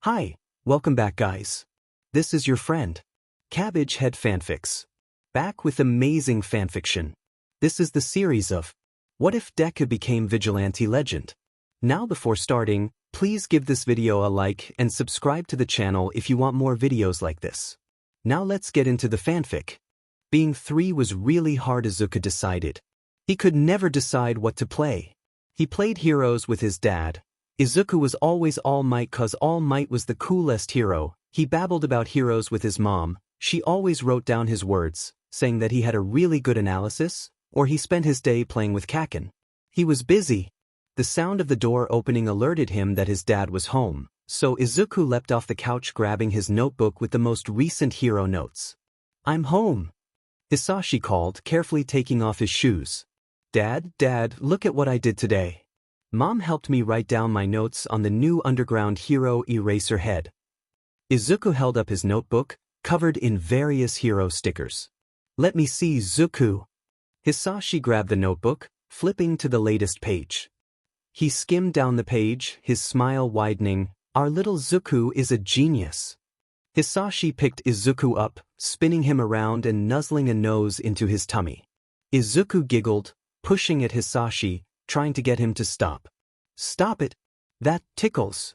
Hi, welcome back guys. This is your friend, Cabbage Head Fanfics. Back with amazing fanfiction. This is the series of What If Deku Became Vigilante Legend? Now before starting, please give this video a like and subscribe to the channel if you want more videos like this. Now let's get into the fanfic. Being 3 was really hard. Izuku decided. He could never decide what to play. He played heroes with his dad. Izuku was always All Might cause All Might was the coolest hero. He babbled about heroes with his mom. She always wrote down his words, saying that he had a really good analysis, or he spent his day playing with Kaken. He was busy. The sound of the door opening alerted him that his dad was home, so Izuku leapt off the couch grabbing his notebook with the most recent hero notes. "I'm home," Hisashi called, carefully taking off his shoes. Dad, look at what I did today." Mom helped me write down my notes on the new underground hero Eraserhead. Izuku held up his notebook, covered in various hero stickers. "Let me see, Zuku." Hisashi grabbed the notebook, flipping to the latest page. He skimmed down the page, his smile widening. "Our little Zuku is a genius." Hisashi picked Izuku up, spinning him around and nuzzling a nose into his tummy. Izuku giggled, pushing at Hisashi, trying to get him to stop. "Stop it! That tickles."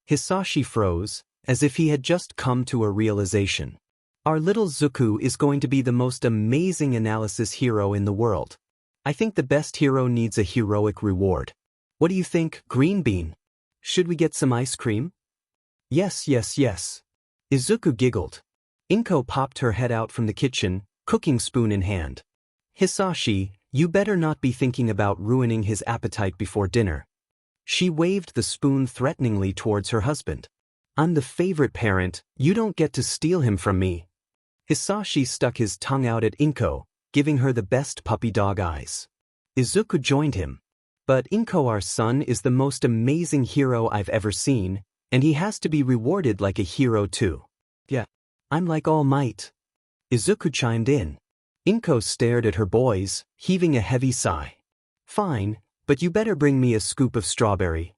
Hisashi froze, as if he had just come to a realization. "Our little Zuku is going to be the most amazing analysis hero in the world. I think the best hero needs a heroic reward. What do you think, Green Bean? Should we get some ice cream?" Yes. Izuku giggled. Inko popped her head out from the kitchen, cooking spoon in hand. "Hisashi, you better not be thinking about ruining his appetite before dinner." She waved the spoon threateningly towards her husband. "I'm the favorite parent, you don't get to steal him from me." Hisashi stuck his tongue out at Inko, giving her the best puppy dog eyes. Izuku joined him. "But Inko, our son, is the most amazing hero I've ever seen, and he has to be rewarded like a hero too." "Yeah, I'm like All Might," Izuku chimed in. Inko stared at her boys, heaving a heavy sigh. "Fine, but you better bring me a scoop of strawberry."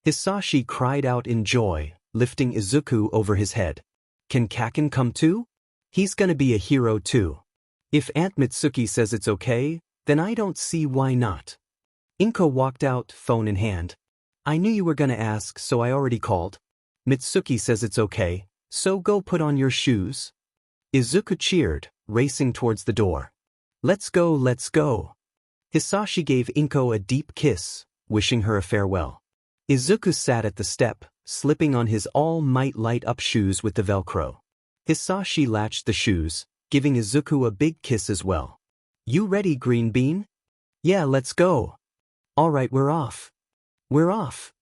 Hisashi cried out in joy, lifting Izuku over his head. "Can Kaken come too? He's gonna be a hero too. If Aunt Mitsuki says it's okay, then I don't see why not." Inko walked out, phone in hand. "I knew you were gonna ask, so I already called. Mitsuki says it's okay, so go put on your shoes." Izuku cheered, racing towards the door. Let's go. Hisashi gave Inko a deep kiss, wishing her a farewell. Izuku sat at the step, slipping on his All Might light-up shoes with the Velcro. Hisashi latched the shoes, giving Izuku a big kiss as well. "You ready, Green Bean?" "Yeah, let's go." "All right, we're off." "We're off,"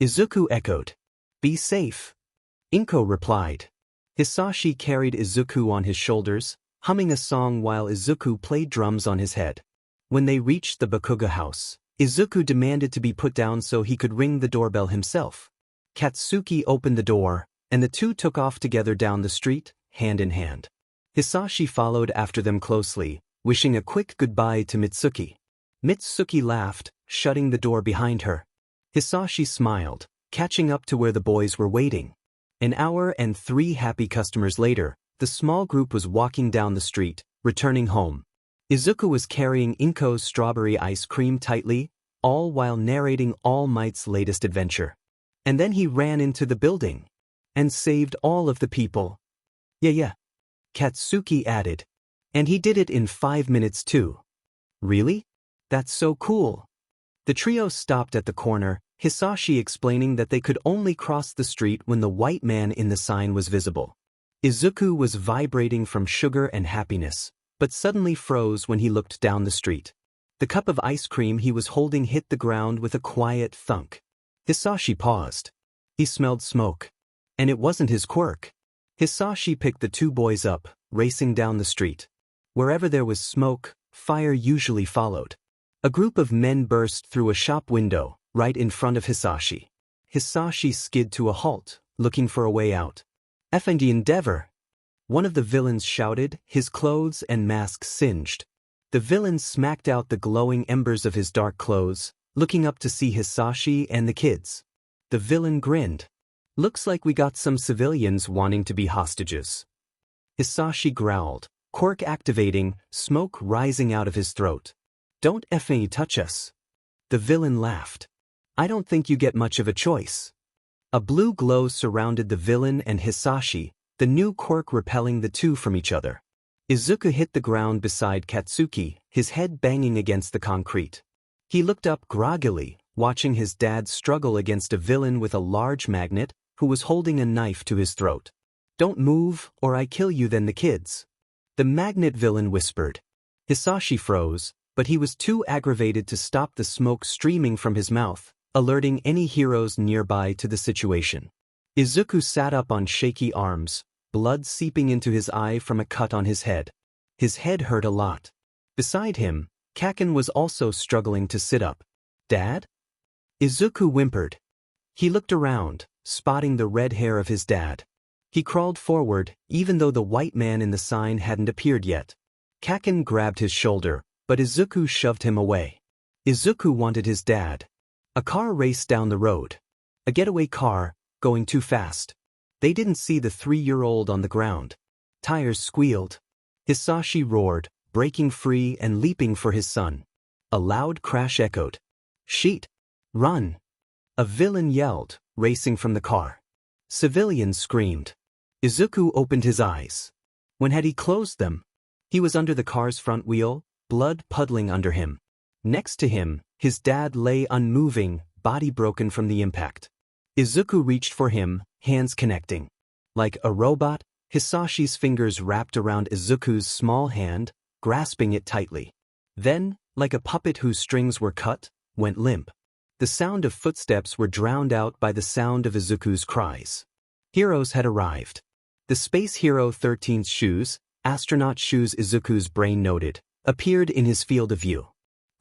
Izuku echoed. "Be safe," Inko replied. Hisashi carried Izuku on his shoulders, humming a song while Izuku played drums on his head. When they reached the Bakuga house, Izuku demanded to be put down so he could ring the doorbell himself. Katsuki opened the door, and the two took off together down the street, hand in hand. Hisashi followed after them closely, wishing a quick goodbye to Mitsuki. Mitsuki laughed, shutting the door behind her. Hisashi smiled, catching up to where the boys were waiting. An hour and 3 happy customers later, the small group was walking down the street, returning home. Izuku was carrying Inko's strawberry ice cream tightly, all while narrating All Might's latest adventure. And then he ran into the building and saved all of the people. Yeah, Katsuki added. "And he did it in 5 minutes too." "Really? That's so cool." The trio stopped at the corner, Hisashi explaining that they could only cross the street when the white man in the sign was visible. Izuku was vibrating from sugar and happiness, but suddenly froze when he looked down the street. The cup of ice cream he was holding hit the ground with a quiet thunk. Hisashi paused. He smelled smoke. And it wasn't his quirk. Hisashi picked the 2 boys up, racing down the street. Wherever there was smoke, fire usually followed. A group of men burst through a shop window, right in front of Hisashi. Hisashi skid to a halt, looking for a way out. "Effendi endeavor!" one of the villains shouted, his clothes and mask singed. The villain smacked out the glowing embers of his dark clothes, looking up to see Hisashi and the kids. The villain grinned. Looks like we got some civilians wanting to be hostages. Hisashi growled, quirk activating, smoke rising out of his throat. Don't effing touch us. The villain laughed. I don't think you get much of a choice. A blue glow surrounded the villain and Hisashi, the new quirk repelling the two from each other. Izuku hit the ground beside Katsuki, his head banging against the concrete. He looked up groggily, watching his dad struggle against a villain with a large magnet who was holding a knife to his throat. Don't move, or I kill you then the kids. The magnet villain whispered. Hisashi froze, but he was too aggravated to stop the smoke streaming from his mouth, alerting any heroes nearby to the situation. Izuku sat up on shaky arms, blood seeping into his eye from a cut on his head. His head hurt a lot. Beside him, Kaken was also struggling to sit up. Dad? Izuku whimpered. He looked around, spotting the red hair of his dad. He crawled forward, even though the white man in the sign hadn't appeared yet. Kaken grabbed his shoulder, but Izuku shoved him away. Izuku wanted his dad. A car raced down the road. A getaway car, going too fast. They didn't see the 3-year-old on the ground. Tires squealed. Hisashi roared, breaking free and leaping for his son. A loud crash echoed. Sheet! Run! A villain yelled, racing from the car. Civilians screamed. Izuku opened his eyes. When had he closed them? He was under the car's front wheel, blood puddling under him. Next to him, his dad lay unmoving, body broken from the impact. Izuku reached for him, hands connecting. Like a robot, Hisashi's fingers wrapped around Izuku's small hand, grasping it tightly. Then, like a puppet whose strings were cut, went limp. The sound of footsteps were drowned out by the sound of Izuku's cries. Heroes had arrived. The Space Hero 13's shoes, astronaut shoes Izuku's brain noted, appeared in his field of view.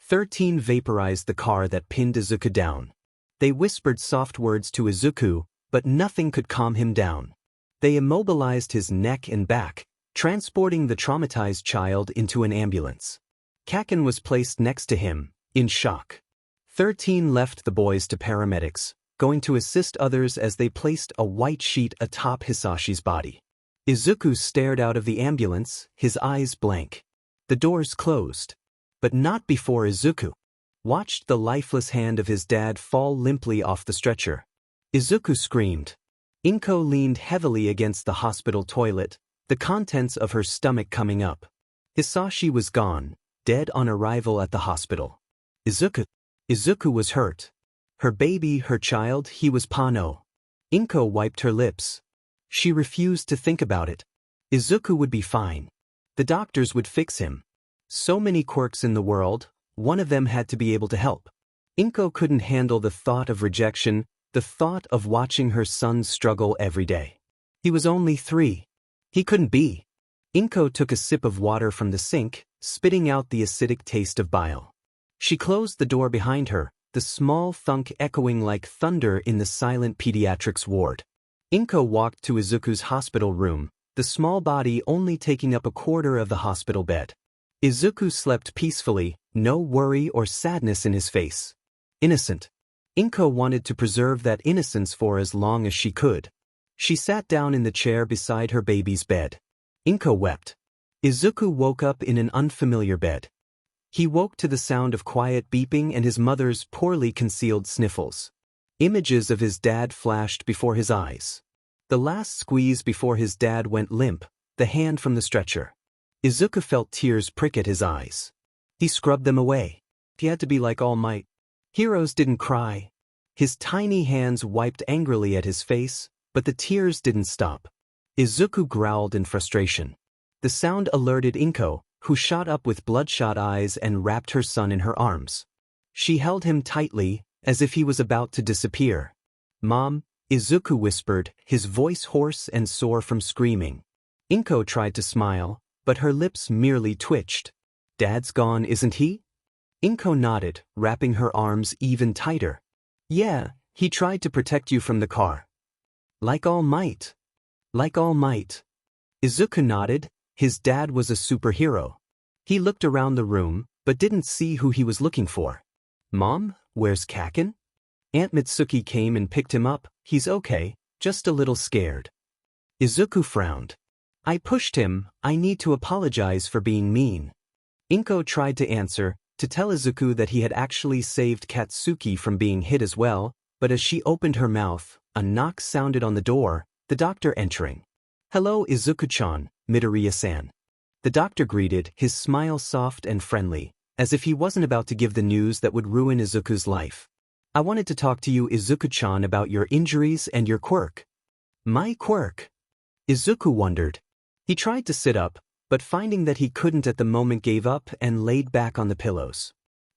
13 vaporized the car that pinned Izuku down. They whispered soft words to Izuku, but nothing could calm him down. They immobilized his neck and back, transporting the traumatized child into an ambulance. Kaken was placed next to him, in shock. 13 left the boys to paramedics, going to assist others as they placed a white sheet atop Hisashi's body. Izuku stared out of the ambulance, his eyes blank. The doors closed. But not before Izuku watched the lifeless hand of his dad fall limply off the stretcher. Izuku screamed. Inko leaned heavily against the hospital toilet, the contents of her stomach coming up. Hisashi was gone, dead on arrival at the hospital. Izuku was hurt. Her baby, her child, he was Pano. Inko wiped her lips. She refused to think about it. Izuku would be fine. The doctors would fix him. So many quirks in the world, one of them had to be able to help. Inko couldn't handle the thought of rejection, the thought of watching her son struggle every day. He was only 3. He couldn't be. Inko took a sip of water from the sink, spitting out the acidic taste of bile. She closed the door behind her, the small thunk echoing like thunder in the silent pediatrics ward. Inko walked to Izuku's hospital room, the small body only taking up a quarter of the hospital bed. Izuku slept peacefully, no worry or sadness in his face. Innocent. Inko wanted to preserve that innocence for as long as she could. She sat down in the chair beside her baby's bed. Inko wept. Izuku woke up in an unfamiliar bed. He woke to the sound of quiet beeping and his mother's poorly concealed sniffles. Images of his dad flashed before his eyes. The last squeeze before his dad went limp, the hand from the stretcher. Izuku felt tears prick at his eyes. He scrubbed them away. He had to be like All Might. Heroes didn't cry. His tiny hands wiped angrily at his face, but the tears didn't stop. Izuku growled in frustration. The sound alerted Inko, who shot up with bloodshot eyes and wrapped her son in her arms. She held him tightly, as if he was about to disappear. "Mom," Izuku whispered, his voice hoarse and sore from screaming. Inko tried to smile, but her lips merely twitched. "Dad's gone, isn't he?" Inko nodded, wrapping her arms even tighter. "Yeah, he tried to protect you from the car." "Like All Might." "Like All Might." Izuku nodded. His dad was a superhero. He looked around the room, but didn't see who he was looking for. "Mom, where's Kaken?" Aunt Mitsuki came and picked him up. "He's okay, just a little scared. Izuku frowned. I pushed him, I need to apologize for being mean. Inko tried to answer, to tell Izuku that he had actually saved Katsuki from being hit as well, but as she opened her mouth, a knock sounded on the door, the doctor entering. Hello Izuku-chan, Midoriya-san. The doctor greeted, his smile soft and friendly, as if he wasn't about to give the news that would ruin Izuku's life. I wanted to talk to you Izuku-chan about your injuries and your quirk. My quirk? Izuku wondered. He tried to sit up, but finding that he couldn't at the moment gave up and laid back on the pillows.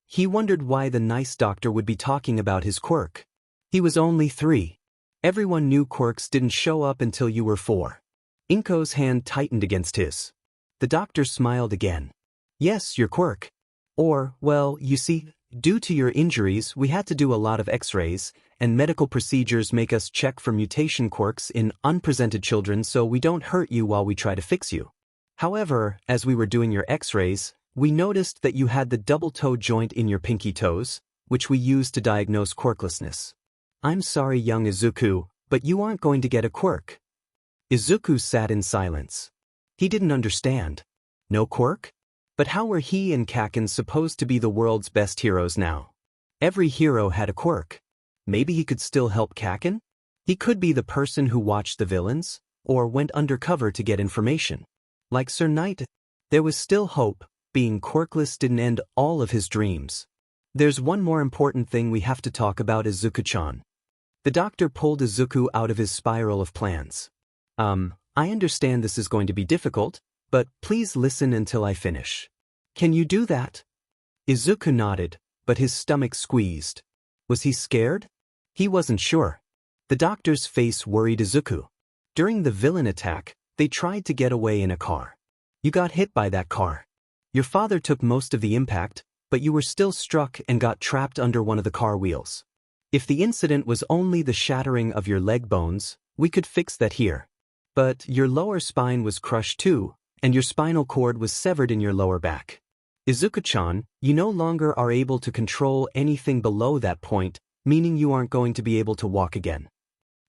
He wondered why the nice doctor would be talking about his quirk. He was only 3. Everyone knew quirks didn't show up until you were 4. Inko's hand tightened against his. The doctor smiled again. Yes, your quirk. Or, well, you see, due to your injuries we had to do a lot of x-rays, and medical procedures make us check for mutation quirks in unpresented children so we don't hurt you while we try to fix you. However, as we were doing your x-rays, we noticed that you had the double toe joint in your pinky toes, which we used to diagnose quirklessness. I'm sorry young Izuku, but you aren't going to get a quirk. Izuku sat in silence. He didn't understand. No quirk? But how were he and Kaken supposed to be the world's best heroes now? Every hero had a quirk. Maybe he could still help Kaken? He could be the person who watched the villains, or went undercover to get information. Like Sir Knight, there was still hope. Being quirkless didn't end all of his dreams. There's one more important thing we have to talk about Izuku-chan. The doctor pulled Izuku out of his spiral of plans. I understand this is going to be difficult, but please listen until I finish. Can you do that? Izuku nodded, but his stomach squeezed. Was he scared? He wasn't sure. The doctor's face worried Izuku. During the villain attack, they tried to get away in a car. You got hit by that car. Your father took most of the impact, but you were still struck and got trapped under one of the car wheels. If the incident was only the shattering of your leg bones, we could fix that here. But your lower spine was crushed too, and your spinal cord was severed in your lower back. Izuku-chan, you no longer are able to control anything below that point, meaning you aren't going to be able to walk again.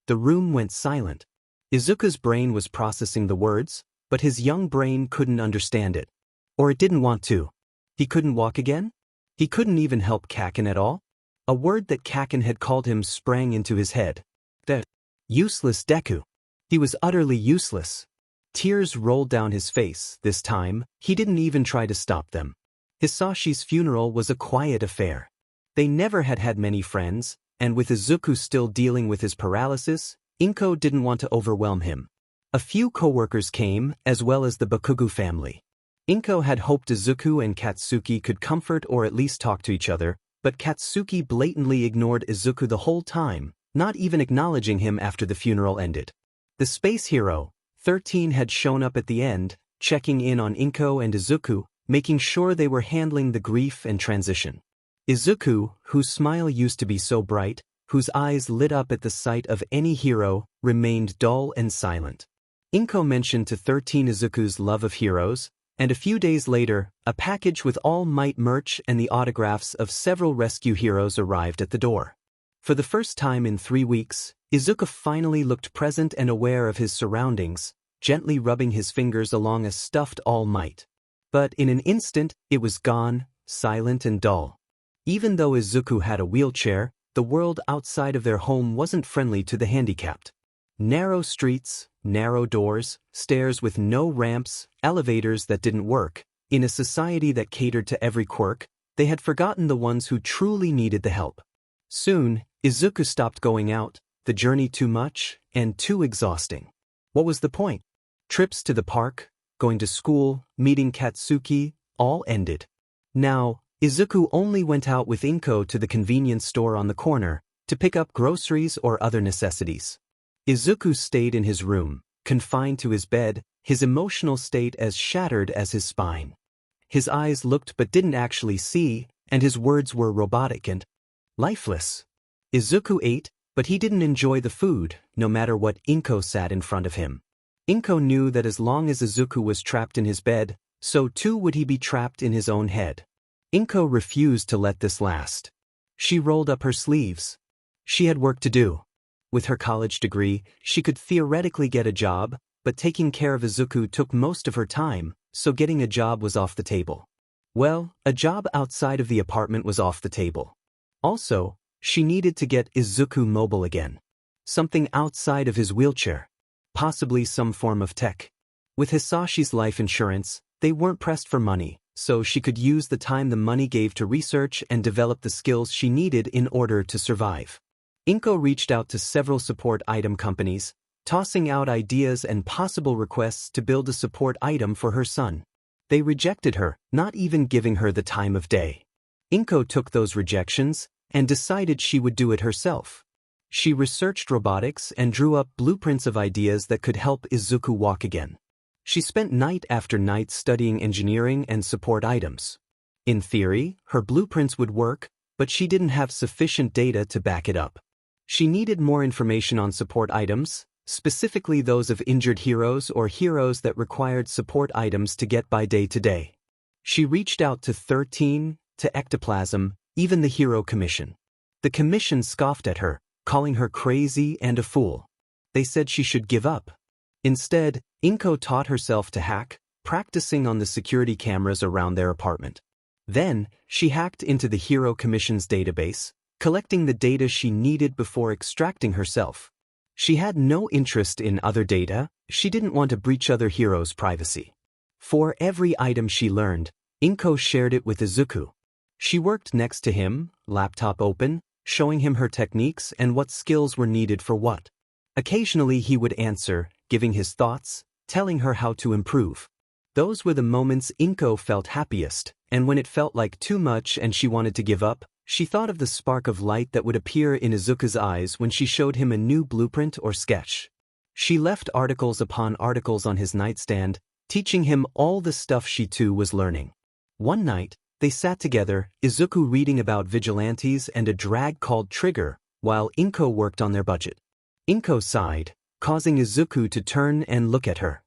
The room went silent. Izuku's brain was processing the words, but his young brain couldn't understand it. Or it didn't want to. He couldn't walk again? He couldn't even help Kaken at all? A word that Kaken had called him sprang into his head. That useless Deku. He was utterly useless. Tears rolled down his face. This time, he didn't even try to stop them. Hisashi's funeral was a quiet affair. They never had had many friends, and with Izuku still dealing with his paralysis, Inko didn't want to overwhelm him. A few co-workers came, as well as the Bakugu family. Inko had hoped Izuku and Katsuki could comfort or at least talk to each other, but Katsuki blatantly ignored Izuku the whole time, not even acknowledging him after the funeral ended. The space hero, 13, had shown up at the end, checking in on Inko and Izuku, making sure they were handling the grief and transition. Izuku, whose smile used to be so bright, whose eyes lit up at the sight of any hero, remained dull and silent. Inko mentioned to 13 Izuku's love of heroes, and a few days later, a package with All Might merch and the autographs of several rescue heroes arrived at the door. For the first time in 3 weeks, Izuku finally looked present and aware of his surroundings, gently rubbing his fingers along a stuffed All Might. But in an instant, it was gone, silent and dull. Even though Izuku had a wheelchair, the world outside of their home wasn't friendly to the handicapped. Narrow streets, narrow doors, stairs with no ramps, elevators that didn't work. In a society that catered to every quirk, they had forgotten the ones who truly needed the help. Soon, Izuku stopped going out, the journey too much and too exhausting. What was the point? Trips to the park, going to school, meeting Katsuki, all ended. Now, Izuku only went out with Inko to the convenience store on the corner to pick up groceries or other necessities. Izuku stayed in his room, confined to his bed, his emotional state as shattered as his spine. His eyes looked but didn't actually see, and his words were robotic and lifeless. Izuku ate, but he didn't enjoy the food, no matter what Inko sat in front of him. Inko knew that as long as Izuku was trapped in his bed, so too would he be trapped in his own head. Inko refused to let this last. She rolled up her sleeves. She had work to do. With her college degree, she could theoretically get a job, but taking care of Izuku took most of her time, so getting a job was off the table. Well, a job outside of the apartment was off the table. Also, she needed to get Izuku mobile again. Something outside of his wheelchair. Possibly some form of tech. With Hisashi's life insurance, they weren't pressed for money, so she could use the time the money gave to research and develop the skills she needed in order to survive. Inko reached out to several support item companies, tossing out ideas and possible requests to build a support item for her son. They rejected her, not even giving her the time of day. Inko took those rejections and decided she would do it herself. She researched robotics and drew up blueprints of ideas that could help Izuku walk again. She spent night after night studying engineering and support items. In theory, her blueprints would work, but she didn't have sufficient data to back it up. She needed more information on support items, specifically those of injured heroes or heroes that required support items to get by day to day. She reached out to 13, to Ectoplasm, even the Hero Commission. The commission scoffed at her, calling her crazy and a fool. They said she should give up. Instead, Inko taught herself to hack, practicing on the security cameras around their apartment. Then, she hacked into the Hero Commission's database, collecting the data she needed before extracting herself. She had no interest in other data, she didn't want to breach other heroes' privacy. For every item she learned, Inko shared it with Izuku. She worked next to him, laptop open, showing him her techniques and what skills were needed for what. Occasionally he would answer, giving his thoughts, telling her how to improve. Those were the moments Inko felt happiest, and when it felt like too much and she wanted to give up, she thought of the spark of light that would appear in Izuku's eyes when she showed him a new blueprint or sketch. She left articles upon articles on his nightstand, teaching him all the stuff she too was learning. One night, they sat together, Izuku reading about vigilantes and a drag called Trigger, while Inko worked on their budget. Inko sighed, causing Izuku to turn and look at her.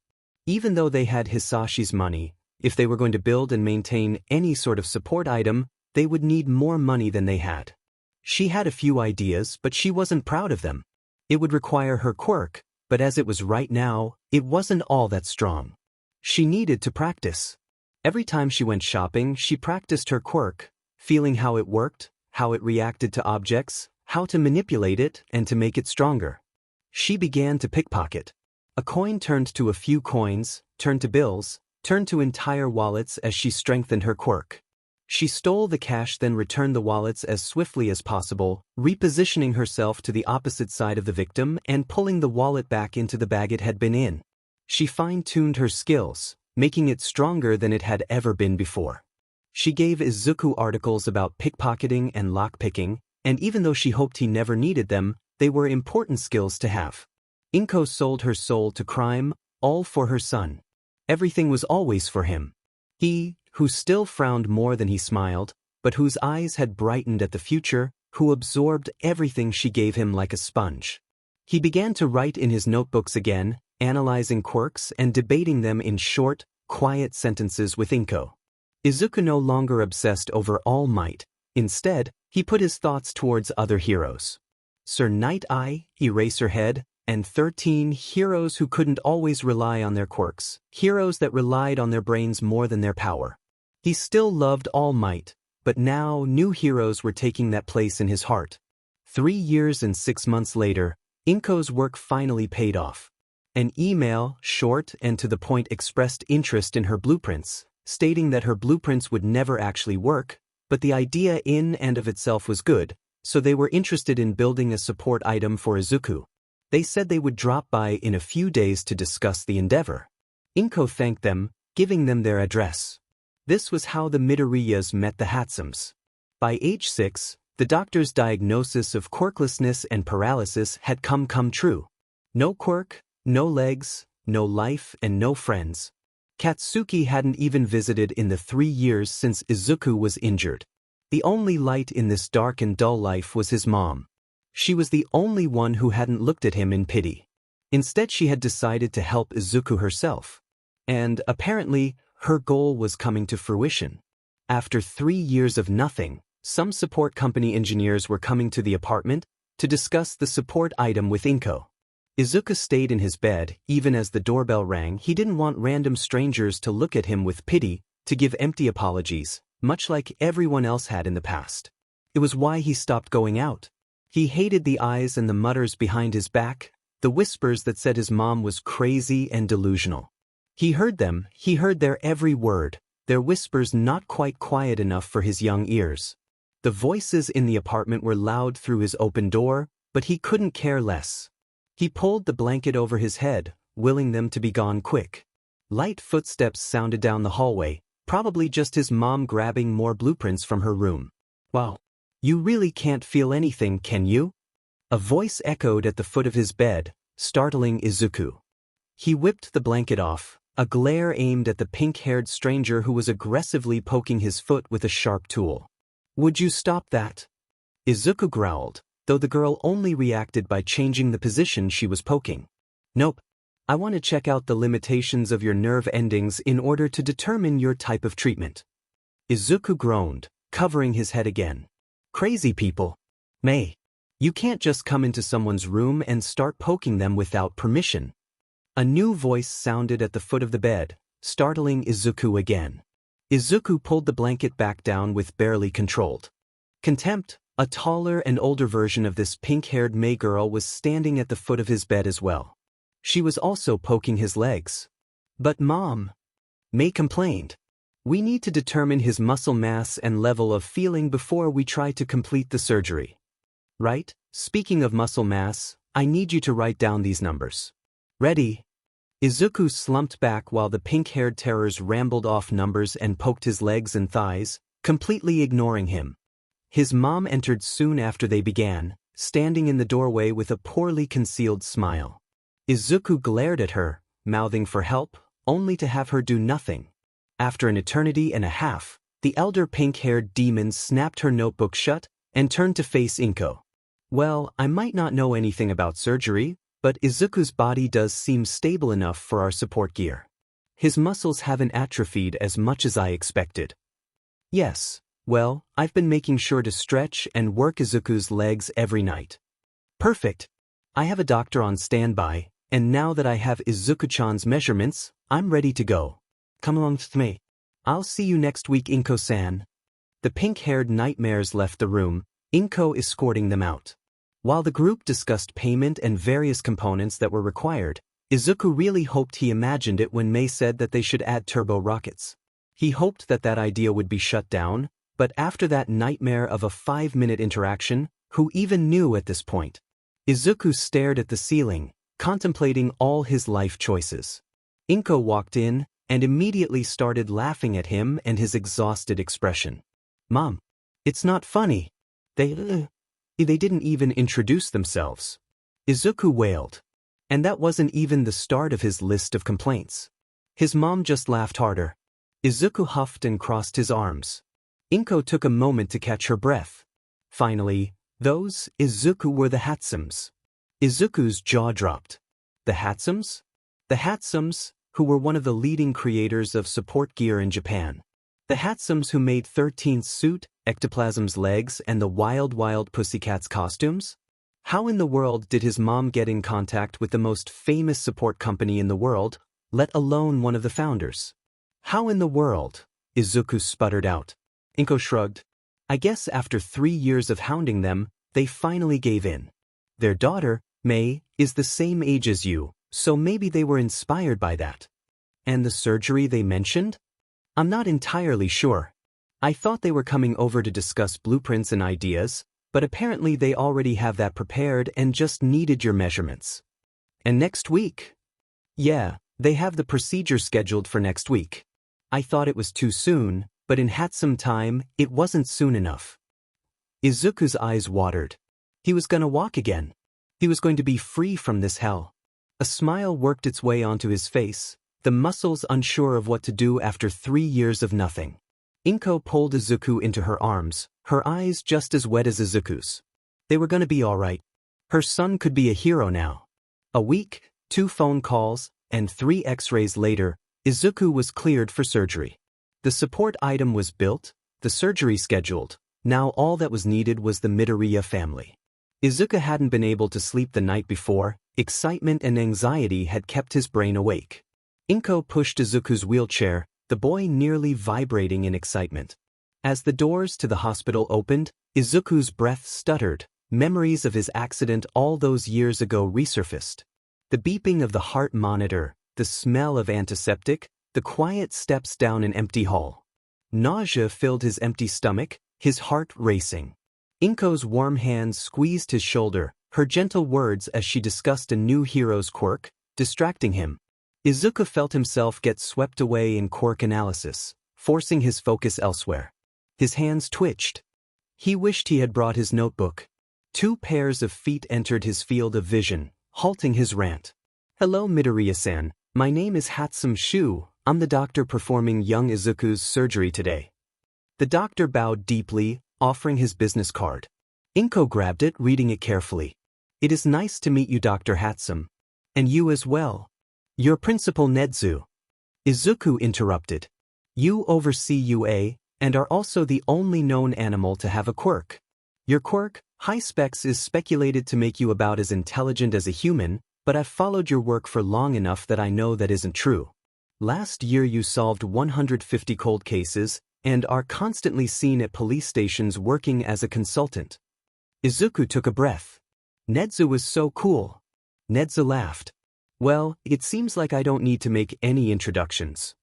Even though they had Hisashi's money, if they were going to build and maintain any sort of support item, they would need more money than they had. She had a few ideas, but she wasn't proud of them. It would require her quirk, but as it was right now, it wasn't all that strong. She needed to practice. Every time she went shopping, she practiced her quirk, feeling how it worked, how it reacted to objects, how to manipulate it, and to make it stronger. She began to pickpocket. A coin turned to a few coins, turned to bills, turned to entire wallets as she strengthened her quirk. She stole the cash, then returned the wallets as swiftly as possible, repositioning herself to the opposite side of the victim and pulling the wallet back into the bag it had been in. She fine-tuned her skills, making it stronger than it had ever been before. She gave Izuku articles about pickpocketing and lockpicking, and even though she hoped he never needed them, they were important skills to have. Inko sold her soul to crime, all for her son. Everything was always for him. He, who still frowned more than he smiled, but whose eyes had brightened at the future, who absorbed everything she gave him like a sponge. He began to write in his notebooks again, analyzing quirks and debating them in short, quiet sentences with Inko. Izuku no longer obsessed over All Might. Instead, he put his thoughts towards other heroes. Sir Night Eye, Eraserhead, and 13 heroes who couldn't always rely on their quirks, heroes that relied on their brains more than their power. He still loved All Might, but now new heroes were taking that place in his heart. 3 years and 6 months later, Inko's work finally paid off. An email, short and to the point, expressed interest in her blueprints, stating that her blueprints would never actually work, but the idea in and of itself was good, so they were interested in building a support item for Izuku. They said they would drop by in a few days to discuss the endeavor. Inko thanked them, giving them their address. This was how the Midoriyas met the Hatsums. By age 6, the doctor's diagnosis of quirklessness and paralysis had come true. No quirk, no legs, no life, and no friends. Katsuki hadn't even visited in the 3 years since Izuku was injured. The only light in this dark and dull life was his mom. She was the only one who hadn't looked at him in pity. Instead, she had decided to help Izuku herself. And, apparently, her goal was coming to fruition. After 3 years of nothing, some support company engineers were coming to the apartment, to discuss the support item with Inko. Izuku stayed in his bed. Even as the doorbell rang, he didn't want random strangers to look at him with pity, to give empty apologies, much like everyone else had in the past. It was why he stopped going out. He hated the eyes and the mutters behind his back, the whispers that said his mom was crazy and delusional. He heard them, he heard their every word, their whispers not quite quiet enough for his young ears. The voices in the apartment were loud through his open door, but he couldn't care less. He pulled the blanket over his head, willing them to be gone quick. Light footsteps sounded down the hallway, probably just his mom grabbing more blueprints from her room. "Wow. You really can't feel anything, can you?" A voice echoed at the foot of his bed, startling Izuku. He whipped the blanket off, a glare aimed at the pink-haired stranger who was aggressively poking his foot with a sharp tool. "Would you stop that?" Izuku growled, though the girl only reacted by changing the position she was poking. "Nope. I want to check out the limitations of your nerve endings in order to determine your type of treatment." Izuku groaned, covering his head again. "Crazy people. May. You can't just come into someone's room and start poking them without permission." A new voice sounded at the foot of the bed, startling Izuku again. Izuku pulled the blanket back down with barely controlled contempt. A taller and older version of this pink-haired May girl was standing at the foot of his bed as well. She was also poking his legs. "But Mom," May complained, "we need to determine his muscle mass and level of feeling before we try to complete the surgery. Right? Speaking of muscle mass, I need you to write down these numbers. Ready?" Izuku slumped back while the pink-haired terrors rambled off numbers and poked his legs and thighs, completely ignoring him. His mom entered soon after they began, standing in the doorway with a poorly concealed smile. Izuku glared at her, mouthing for help, only to have her do nothing. After an eternity and a half, the elder pink-haired demon snapped her notebook shut and turned to face Inko. "Well, I might not know anything about surgery, but Izuku's body does seem stable enough for our support gear. His muscles haven't atrophied as much as I expected." "Yes. Well, I've been making sure to stretch and work Izuku's legs every night." "Perfect. I have a doctor on standby, and now that I have Izuku-chan's measurements, I'm ready to go. Come along with me. I'll see you next week, Inko-san." The pink-haired nightmares left the room, Inko escorting them out. While the group discussed payment and various components that were required, Izuku really hoped he imagined it when May said that they should add turbo rockets. He hoped that that idea would be shut down, but after that nightmare of a 5-minute interaction, who even knew at this point? Izuku stared at the ceiling, contemplating all his life choices. Inko walked in and immediately started laughing at him and his exhausted expression. "Mom, it's not funny. They didn't even introduce themselves." Izuku wailed. And that wasn't even the start of his list of complaints. His mom just laughed harder. Izuku huffed and crossed his arms. Inko took a moment to catch her breath. Finally, those Izuku were the Hatsums. Izuku's jaw dropped. The Hatsums? The Hatsums, who were one of the leading creators of support gear in Japan. The Hatsums who made 13th Suit, Ectoplasm's legs, and the Wild Pussycats costumes? How in the world did his mom get in contact with the most famous support company in the world, let alone one of the founders? "How in the world?" Izuku sputtered out. Inko shrugged. "I guess after 3 years of hounding them, they finally gave in. Their daughter, May, is the same age as you, so maybe they were inspired by that. And the surgery they mentioned? I'm not entirely sure. I thought they were coming over to discuss blueprints and ideas, but apparently they already have that prepared and just needed your measurements." "And next week?" "Yeah, they have the procedure scheduled for next week. I thought it was too soon, but in Hatsum time, it wasn't soon enough." Izuku's eyes watered. He was gonna walk again. He was going to be free from this hell. A smile worked its way onto his face, the muscles unsure of what to do after 3 years of nothing. Inko pulled Izuku into her arms, her eyes just as wet as Izuku's. They were gonna be all right. Her son could be a hero now. A week, 2 phone calls, and 3 X-rays later, Izuku was cleared for surgery. The support item was built, the surgery scheduled. Now all that was needed was the Midoriya family. Izuku hadn't been able to sleep the night before. Excitement and anxiety had kept his brain awake. Inko pushed Izuku's wheelchair, the boy nearly vibrating in excitement. As the doors to the hospital opened, Izuku's breath stuttered. Memories of his accident all those years ago resurfaced. The beeping of the heart monitor, the smell of antiseptic, the quiet steps down an empty hall. Nausea filled his empty stomach, his heart racing. Inko's warm hands squeezed his shoulder, her gentle words as she discussed a new hero's quirk, distracting him. Izuku felt himself get swept away in quirk analysis, forcing his focus elsewhere. His hands twitched. He wished he had brought his notebook. 2 pairs of feet entered his field of vision, halting his rant. "Hello Midoriya-san, my name is Hatsum Shu, I'm the doctor performing young Izuku's surgery today." The doctor bowed deeply, offering his business card. Inko grabbed it, reading it carefully. "It is nice to meet you, Dr. Hatsum. And you as well. Your principal Nedzu." Izuku interrupted. "You oversee UA, and are also the only known animal to have a quirk. Your quirk, High Specs, is speculated to make you about as intelligent as a human, but I've followed your work for long enough that I know that isn't true. Last year you solved 150 cold cases, and are constantly seen at police stations working as a consultant." Izuku took a breath. Nedzu was so cool. Nedzu laughed. "Well, it seems like I don't need to make any introductions."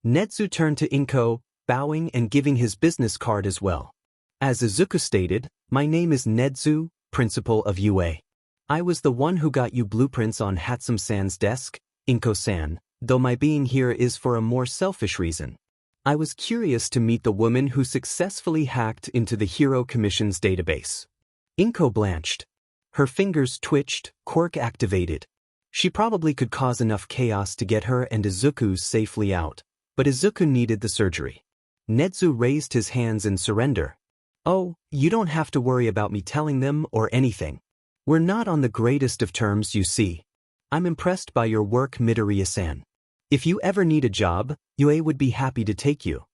Nedzu turned to Inko, bowing and giving his business card as well. "As Izuku stated, my name is Nedzu, principal of UA. I was the one who got you blueprints on Hatsum-san's desk, Inko-san, though my being here is for a more selfish reason. I was curious to meet the woman who successfully hacked into the Hero Commission's database." Inko blanched. Her fingers twitched, quirk activated. She probably could cause enough chaos to get her and Izuku safely out, but Izuku needed the surgery. Nedzu raised his hands in surrender. "Oh, you don't have to worry about me telling them or anything. We're not on the greatest of terms, you see. I'm impressed by your work, Midoriya-san. If you ever need a job, UA would be happy to take you."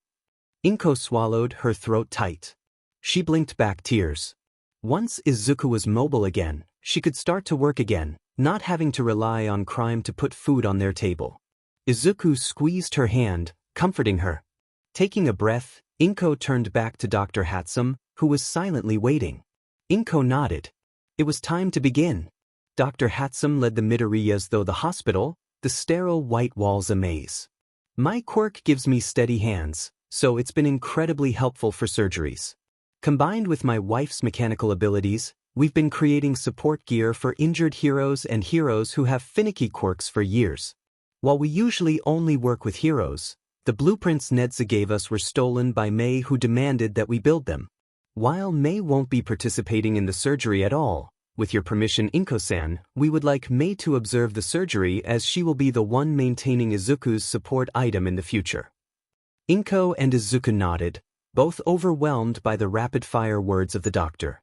Inko swallowed, her throat tight. She blinked back tears. Once Izuku was mobile again, she could start to work again, not having to rely on crime to put food on their table. Izuku squeezed her hand, comforting her. Taking a breath, Inko turned back to Dr. Hatsum, who was silently waiting. Inko nodded. It was time to begin. Dr. Hatsum led the Midoriyas through the hospital, the sterile white walls a maze. "My quirk gives me steady hands, so it's been incredibly helpful for surgeries. Combined with my wife's mechanical abilities, we've been creating support gear for injured heroes and heroes who have finicky quirks for years. While we usually only work with heroes, the blueprints Nedzu gave us were stolen by Mei, who demanded that we build them. While Mei won't be participating in the surgery at all, with your permission, Inko-san, we would like Mei to observe the surgery, as she will be the one maintaining Izuku's support item in the future." Inko and Izuku nodded, both overwhelmed by the rapid-fire words of the doctor.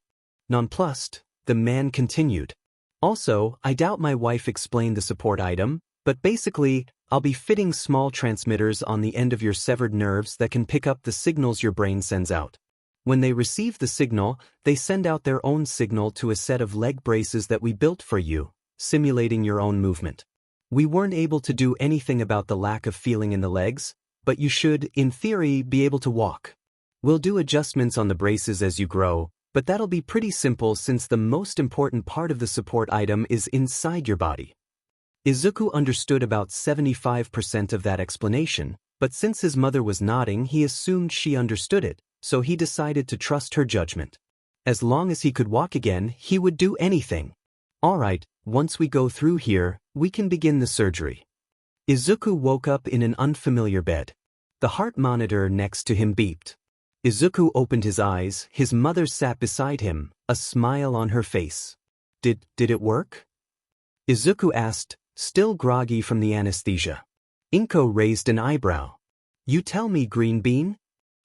Nonplussed, the man continued. "Also, I doubt my wife explained the support item, but basically, I'll be fitting small transmitters on the end of your severed nerves that can pick up the signals your brain sends out. When they receive the signal, they send out their own signal to a set of leg braces that we built for you, simulating your own movement. We weren't able to do anything about the lack of feeling in the legs, but you should, in theory, be able to walk. We'll do adjustments on the braces as you grow, but that'll be pretty simple since the most important part of the support item is inside your body." Izuku understood about 75% of that explanation, but since his mother was nodding, he assumed she understood it, so he decided to trust her judgment. As long as he could walk again, he would do anything. "All right, once we go through here, we can begin the surgery." Izuku woke up in an unfamiliar bed. The heart monitor next to him beeped. Izuku opened his eyes, his mother sat beside him, a smile on her face. Did it work?" Izuku asked, still groggy from the anesthesia. Inko raised an eyebrow. "You tell me, Green Bean?"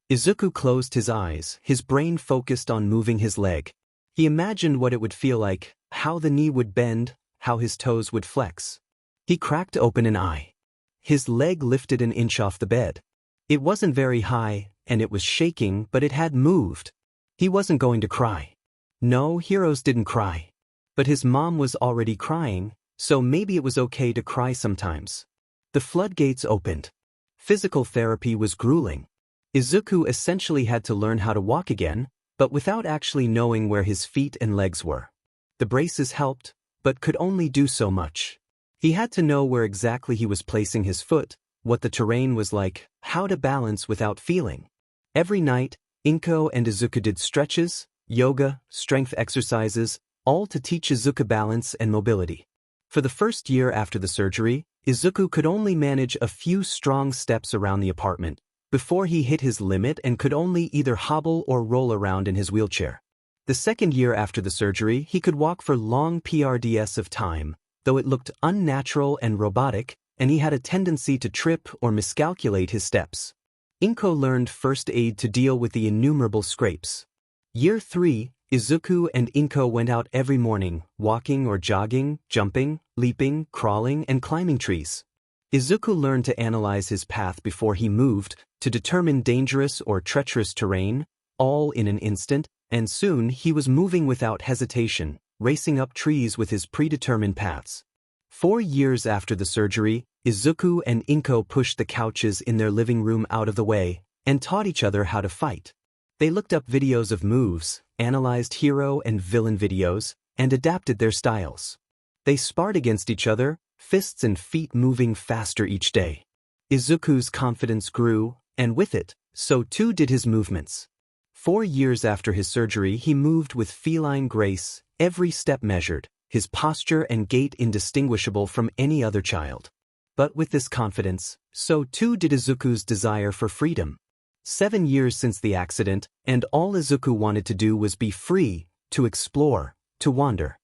Izuku closed his eyes, his brain focused on moving his leg. He imagined what it would feel like, how the knee would bend, how his toes would flex. He cracked open an eye. His leg lifted an inch off the bed. It wasn't very high, and it was shaking, but it had moved. He wasn't going to cry. No, heroes didn't cry. But his mom was already crying, so maybe it was okay to cry sometimes. The floodgates opened. Physical therapy was grueling. Izuku essentially had to learn how to walk again, but without actually knowing where his feet and legs were. The braces helped, but could only do so much. He had to know where exactly he was placing his foot, what the terrain was like, how to balance without feeling. Every night, Inko and Izuku did stretches, yoga, strength exercises, all to teach Izuku balance and mobility. For the first year after the surgery, Izuku could only manage a few strong steps around the apartment, before he hit his limit and could only either hobble or roll around in his wheelchair. The second year after the surgery, he could walk for long PRDS of time, though it looked unnatural and robotic, and he had a tendency to trip or miscalculate his steps. Inko learned first aid to deal with the innumerable scrapes. Year 3, Izuku and Inko went out every morning, walking or jogging, jumping, leaping, crawling, and climbing trees. Izuku learned to analyze his path before he moved, to determine dangerous or treacherous terrain, all in an instant, and soon he was moving without hesitation, racing up trees with his predetermined paths. 4 years after the surgery, Izuku and Inko pushed the couches in their living room out of the way, and taught each other how to fight. They looked up videos of moves, analyzed hero and villain videos, and adapted their styles. They sparred against each other, fists and feet moving faster each day. Izuku's confidence grew, and with it, so too did his movements. 4 years after his surgery, he moved with feline grace, every step measured, his posture and gait indistinguishable from any other child. But with this confidence, so too did Izuku's desire for freedom. 7 years since the accident, and all Izuku wanted to do was be free, to explore, to wander.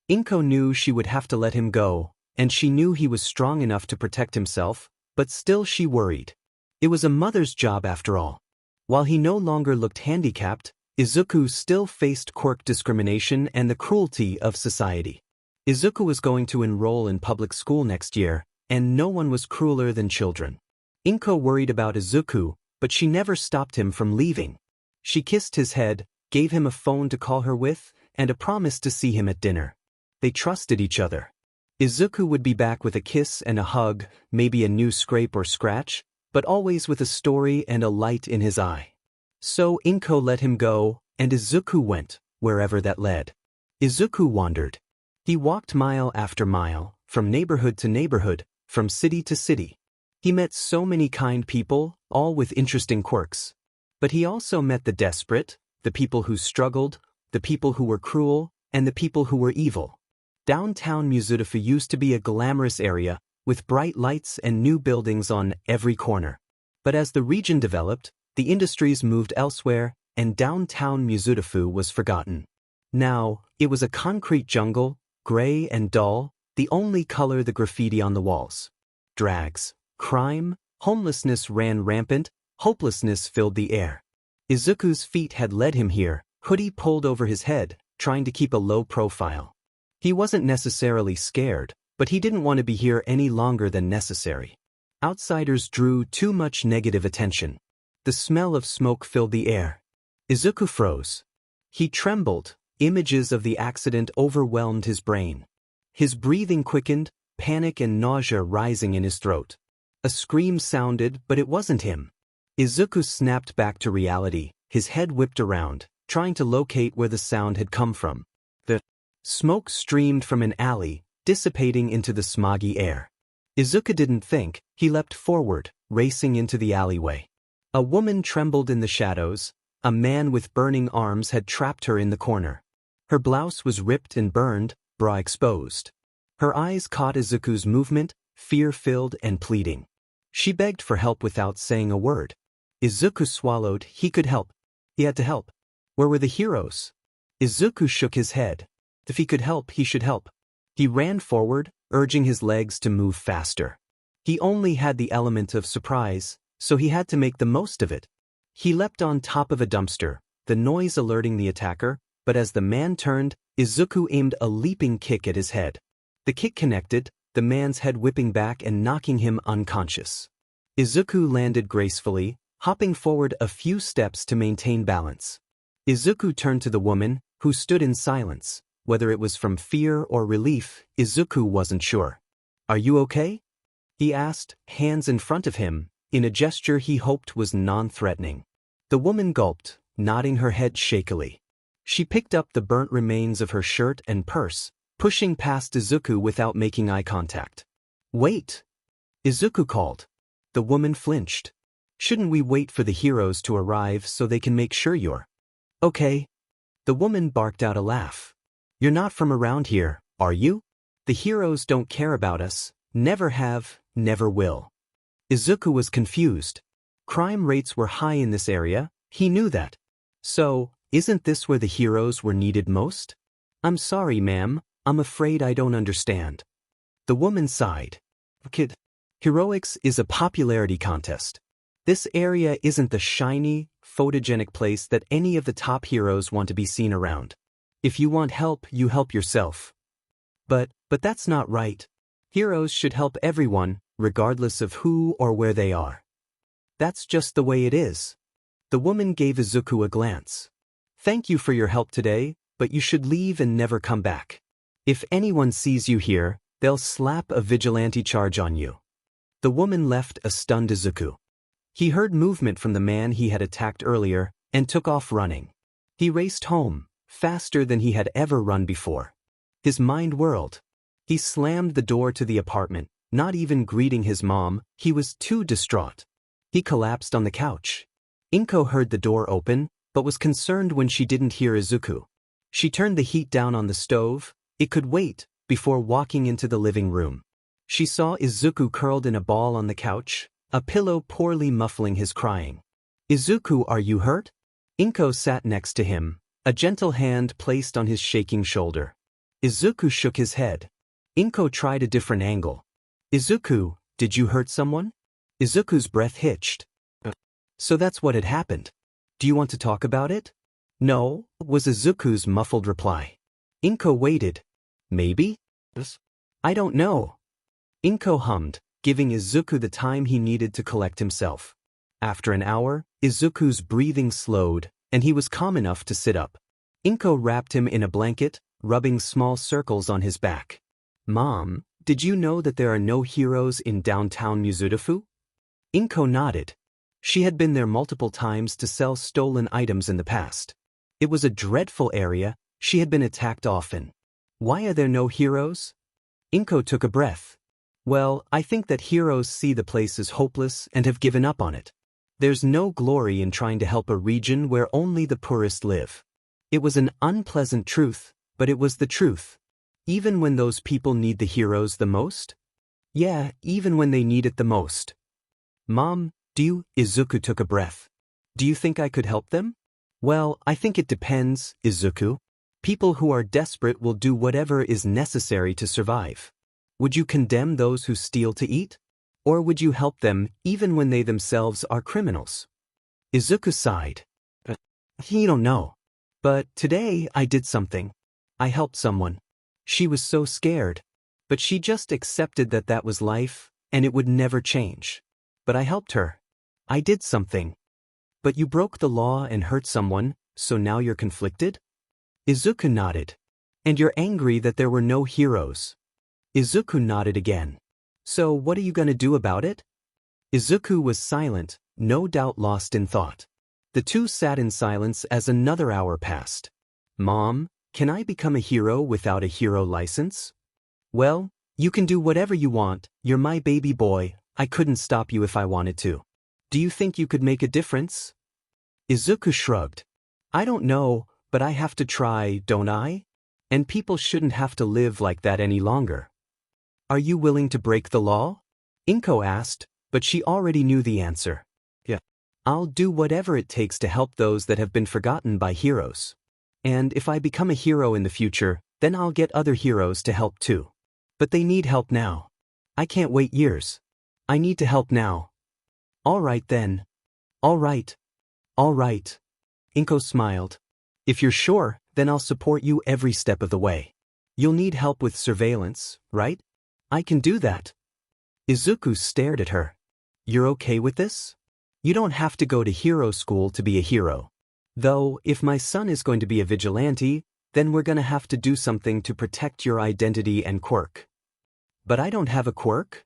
Inko knew she would have to let him go, and she knew he was strong enough to protect himself, but still she worried. It was a mother's job after all. While he no longer looked handicapped, Izuku still faced quirk discrimination and the cruelty of society. Izuku was going to enroll in public school next year, and no one was crueler than children. Inko worried about Izuku, but she never stopped him from leaving. She kissed his head, gave him a phone to call her with, and a promise to see him at dinner. They trusted each other. Izuku would be back with a kiss and a hug, maybe a new scrape or scratch, but always with a story and a light in his eye. So Inko let him go, and Izuku went, wherever that led. Izuku wandered. He walked mile after mile, from neighborhood to neighborhood, from city to city. He met so many kind people, all with interesting quirks. But he also met the desperate, the people who struggled, the people who were cruel, and the people who were evil. Downtown Mizudafu used to be a glamorous area, with bright lights and new buildings on every corner. But as the region developed, the industries moved elsewhere, and downtown Mizudafu was forgotten. Now, it was a concrete jungle, gray and dull, the only color the graffiti on the walls. Drags, crime, homelessness ran rampant, hopelessness filled the air. Izuku's feet had led him here, hoodie pulled over his head, trying to keep a low profile. He wasn't necessarily scared, but he didn't want to be here any longer than necessary. Outsiders drew too much negative attention. The smell of smoke filled the air. Izuku froze. He trembled. Images of the accident overwhelmed his brain. His breathing quickened, panic and nausea rising in his throat. A scream sounded, but it wasn't him. Izuku snapped back to reality, his head whipped around, trying to locate where the sound had come from. The smoke streamed from an alley, dissipating into the smoggy air. Izuku didn't think, he leapt forward, racing into the alleyway. A woman trembled in the shadows. A man with burning arms had trapped her in the corner. Her blouse was ripped and burned, bra exposed. Her eyes caught Izuku's movement, fear-filled and pleading. She begged for help without saying a word. Izuku swallowed. He could help. He had to help. Where were the heroes? Izuku shook his head. If he could help, he should help. He ran forward, urging his legs to move faster. He only had the element of surprise, so he had to make the most of it. He leapt on top of a dumpster, the noise alerting the attacker, but as the man turned, Izuku aimed a leaping kick at his head. The kick connected, the man's head whipping back and knocking him unconscious. Izuku landed gracefully, hopping forward a few steps to maintain balance. Izuku turned to the woman, who stood in silence. Whether it was from fear or relief, Izuku wasn't sure. "Are you okay?" he asked, hands in front of him, in a gesture he hoped was non-threatening. The woman gulped, nodding her head shakily. She picked up the burnt remains of her shirt and purse, pushing past Izuku without making eye contact. "Wait!" Izuku called. The woman flinched. "Shouldn't we wait for the heroes to arrive so they can make sure you're okay?" The woman barked out a laugh. "You're not from around here, are you? The heroes don't care about us, never have, never will." Izuku was confused. Crime rates were high in this area, he knew that. So, isn't this where the heroes were needed most? "I'm sorry, ma'am, I'm afraid I don't understand." The woman sighed. "Kid, heroics is a popularity contest. This area isn't the shiny, photogenic place that any of the top heroes want to be seen around. If you want help, you help yourself." But that's not right. Heroes should help everyone, regardless of who or where they are. That's just the way it is. The woman gave Izuku a glance. "Thank you for your help today, but you should leave and never come back. If anyone sees you here, they'll slap a vigilante charge on you." The woman left a stunned Izuku. He heard movement from the man he had attacked earlier and took off running. He raced home, faster than he had ever run before. His mind whirled. He slammed the door to the apartment, not even greeting his mom, he was too distraught. He collapsed on the couch. Inko heard the door open, but was concerned when she didn't hear Izuku. She turned the heat down on the stove, it could wait, before walking into the living room. She saw Izuku curled in a ball on the couch, a pillow poorly muffling his crying. "Izuku, are you hurt?" Inko sat next to him, a gentle hand placed on his shaking shoulder. Izuku shook his head. Inko tried a different angle. "Izuku, did you hurt someone?" Izuku's breath hitched. "So that's what had happened. Do you want to talk about it?" "No," was Izuku's muffled reply. Inko waited. "Maybe?" "I don't know." Inko hummed, giving Izuku the time he needed to collect himself. After an hour, Izuku's breathing slowed, and he was calm enough to sit up. Inko wrapped him in a blanket, rubbing small circles on his back. "Mom, did you know that there are no heroes in downtown Mizudafu?" Inko nodded. She had been there multiple times to sell stolen items in the past. It was a dreadful area, she had been attacked often. "Why are there no heroes?" Inko took a breath. "Well, I think that heroes see the place as hopeless and have given up on it. There's no glory in trying to help a region where only the poorest live." It was an unpleasant truth, but it was the truth. Even when those people need the heroes the most? Yeah, even when they need it the most. "Mom, Izuku took a breath. "Do you think I could help them?" "Well, I think it depends, Izuku. People who are desperate will do whatever is necessary to survive. Would you condemn those who steal to eat? Or would you help them even when they themselves are criminals?" Izuku sighed. "You don't know. But today I did something. I helped someone. She was so scared. But she just accepted that that was life, and it would never change. But I helped her. I did something." "But you broke the law and hurt someone, so now you're conflicted?" Izuku nodded. "And you're angry that there were no heroes?" Izuku nodded again. "So what are you going to do about it?" Izuku was silent, no doubt lost in thought. The two sat in silence as another hour passed. "Mom, can I become a hero without a hero license?" "Well, you can do whatever you want, you're my baby boy, I couldn't stop you if I wanted to. Do you think you could make a difference?" Izuku shrugged. "I don't know, but I have to try, don't I? And people shouldn't have to live like that any longer." "Are you willing to break the law?" Inko asked, but she already knew the answer. "Yeah. I'll do whatever it takes to help those that have been forgotten by heroes. And if I become a hero in the future, then I'll get other heroes to help too. But they need help now. I can't wait years. I need to help now." "All right then. All right. All right." Inko smiled. "If you're sure, then I'll support you every step of the way. You'll need help with surveillance, right?" "I can do that." Izuku stared at her. "You're okay with this? You don't have to go to hero school to be a hero. Though, if my son is going to be a vigilante, then we're gonna have to do something to protect your identity and quirk. But I don't have a quirk?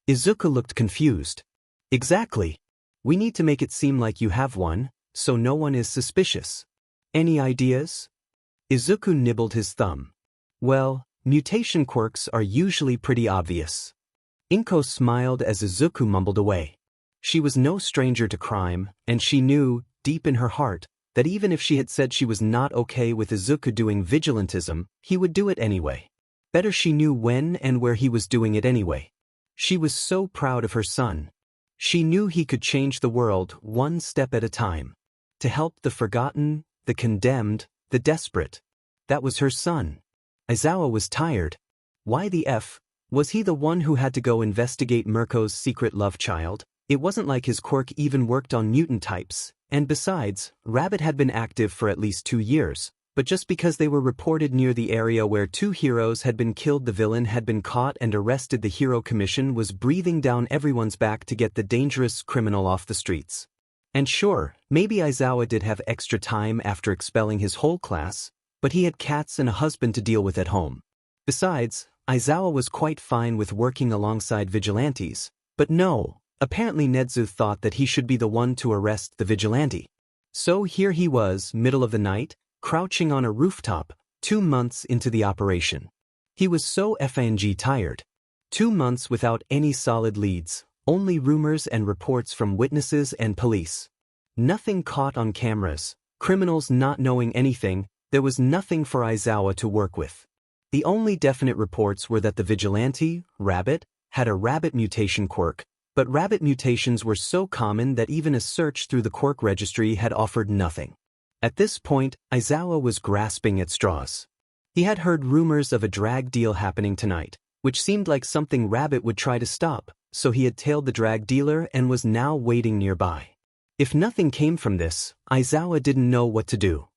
Izuku looked confused. Exactly. We need to make it seem like you have one, so no one is suspicious. Any ideas? Izuku nibbled his thumb. Well, mutation quirks are usually pretty obvious. Inko smiled as Izuku mumbled away. She was no stranger to crime, and she knew, deep in her heart, that even if she had said she was not okay with Izuku doing vigilantism, he would do it anyway. Better she knew when and where he was doing it anyway. She was so proud of her son. She knew he could change the world one step at a time. To help the forgotten, the condemned, the desperate. That was her son. Aizawa was tired. Why the F? Was he the one who had to go investigate Mirko's secret love child? It wasn't like his quirk even worked on mutant types, and besides, Rabbit had been active for at least 2 years, but just because they were reported near the area where 2 heroes had been killed, the villain had been caught and arrested. The Hero Commission was breathing down everyone's back to get the dangerous criminal off the streets. And sure, maybe Aizawa did have extra time after expelling his whole class, but he had cats and a husband to deal with at home. Besides, Aizawa was quite fine with working alongside vigilantes, but no, apparently Nedzu thought that he should be the one to arrest the vigilante. So here he was, middle of the night, crouching on a rooftop, 2 months into the operation. He was so FNG tired. 2 months without any solid leads, only rumors and reports from witnesses and police. Nothing caught on cameras, criminals not knowing anything. There was nothing for Aizawa to work with. The only definite reports were that the vigilante, Rabbit, had a rabbit mutation quirk, but rabbit mutations were so common that even a search through the quirk registry had offered nothing. At this point, Aizawa was grasping at straws. He had heard rumors of a drag deal happening tonight, which seemed like something Rabbit would try to stop, so he had tailed the drag dealer and was now waiting nearby. If nothing came from this, Aizawa didn't know what to do.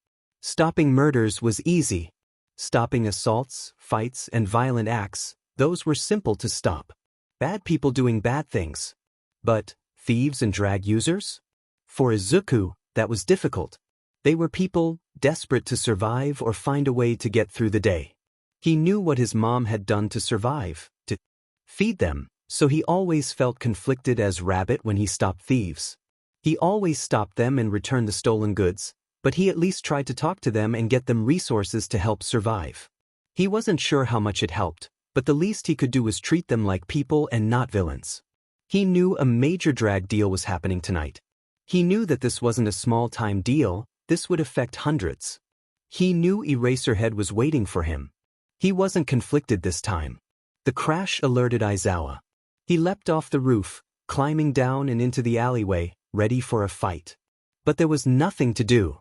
Stopping murders was easy. Stopping assaults, fights, and violent acts, those were simple to stop. Bad people doing bad things. But thieves and drag users? For Izuku, that was difficult. They were people desperate to survive or find a way to get through the day. He knew what his mom had done to survive, to feed them, so he always felt conflicted as Rabbit when he stopped thieves. He always stopped them and returned the stolen goods, but he at least tried to talk to them and get them resources to help survive. He wasn't sure how much it helped, but the least he could do was treat them like people and not villains. He knew a major drag deal was happening tonight. He knew that this wasn't a small-time deal, this would affect hundreds. He knew Eraserhead was waiting for him. He wasn't conflicted this time. The crash alerted Aizawa. He leapt off the roof, climbing down and into the alleyway, ready for a fight. But there was nothing to do.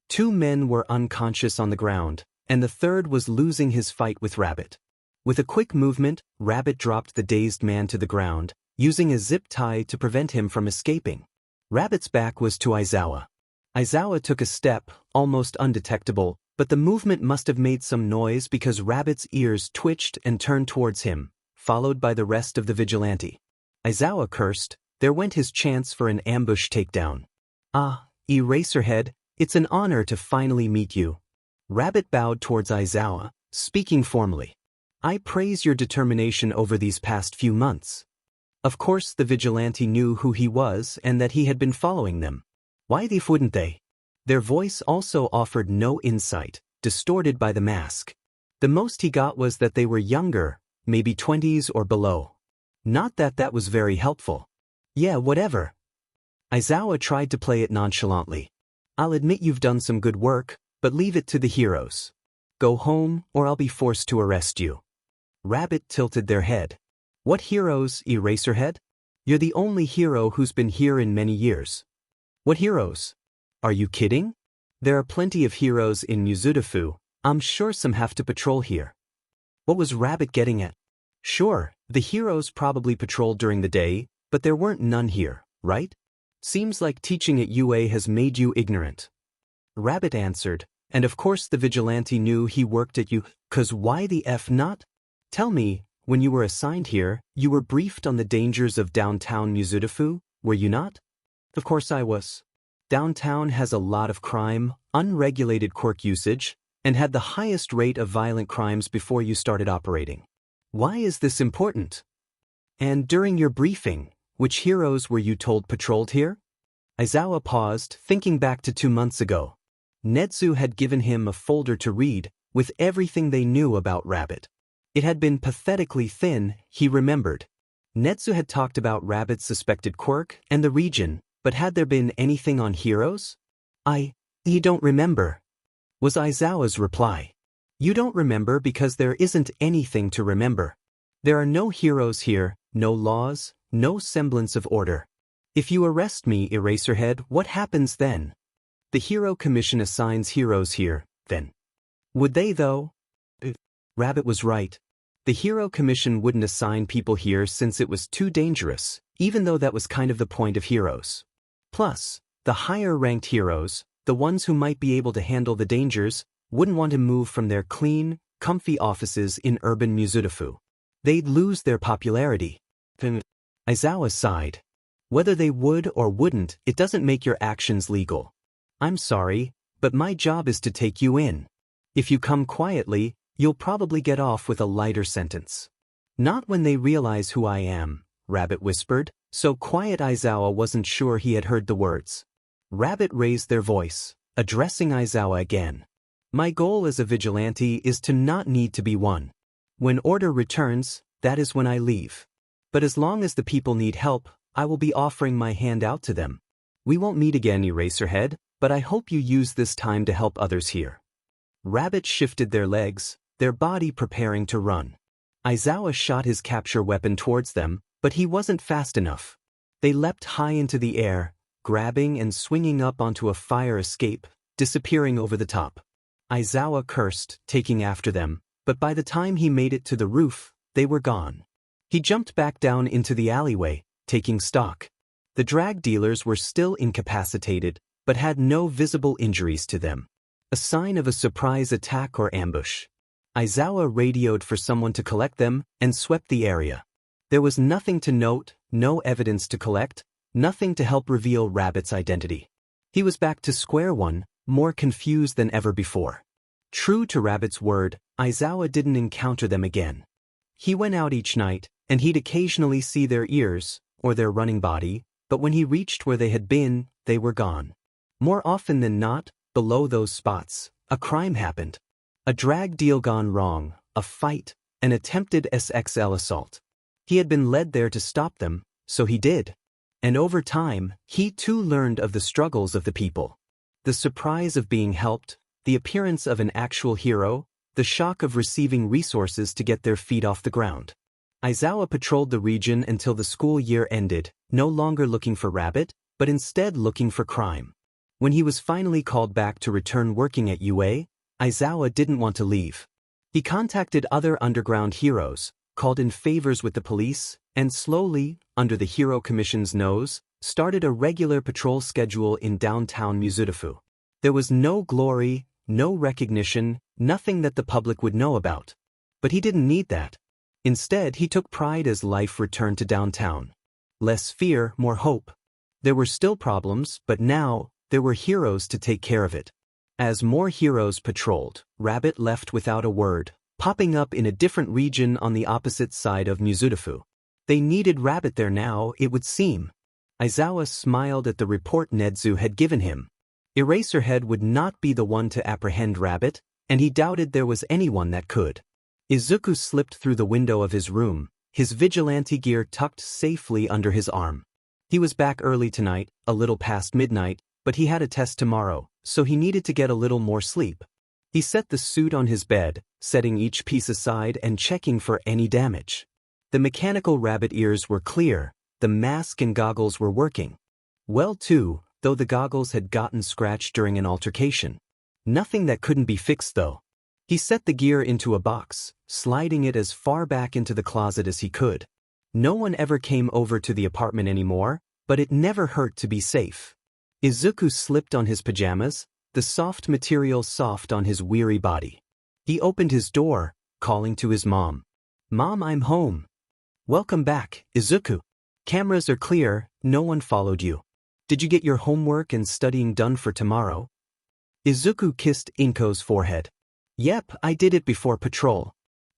2 men were unconscious on the ground, and the third was losing his fight with Rabbit. With a quick movement, Rabbit dropped the dazed man to the ground, using a zip tie to prevent him from escaping. Rabbit's back was to Aizawa. Aizawa took a step, almost undetectable, but the movement must have made some noise because Rabbit's ears twitched and turned towards him, followed by the rest of the vigilante. Aizawa cursed. There went his chance for an ambush takedown. Ah, Eraserhead, it's an honor to finally meet you. Rabbit bowed towards Aizawa, speaking formally. I praise your determination over these past few months. Of course the vigilante knew who he was and that he had been following them. Why the f wouldn't they? Their voice also offered no insight, distorted by the mask. The most he got was that they were younger, maybe 20s or below. Not that that was very helpful. Yeah, whatever. Aizawa tried to play it nonchalantly. I'll admit you've done some good work, but leave it to the heroes. Go home, or I'll be forced to arrest you. Rabbit tilted their head. What heroes, Eraserhead? You're the only hero who's been here in many years. What heroes? Are you kidding? There are plenty of heroes in Mizudafu. I'm sure some have to patrol here. What was Rabbit getting at? Sure, the heroes probably patrolled during the day, but there weren't none here, right? Seems like teaching at UA has made you ignorant. Rabbit answered, and of course the vigilante knew he worked at you, 'cause why the F not? Tell me, when you were assigned here, you were briefed on the dangers of downtown Mizudafu, were you not? Of course I was. Downtown has a lot of crime, unregulated quirk usage, and had the highest rate of violent crimes before you started operating. Why is this important? And during your briefing, which heroes were you told patrolled here? Aizawa paused, thinking back to 2 months ago. Netsu had given him a folder to read, with everything they knew about Rabbit. It had been pathetically thin, he remembered. Netsu had talked about Rabbit's suspected quirk and the region, but had there been anything on heroes? You don't remember, was Aizawa's reply. You don't remember because there isn't anything to remember. There are no heroes here, no laws, no semblance of order. If you arrest me, Eraserhead, what happens then? The Hero Commission assigns heroes here, then. Would they, though? Rabbit was right. The Hero Commission wouldn't assign people here since it was too dangerous, even though that was kind of the point of heroes. Plus, the higher-ranked heroes, the ones who might be able to handle the dangers, wouldn't want to move from their clean, comfy offices in urban Mizudafu. They'd lose their popularity. Aizawa sighed. Whether they would or wouldn't, it doesn't make your actions legal. I'm sorry, but my job is to take you in. If you come quietly, you'll probably get off with a lighter sentence. Not when they realize who I am, Rabbit whispered, so quiet Aizawa wasn't sure he had heard the words. Rabbit raised their voice, addressing Aizawa again. My goal as a vigilante is to not need to be one. When order returns, that is when I leave. But as long as the people need help, I will be offering my hand out to them. We won't meet again, Eraserhead, but I hope you use this time to help others here. Rabbit shifted their legs, their body preparing to run. Aizawa shot his capture weapon towards them, but he wasn't fast enough. They leapt high into the air, grabbing and swinging up onto a fire escape, disappearing over the top. Aizawa cursed, taking after them, but by the time he made it to the roof, they were gone. He jumped back down into the alleyway, taking stock. The drag dealers were still incapacitated, but had no visible injuries to them. A sign of a surprise attack or ambush. Aizawa radioed for someone to collect them and swept the area. There was nothing to note, no evidence to collect, nothing to help reveal Rabbit's identity. He was back to square one, more confused than ever before. True to Rabbit's word, Aizawa didn't encounter them again. He went out each night, and he'd occasionally see their ears, or their running body, but when he reached where they had been, they were gone. More often than not, below those spots, a crime happened. A drag deal gone wrong, a fight, an attempted SXL assault. He had been led there to stop them, so he did. And over time, he too learned of the struggles of the people. The surprise of being helped, the appearance of an actual hero, the shock of receiving resources to get their feet off the ground. Aizawa patrolled the region until the school year ended, no longer looking for Rabbit, but instead looking for crime. When he was finally called back to return working at UA, Aizawa didn't want to leave. He contacted other underground heroes, called in favors with the police, and slowly, under the Hero Commission's nose, started a regular patrol schedule in downtown Mizudafu. There was no glory, no recognition, nothing that the public would know about. But he didn't need that. Instead, he took pride as life returned to downtown. Less fear, more hope. There were still problems, but now, there were heroes to take care of it. As more heroes patrolled, Rabbit left without a word, popping up in a different region on the opposite side of Mizudafu. They needed Rabbit there now, it would seem. Aizawa smiled at the report Netsu had given him. Eraserhead would not be the one to apprehend Rabbit, and he doubted there was anyone that could. Izuku slipped through the window of his room, his vigilante gear tucked safely under his arm. He was back early tonight, a little past midnight, but he had a test tomorrow, so he needed to get a little more sleep. He set the suit on his bed, setting each piece aside and checking for any damage. The mechanical rabbit ears were clear, the mask and goggles were working. Well too, though the goggles had gotten scratched during an altercation. Nothing that couldn't be fixed though. He set the gear into a box, sliding it as far back into the closet as he could. No one ever came over to the apartment anymore, but it never hurt to be safe. Izuku slipped on his pajamas, the soft material soft on his weary body. He opened his door, calling to his mom. "Mom, I'm home." "Welcome back, Izuku. Cameras are clear, no one followed you." Did you get your homework and studying done for tomorrow? Izuku kissed Inko's forehead. Yep, I did it before patrol.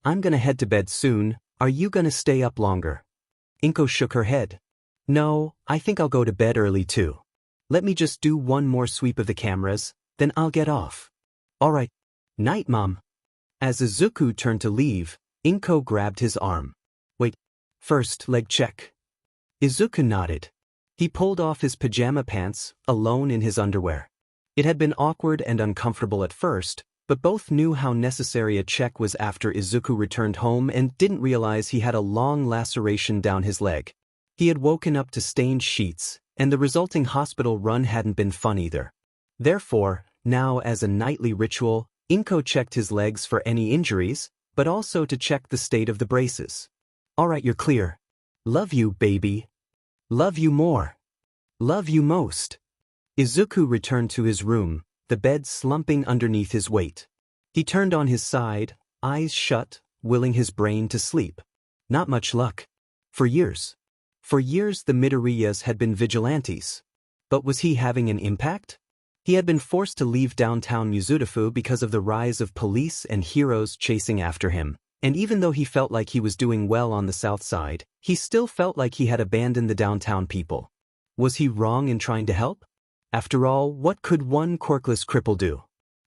I'm gonna head to bed soon. Are you gonna stay up longer? Inko shook her head. No, I think I'll go to bed early too. Let me just do one more sweep of the cameras, then I'll get off. Alright. Night, Mom. As Izuku turned to leave, Inko grabbed his arm. Wait. First, leg check. Izuku nodded. He pulled off his pajama pants, alone in his underwear. It had been awkward and uncomfortable at first, but both knew how necessary a check was after Izuku returned home and didn't realize he had a long laceration down his leg. He had woken up to stained sheets, and the resulting hospital run hadn't been fun either. Therefore, now as a nightly ritual, Inko checked his legs for any injuries, but also to check the state of the braces. Alright, you're clear. Love you, baby. Love you more. Love you most. Izuku returned to his room, the bed slumping underneath his weight. He turned on his side, eyes shut, willing his brain to sleep. Not much luck. For years the Midoriyas had been vigilantes. But was he having an impact? He had been forced to leave downtown Mizudafu because of the rise of police and heroes chasing after him, and even though he felt like he was doing well on the south side, he still felt like he had abandoned the downtown people. Was he wrong in trying to help? After all, what could one quirkless cripple do?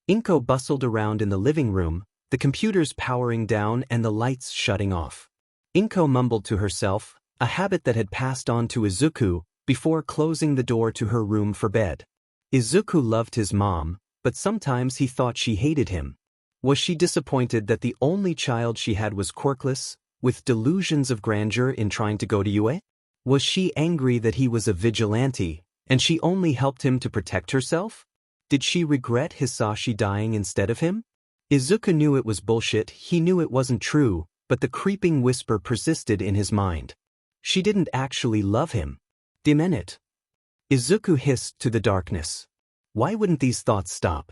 Inko bustled around in the living room, the computers powering down and the lights shutting off. Inko mumbled to herself, a habit that had passed on to Izuku, before closing the door to her room for bed. Izuku loved his mom, but sometimes he thought she hated him. Was she disappointed that the only child she had was quirkless, with delusions of grandeur in trying to go to UA? Was she angry that he was a vigilante, and she only helped him to protect herself? Did she regret Hisashi dying instead of him? Izuku knew it was bullshit, he knew it wasn't true, but the creeping whisper persisted in his mind. She didn't actually love him. Damn it. Izuku hissed to the darkness. Why wouldn't these thoughts stop?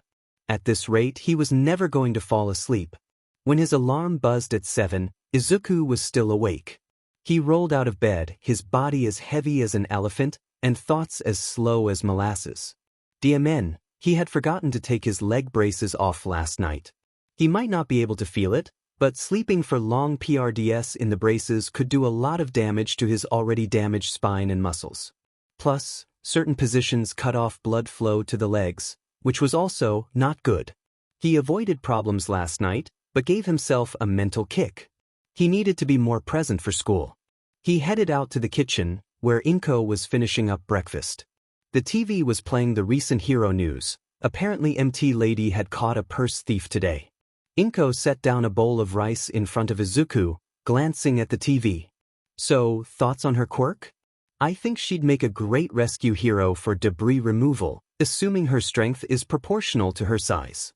At this rate, he was never going to fall asleep. When his alarm buzzed at 7, Izuku was still awake. He rolled out of bed, his body as heavy as an elephant, and thoughts as slow as molasses. Damen, he had forgotten to take his leg braces off last night. He might not be able to feel it, but sleeping for long PRDS in the braces could do a lot of damage to his already damaged spine and muscles. Plus, certain positions cut off blood flow to the legs, which was also not good. He avoided problems last night, but gave himself a mental kick. He needed to be more present for school. He headed out to the kitchen, where Inko was finishing up breakfast. The TV was playing the recent hero news. Apparently MT Lady had caught a purse thief today. Inko set down a bowl of rice in front of Izuku, glancing at the TV. So, thoughts on her quirk? I think she'd make a great rescue hero for debris removal, assuming her strength is proportional to her size.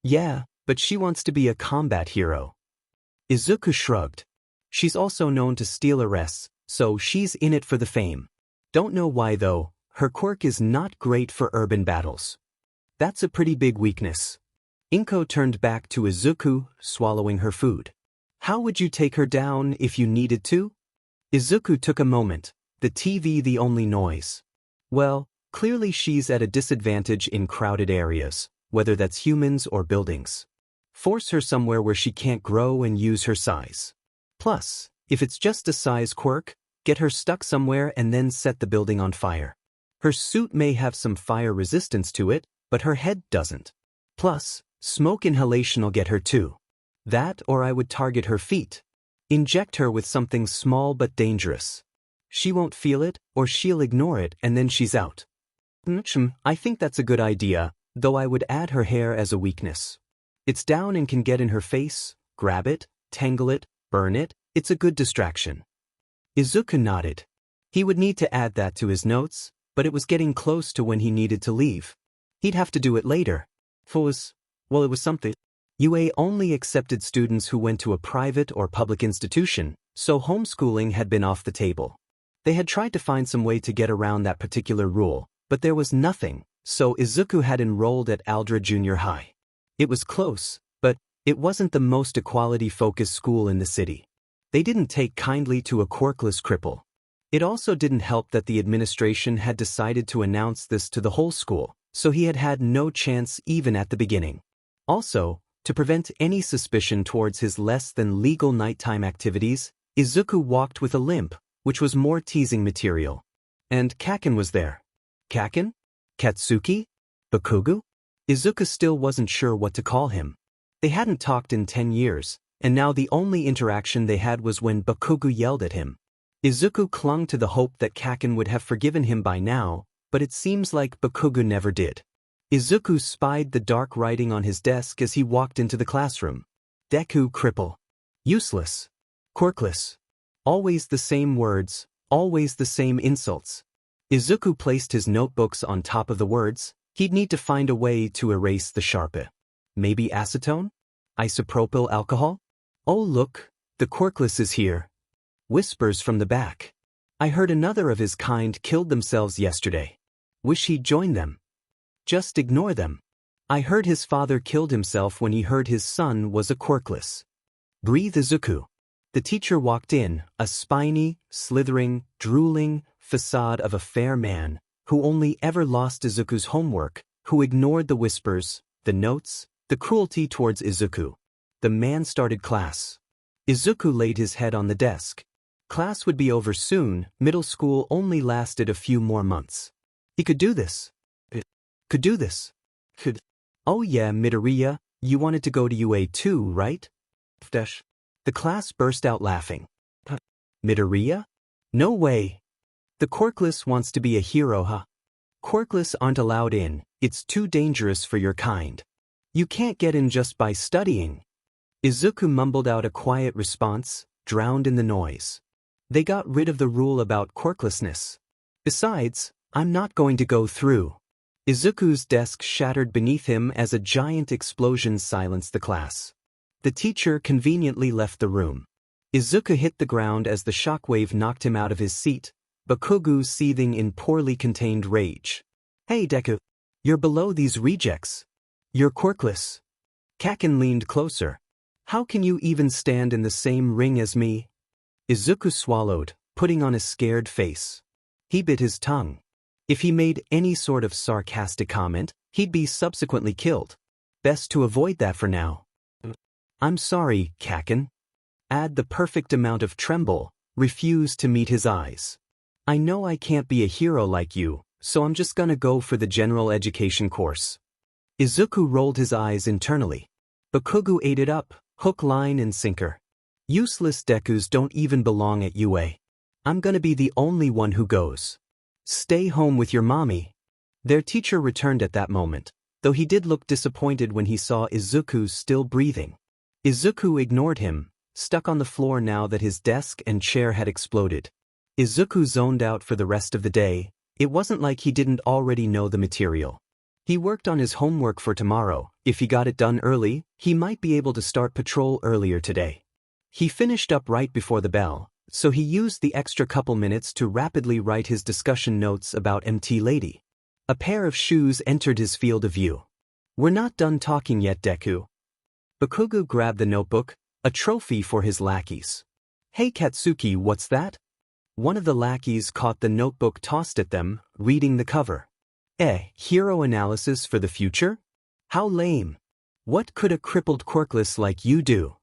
Yeah, but she wants to be a combat hero. Izuku shrugged. She's also known to steal arrests, so she's in it for the fame. Don't know why though, her quirk is not great for urban battles. That's a pretty big weakness. Inko turned back to Izuku, swallowing her food. How would you take her down if you needed to? Izuku took a moment, the TV the only noise. Well, clearly she's at a disadvantage in crowded areas, whether that's humans or buildings. Force her somewhere where she can't grow and use her size. Plus, if it's just a size quirk, get her stuck somewhere and then set the building on fire. Her suit may have some fire resistance to it, but her head doesn't. Plus, smoke inhalation'll get her too. That or I would target her feet. Inject her with something small but dangerous. She won't feel it, or she'll ignore it and then she's out. I think that's a good idea, though I would add her hair as a weakness. It's down and can get in her face, grab it, tangle it, burn it, it's a good distraction. Izuku nodded. He would need to add that to his notes, but it was getting close to when he needed to leave. He'd have to do it later. It was something. UA only accepted students who went to a private or public institution, so homeschooling had been off the table. They had tried to find some way to get around that particular rule, but there was nothing, so Izuku had enrolled at Aldra Junior High. It was close, but it wasn't the most equality-focused school in the city. They didn't take kindly to a quirkless cripple. It also didn't help that the administration had decided to announce this to the whole school, so he had had no chance even at the beginning. Also, to prevent any suspicion towards his less-than-legal nighttime activities, Izuku walked with a limp, which was more teasing material. And Kaken was there. Kaken? Katsuki? Bakugu? Izuku still wasn't sure what to call him. They hadn't talked in 10 years, and now the only interaction they had was when Bakugu yelled at him. Izuku clung to the hope that Kaken would have forgiven him by now, but it seems like Bakugu never did. Izuku spied the dark writing on his desk as he walked into the classroom. Deku cripple. Useless. Quirkless. Always the same words, always the same insults. Izuku placed his notebooks on top of the words. He'd need to find a way to erase the sharp. Maybe acetone? Isopropyl alcohol? Oh look, the Quirkless is here. Whispers from the back. I heard another of his kind killed themselves yesterday. Wish he'd join them. Just ignore them. I heard his father killed himself when he heard his son was a Quirkless. Breathe Izuku. The teacher walked in, a spiny, slithering, drooling facade of a fair man, who only ever lost Izuku's homework, who ignored the whispers, the notes, the cruelty towards Izuku. The man started class. Izuku laid his head on the desk. Class would be over soon, middle school only lasted a few more months. He could do this. Could do this. Could. Oh yeah, Midoriya, you wanted to go to UA too, right? The class burst out laughing. Midoriya? No way. The Quirkless wants to be a hero, huh? Quirkless aren't allowed in, it's too dangerous for your kind. You can't get in just by studying. Izuku mumbled out a quiet response, drowned in the noise. They got rid of the rule about quirklessness. Besides, I'm not going to go through. Izuku's desk shattered beneath him as a giant explosion silenced the class. The teacher conveniently left the room. Izuku hit the ground as the shockwave knocked him out of his seat, Bakugu seething in poorly contained rage. Hey Deku. You're below these rejects. You're Quirkless. Kaken leaned closer. How can you even stand in the same ring as me? Izuku swallowed, putting on a scared face. He bit his tongue. If he made any sort of sarcastic comment, he'd be subsequently killed. Best to avoid that for now. I'm sorry, Kaken. Add the perfect amount of tremble, refused to meet his eyes. I know I can't be a hero like you, so I'm just gonna go for the general education course. Izuku rolled his eyes internally. Bakugu ate it up, hook, line, and sinker. Useless Dekus don't even belong at UA. I'm gonna be the only one who goes. Stay home with your mommy. Their teacher returned at that moment, though he did look disappointed when he saw Izuku still breathing. Izuku ignored him, stuck on the floor now that his desk and chair had exploded. Izuku zoned out for the rest of the day. It wasn't like he didn't already know the material. He worked on his homework for tomorrow. If he got it done early, he might be able to start patrol earlier today. He finished up right before the bell, so he used the extra couple minutes to rapidly write his discussion notes about MT Lady. A pair of shoes entered his field of view. We're not done talking yet, Deku. Bakugu grabbed the notebook, a trophy for his lackeys. Hey Katsuki, what's that? One of the lackeys caught the notebook tossed at them, reading the cover. Hero analysis for the future? How lame. What could a crippled Quirkless like you do?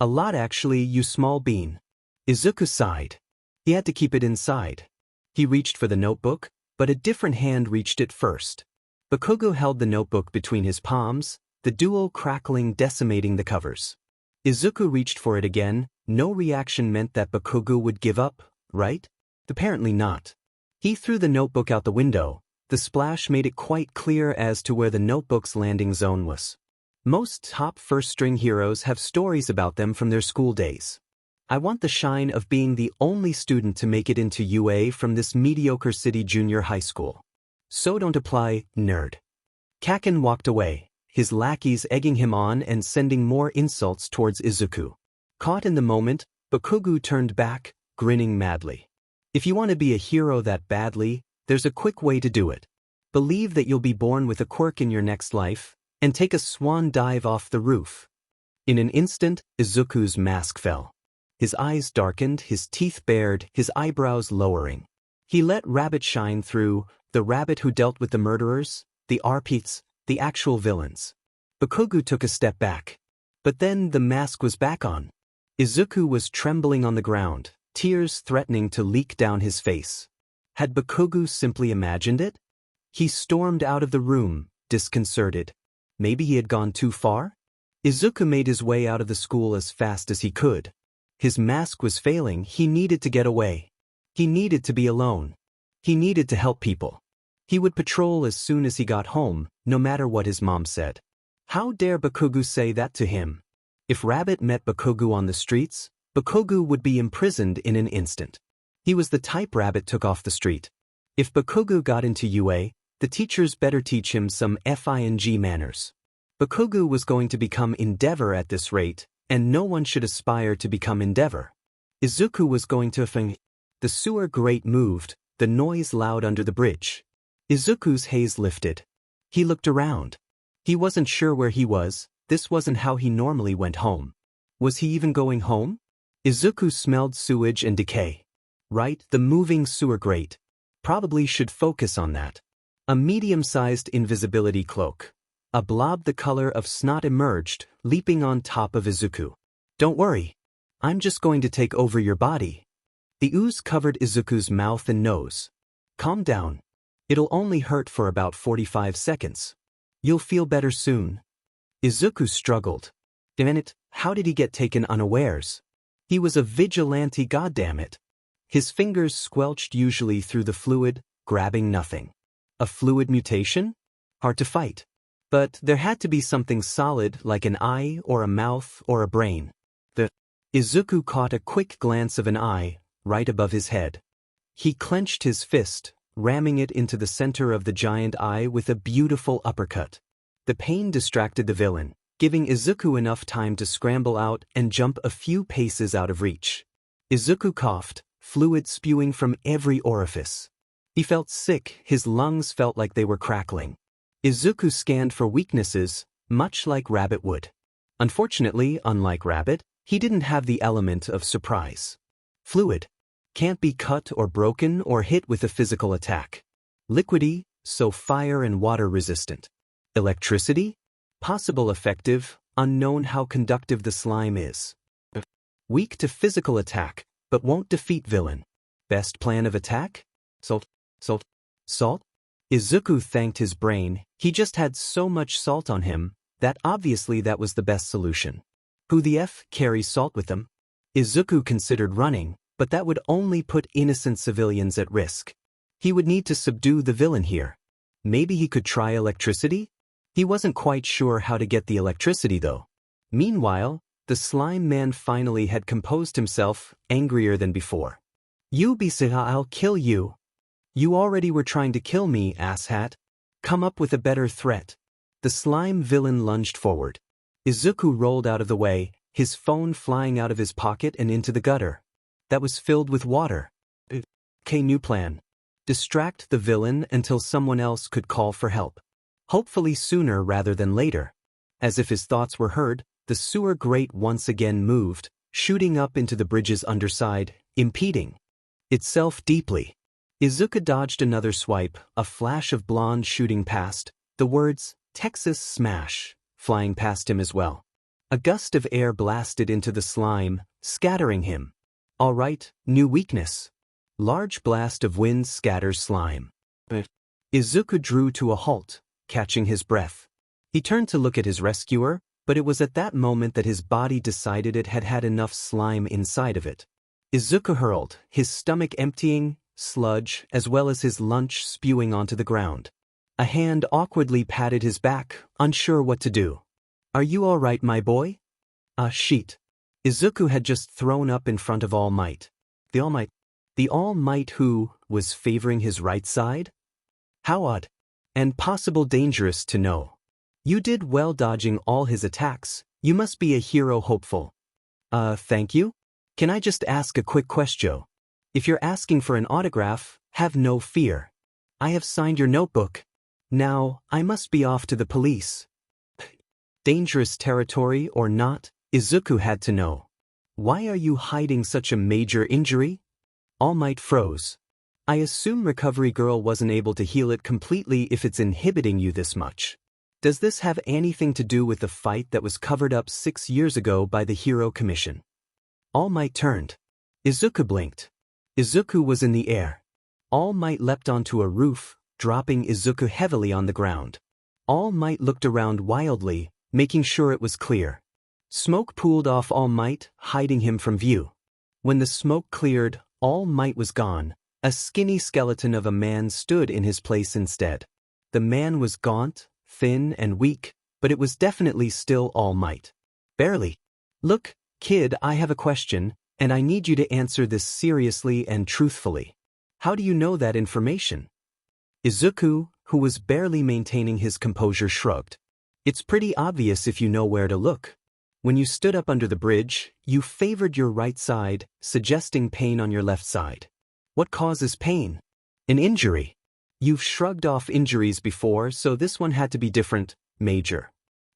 A lot actually, you small bean. Izuku sighed. He had to keep it inside. He reached for the notebook, but a different hand reached it first. Bakugu held the notebook between his palms, the dual crackling decimating the covers. Izuku reached for it again. No reaction meant that Bakugu would give up, right? Apparently not. He threw the notebook out the window. The splash made it quite clear as to where the notebook's landing zone was. Most top first-string heroes have stories about them from their school days. I want the shine of being the only student to make it into UA from this mediocre city junior high school. So don't apply, nerd. Kaken walked away, his lackeys egging him on and sending more insults towards Izuku. Caught in the moment, Bakugu turned back, grinning madly. If you want to be a hero that badly, there's a quick way to do it. Believe that you'll be born with a quirk in your next life, and take a swan dive off the roof. In an instant, Izuku's mask fell. His eyes darkened, his teeth bared, his eyebrows lowering. He let Rabbit shine through, the rabbit who dealt with the murderers, the arpites, the actual villains. Bakugo took a step back. But then the mask was back on. Izuku was trembling on the ground, tears threatening to leak down his face. Had Bakugo simply imagined it? He stormed out of the room, disconcerted. Maybe he had gone too far? Izuku made his way out of the school as fast as he could. His mask was failing, he needed to get away. He needed to be alone. He needed to help people. He would patrol as soon as he got home, no matter what his mom said. How dare Bakugo say that to him? If Rabbit met Bakugo on the streets, Bakugo would be imprisoned in an instant. He was the type Rabbit took off the street. If Bakugo got into UA, the teachers better teach him some FING manners. Bakugo was going to become Endeavor at this rate, and no one should aspire to become Endeavor. Izuku was going to FING. The sewer grate moved, the noise loud under the bridge. Izuku's haze lifted. He looked around. He wasn't sure where he was, this wasn't how he normally went home. Was he even going home? Izuku smelled sewage and decay. Right, the moving sewer grate. Probably should focus on that. A medium-sized invisibility cloak. A blob the color of snot emerged, leaping on top of Izuku. Don't worry. I'm just going to take over your body. The ooze covered Izuku's mouth and nose. Calm down. It'll only hurt for about 45 seconds. You'll feel better soon. Izuku struggled. Damn it, how did he get taken unawares? He was a vigilante, goddammit. His fingers squelched usually through the fluid, grabbing nothing. A fluid mutation? Hard to fight. But there had to be something solid like an eye or a mouth or a brain. Izuku caught a quick glance of an eye, right above his head. He clenched his fist, ramming it into the center of the giant eye with a beautiful uppercut. The pain distracted the villain, giving Izuku enough time to scramble out and jump a few paces out of reach. Izuku coughed, fluid spewing from every orifice. He felt sick, his lungs felt like they were crackling. Izuku scanned for weaknesses, much like Rabbit would. Unfortunately, unlike Rabbit, he didn't have the element of surprise. Fluid. Can't be cut or broken or hit with a physical attack. Liquidy, so fire and water resistant. Electricity? Possible effective, unknown how conductive the slime is. Weak to physical attack, but won't defeat villain. Best plan of attack? Salt. Izuku thanked his brain, he just had so much salt on him, that obviously that was the best solution. Who the F carries salt with them? Izuku considered running, but that would only put innocent civilians at risk. He would need to subdue the villain here. Maybe he could try electricity? He wasn't quite sure how to get the electricity though. Meanwhile, the slime man finally had composed himself, angrier than before. You Bisiha, I'll kill you. You already were trying to kill me, asshat. Come up with a better threat. The slime villain lunged forward. Izuku rolled out of the way, his phone flying out of his pocket and into the gutter. That was filled with water. Okay, new plan. Distract the villain until someone else could call for help. Hopefully sooner rather than later. As if his thoughts were heard, the sewer grate once again moved, shooting up into the bridge's underside, impeding itself deeply. Izuku dodged another swipe, a flash of blonde shooting past, the words, Texas Smash, flying past him as well. A gust of air blasted into the slime, scattering him. All right, new weakness. Large blast of wind scatters slime. Izuku drew to a halt, catching his breath. He turned to look at his rescuer, but it was at that moment that his body decided it had had enough slime inside of it. Izuku hurled, his stomach emptying, sludge, as well as his lunch spewing onto the ground. A hand awkwardly patted his back, unsure what to do. Are you all right, my boy? Sheet. Izuku had just thrown up in front of All Might. The All Might. The All Might who was favoring his right side? How odd. And possible dangerous to know. You did well dodging all his attacks. You must be a hero hopeful. Thank you? Can I just ask a quick question? If you're asking for an autograph, have no fear. I have signed your notebook. Now, I must be off to the police. Dangerous territory or not, Izuku had to know. Why are you hiding such a major injury? All Might froze. I assume Recovery Girl wasn't able to heal it completely if it's inhibiting you this much. Does this have anything to do with the fight that was covered up 6 years ago by the Hero Commission? All Might turned. Izuku blinked. Izuku was in the air. All Might leapt onto a roof, dropping Izuku heavily on the ground. All Might looked around wildly, making sure it was clear. Smoke pooled off All Might, hiding him from view. When the smoke cleared, All Might was gone. A skinny skeleton of a man stood in his place instead. The man was gaunt, thin and weak, but it was definitely still All Might. Barely. Look, kid, I have a question, and I need you to answer this seriously and truthfully. How do you know that information? Izuku, who was barely maintaining his composure, shrugged. It's pretty obvious if you know where to look. When you stood up under the bridge, you favored your right side, suggesting pain on your left side. What causes pain? An injury. You've shrugged off injuries before, so this one had to be different, major.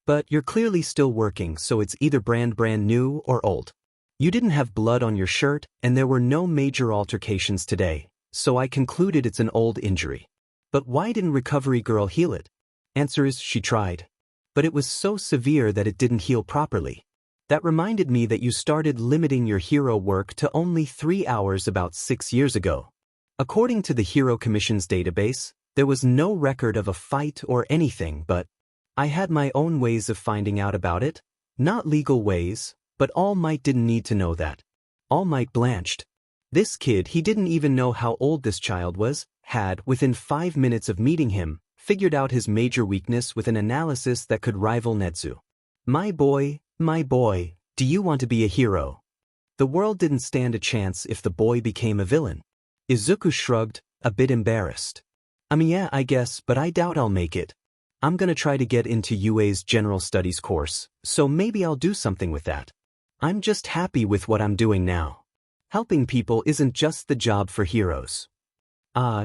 But you're clearly still working, so it's either brand new or old. You didn't have blood on your shirt, and there were no major altercations today, so I concluded it's an old injury. But why didn't Recovery Girl heal it? Answer is she tried. But it was so severe that it didn't heal properly. That reminded me that you started limiting your hero work to only 3 hours about 6 years ago. According to the Hero Commission's database, there was no record of a fight or anything, but I had my own ways of finding out about it. Not legal ways, but All Might didn't need to know that. All Might blanched. This kid, he didn't even know how old this child was, had, within 5 minutes of meeting him, figured out his major weakness with an analysis that could rival Netsu. My boy, do you want to be a hero? The world didn't stand a chance if the boy became a villain. Izuku shrugged, a bit embarrassed. Yeah, I guess, but I doubt I'll make it. I'm gonna try to get into UA's General Studies course, so maybe I'll do something with that. I'm just happy with what I'm doing now. Helping people isn't just the job for heroes.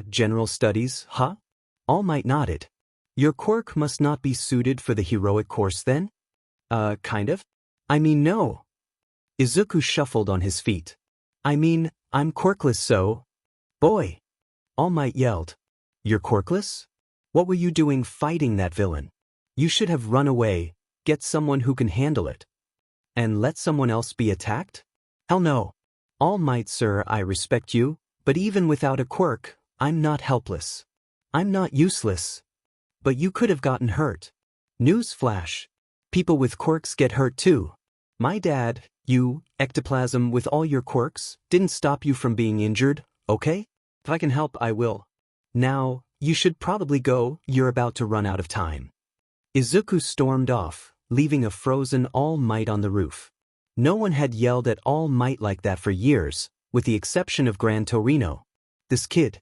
General Studies, huh? All Might nodded. Your quirk must not be suited for the heroic course then? Kind of? No. Izuku shuffled on his feet. I'm quirkless, so... Boy! All Might yelled. You're quirkless? What were you doing fighting that villain? You should have run away, get someone who can handle it. And let someone else be attacked? Hell no. All Might, sir, I respect you, but even without a quirk, I'm not helpless. I'm not useless. But you could have gotten hurt. Newsflash. People with quirks get hurt too. My dad, you, ectoplasm with all your quirks, didn't stop you from being injured, okay? If I can help, I will. Now, you should probably go, you're about to run out of time. Izuku stormed off, leaving a frozen All Might on the roof. No one had yelled at All Might like that for years, with the exception of Gran Torino. This kid.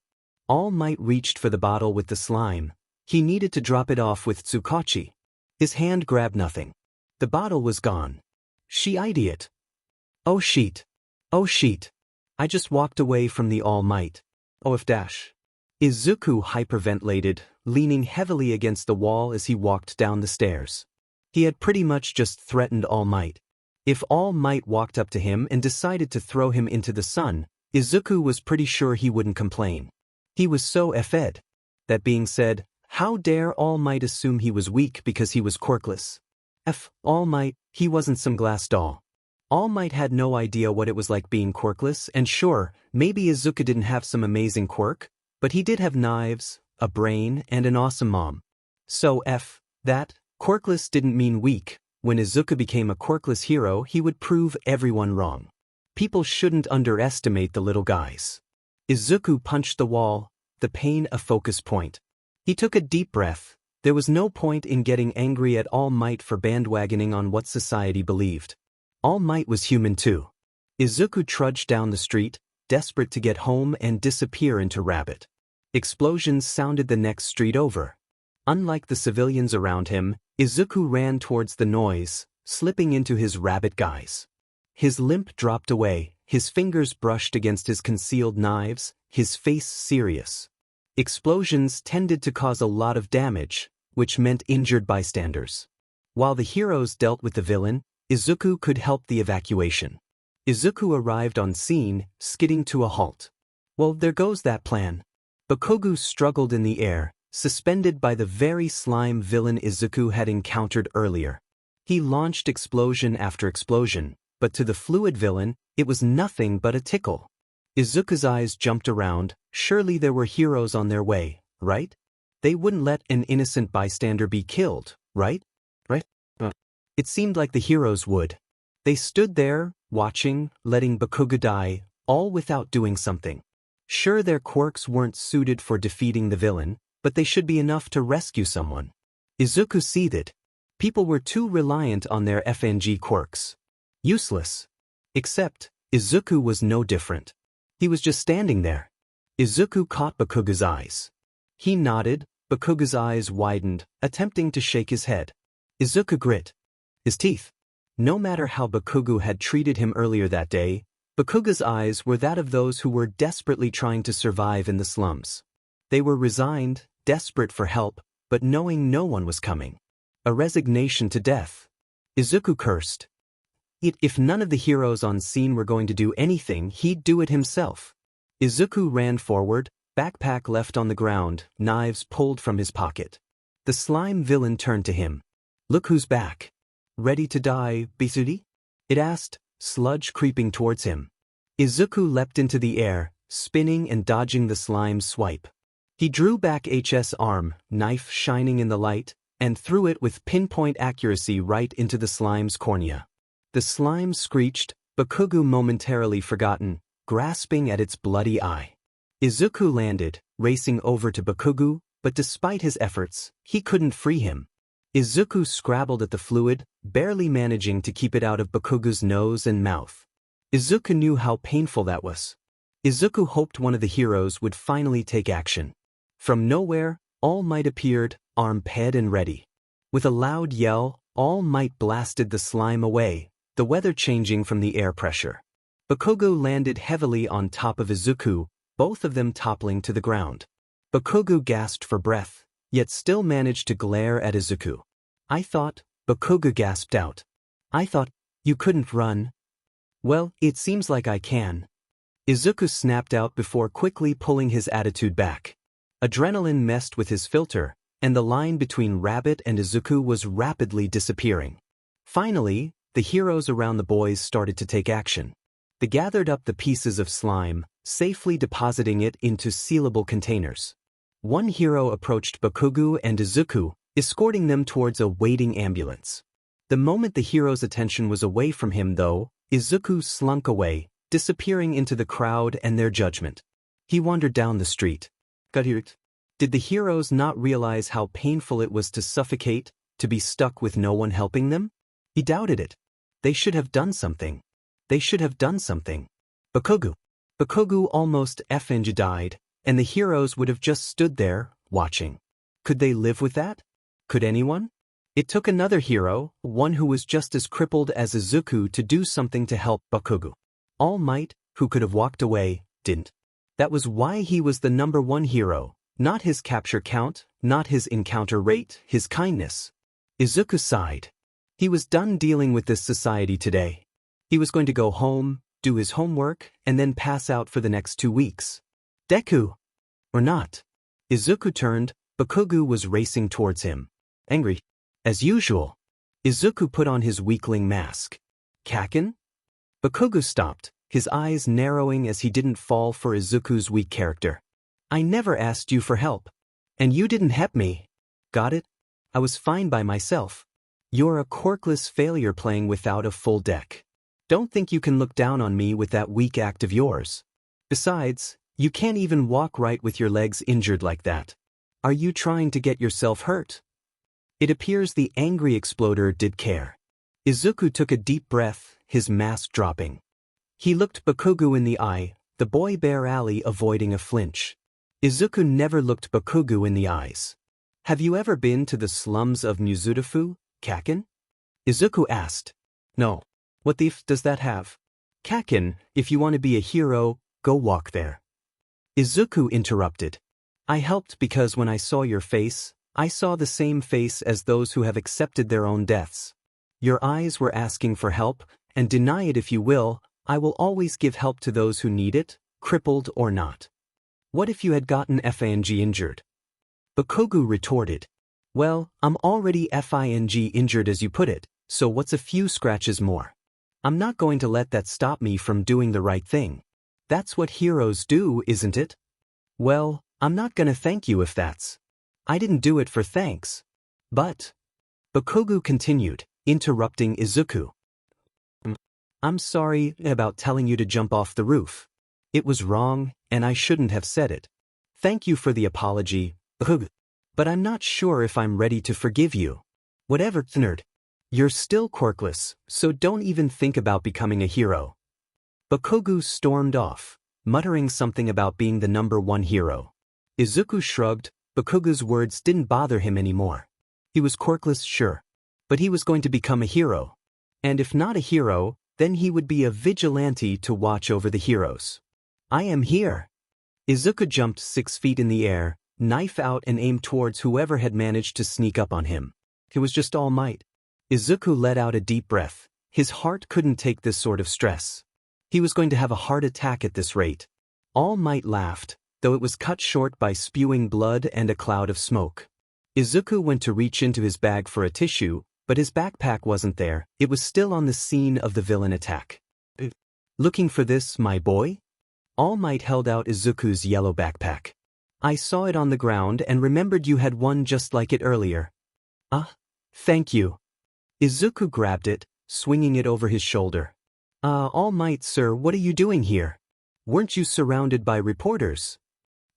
All Might reached for the bottle with the slime. He needed to drop it off with Tsukachi. His hand grabbed nothing. The bottle was gone. She eyed it. Oh sheet. I just walked away from the All Might. Izuku hyperventilated, leaning heavily against the wall as he walked down the stairs. He had pretty much just threatened All Might. If All Might walked up to him and decided to throw him into the sun, Izuku was pretty sure he wouldn't complain. He was so effed. That being said, how dare All Might assume he was weak because he was quirkless? All Might, he wasn't some glass doll. All Might had no idea what it was like being quirkless, and sure, maybe Izuku didn't have some amazing quirk, but he did have knives, a brain, and an awesome mom. So that, quirkless didn't mean weak. When Izuku became a quirkless hero, he would prove everyone wrong. People shouldn't underestimate the little guys. Izuku punched the wall, the pain a focus point. He took a deep breath. There was no point in getting angry at All Might for bandwagoning on what society believed. All Might was human too. Izuku trudged down the street, desperate to get home and disappear into Rabbit. Explosions sounded the next street over. Unlike the civilians around him, Izuku ran towards the noise, slipping into his rabbit guise. His limp dropped away, his fingers brushed against his concealed knives, his face serious. Explosions tended to cause a lot of damage, which meant injured bystanders. While the heroes dealt with the villain, Izuku could help the evacuation. Izuku arrived on scene, skidding to a halt. Well, there goes that plan. Bakugo struggled in the air, suspended by the very slime villain Izuku had encountered earlier. He launched explosion after explosion, but to the fluid villain, it was nothing but a tickle. Izuku's eyes jumped around. Surely there were heroes on their way, right? They wouldn't let an innocent bystander be killed, right? Right? It seemed like the heroes would. They stood there, watching, letting Bakugo die, all without doing something. Sure, their quirks weren't suited for defeating the villain, but they should be enough to rescue someone. Izuku seethed. People were too reliant on their FNG quirks. Useless. Except, Izuku was no different. He was just standing there. Izuku caught Bakugo's eyes. He nodded. Bakugo's eyes widened, attempting to shake his head. Izuku grit his teeth. No matter how Bakugo had treated him earlier that day, Bakugo's eyes were that of those who were desperately trying to survive in the slums. They were resigned, desperate for help, but knowing no one was coming. A resignation to death. Izuku cursed. If none of the heroes on scene were going to do anything, he'd do it himself. Izuku ran forward, backpack left on the ground, knives pulled from his pocket. The slime villain turned to him. Look who's back. Ready to die, Bisudi? It asked, sludge creeping towards him. Izuku leapt into the air, spinning and dodging the slime's swipe. He drew back HS arm, knife shining in the light, and threw it with pinpoint accuracy right into the slime's cornea. The slime screeched, Bakugo momentarily forgotten, grasping at its bloody eye. Izuku landed, racing over to Bakugo, but despite his efforts, he couldn't free him. Izuku scrabbled at the fluid, barely managing to keep it out of Bakugo's nose and mouth. Izuku knew how painful that was. Izuku hoped one of the heroes would finally take action. From nowhere, All Might appeared, arm paired and ready. With a loud yell, All Might blasted the slime away, the weather changing from the air pressure. Bakugo landed heavily on top of Izuku, both of them toppling to the ground. Bakugo gasped for breath, yet still managed to glare at Izuku. Bakugo gasped out. I thought, you couldn't run. Well, it seems like I can. Izuku snapped out before quickly pulling his attitude back. Adrenaline messed with his filter, and the line between Rabbit and Izuku was rapidly disappearing. Finally, the heroes around the boys started to take action. They gathered up the pieces of slime, safely depositing it into sealable containers. One hero approached Bakugo and Izuku, escorting them towards a waiting ambulance. The moment the hero's attention was away from him, though, Izuku slunk away, disappearing into the crowd and their judgment. He wandered down the street. Got hurt? Did the heroes not realize how painful it was to suffocate, to be stuck with no one helping them? He doubted it. They should have done something. They should have done something. Bakugo almost effing died, and the heroes would have just stood there, watching. Could they live with that? Could anyone? It took another hero, one who was just as crippled as Izuku, to do something to help Bakugo. All Might, who could have walked away, didn't. That was why he was the #1 hero, not his capture count, not his encounter rate, his kindness. Izuku sighed. He was done dealing with this society today. He was going to go home, do his homework, and then pass out for the next 2 weeks. Deku! Or not. Izuku turned. Bakugo was racing towards him. Angry. As usual. Izuku put on his weakling mask. Kaken? Bakugo stopped, his eyes narrowing as he didn't fall for Izuku's weak character. I never asked you for help. And you didn't help me. Got it? I was fine by myself. You're a quirkless failure playing without a full deck. Don't think you can look down on me with that weak act of yours. Besides, you can't even walk right with your legs injured like that. Are you trying to get yourself hurt? It appears the angry exploder did care. Izuku took a deep breath, his mask dropping. He looked Bakugo in the eye, the boy barely avoiding a flinch. Izuku never looked Bakugo in the eyes. Have you ever been to the slums of Mizudafu, Kaken? Izuku asked. No. What the f does that have? Kaken, if you want to be a hero, go walk there. Izuku interrupted. I helped because when I saw your face, I saw the same face as those who have accepted their own deaths. Your eyes were asking for help, and deny it if you will, I will always give help to those who need it, crippled or not. What if you had gotten FING injured? Bakugo retorted. Well, I'm already FING injured as you put it, so what's a few scratches more? I'm not going to let that stop me from doing the right thing. That's what heroes do, isn't it? Well, I'm not gonna thank you if that's. I didn't do it for thanks. But. Bakugo continued, interrupting Izuku. I'm sorry about telling you to jump off the roof. It was wrong, and I shouldn't have said it. Thank you for the apology, Bakugo. But I'm not sure if I'm ready to forgive you. Whatever, nerd. You're still quirkless, so don't even think about becoming a hero. Bakugo stormed off, muttering something about being the #1 hero. Izuku shrugged. Bakugo's words didn't bother him anymore. He was quirkless, sure, but he was going to become a hero. And if not a hero, then he would be a vigilante to watch over the heroes. I am here. Izuku jumped 6 feet in the air, knife out, and aimed towards whoever had managed to sneak up on him. It was just All Might. Izuku let out a deep breath. His heart couldn't take this sort of stress. He was going to have a heart attack at this rate. All Might laughed, though it was cut short by spewing blood and a cloud of smoke. Izuku went to reach into his bag for a tissue, but his backpack wasn't there. It was still on the scene of the villain attack. Looking for this, my boy? All Might held out Izuku's yellow backpack. I saw it on the ground and remembered you had one just like it earlier. Thank you. Izuku grabbed it, swinging it over his shoulder. All Might, sir, what are you doing here? Weren't you surrounded by reporters?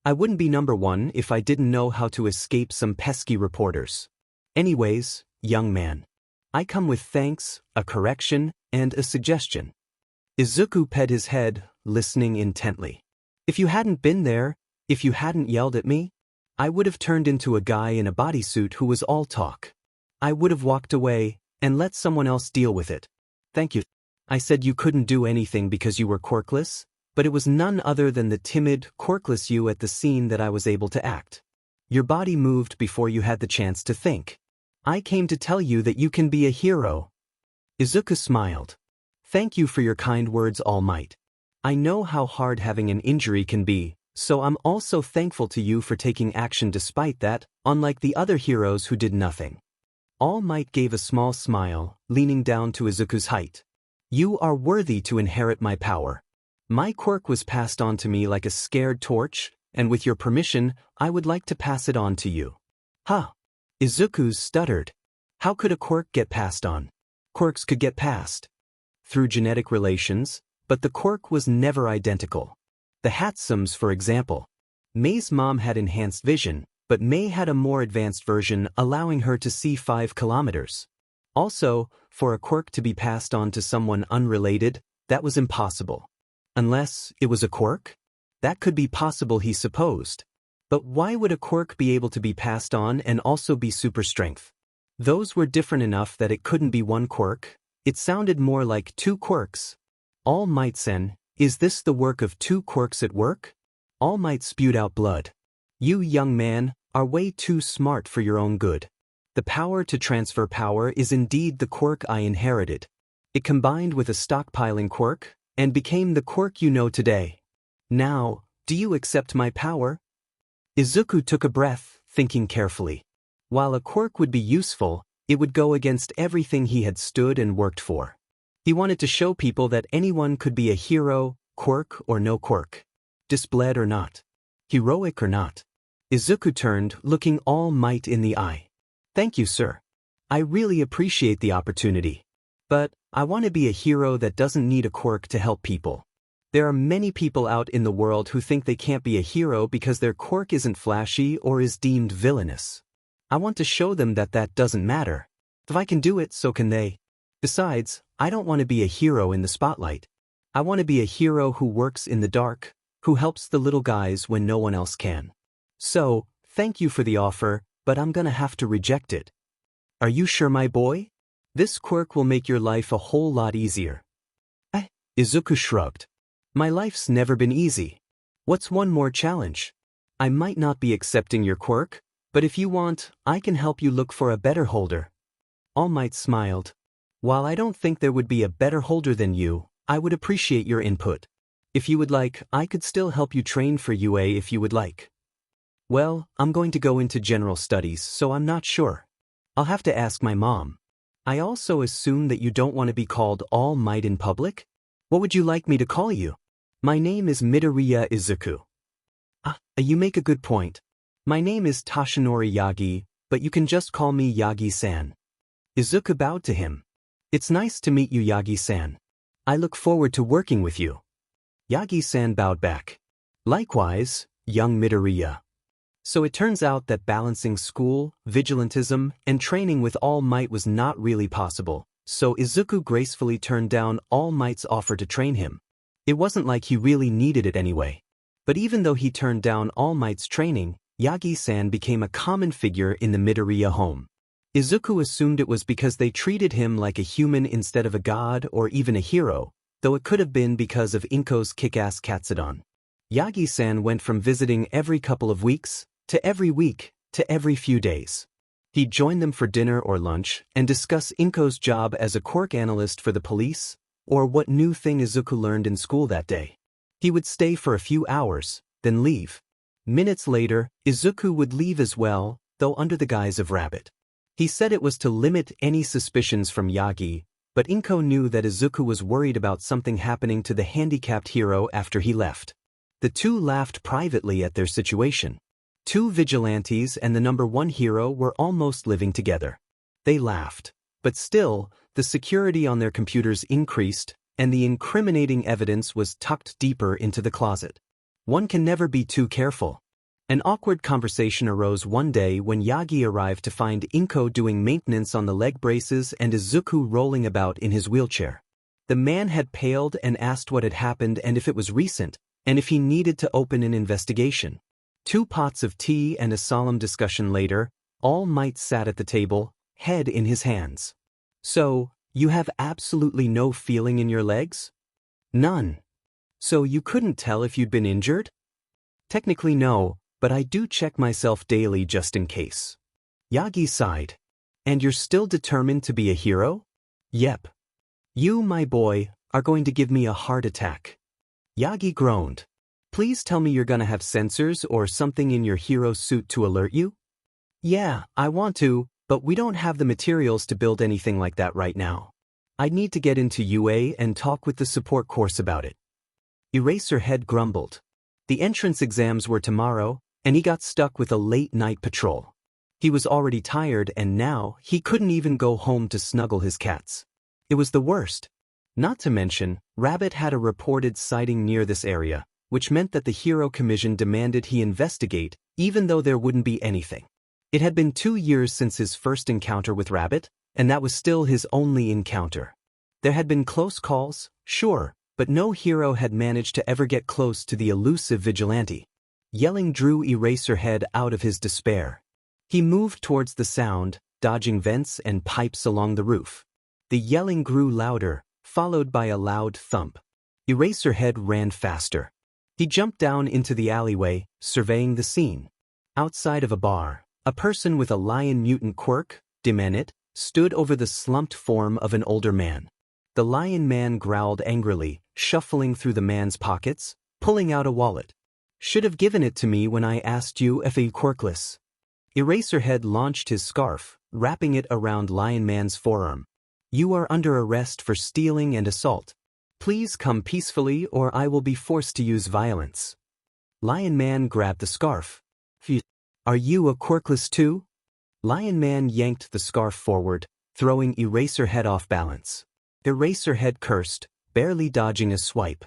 I wouldn't be #1 if I didn't know how to escape some pesky reporters. Anyways, young man. I come with thanks, a correction, and a suggestion. Izuku pet his head, listening intently. If you hadn't been there, if you hadn't yelled at me, I would have turned into a guy in a bodysuit who was all talk. I would have walked away and let someone else deal with it. Thank you. I said you couldn't do anything because you were quirkless, but it was none other than the timid, quirkless you at the scene that I was able to act. Your body moved before you had the chance to think. I came to tell you that you can be a hero. Izuku smiled. Thank you for your kind words, All Might. I know how hard having an injury can be, so I'm also thankful to you for taking action despite that, unlike the other heroes who did nothing. All Might gave a small smile, leaning down to Izuku's height. You are worthy to inherit my power. My quirk was passed on to me like a scared torch, and with your permission, I would like to pass it on to you. Huh? Izuku stuttered. How could a quirk get passed on? Quirks could get passed through genetic relations, but the quirk was never identical. The Hatsums, for example. May's mom had enhanced vision, but May had a more advanced version allowing her to see 5 kilometers. Also, for a quirk to be passed on to someone unrelated, that was impossible. Unless it was a quirk? That could be possible, he supposed. But why would a quirk be able to be passed on and also be super strength? Those were different enough that it couldn't be one quirk. It sounded more like 2 quirks. All Might-sen, is this the work of 2 quirks at work? All Might spewed out blood. You, young man, are way too smart for your own good. The power to transfer power is indeed the quirk I inherited. It combined with a stockpiling quirk, and became the quirk you know today. Now, do you accept my power? Izuku took a breath, thinking carefully. While a quirk would be useful, it would go against everything he had stood and worked for. He wanted to show people that anyone could be a hero, quirk or no quirk. Disbled or not. Heroic or not. Izuku turned, looking All Might in the eye. Thank you, sir. I really appreciate the opportunity. But I want to be a hero that doesn't need a quirk to help people. There are many people out in the world who think they can't be a hero because their quirk isn't flashy or is deemed villainous. I want to show them that that doesn't matter. If I can do it, so can they. Besides, I don't want to be a hero in the spotlight. I want to be a hero who works in the dark, who helps the little guys when no one else can. So, thank you for the offer, but I'm gonna have to reject it. Are you sure, my boy? This quirk will make your life a whole lot easier. Izuku shrugged. My life's never been easy. What's one more challenge? I might not be accepting your quirk, but if you want, I can help you look for a better holder. All Might smiled. While I don't think there would be a better holder than you, I would appreciate your input. If you would like, I could still help you train for UA if you would like. Well, I'm going to go into general studies, so I'm not sure. I'll have to ask my mom. I also assume that you don't want to be called All Might in public? What would you like me to call you? My name is Midoriya Izuku. You make a good point. My name is Toshinori Yagi, but you can just call me Yagi-san. Izuku bowed to him. It's nice to meet you, Yagi-san. I look forward to working with you. Yagi-san bowed back. Likewise, young Midoriya. So it turns out that balancing school, vigilantism, and training with All Might was not really possible, so Izuku gracefully turned down All Might's offer to train him. It wasn't like he really needed it anyway. But even though he turned down All Might's training, Yagi-san became a common figure in the Midoriya home. Izuku assumed it was because they treated him like a human instead of a god or even a hero, though it could have been because of Inko's kick-ass katsudon. Yagi-san went from visiting every couple of weeks, to every week, to every few days. He'd join them for dinner or lunch and discuss Inko's job as a quirk analyst for the police, or what new thing Izuku learned in school that day. He would stay for a few hours, then leave. Minutes later, Izuku would leave as well, though under the guise of rabbit. He said it was to limit any suspicions from Yagi, but Inko knew that Izuku was worried about something happening to the handicapped hero after he left. The two laughed privately at their situation. Two vigilantes and the #1 hero were almost living together. They laughed. But still, the security on their computers increased, and the incriminating evidence was tucked deeper into the closet. One can never be too careful. An awkward conversation arose one day when Yagi arrived to find Inko doing maintenance on the leg braces and Izuku rolling about in his wheelchair. The man had paled and asked what had happened and if it was recent, and if he needed to open an investigation. 2 pots of tea and a solemn discussion later, All Might sat at the table, head in his hands. So, you have absolutely no feeling in your legs? None. So you couldn't tell if you'd been injured? Technically no, but I do check myself daily just in case. Yagi sighed. And you're still determined to be a hero? Yep. You, my boy, are going to give me a heart attack. Yagi groaned. Please tell me you're gonna have sensors or something in your hero suit to alert you? Yeah, I want to, but we don't have the materials to build anything like that right now. I'd need to get into UA and talk with the support course about it. Eraserhead grumbled. The entrance exams were tomorrow, and he got stuck with a late-night patrol. He was already tired and now he couldn't even go home to snuggle his cats. It was the worst. Not to mention, Rabbit had a reported sighting near this area, which meant that the Hero Commission demanded he investigate, even though there wouldn't be anything. It had been 2 years since his first encounter with Rabbit, and that was still his only encounter. There had been close calls, sure, but no hero had managed to ever get close to the elusive Vigilante. Yelling drew Eraserhead out of his despair. He moved towards the sound, dodging vents and pipes along the roof. The yelling grew louder, followed by a loud thump. Eraserhead ran faster. He jumped down into the alleyway, surveying the scene. Outside of a bar, a person with a lion mutant quirk, Demenit, stood over the slumped form of an older man. The lion man growled angrily, shuffling through the man's pockets, pulling out a wallet. Should have given it to me when I asked you if a Quirkless. Eraserhead launched his scarf, wrapping it around Lion Man's forearm. You are under arrest for stealing and assault. Please come peacefully or I will be forced to use violence. Lion Man grabbed the scarf. Are you a Quirkless too? Lion Man yanked the scarf forward, throwing Eraserhead off balance. Eraserhead cursed, barely dodging a swipe.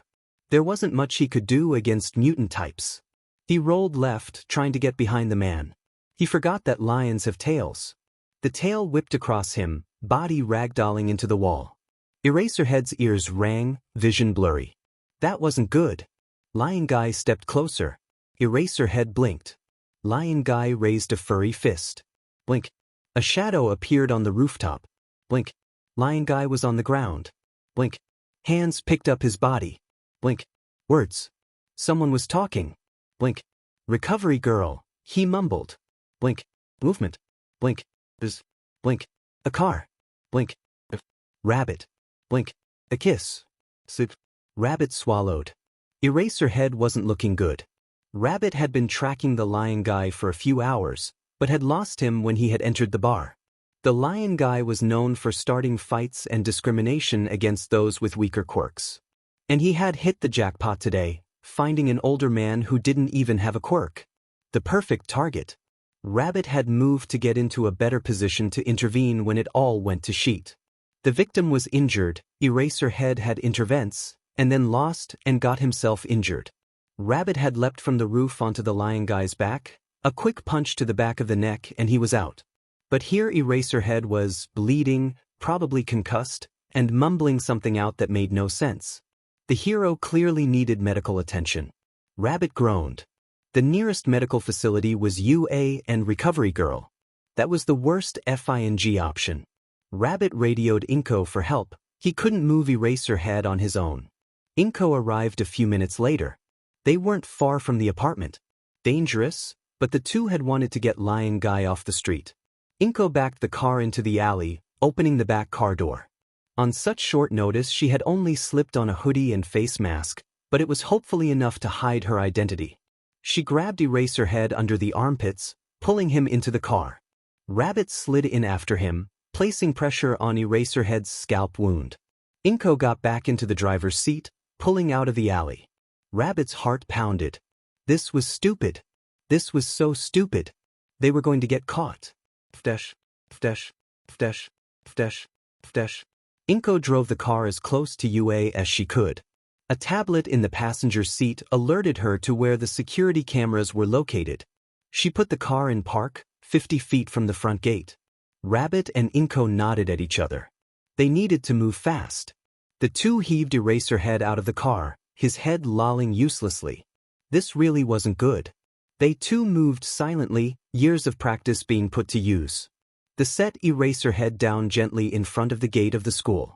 There wasn't much he could do against mutant types. He rolled left, trying to get behind the man. He forgot that lions have tails. The tail whipped across him, body ragdolling into the wall. Eraserhead's ears rang, vision blurry. That wasn't good. Lion Guy stepped closer. Eraserhead blinked. Lion Guy raised a furry fist. Blink. A shadow appeared on the rooftop. Blink. Lion Guy was on the ground. Blink. Hands picked up his body. Blink. Words. Someone was talking. Blink. Recovery girl, he mumbled. Blink. Movement. Blink. Blink. A car. Blink. Rabbit. Blink. A kiss. Sip. Rabbit swallowed. Eraserhead wasn't looking good. Rabbit had been tracking the lion guy for a few hours, but had lost him when he had entered the bar. The lion guy was known for starting fights and discrimination against those with weaker quirks. And he had hit the jackpot today, finding an older man who didn't even have a quirk. The perfect target. Rabbit had moved to get into a better position to intervene when it all went to shit. The victim was injured, Eraserhead had intervened, and then lost and got himself injured. Rabbit had leapt from the roof onto the lion guy's back, a quick punch to the back of the neck and he was out. But here Eraserhead was bleeding, probably concussed, and mumbling something out that made no sense. The hero clearly needed medical attention. Rabbit groaned. The nearest medical facility was UA and Recovery Girl. That was the worst FING option. Rabbit radioed Inko for help. He couldn't move Eraserhead on his own. Inko arrived a few minutes later. They weren't far from the apartment. Dangerous, but the two had wanted to get Lion Guy off the street. Inko backed the car into the alley, opening the back car door. On such short notice she had only slipped on a hoodie and face mask, but it was hopefully enough to hide her identity. She grabbed Eraserhead under the armpits, pulling him into the car. Rabbit slid in after him, placing pressure on Eraserhead's scalp wound. Inko got back into the driver's seat, pulling out of the alley. Rabbit's heart pounded. This was stupid. This was so stupid. They were going to get caught. Ftesh, ftesh, ftesh, ftesh, ftesh. Inko drove the car as close to UA as she could. A tablet in the passenger seat alerted her to where the security cameras were located. She put the car in park, 50 feet from the front gate. Rabbit and Inko nodded at each other. They needed to move fast. The two heaved Eraserhead out of the car, his head lolling uselessly. This really wasn't good. They too moved silently, years of practice being put to use. The set Eraserhead down gently in front of the gate of the school.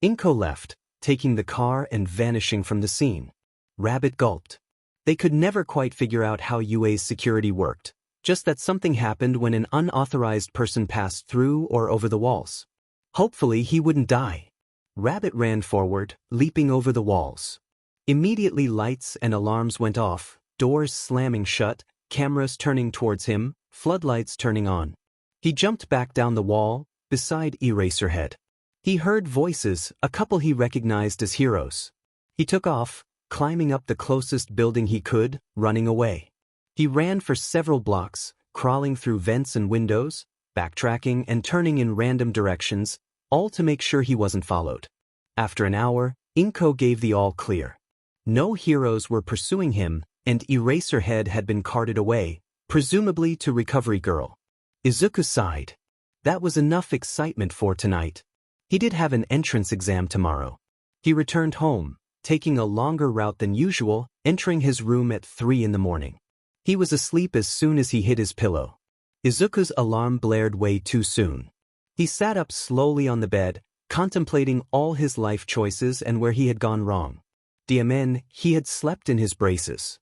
Inko left, taking the car and vanishing from the scene. Rabbit gulped. They could never quite figure out how UA's security worked, just that something happened when an unauthorized person passed through or over the walls. Hopefully he wouldn't die. Rabbit ran forward, leaping over the walls. Immediately lights and alarms went off, doors slamming shut, cameras turning towards him, floodlights turning on. He jumped back down the wall, beside Eraserhead. He heard voices, a couple he recognized as heroes. He took off, climbing up the closest building he could, running away. He ran for several blocks, crawling through vents and windows, backtracking and turning in random directions, all to make sure he wasn't followed. After an hour, Inko gave the all clear. No heroes were pursuing him, and Eraserhead had been carted away, presumably to Recovery Girl. Izuku sighed. That was enough excitement for tonight. He did have an entrance exam tomorrow. He returned home, taking a longer route than usual, entering his room at 3 in the morning. He was asleep as soon as he hit his pillow. Izuku's alarm blared way too soon. He sat up slowly on the bed, contemplating all his life choices and where he had gone wrong. Diamen, he had slept in his braces.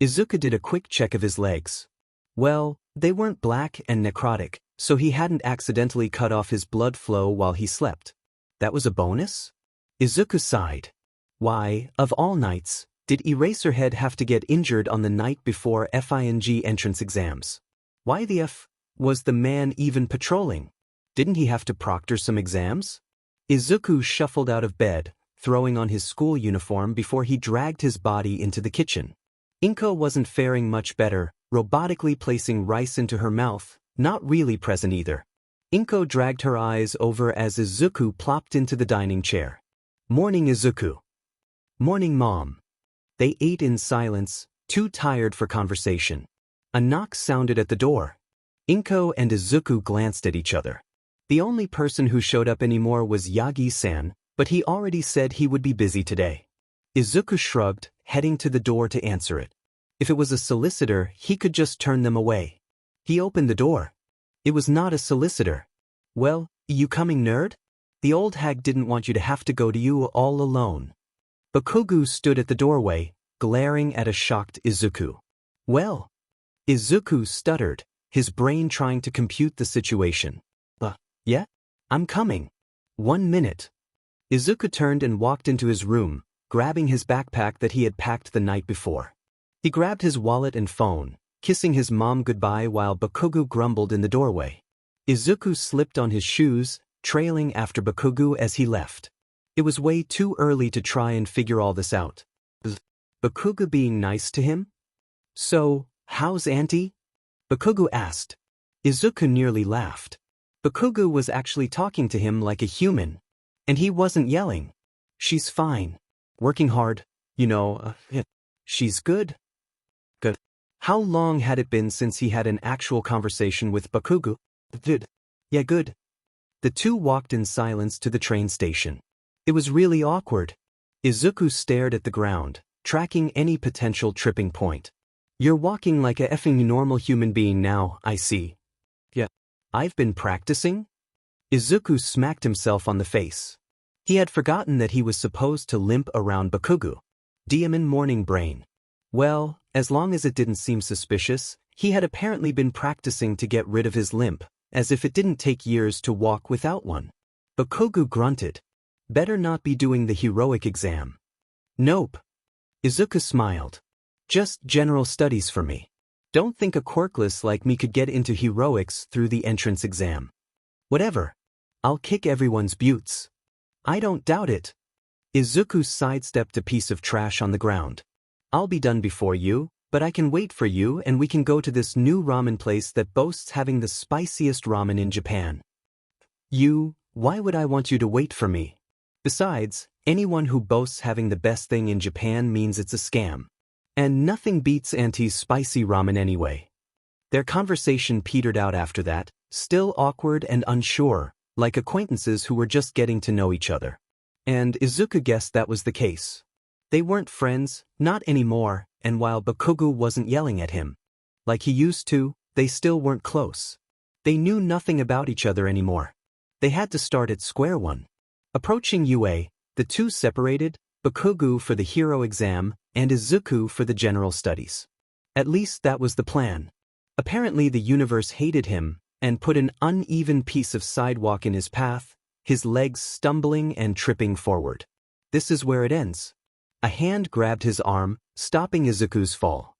Izuku did a quick check of his legs. Well, they weren't black and necrotic, so he hadn't accidentally cut off his blood flow while he slept. That was a bonus? Izuku sighed. Why, of all nights, did Eraserhead have to get injured on the night before FING entrance exams? Why the F was the man even patrolling? Didn't he have to proctor some exams? Izuku shuffled out of bed, throwing on his school uniform before he dragged his body into the kitchen. Inko wasn't faring much better, robotically placing rice into her mouth, not really present either. Inko dragged her eyes over as Izuku plopped into the dining chair. Morning, Izuku. Morning, Mom. They ate in silence, too tired for conversation. A knock sounded at the door. Inko and Izuku glanced at each other. The only person who showed up anymore was Yagi-san, but he already said he would be busy today. Izuku shrugged, heading to the door to answer it. If it was a solicitor, he could just turn them away. He opened the door. It was not a solicitor. Well, you coming, nerd? The old hag didn't want you to have to go to you all alone. Bakugo stood at the doorway, glaring at a shocked Izuku. Well? Izuku stuttered, his brain trying to compute the situation. Yeah? I'm coming. 1 minute. Izuku turned and walked into his room, grabbing his backpack that he had packed the night before. He grabbed his wallet and phone, kissing his mom goodbye while Bakugo grumbled in the doorway. Izuku slipped on his shoes, trailing after Bakugo as he left. It was way too early to try and figure all this out. Bakugo being nice to him? So, how's Auntie? Bakugo asked. Izuku nearly laughed. Bakugo was actually talking to him like a human. And he wasn't yelling. She's fine. Working hard, she's good. Good. How long had it been since he had an actual conversation with Bakugo? Good. Yeah, good. The two walked in silence to the train station. It was really awkward. Izuku stared at the ground, tracking any potential tripping point. You're walking like a effing normal human being now, I see. Yeah. I've been practicing? Izuku smacked himself on the face. He had forgotten that he was supposed to limp around Bakugo. Demon morning brain. Well, as long as it didn't seem suspicious, he had apparently been practicing to get rid of his limp, as if it didn't take years to walk without one. Bakugo grunted. Better not be doing the heroic exam. Nope. Izuku smiled. Just general studies for me. Don't think a quirkless like me could get into heroics through the entrance exam. Whatever. I'll kick everyone's butts. I don't doubt it. Izuku sidestepped a piece of trash on the ground. I'll be done before you, but I can wait for you and we can go to this new ramen place that boasts having the spiciest ramen in Japan. Why would I want you to wait for me? Besides, anyone who boasts having the best thing in Japan means it's a scam. And nothing beats Auntie's spicy ramen anyway. Their conversation petered out after that, still awkward and unsure, like acquaintances who were just getting to know each other. And Izuku guessed that was the case. They weren't friends, not anymore, and while Bakugo wasn't yelling at him like he used to, they still weren't close. They knew nothing about each other anymore. They had to start at square one. Approaching UA, the two separated, Bakugo for the hero exam and Izuku for the general studies. At least that was the plan. Apparently the universe hated him and put an uneven piece of sidewalk in his path, his legs stumbling and tripping forward. This is where it ends. A hand grabbed his arm, stopping Izuku's fall.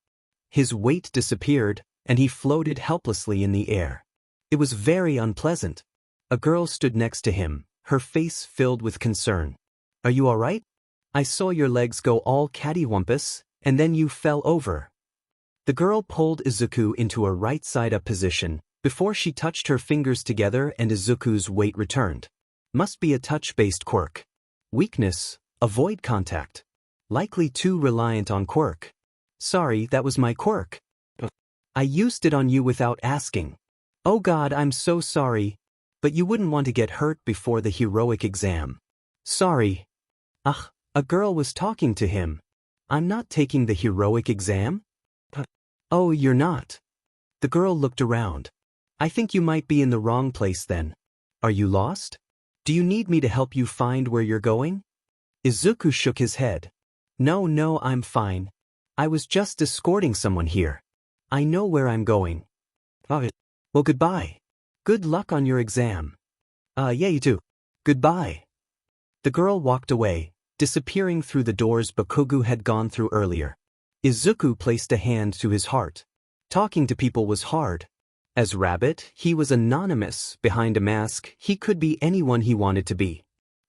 His weight disappeared, and he floated helplessly in the air. It was very unpleasant. A girl stood next to him, her face filled with concern. Are you all right? I saw your legs go all cattywampus, and then you fell over. The girl pulled Izuku into a right side-up position, before she touched her fingers together and Izuku's weight returned. Must be a touch-based quirk. Weakness, avoid contact. Likely too reliant on quirk. Sorry, that was my quirk. I used it on you without asking. Oh God, I'm so sorry. But you wouldn't want to get hurt before the heroic exam. Sorry. Ugh, a girl was talking to him. I'm not taking the heroic exam? Oh, you're not. The girl looked around. I think you might be in the wrong place then. Are you lost? Do you need me to help you find where you're going? Izuku shook his head. No, I'm fine. I was just escorting someone here. I know where I'm going. Well, goodbye. Good luck on your exam. Yeah, you too. Goodbye. The girl walked away, disappearing through the doors Bakugo had gone through earlier. Izuku placed a hand to his heart. Talking to people was hard. As Rabbit, he was anonymous. Behind a mask, he could be anyone he wanted to be.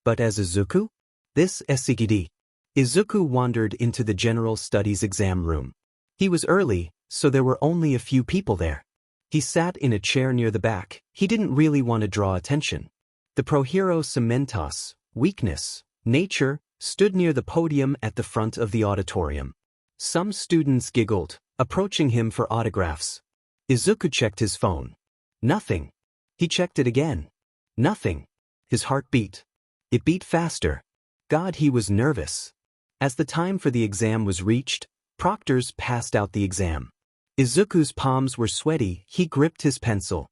But as Izuku? This SCD. Izuku wandered into the general studies exam room. He was early, so there were only a few people there. He sat in a chair near the back. He didn't really want to draw attention. The pro-hero Cementos, Weakness, Nature, stood near the podium at the front of the auditorium. Some students giggled, approaching him for autographs. Izuku checked his phone. Nothing. He checked it again. Nothing. His heart beat. It beat faster. God, he was nervous. As the time for the exam was reached, proctors passed out the exam. Izuku's palms were sweaty. He gripped his pencil.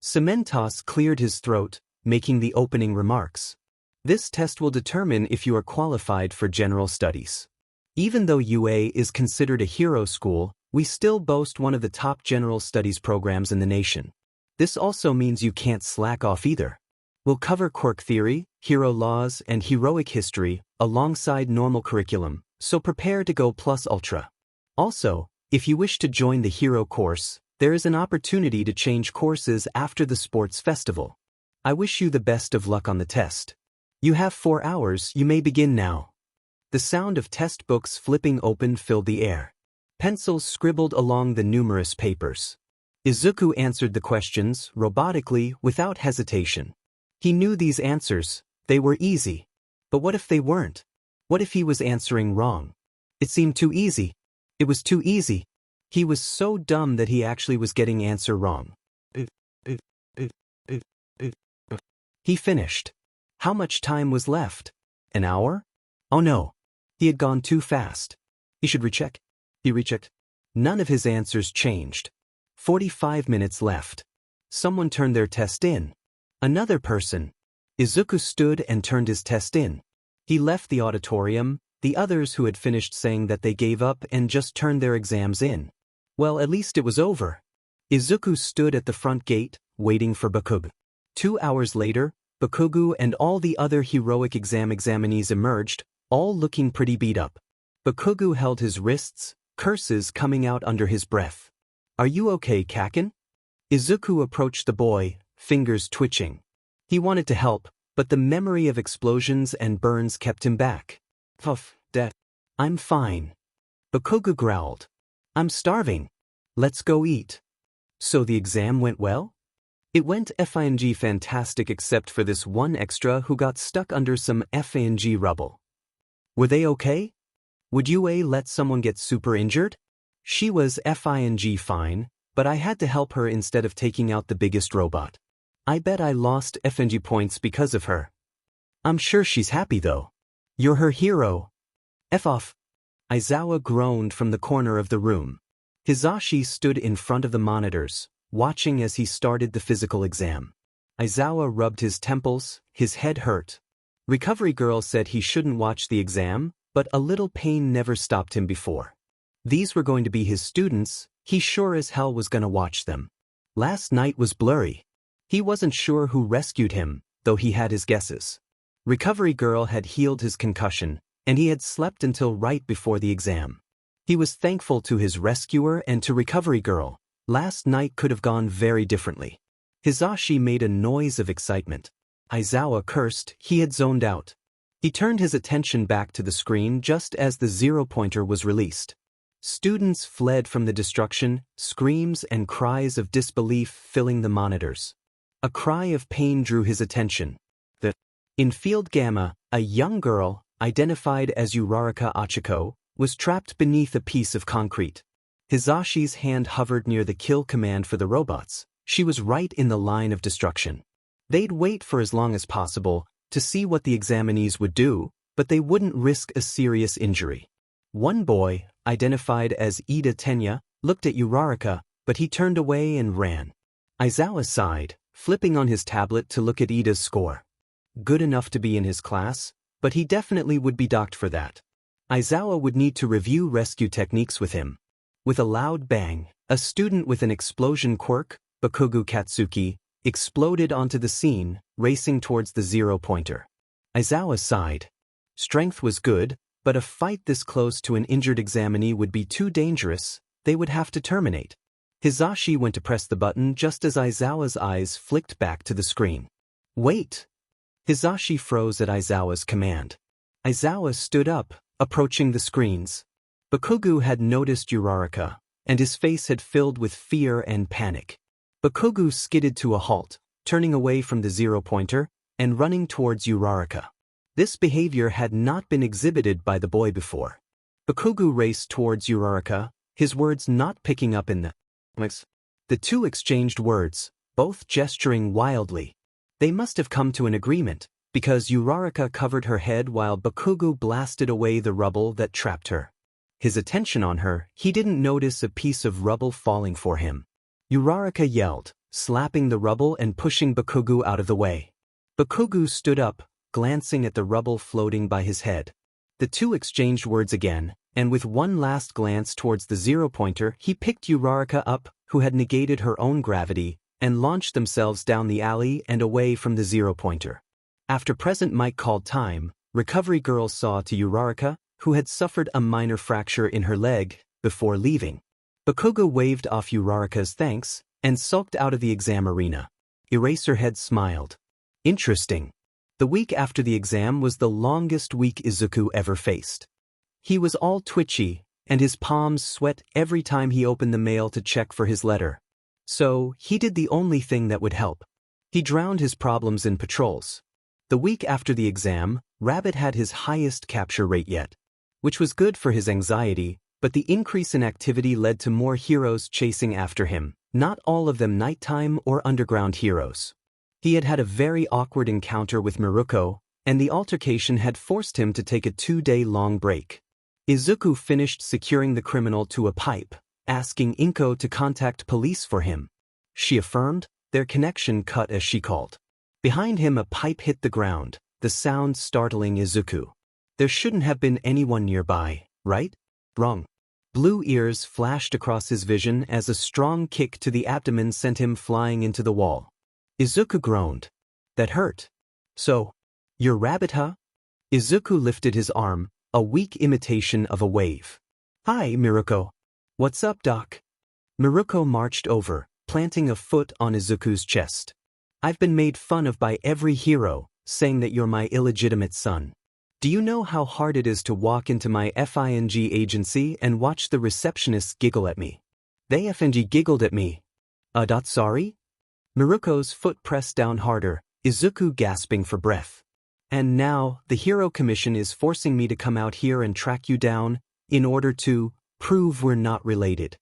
Cementos cleared his throat, making the opening remarks. This test will determine if you are qualified for general studies. Even though UA is considered a hero school, we still boast one of the top general studies programs in the nation. This also means you can't slack off either. We'll cover quirk theory, hero laws, and heroic history alongside normal curriculum, so prepare to go plus ultra. Also, if you wish to join the hero course, there is an opportunity to change courses after the sports festival. I wish you the best of luck on the test. You have 4 hours, you may begin now. The sound of test books flipping open filled the air. Pencils scribbled along the numerous papers. Izuku answered the questions, robotically, without hesitation. He knew these answers, they were easy. But what if they weren't? What if he was answering wrong? It seemed too easy. It was too easy. He was so dumb that he actually was getting answer wrong. He finished. How much time was left? An hour? Oh no. He had gone too fast. He should recheck. He rechecked. None of his answers changed. 45 minutes left. Someone turned their test in. Another person. Izuku stood and turned his test in. He left the auditorium, the others who had finished saying that they gave up and just turned their exams in. Well, at least it was over. Izuku stood at the front gate, waiting for Bakugo. 2 hours later, Bakugo and all the other heroic examinees emerged, all looking pretty beat up. Bakugo held his wrists, curses coming out under his breath. Are you okay, Kaken? Izuku approached the boy, fingers twitching. He wanted to help, but the memory of explosions and burns kept him back. Huff, Dad. I'm fine. Bakugo growled. I'm starving. Let's go eat. So the exam went well? It went FING fantastic except for this one extra who got stuck under some FING rubble. Were they okay? Would UA let someone get super injured? She was FING fine, but I had to help her instead of taking out the biggest robot. I bet I lost FNG points because of her. I'm sure she's happy though. You're her hero. F off. Aizawa groaned from the corner of the room. Hizashi stood in front of the monitors, watching as he started the physical exam. Aizawa rubbed his temples, his head hurt. Recovery Girl said he shouldn't watch the exam, but a little pain never stopped him before. These were going to be his students, he sure as hell was gonna watch them. Last night was blurry. He wasn't sure who rescued him, though he had his guesses. Recovery Girl had healed his concussion, and he had slept until right before the exam. He was thankful to his rescuer and to Recovery Girl. Last night could have gone very differently. Hizashi made a noise of excitement. Aizawa cursed, he had zoned out. He turned his attention back to the screen just as the zero-pointer was released. Students fled from the destruction, screams and cries of disbelief filling the monitors. A cry of pain drew his attention. In Field Gamma, a young girl, identified as Uraraka Achiko, was trapped beneath a piece of concrete. Hizashi's hand hovered near the kill command for the robots. She was right in the line of destruction. They'd wait for as long as possible to see what the examinees would do, but they wouldn't risk a serious injury. One boy, identified as Ida Tenya, looked at Uraraka, but he turned away and ran. Aizawa sighed, flipping on his tablet to look at Ida's score. Good enough to be in his class, but he definitely would be docked for that. Aizawa would need to review rescue techniques with him. With a loud bang, a student with an explosion quirk, Bakugo Katsuki, exploded onto the scene, racing towards the zero-pointer. Aizawa sighed. Strength was good, but a fight this close to an injured examinee would be too dangerous, they would have to terminate. Hizashi went to press the button just as Aizawa's eyes flicked back to the screen. Wait! Hizashi froze at Aizawa's command. Aizawa stood up, approaching the screens. Bakugo had noticed Uraraka, and his face had filled with fear and panic. Bakugo skidded to a halt, turning away from the zero-pointer, and running towards Uraraka. This behavior had not been exhibited by the boy before. Bakugo raced towards Uraraka, his words not picking up in the mix. The two exchanged words, both gesturing wildly. They must have come to an agreement, because Uraraka covered her head while Bakugo blasted away the rubble that trapped her. His attention on her, he didn't notice a piece of rubble falling for him. Uraraka yelled, slapping the rubble and pushing Bakugo out of the way. Bakugo stood up, glancing at the rubble floating by his head. The two exchanged words again, and with one last glance towards the zero-pointer, he picked Uraraka up, who had negated her own gravity, and launched themselves down the alley and away from the zero-pointer. After President Mike called time, recovery girls saw to Uraraka, who had suffered a minor fracture in her leg, before leaving. Bakugo waved off Uraraka's thanks and sulked out of the exam arena. Eraserhead smiled. Interesting. The week after the exam was the longest week Izuku ever faced. He was all twitchy, and his palms sweat every time he opened the mail to check for his letter. So, he did the only thing that would help. He drowned his problems in patrols. The week after the exam, Rabbit had his highest capture rate yet, which was good for his anxiety, but the increase in activity led to more heroes chasing after him, not all of them nighttime or underground heroes. He had had a very awkward encounter with Miruko, and the altercation had forced him to take a 2-day-long break. Izuku finished securing the criminal to a pipe, asking Inko to contact police for him. She affirmed, their connection cut as she called. Behind him a pipe hit the ground, the sound startling Izuku. There shouldn't have been anyone nearby, right? Wrong. Blue ears flashed across his vision as a strong kick to the abdomen sent him flying into the wall. Izuku groaned. That hurt. So, you're Rabbit, huh? Izuku lifted his arm, a weak imitation of a wave. Hi, Miruko. What's up, Doc? Miruko marched over, planting a foot on Izuku's chest. I've been made fun of by every hero, saying that you're my illegitimate son. Do you know how hard it is to walk into my FING agency and watch the receptionists giggle at me? They FNG giggled at me. Sorry? Miruko's foot pressed down harder, Izuku gasping for breath. And now, the Hero Commission is forcing me to come out here and track you down, in order to prove we're not related.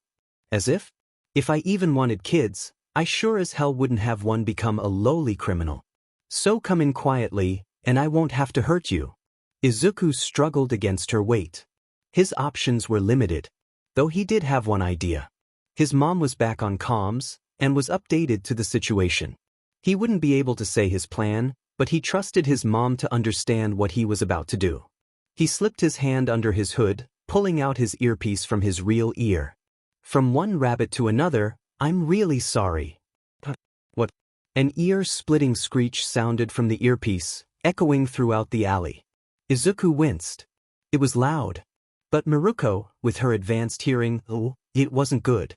As if? If I even wanted kids, I sure as hell wouldn't have one become a lowly criminal. So come in quietly, and I won't have to hurt you. Izuku struggled against her weight. His options were limited, though he did have one idea. His mom was back on comms, and was updated to the situation. He wouldn't be able to say his plan, but he trusted his mom to understand what he was about to do. He slipped his hand under his hood, pulling out his earpiece from his real ear. From one rabbit to another, I'm really sorry. What? An ear-splitting screech sounded from the earpiece, echoing throughout the alley. Izuku winced. It was loud. But Miruko, with her advanced hearing, it wasn't good.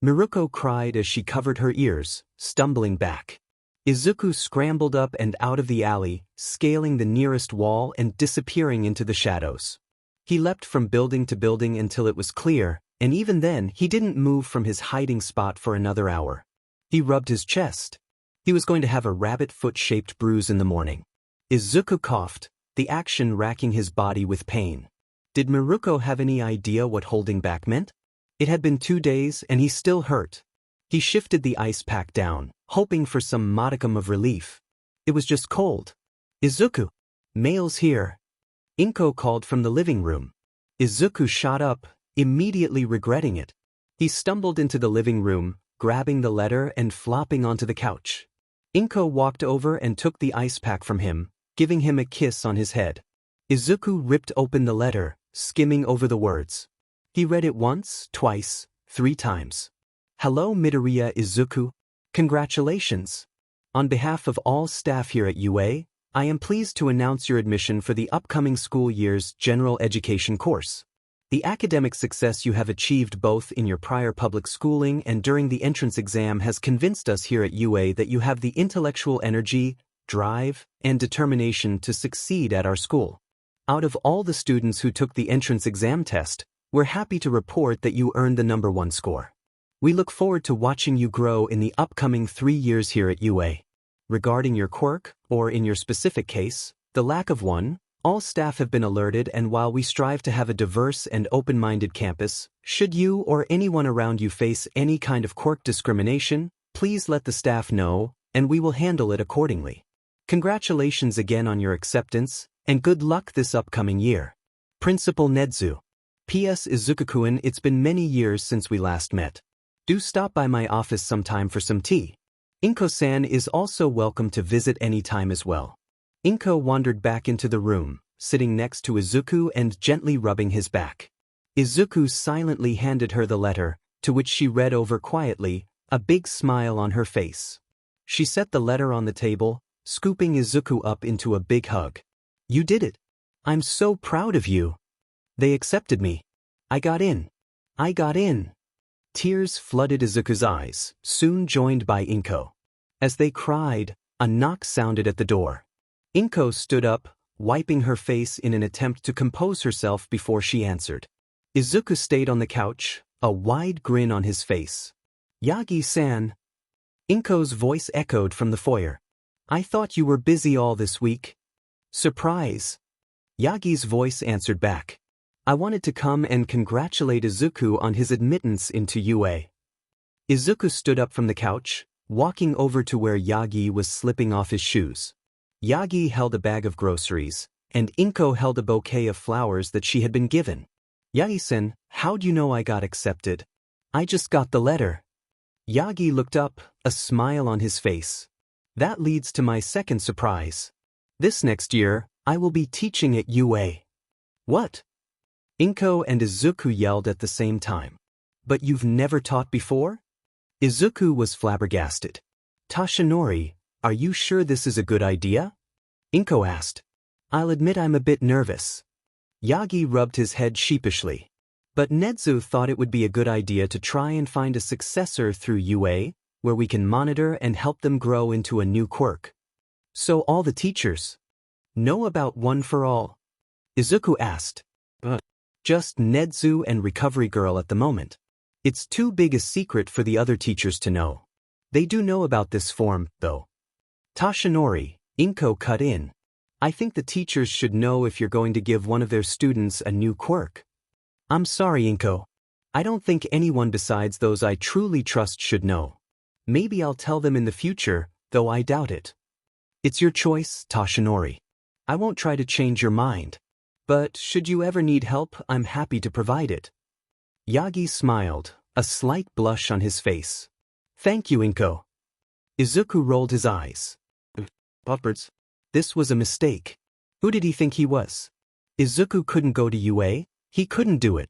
Miruko cried as she covered her ears, stumbling back. Izuku scrambled up and out of the alley, scaling the nearest wall and disappearing into the shadows. He leapt from building to building until it was clear, and even then he didn't move from his hiding spot for another hour. He rubbed his chest. He was going to have a rabbit foot-shaped bruise in the morning. Izuku coughed, the action racking his body with pain. Did Miruko have any idea what holding back meant? It had been 2 days and he still hurt. He shifted the ice pack down, hoping for some modicum of relief. It was just cold. Izuku. Mail's here. Inko called from the living room. Izuku shot up, immediately regretting it. He stumbled into the living room, grabbing the letter and flopping onto the couch. Inko walked over and took the ice pack from him, giving him a kiss on his head. Izuku ripped open the letter, skimming over the words. He read it once, twice, 3 times. Hello Midoriya Izuku. Congratulations. On behalf of all staff here at UA, I am pleased to announce your admission for the upcoming school year's general education course. The academic success you have achieved both in your prior public schooling and during the entrance exam has convinced us here at UA that you have the intellectual energy, drive, and determination to succeed at our school. Out of all the students who took the entrance exam test, we're happy to report that you earned the number 1 score. We look forward to watching you grow in the upcoming 3 years here at UA. Regarding your quirk, or in your specific case, the lack of one, all staff have been alerted, and while we strive to have a diverse and open-minded campus, should you or anyone around you face any kind of quirk discrimination, please let the staff know, and we will handle it accordingly. Congratulations again on your acceptance, and good luck this upcoming year. Principal Nedzu. P.S. Izuku-kun, it's been many years since we last met. Do stop by my office sometime for some tea. Inko-san is also welcome to visit any time as well. Inko wandered back into the room, sitting next to Izuku and gently rubbing his back. Izuku silently handed her the letter, to which she read over quietly, a big smile on her face. She set the letter on the table, scooping Izuku up into a big hug. You did it. I'm so proud of you. They accepted me. I got in. I got in. Tears flooded Izuku's eyes, soon joined by Inko. As they cried, a knock sounded at the door. Inko stood up, wiping her face in an attempt to compose herself before she answered. Izuku stayed on the couch, a wide grin on his face. Yagi-san. Inko's voice echoed from the foyer. I thought you were busy all this week. Surprise. Yagi's voice answered back. I wanted to come and congratulate Izuku on his admittance into UA. Izuku stood up from the couch, walking over to where Yagi was slipping off his shoes. Yagi held a bag of groceries, and Inko held a bouquet of flowers that she had been given. Yagi-san, how'd you know I got accepted? I just got the letter. Yagi looked up, a smile on his face. That leads to my second surprise. This next year, I will be teaching at UA. What? Inko and Izuku yelled at the same time. But you've never taught before? Izuku was flabbergasted. Tashinori, are you sure this is a good idea? Inko asked. I'll admit I'm a bit nervous. Yagi rubbed his head sheepishly. But Nedzu thought it would be a good idea to try and find a successor through UA, where we can monitor and help them grow into a new quirk. So all the teachers know about One for All? Izuku asked. Just Nedzu and Recovery Girl at the moment. It's too big a secret for the other teachers to know. They do know about this form, though. Tashinori, Inko cut in. I think the teachers should know if you're going to give one of their students a new quirk. I'm sorry, Inko. I don't think anyone besides those I truly trust should know. Maybe I'll tell them in the future, though I doubt it. It's your choice, Tashinori. I won't try to change your mind. But should you ever need help, I'm happy to provide it. Yagi smiled, a slight blush on his face. Thank you, Inko. Izuku rolled his eyes. Upwards. This was a mistake. Who did he think he was? Izuku couldn't go to UA, he couldn't do it.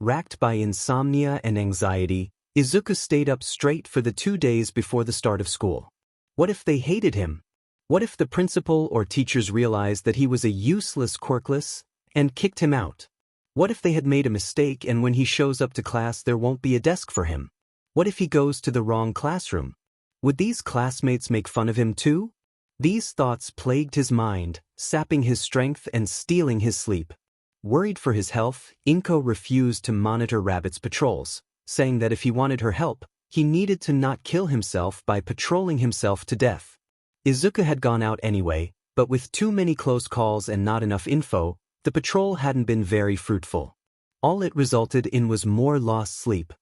Racked by insomnia and anxiety, Izuku stayed up straight for the 2 days before the start of school. What if they hated him? What if the principal or teachers realized that he was a useless Quirkless and kicked him out? What if they had made a mistake and when he shows up to class there won't be a desk for him? What if he goes to the wrong classroom? Would these classmates make fun of him too? These thoughts plagued his mind, sapping his strength and stealing his sleep. Worried for his health, Inko refused to monitor Rabbit's patrols, saying that if he wanted her help, he needed to not kill himself by patrolling himself to death. Izuku had gone out anyway, but with too many close calls and not enough info, the patrol hadn't been very fruitful. All it resulted in was more lost sleep.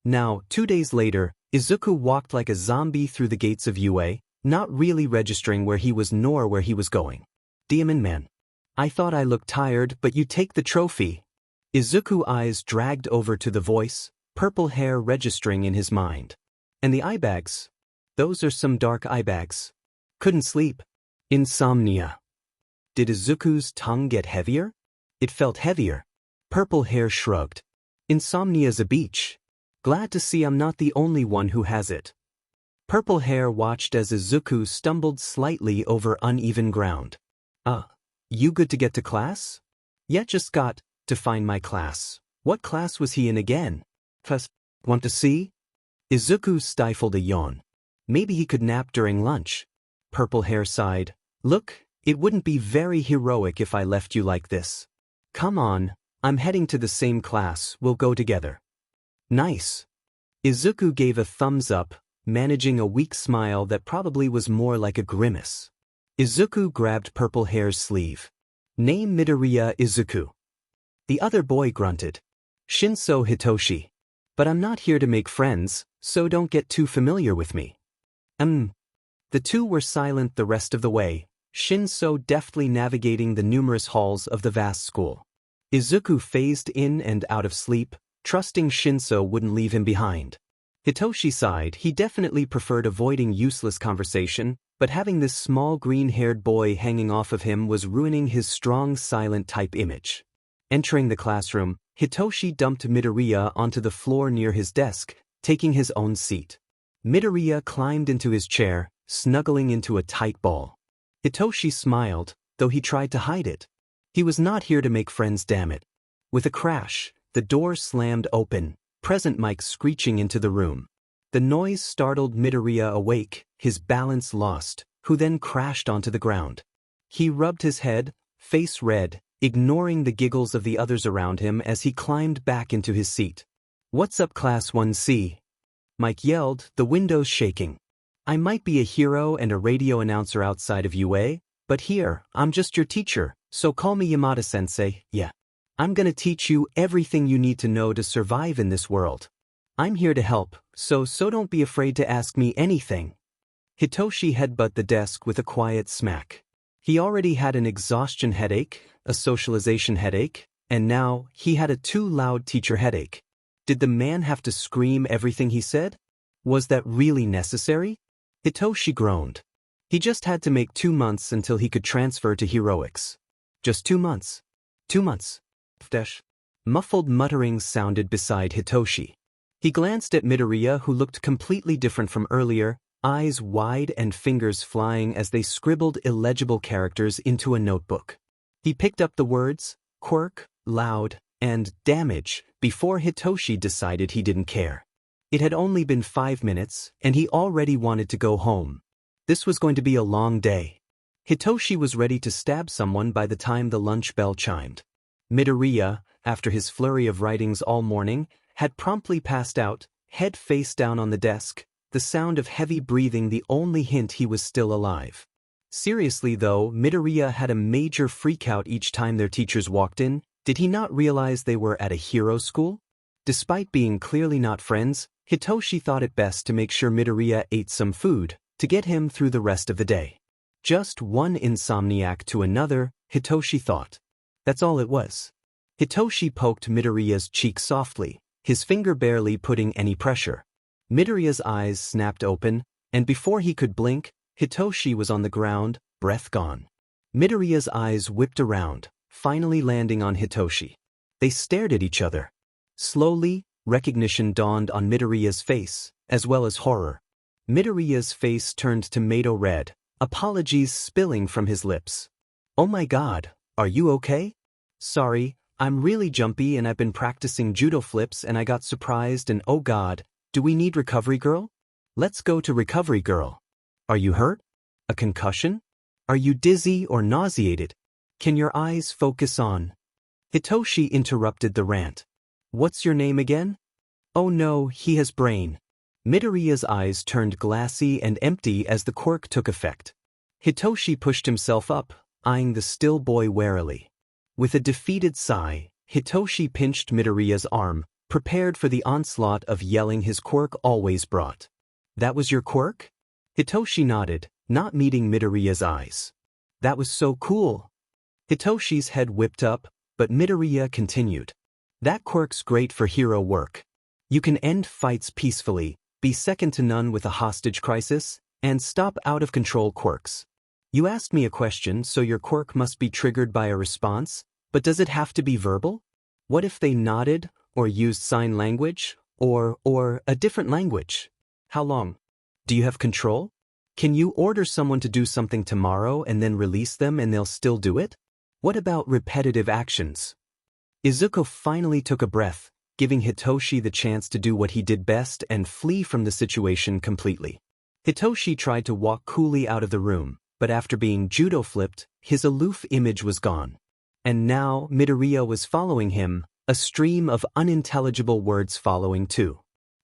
Now, 2 days later, Izuku walked like a zombie through the gates of UA, not really registering where he was nor where he was going. Demon Man. I thought I looked tired, but you take the trophy. Izuku's eyes dragged over to the voice, purple hair registering in his mind. And the eye bags? Those are some dark eye bags. Couldn't sleep. Insomnia. Did Izuku's tongue get heavier? It felt heavier. Purple hair shrugged. Insomnia's a beach. Glad to see I'm not the only one who has it. Purple hair watched as Izuku stumbled slightly over uneven ground. You good to get to class? Yeah, just got to find my class. What class was he in again? Want to see? Izuku stifled a yawn. Maybe he could nap during lunch. Purple hair sighed. Look, it wouldn't be very heroic if I left you like this. Come on, I'm heading to the same class, we'll go together. Nice. Izuku gave a thumbs up, managing a weak smile that probably was more like a grimace. Izuku grabbed Purple Hair's sleeve. Name Midoriya Izuku. The other boy grunted. Shinso Hitoshi. But I'm not here to make friends, so don't get too familiar with me. The two were silent the rest of the way, Shinso deftly navigating the numerous halls of the vast school. Izuku phased in and out of sleep, trusting Shinso wouldn't leave him behind. Hitoshi sighed. He definitely preferred avoiding useless conversation, but having this small green-haired boy hanging off of him was ruining his strong silent type image. Entering the classroom, Hitoshi dumped Midoriya onto the floor near his desk, taking his own seat. Midoriya climbed into his chair, snuggling into a tight ball. Hitoshi smiled, though he tried to hide it. He was not here to make friends, damn it. With a crash, the door slammed open, present Mike screeching into the room. The noise startled Midoriya awake, his balance lost, who then crashed onto the ground. He rubbed his head, face red, ignoring the giggles of the others around him as he climbed back into his seat. "What's up, Class 1C?" Mike yelled, the windows shaking. "I might be a hero and a radio announcer outside of UA, but here, I'm just your teacher, so call me Yamada-sensei, yeah. I'm gonna teach you everything you need to know to survive in this world. I'm here to help, so don't be afraid to ask me anything." Hitoshi headbutted the desk with a quiet smack. He already had an exhaustion headache, a socialization headache, and now he had a too loud teacher headache. Did the man have to scream everything he said? Was that really necessary? Hitoshi groaned. He just had to make 2 months until he could transfer to heroics. Just 2 months. 2 months. Muffled mutterings sounded beside Hitoshi. He glanced at Midoriya, who looked completely different from earlier, eyes wide and fingers flying as they scribbled illegible characters into a notebook. He picked up the words, quirk, loud, and damage, before Hitoshi decided he didn't care. It had only been 5 minutes, and he already wanted to go home. This was going to be a long day. Hitoshi was ready to stab someone by the time the lunch bell chimed. Midoriya, after his flurry of writings all morning, had promptly passed out, head face down on the desk, the sound of heavy breathing the only hint he was still alive. Seriously though, Midoriya had a major freakout each time their teachers walked in. Did he not realize they were at a hero school? Despite being clearly not friends, Hitoshi thought it best to make sure Midoriya ate some food, to get him through the rest of the day. Just one insomniac to another, Hitoshi thought. That's all it was. Hitoshi poked Midoriya's cheek softly, his finger barely putting any pressure. Midoriya's eyes snapped open, and before he could blink, Hitoshi was on the ground, breath gone. Midoriya's eyes whipped around, finally landing on Hitoshi. They stared at each other. Slowly, recognition dawned on Midoriya's face, as well as horror. Midoriya's face turned tomato red, apologies spilling from his lips. "Oh my god, are you okay?" "Sorry, I'm really jumpy and I've been practicing judo flips and I got surprised and oh god, do we need recovery girl? Let's go to recovery girl." "Are you hurt? A concussion? Are you dizzy or nauseated? Can your eyes focus on?" Hitoshi interrupted the rant. "What's your name again?" "Oh no, he has brain." Midoriya's eyes turned glassy and empty as the quirk took effect. Hitoshi pushed himself up, eyeing the still boy warily. With a defeated sigh, Hitoshi pinched Midoriya's arm, prepared for the onslaught of yelling his quirk always brought. "That was your quirk?" Hitoshi nodded, not meeting Midoriya's eyes. "That was so cool." Hitoshi's head whipped up, but Midoriya continued. "That quirk's great for hero work. You can end fights peacefully, be second to none with a hostage crisis, and stop out-of-control quirks. You asked me a question, so your quirk must be triggered by a response, but does it have to be verbal? What if they nodded, or used sign language, or a different language? How long? Do you have control? Can you order someone to do something tomorrow and then release them and they'll still do it? What about repetitive actions?" Izuku finally took a breath, giving Hitoshi the chance to do what he did best and flee from the situation completely. Hitoshi tried to walk coolly out of the room, but after being judo flipped, his aloof image was gone. And now Midoriya was following him, a stream of unintelligible words following too.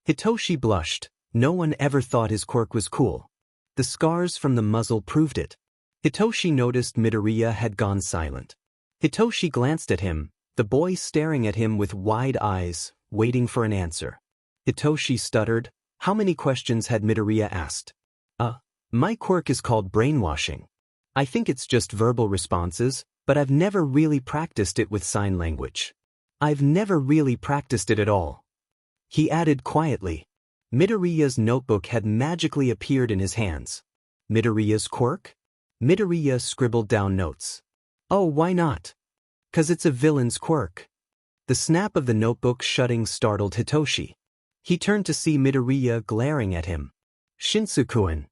Hitoshi blushed. No one ever thought his quirk was cool. The scars from the muzzle proved it. Hitoshi noticed Midoriya had gone silent. Hitoshi glanced at him, the boy staring at him with wide eyes, waiting for an answer. Hitoshi stuttered. How many questions had Midoriya asked? My quirk is called brainwashing. I think it's just verbal responses, but I've never really practiced it with sign language. I've never really practiced it at all." He added quietly. Midoriya's notebook had magically appeared in his hands. Midoriya's quirk? Midoriya scribbled down notes. "Oh, why not? 'Cause it's a villain's quirk." The snap of the notebook shutting startled Hitoshi. He turned to see Midoriya glaring at him. Shinsukuin.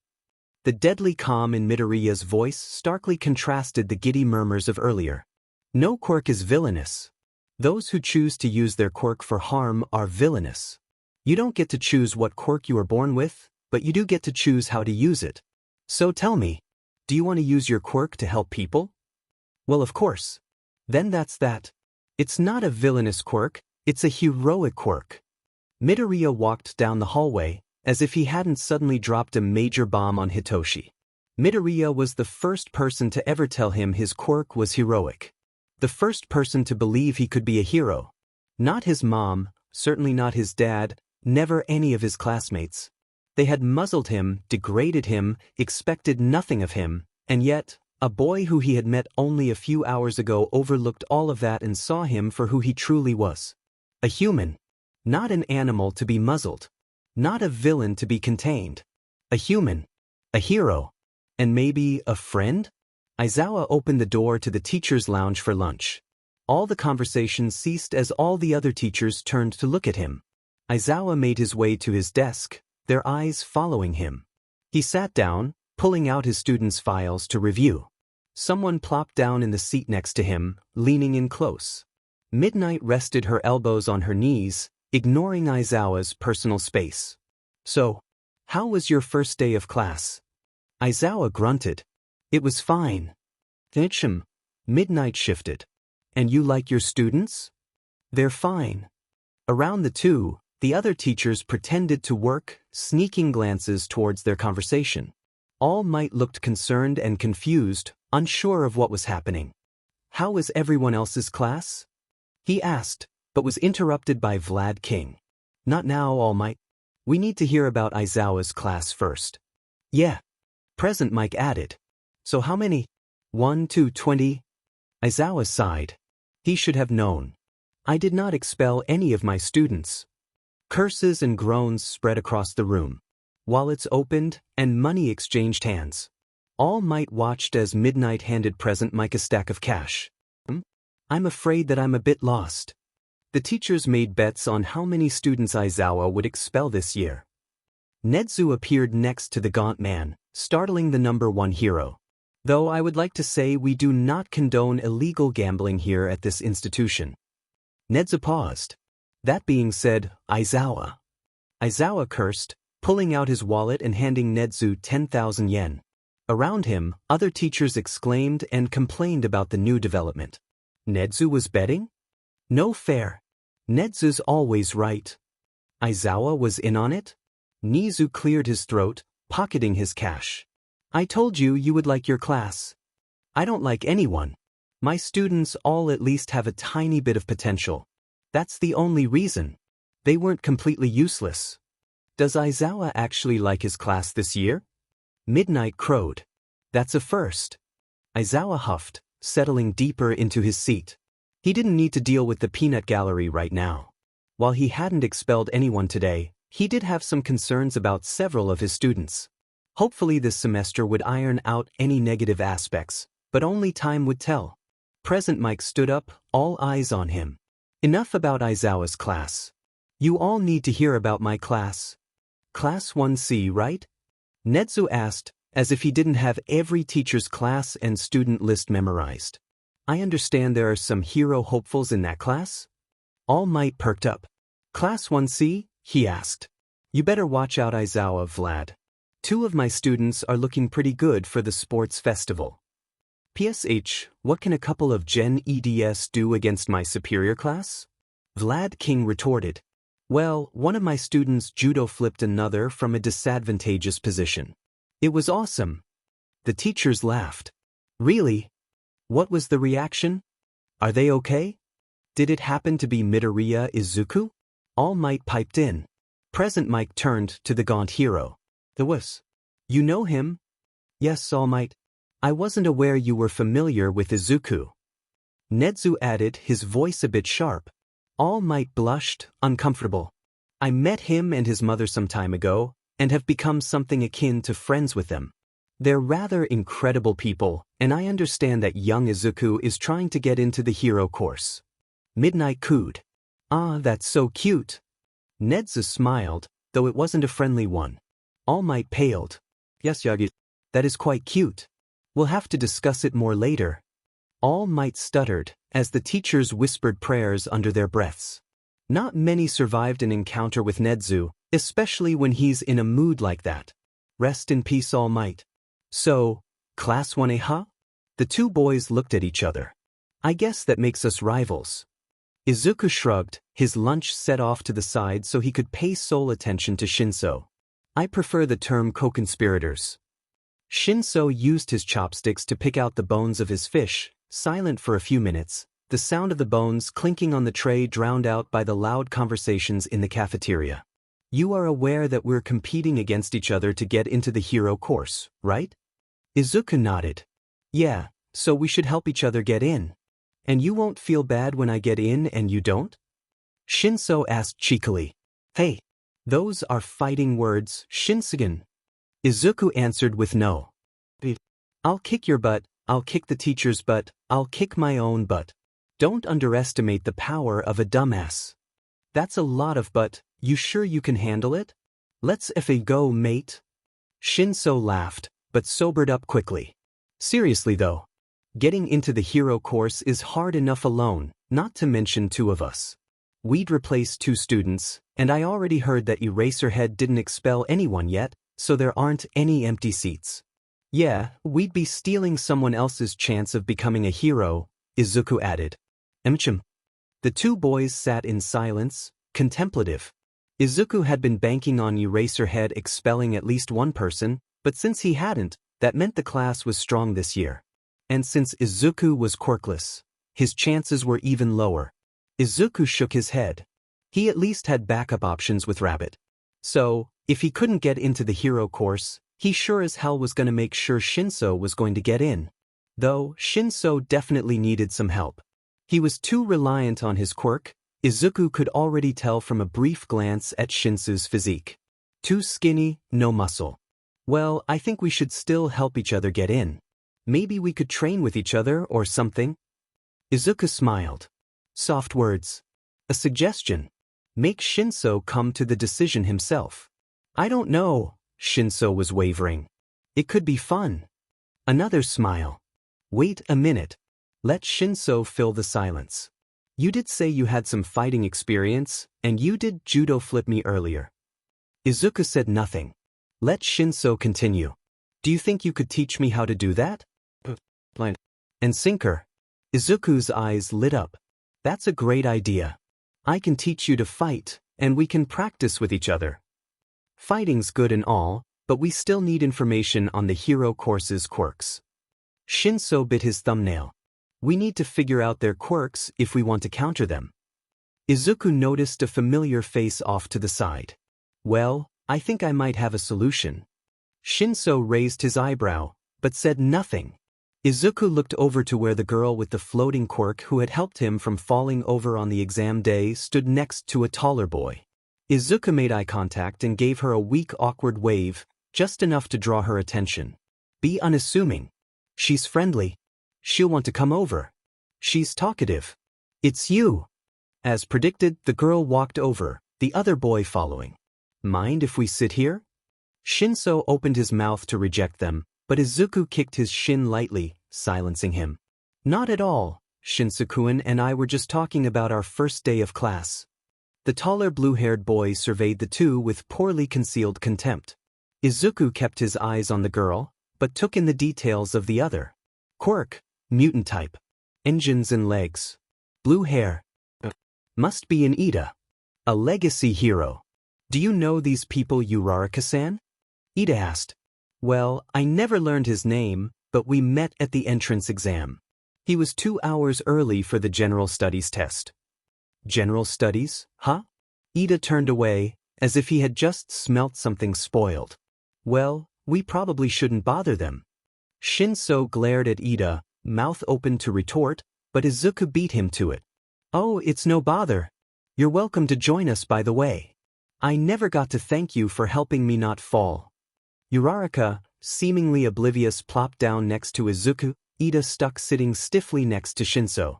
The deadly calm in Midoriya's voice starkly contrasted the giddy murmurs of earlier. No quirk is villainous. Those who choose to use their quirk for harm are villainous. You don't get to choose what quirk you are born with, but you do get to choose how to use it. So tell me, do you want to use your quirk to help people? Well, of course. Then that's that. It's not a villainous quirk, it's a heroic quirk. Midoriya walked down the hallway, as if he hadn't suddenly dropped a major bomb on Hitoshi. Midoriya was the first person to ever tell him his quirk was heroic. The first person to believe he could be a hero. Not his mom, certainly not his dad, never any of his classmates. They had muzzled him, degraded him, expected nothing of him, and yet, a boy who he had met only a few hours ago overlooked all of that and saw him for who he truly was. A human. Not an animal to be muzzled. Not a villain to be contained. A human. A hero. And maybe a friend? Aizawa opened the door to the teacher's lounge for lunch. All the conversation ceased as all the other teachers turned to look at him. Aizawa made his way to his desk, their eyes following him. He sat down, pulling out his students' files to review. Someone plopped down in the seat next to him, leaning in close. Midnight rested her elbows on her knees, ignoring Aizawa's personal space. So, how was your first day of class? Aizawa grunted. It was fine. Thinchum. Midnight shifted. And you like your students? They're fine. Around the two, the other teachers pretended to work, sneaking glances towards their conversation. All Might looked concerned and confused, unsure of what was happening. How was everyone else's class? He asked, but was interrupted by Vlad King. Not now, All Might. We need to hear about Aizawa's class first. Yeah. Present Mike added. So how many? 1 to 20? Aizawa sighed. He should have known. I did not expel any of my students. Curses and groans spread across the room. Wallets opened, and money exchanged hands. All Might watched as Midnight handed Present Mike a stack of cash. I'm afraid that I'm a bit lost. The teachers made bets on how many students Aizawa would expel this year. Nedzu appeared next to the gaunt man, startling the #1 hero. Though I would like to say we do not condone illegal gambling here at this institution. Nedzu paused. That being said, Aizawa. Aizawa cursed, pulling out his wallet and handing Nedzu 10,000 yen. Around him, other teachers exclaimed and complained about the new development. Nedzu was betting? No fair. Nedzu's always right. Aizawa was in on it? Nizu cleared his throat, pocketing his cash. I told you you would like your class. I don't like anyone. My students all at least have a tiny bit of potential. That's the only reason. They weren't completely useless. Does Aizawa actually like his class this year? Midnight crowed. That's a first. Aizawa huffed, settling deeper into his seat. He didn't need to deal with the peanut gallery right now. While he hadn't expelled anyone today, he did have some concerns about several of his students. Hopefully this semester would iron out any negative aspects, but only time would tell. Present Mike stood up, all eyes on him. Enough about Aizawa's class. You all need to hear about my class. Class 1C, right? Nedzu asked, as if he didn't have every teacher's class and student list memorized. I understand there are some hero hopefuls in that class? All Might perked up. Class 1C? He asked. You better watch out, Aizawa, Vlad. 2 of my students are looking pretty good for the sports festival. PSH, what can a couple of Gen EDS do against my superior class? Vlad King retorted. Well, one of my students judo flipped another from a disadvantageous position. It was awesome. The teachers laughed. Really? What was the reaction? Are they okay? Did it happen to be Midoriya Izuku? All Might piped in. Present Mike turned to the gaunt hero. The was. You know him? Yes, All Might. I wasn't aware you were familiar with Izuku. Nedzu added, his voice a bit sharp. All Might blushed, uncomfortable. I met him and his mother some time ago, and have become something akin to friends with them. They're rather incredible people, and I understand that young Izuku is trying to get into the hero course. Midnight cooed. Ah, that's so cute. Nedzu smiled, though it wasn't a friendly one. All Might paled. Yes, Yagi. That is quite cute. We'll have to discuss it more later. All Might stuttered, as the teachers whispered prayers under their breaths. Not many survived an encounter with Nedzu, especially when he's in a mood like that. Rest in peace, All Might. So, Class 1A, huh? The two boys looked at each other. I guess that makes us rivals. Izuku shrugged, his lunch set off to the side so he could pay sole attention to Shinso. I prefer the term co-conspirators. Shinso used his chopsticks to pick out the bones of his fish, silent for a few minutes, the sound of the bones clinking on the tray drowned out by the loud conversations in the cafeteria. You are aware that we're competing against each other to get into the hero course, right? Izuku nodded. Yeah, so we should help each other get in. And you won't feel bad when I get in and you don't? Shinso asked cheekily. Hey, those are fighting words, Shinsugen. Izuku answered with no. I'll kick your butt, I'll kick the teacher's butt, I'll kick my own butt. Don't underestimate the power of a dumbass. That's a lot of butt, you sure you can handle it? Let's go, mate. Shinso laughed, but sobered up quickly. Seriously though. Getting into the hero course is hard enough alone, not to mention two of us. We'd replace 2 students, and I already heard that Eraserhead didn't expel anyone yet, so there aren't any empty seats. Yeah, we'd be stealing someone else's chance of becoming a hero, Izuku added. The 2 boys sat in silence, contemplative. Izuku had been banking on Eraserhead expelling at least one person, but since he hadn't, that meant the class was strong this year. And since Izuku was quirkless, his chances were even lower. Izuku shook his head. He at least had backup options with Rabbit. So, if he couldn't get into the hero course, he sure as hell was gonna make sure Shinso was going to get in. Though, Shinso definitely needed some help. He was too reliant on his quirk, Izuku could already tell from a brief glance at Shinsu's physique. Too skinny, no muscle. Well, I think we should still help each other get in. Maybe we could train with each other or something? Izuku smiled. Soft words. A suggestion. Make Shinso come to the decision himself. I don't know, Shinso was wavering. It could be fun. Another smile. Wait a minute. Let Shinso fill the silence. You did say you had some fighting experience, and you did judo flip me earlier. Izuku said nothing. Let Shinso continue. Do you think you could teach me how to do that? Blind. And sinker. Izuku's eyes lit up. That's a great idea. I can teach you to fight, and we can practice with each other. Fighting's good and all, but we still need information on the hero course's quirks. Shinso bit his thumbnail. We need to figure out their quirks if we want to counter them. Izuku noticed a familiar face off to the side. Well, I think I might have a solution. Shinso raised his eyebrow, but said nothing. Izuku looked over to where the girl with the floating quirk who had helped him from falling over on the exam day stood next to a taller boy. Izuku made eye contact and gave her a weak, awkward wave, just enough to draw her attention. Be unassuming. She's friendly. She'll want to come over. She's talkative. It's you. As predicted, the girl walked over, the other boy following. Mind if we sit here? Shinso opened his mouth to reject them, but Izuku kicked his shin lightly, silencing him. Not at all, Shinsukuin and I were just talking about our first day of class. The taller blue-haired boy surveyed the two with poorly concealed contempt. Izuku kept his eyes on the girl, but took in the details of the other. Quirk, mutant type. Engines and legs. Blue hair. Must be an Ida. A legacy hero. Do you know these people, Uraraka-san? Ida asked. Well, I never learned his name, but we met at the entrance exam. He was 2 hours early for the general studies test. General studies, huh? Ida turned away, as if he had just smelt something spoiled. Well, we probably shouldn't bother them. Shinso glared at Ida, mouth open to retort, but Izuku beat him to it. Oh, it's no bother. You're welcome to join us, by the way. I never got to thank you for helping me not fall. Uraraka, seemingly oblivious, plopped down next to Izuku, Ida stuck sitting stiffly next to Shinso.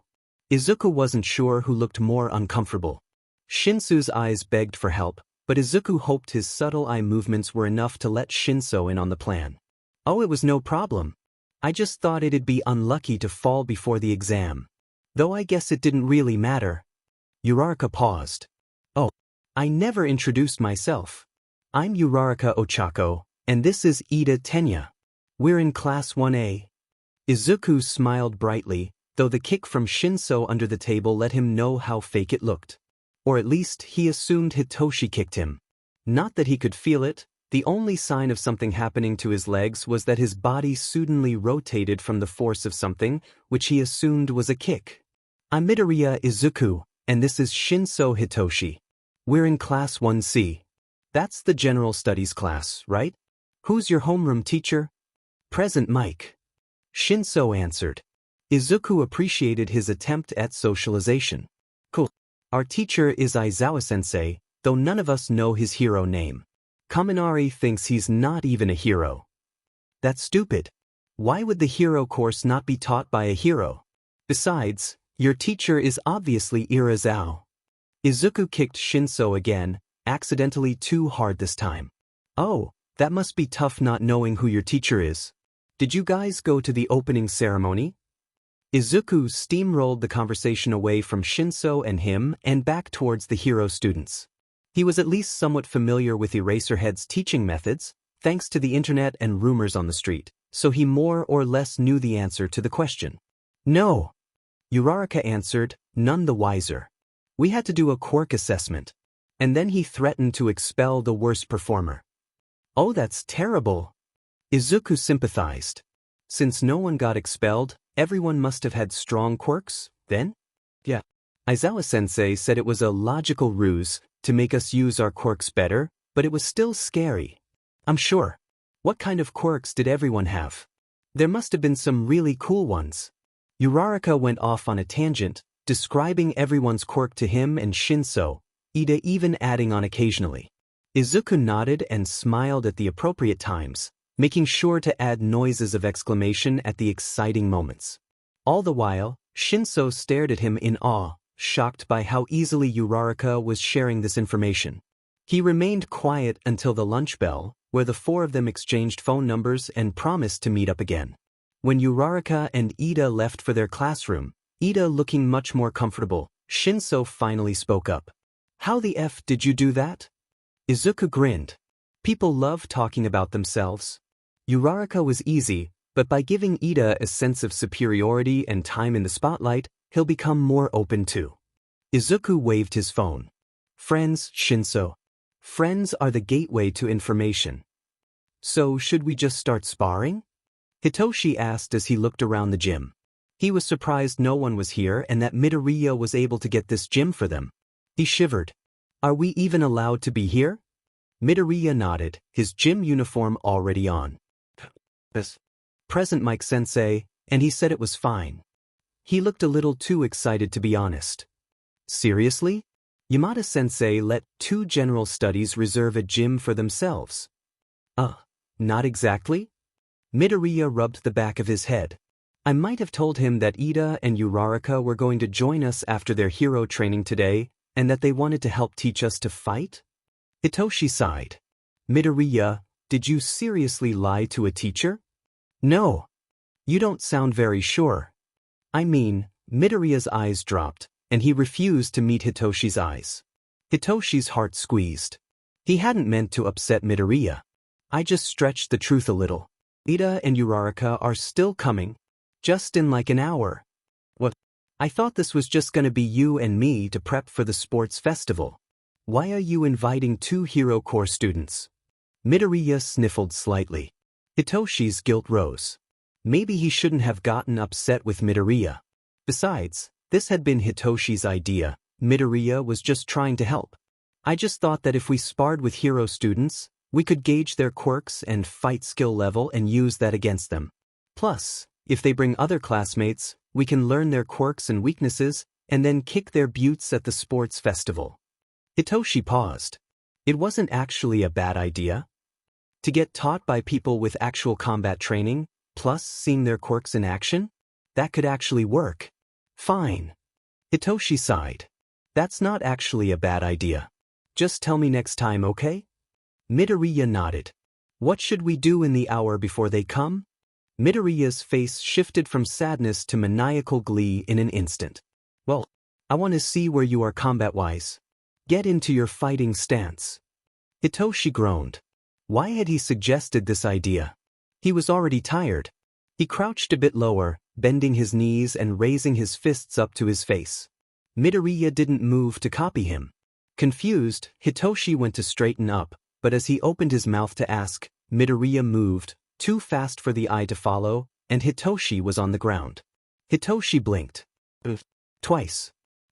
Izuku wasn't sure who looked more uncomfortable. Shinsu's eyes begged for help, but Izuku hoped his subtle eye movements were enough to let Shinso in on the plan. Oh, it was no problem. I just thought it'd be unlucky to fall before the exam. Though I guess it didn't really matter. Uraraka paused. Oh, I never introduced myself. I'm Uraraka Ochako, and this is Ida Tenya. We're in Class 1A. Izuku smiled brightly, though the kick from Shinso under the table let him know how fake it looked. Or at least he assumed Hitoshi kicked him. Not that he could feel it, the only sign of something happening to his legs was that his body suddenly rotated from the force of something, which he assumed was a kick. I'm Midoriya Izuku, and this is Shinso Hitoshi. We're in Class 1C. That's the General Studies class, right? Who's your homeroom teacher? Present Mike. Shinso answered. Izuku appreciated his attempt at socialization. Cool. Our teacher is Aizawa-sensei, though none of us know his hero name. Kaminari thinks he's not even a hero. That's stupid. Why would the hero course not be taught by a hero? Besides, your teacher is obviously Irizao. Izuku kicked Shinso again, accidentally too hard this time. Oh, that must be tough not knowing who your teacher is. Did you guys go to the opening ceremony? Izuku steamrolled the conversation away from Shinso and him and back towards the hero students. He was at least somewhat familiar with Eraserhead's teaching methods, thanks to the internet and rumors on the street, so he more or less knew the answer to the question. No. Uraraka answered, none the wiser. We had to do a quirk assessment. And then he threatened to expel the worst performer. Oh, that's terrible. Izuku sympathized. Since no one got expelled, everyone must have had strong quirks, then? Yeah. Aizawa-sensei said it was a logical ruse to make us use our quirks better, but it was still scary. I'm sure. What kind of quirks did everyone have? There must have been some really cool ones. Uraraka went off on a tangent, describing everyone's quirk to him and Shinso, Ida even adding on occasionally. Izuku nodded and smiled at the appropriate times, making sure to add noises of exclamation at the exciting moments. All the while, Shinso stared at him in awe, shocked by how easily Uraraka was sharing this information. He remained quiet until the lunch bell, where the four of them exchanged phone numbers and promised to meet up again. When Uraraka and Ida left for their classroom, Ida looking much more comfortable, Shinso finally spoke up. How the F did you do that? Izuku grinned. People love talking about themselves. Uraraka was easy, but by giving Ida a sense of superiority and time in the spotlight, he'll become more open too. Izuku waved his phone. Friends, Shinso. Friends are the gateway to information. So should we just start sparring? Hitoshi asked as he looked around the gym. He was surprised no one was here and that Midoriya was able to get this gym for them. He shivered. Are we even allowed to be here? Midoriya nodded, his gym uniform already on. Present Mike-sensei, and he said it was fine. He looked a little too excited to be honest. Seriously? Yamada-sensei let 2 general studies reserve a gym for themselves. Not exactly? Midoriya rubbed the back of his head. I might have told him that Ida and Uraraka were going to join us after their hero training today, and that they wanted to help teach us to fight? Hitoshi sighed. Midoriya, did you seriously lie to a teacher? No. You don't sound very sure. I mean, Midoriya's eyes dropped, and he refused to meet Hitoshi's eyes. Hitoshi's heart squeezed. He hadn't meant to upset Midoriya. I just stretched the truth a little. Ida and Uraraka are still coming. Just in like an hour. What? I thought this was just gonna be you and me to prep for the sports festival. Why are you inviting 2 Hero Corps students? Midoriya sniffled slightly. Hitoshi's guilt rose. Maybe he shouldn't have gotten upset with Midoriya. Besides, this had been Hitoshi's idea. Midoriya was just trying to help. I just thought that if we sparred with hero students, we could gauge their quirks and fight skill level and use that against them. Plus, if they bring other classmates, we can learn their quirks and weaknesses and then kick their buttes at the sports festival. Hitoshi paused. It wasn't actually a bad idea. To get taught by people with actual combat training, plus seeing their quirks in action? That could actually work. Fine. Hitoshi sighed. That's not actually a bad idea. Just tell me next time, okay? Midoriya nodded. What should we do in the hour before they come? Midoriya's face shifted from sadness to maniacal glee in an instant. Well, I want to see where you are combat-wise. Get into your fighting stance. Hitoshi groaned. Why had he suggested this idea? He was already tired. He crouched a bit lower, bending his knees and raising his fists up to his face. Midoriya didn't move to copy him. Confused, Hitoshi went to straighten up, but as he opened his mouth to ask, Midoriya moved, too fast for the eye to follow, and Hitoshi was on the ground. Hitoshi blinked. Twice.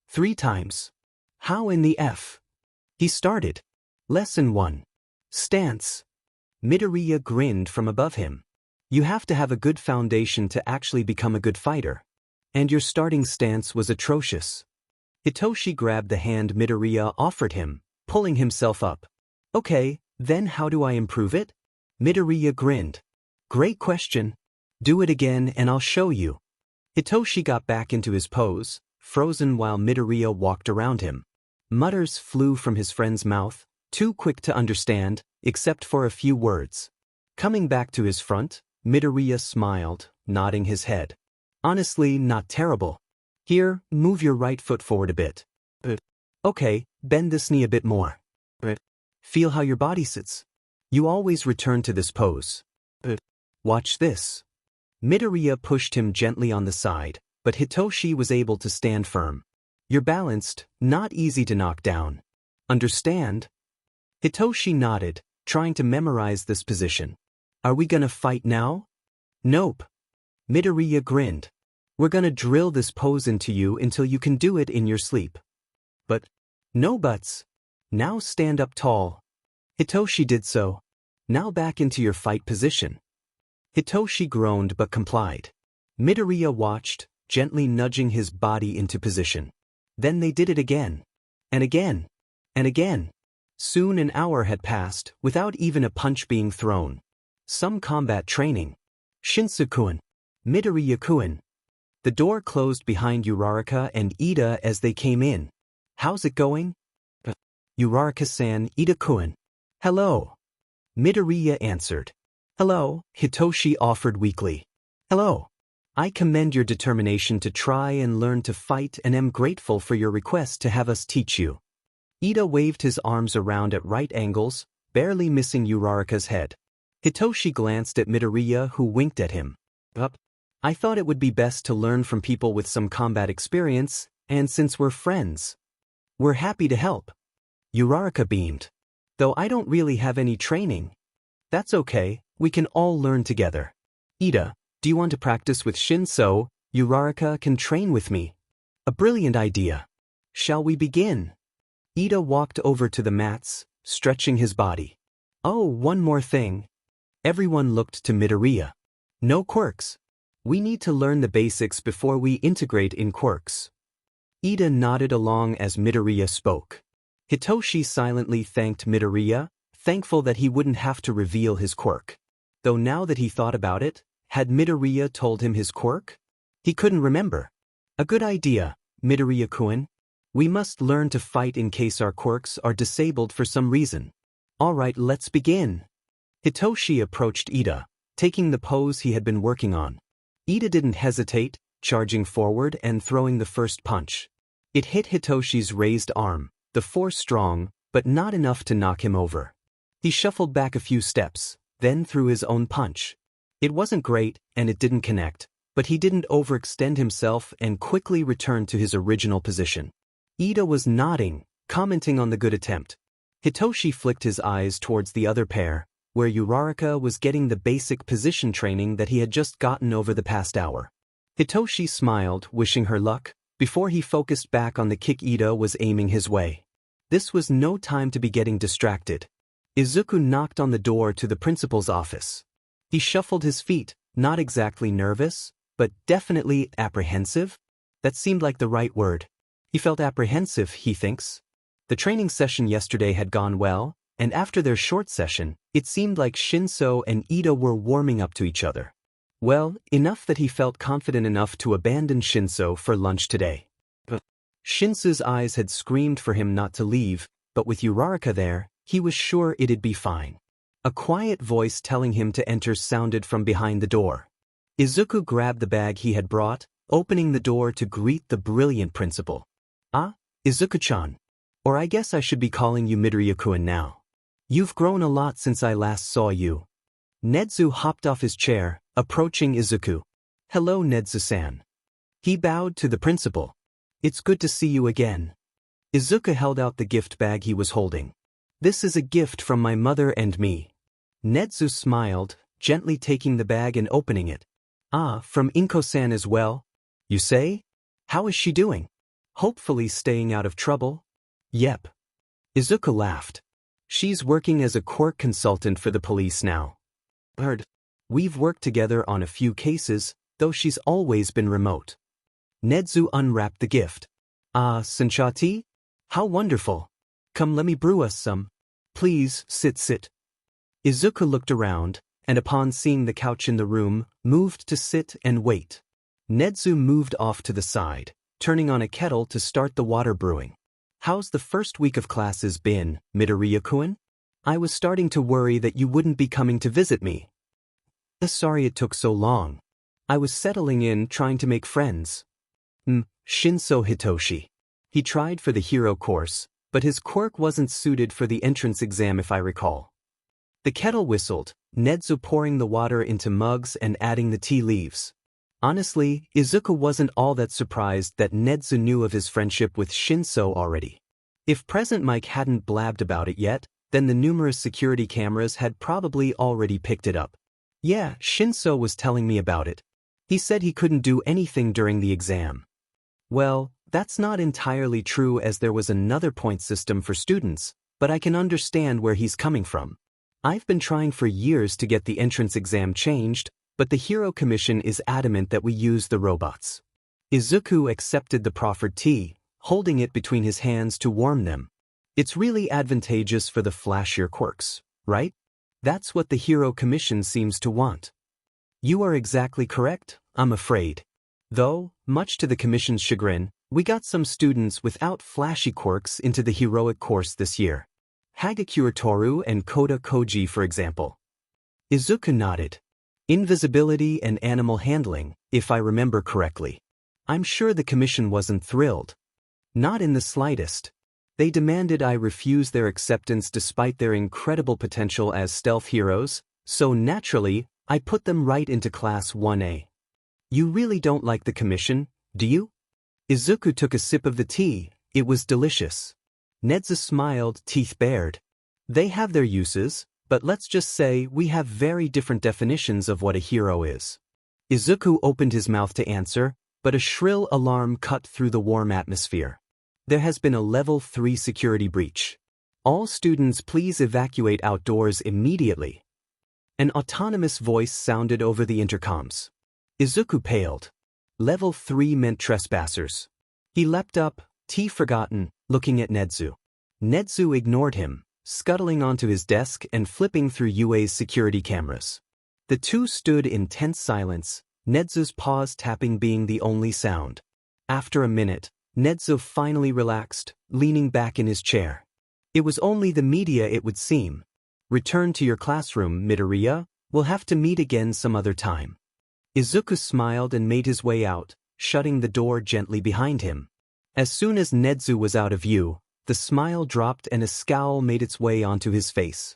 3 times. How in the F? He started. Lesson 1. Stance. Midoriya grinned from above him. You have to have a good foundation to actually become a good fighter. And your starting stance was atrocious. Hitoshi grabbed the hand Midoriya offered him, pulling himself up. Okay, then how do I improve it? Midoriya grinned. Great question. Do it again and I'll show you. Hitoshi got back into his pose, frozen while Midoriya walked around him. Mutters flew from his friend's mouth, too quick to understand, except for a few words. Coming back to his front, Midoriya smiled, nodding his head. Honestly, not terrible. Here, move your right foot forward a bit. Okay, bend this knee a bit more. Feel how your body sits. You always return to this pose. Watch this. Midoriya pushed him gently on the side, but Hitoshi was able to stand firm. You're balanced, not easy to knock down. Understand? Hitoshi nodded, trying to memorize this position. Are we gonna fight now? Nope. Midoriya grinned. We're gonna drill this pose into you until you can do it in your sleep. But, no buts. Now stand up tall. Hitoshi did so. Now back into your fight position. Hitoshi groaned but complied. Midoriya watched, gently nudging his body into position. Then they did it again. And again. And again. Soon an hour had passed, without even a punch being thrown. Some combat training. Shinsu-kun. Midoriya-kun. The door closed behind Uraraka and Ida as they came in. How's it going? Uraraka-san, Ida-kun. Hello. Midoriya answered. Hello, Hitoshi offered weakly. Hello. I commend your determination to try and learn to fight and am grateful for your request to have us teach you. Ida waved his arms around at right angles, barely missing Uraraka's head. Hitoshi glanced at Midoriya, who winked at him. I thought it would be best to learn from people with some combat experience, and since we're friends, we're happy to help. Uraraka beamed. Though I don't really have any training. That's okay, we can all learn together. Ida, do you want to practice with Shin so Uraraka can train with me? A brilliant idea. Shall we begin? Ida walked over to the mats, stretching his body. Oh, one more thing. Everyone looked to Midoriya. No quirks. We need to learn the basics before we integrate in quirks. Ida nodded along as Midoriya spoke. Hitoshi silently thanked Midoriya, thankful that he wouldn't have to reveal his quirk. Though now that he thought about it, had Midoriya told him his quirk? He couldn't remember. A good idea, Midoriya-kun. We must learn to fight in case our quirks are disabled for some reason. Alright, let's begin. Hitoshi approached Ida, taking the pose he had been working on. Ida didn't hesitate, charging forward and throwing the first punch. It hit Hitoshi's raised arm, the force strong, but not enough to knock him over. He shuffled back a few steps, then threw his own punch. It wasn't great, and it didn't connect, but he didn't overextend himself and quickly returned to his original position. Ida was nodding, commenting on the good attempt. Hitoshi flicked his eyes towards the other pair, where Uraraka was getting the basic position training that he had just gotten over the past hour. Hitoshi smiled, wishing her luck, before he focused back on the kick Ida was aiming his way. This was no time to be getting distracted. Izuku knocked on the door to the principal's office. He shuffled his feet, not exactly nervous, but definitely apprehensive. That seemed like the right word. He felt apprehensive, he thinks. The training session yesterday had gone well, and after their short session, it seemed like Shinso and Ida were warming up to each other. Well, enough that he felt confident enough to abandon Shinso for lunch today. Shinso's eyes had screamed for him not to leave, but with Uraraka there, he was sure it'd be fine. A quiet voice telling him to enter sounded from behind the door. Izuku grabbed the bag he had brought, opening the door to greet the brilliant principal. "Ah, Izuku-chan. Or I guess I should be calling you Midoriya-kun now. You've grown a lot since I last saw you." Nedzu hopped off his chair, approaching Izuku. "Hello, Nedzu-san." He bowed to the principal. "It's good to see you again." Izuku held out the gift bag he was holding. "This is a gift from my mother and me." Nedzu smiled, gently taking the bag and opening it. "Ah, from Inko-san as well? You say? How is she doing? Hopefully staying out of trouble?" "Yep." Izuku laughed. "She's working as a court consultant for the police now." "Heard. We've worked together on a few cases, though she's always been remote." Nedzu unwrapped the gift. "Ah, Sanchati? How wonderful. Come, let me brew us some. Please, sit. Izuku looked around, and upon seeing the couch in the room, moved to sit and wait. Nedzu moved off to the side, turning on a kettle to start the water brewing. "How's the first week of classes been, Midoriya-kun? I was starting to worry that you wouldn't be coming to visit me." "Sorry it took so long. I was settling in, trying to make friends." Shinso Hitoshi. He tried for the hero course, but his quirk wasn't suited for the entrance exam if I recall. The kettle whistled, Nedzu pouring the water into mugs and adding the tea leaves. Honestly, Izuku wasn't all that surprised that Nedzu knew of his friendship with Shinso already. If Present Mike hadn't blabbed about it yet, then the numerous security cameras had probably already picked it up. "Yeah, Shinso was telling me about it. He said he couldn't do anything during the exam." Well, that's not entirely true as there was another point system for students, but I can understand where he's coming from. I've been trying for years to get the entrance exam changed, but the Hero Commission is adamant that we use the robots. Izuku accepted the proffered tea, holding it between his hands to warm them. "It's really advantageous for the flashier quirks, right? That's what the Hero Commission seems to want." "You are exactly correct, I'm afraid. Though, much to the Commission's chagrin, we got some students without flashy quirks into the heroic course this year. Hagakure Toru and Koda Koji, for example." Izuku nodded. "Invisibility and animal handling, if I remember correctly." I'm sure the Commission wasn't thrilled. Not in the slightest. They demanded I refuse their acceptance despite their incredible potential as stealth heroes, so naturally, I put them right into Class 1A. "You really don't like the Commission, do you?" Izuku took a sip of the tea. It was delicious. Nedzu smiled, teeth bared. "They have their uses, but let's just say we have very different definitions of what a hero is." Izuku opened his mouth to answer, but a shrill alarm cut through the warm atmosphere. "There has been a Level 3 security breach. All students please evacuate outdoors immediately." An autonomous voice sounded over the intercoms. Izuku paled. Level 3 meant trespassers. He leapt up, tea forgotten, looking at Nedzu. Nedzu ignored him, scuttling onto his desk and flipping through UA's security cameras. The two stood in tense silence, Nedzu's paws tapping being the only sound. After a minute, Nedzu finally relaxed, leaning back in his chair. It was only the media, it would seem. "Return to your classroom, Midoriya. We'll have to meet again some other time." Izuku smiled and made his way out, shutting the door gently behind him. As soon as Nedzu was out of view, the smile dropped and a scowl made its way onto his face.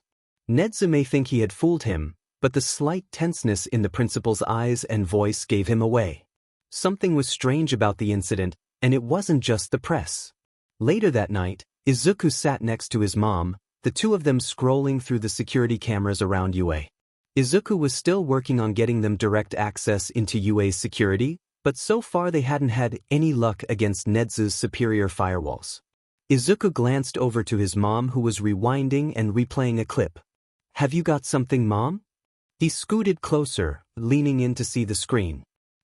Nedzu may think he had fooled him, but the slight tenseness in the principal's eyes and voice gave him away. Something was strange about the incident, and it wasn't just the press. Later that night, Izuku sat next to his mom, the two of them scrolling through the security cameras around UA. Izuku was still working on getting them direct access into UA's security, but so far they hadn't had any luck against Nedzu's superior firewalls. Izuku glanced over to his mom, who was rewinding and replaying a clip. "Have you got something, Mom?" He scooted closer, leaning in to see the screen.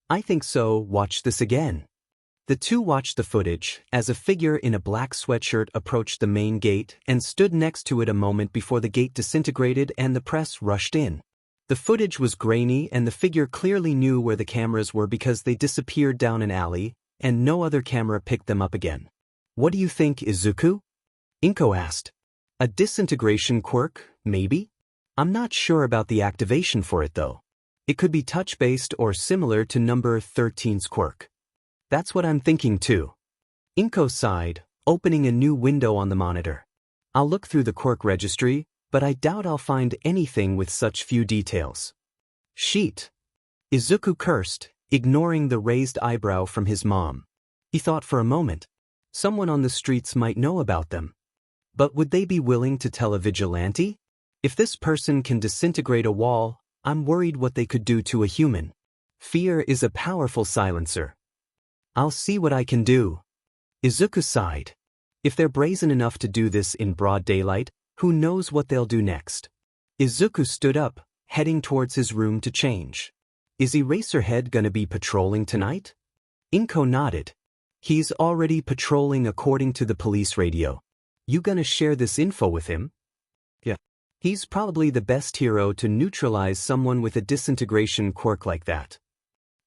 "I think so, watch this again." The two watched the footage as a figure in a black sweatshirt approached the main gate and stood next to it a moment before the gate disintegrated and the press rushed in. The footage was grainy and the figure clearly knew where the cameras were because they disappeared down an alley, and no other camera picked them up again. "What do you think, Izuku?" Inko asked. A disintegration quirk, maybe? I'm not sure about the activation for it though. It could be touch-based or similar to number 13's quirk. That's what I'm thinking too. Inko sighed, opening a new window on the monitor. I'll look through the quirk registry, but I doubt I'll find anything with such few details. Sheet. Izuku cursed, ignoring the raised eyebrow from his mom. He thought for a moment. Someone on the streets might know about them. But would they be willing to tell a vigilante? If this person can disintegrate a wall, I'm worried what they could do to a human. Fear is a powerful silencer. I'll see what I can do. Izuku sighed. If they're brazen enough to do this in broad daylight, who knows what they'll do next? Izuku stood up, heading towards his room to change. Is Eraserhead gonna be patrolling tonight? Inko nodded. He's already patrolling according to the police radio. You gonna share this info with him? Yeah. He's probably the best hero to neutralize someone with a disintegration quirk like that.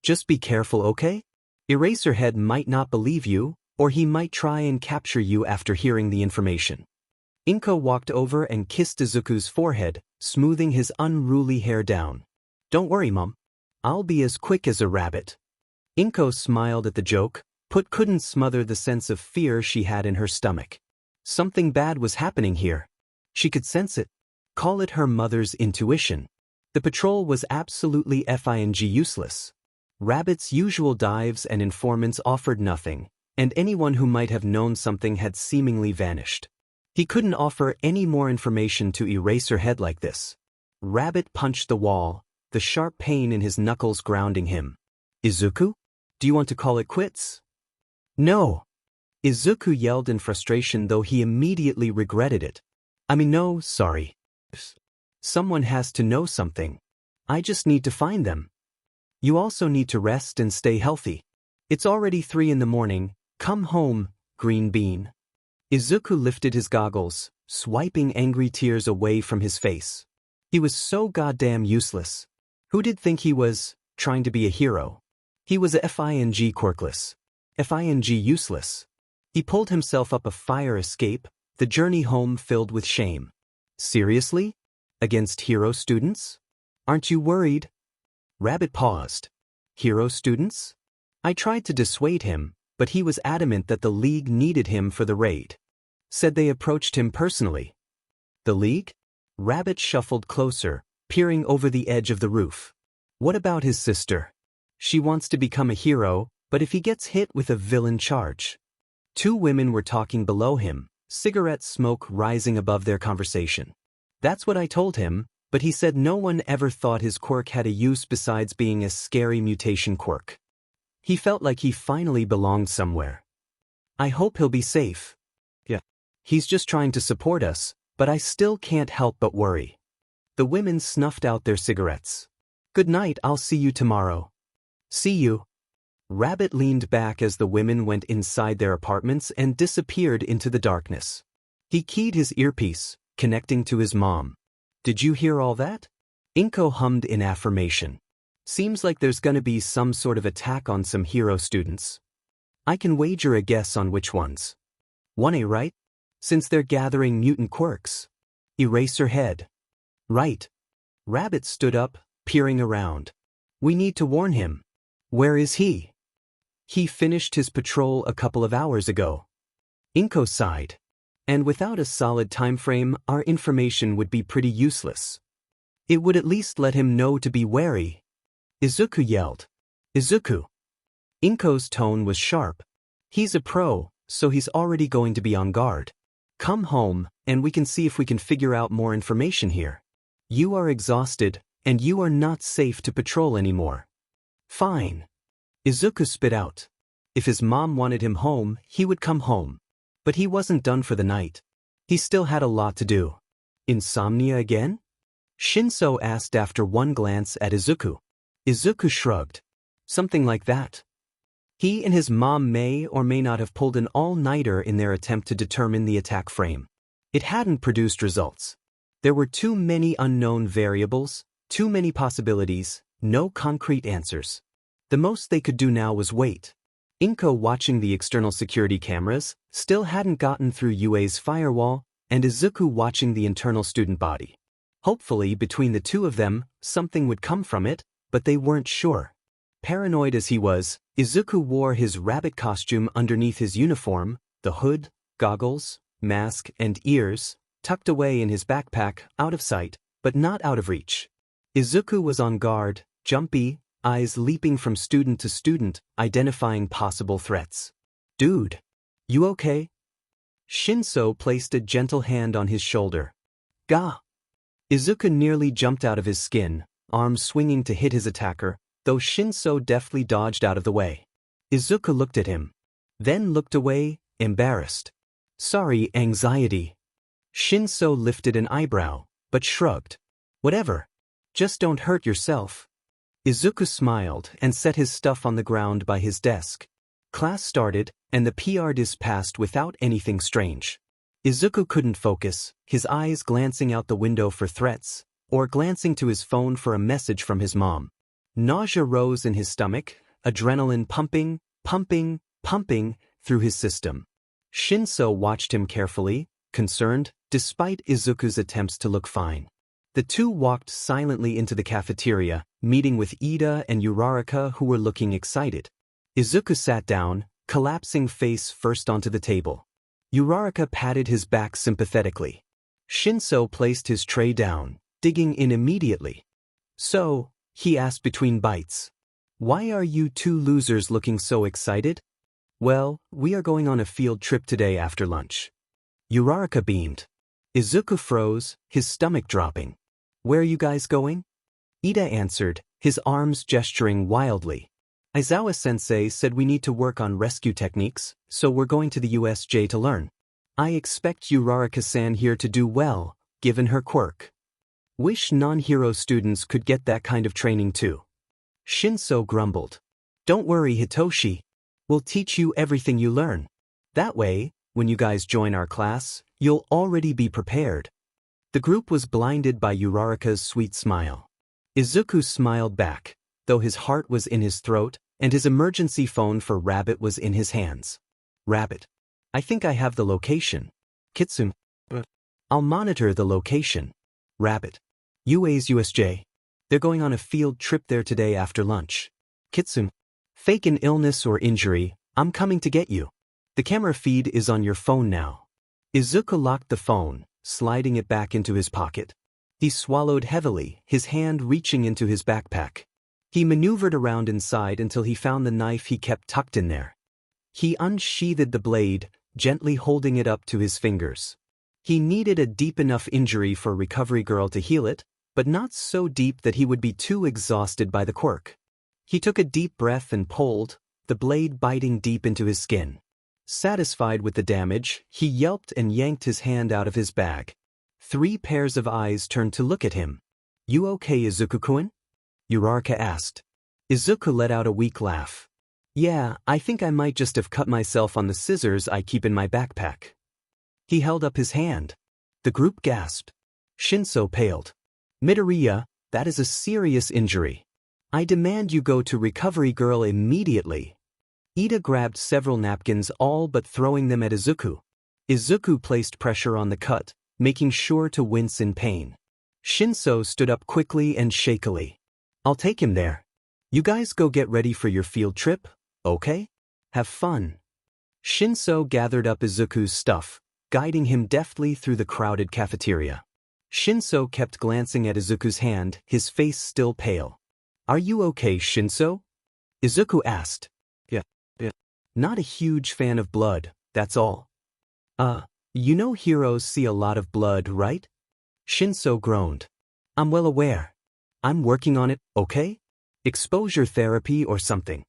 Just be careful, okay? Eraserhead might not believe you, or he might try and capture you after hearing the information. Inko walked over and kissed Izuku's forehead, smoothing his unruly hair down. Don't worry, Mom. I'll be as quick as a rabbit. Inko smiled at the joke, but couldn't smother the sense of fear she had in her stomach. Something bad was happening here. She could sense it. Call it her mother's intuition. The patrol was absolutely useless. Rabbit's usual dives and informants offered nothing, and anyone who might have known something had seemingly vanished. He couldn't offer any more information to Eraserhead like this. Rabbit punched the wall, the sharp pain in his knuckles grounding him. Izuku? Do you want to call it quits? No. Izuku yelled in frustration, though he immediately regretted it. No, sorry. Someone has to know something. I just need to find them. You also need to rest and stay healthy. It's already 3 in the morning. Come home, Green Bean. Izuku lifted his goggles, swiping angry tears away from his face. He was so goddamn useless. Who did think he was trying to be a hero? He was a Quirkless. Useless. He pulled himself up a fire escape, the journey home filled with shame. Seriously? Against hero students? Aren't you worried? Rabbit paused. Hero students? I tried to dissuade him, but he was adamant that the League needed him for the raid. Said they approached him personally. The League? Rabbit shuffled closer, peering over the edge of the roof. What about his sister? She wants to become a hero, but if he gets hit with a villain charge. 2 women were talking below him, cigarette smoke rising above their conversation. That's what I told him, but he said no one ever thought his quirk had a use besides being a scary mutation quirk. He felt like he finally belonged somewhere. I hope he'll be safe. Yeah. He's just trying to support us, but I still can't help but worry. The women snuffed out their cigarettes. Good night, I'll see you tomorrow. See you. Rabbit leaned back as the women went inside their apartments and disappeared into the darkness. He keyed his earpiece, connecting to his mom. Did you hear all that? Inko hummed in affirmation. Seems like there's gonna be some sort of attack on some hero students. I can wager a guess on which ones. 1A, right? Since they're gathering mutant quirks. Eraserhead. Right. Rabbit stood up, peering around. We need to warn him. Where is he? He finished his patrol a couple of hours ago. Inko sighed. And without a solid time frame, our information would be pretty useless. It would at least let him know to be wary. Izuku yelled. Izuku. Inko's tone was sharp. He's a pro, so he's already going to be on guard. Come home, and we can see if we can figure out more information here. You are exhausted, and you are not safe to patrol anymore. Fine. Izuku spit out. If his mom wanted him home, he would come home. But he wasn't done for the night. He still had a lot to do. Insomnia again? Shinso asked after one glance at Izuku. Izuku shrugged. Something like that. He and his mom may or may not have pulled an all-nighter in their attempt to determine the attack frame. It hadn't produced results. There were too many unknown variables, too many possibilities, no concrete answers. The most they could do now was wait. Inko, watching the external security cameras, still hadn't gotten through UA's firewall, and Izuku watching the internal student body. Hopefully, between the two of them, something would come from it, but they weren't sure. Paranoid as he was, Izuku wore his rabbit costume underneath his uniform, the hood, goggles, mask, and ears, tucked away in his backpack, out of sight, but not out of reach. Izuku was on guard, jumpy, eyes leaping from student to student, identifying possible threats. "Dude, you okay?" Shinso placed a gentle hand on his shoulder. "Gah!" Izuku nearly jumped out of his skin, arms swinging to hit his attacker, though Shinso deftly dodged out of the way. Izuku looked at him. Then looked away, embarrassed. "Sorry, anxiety." Shinso lifted an eyebrow, but shrugged. "Whatever. Just don't hurt yourself." Izuku smiled and set his stuff on the ground by his desk. Class started, and the PR dis passed without anything strange. Izuku couldn't focus, his eyes glancing out the window for threats, or glancing to his phone for a message from his mom. Nausea rose in his stomach, adrenaline pumping, pumping through his system. Shinso watched him carefully, concerned, despite Izuku's attempts to look fine. The two walked silently into the cafeteria, meeting with Ida and Uraraka, who were looking excited. Izuku sat down, collapsing face first onto the table. Uraraka patted his back sympathetically. Shinso placed his tray down, digging in immediately. "So," he asked between bites, "why are you two losers looking so excited?" "Well, we are going on a field trip today after lunch." Uraraka beamed. Izuku froze, his stomach dropping. "Where are you guys going?" Ida answered, his arms gesturing wildly. "Aizawa-sensei said we need to work on rescue techniques, so we're going to the USJ to learn. I expect Uraraka-san here to do well, given her quirk. Wish non-hero students could get that kind of training too." Shinso grumbled. "Don't worry, Hitoshi. We'll teach you everything you learn. That way, when you guys join our class, you'll already be prepared." The group was blinded by Uraraka's sweet smile. Izuku smiled back, though his heart was in his throat, and his emergency phone for Rabbit was in his hands. "Rabbit, I think I have the location." "Kitsune, but I'll monitor the location." "Rabbit, UA's USJ. They're going on a field trip there today after lunch." "Kitsune, fake an illness or injury, I'm coming to get you. The camera feed is on your phone now." Izuku locked the phone, sliding it back into his pocket. He swallowed heavily, his hand reaching into his backpack. He maneuvered around inside until he found the knife he kept tucked in there. He unsheathed the blade, gently holding it up to his fingers. He needed a deep enough injury for Recovery Girl to heal it, but not so deep that he would be too exhausted by the quirk. He took a deep breath and pulled, the blade biting deep into his skin. Satisfied with the damage, he yelped and yanked his hand out of his bag. 3 pairs of eyes turned to look at him. "You okay, Izuku-kun?" Uraraka asked. Izuku let out a weak laugh. "Yeah, I think I might just have cut myself on the scissors I keep in my backpack." He held up his hand. The group gasped. Shinso paled. "Midoriya, that is a serious injury. I demand you go to Recovery Girl immediately." Ida grabbed several napkins, all but throwing them at Izuku. Izuku placed pressure on the cut, making sure to wince in pain. Shinso stood up quickly and shakily. "I'll take him there. You guys go get ready for your field trip, okay? Have fun." Shinso gathered up Izuku's stuff, guiding him deftly through the crowded cafeteria. Shinso kept glancing at Izuku's hand, his face still pale. "Are you okay, Shinso?" Izuku asked. Yeah. "Not a huge fan of blood, that's all." You know heroes see a lot of blood, right?" Shinso groaned. "I'm well aware. I'm working on it, okay? Exposure therapy or something."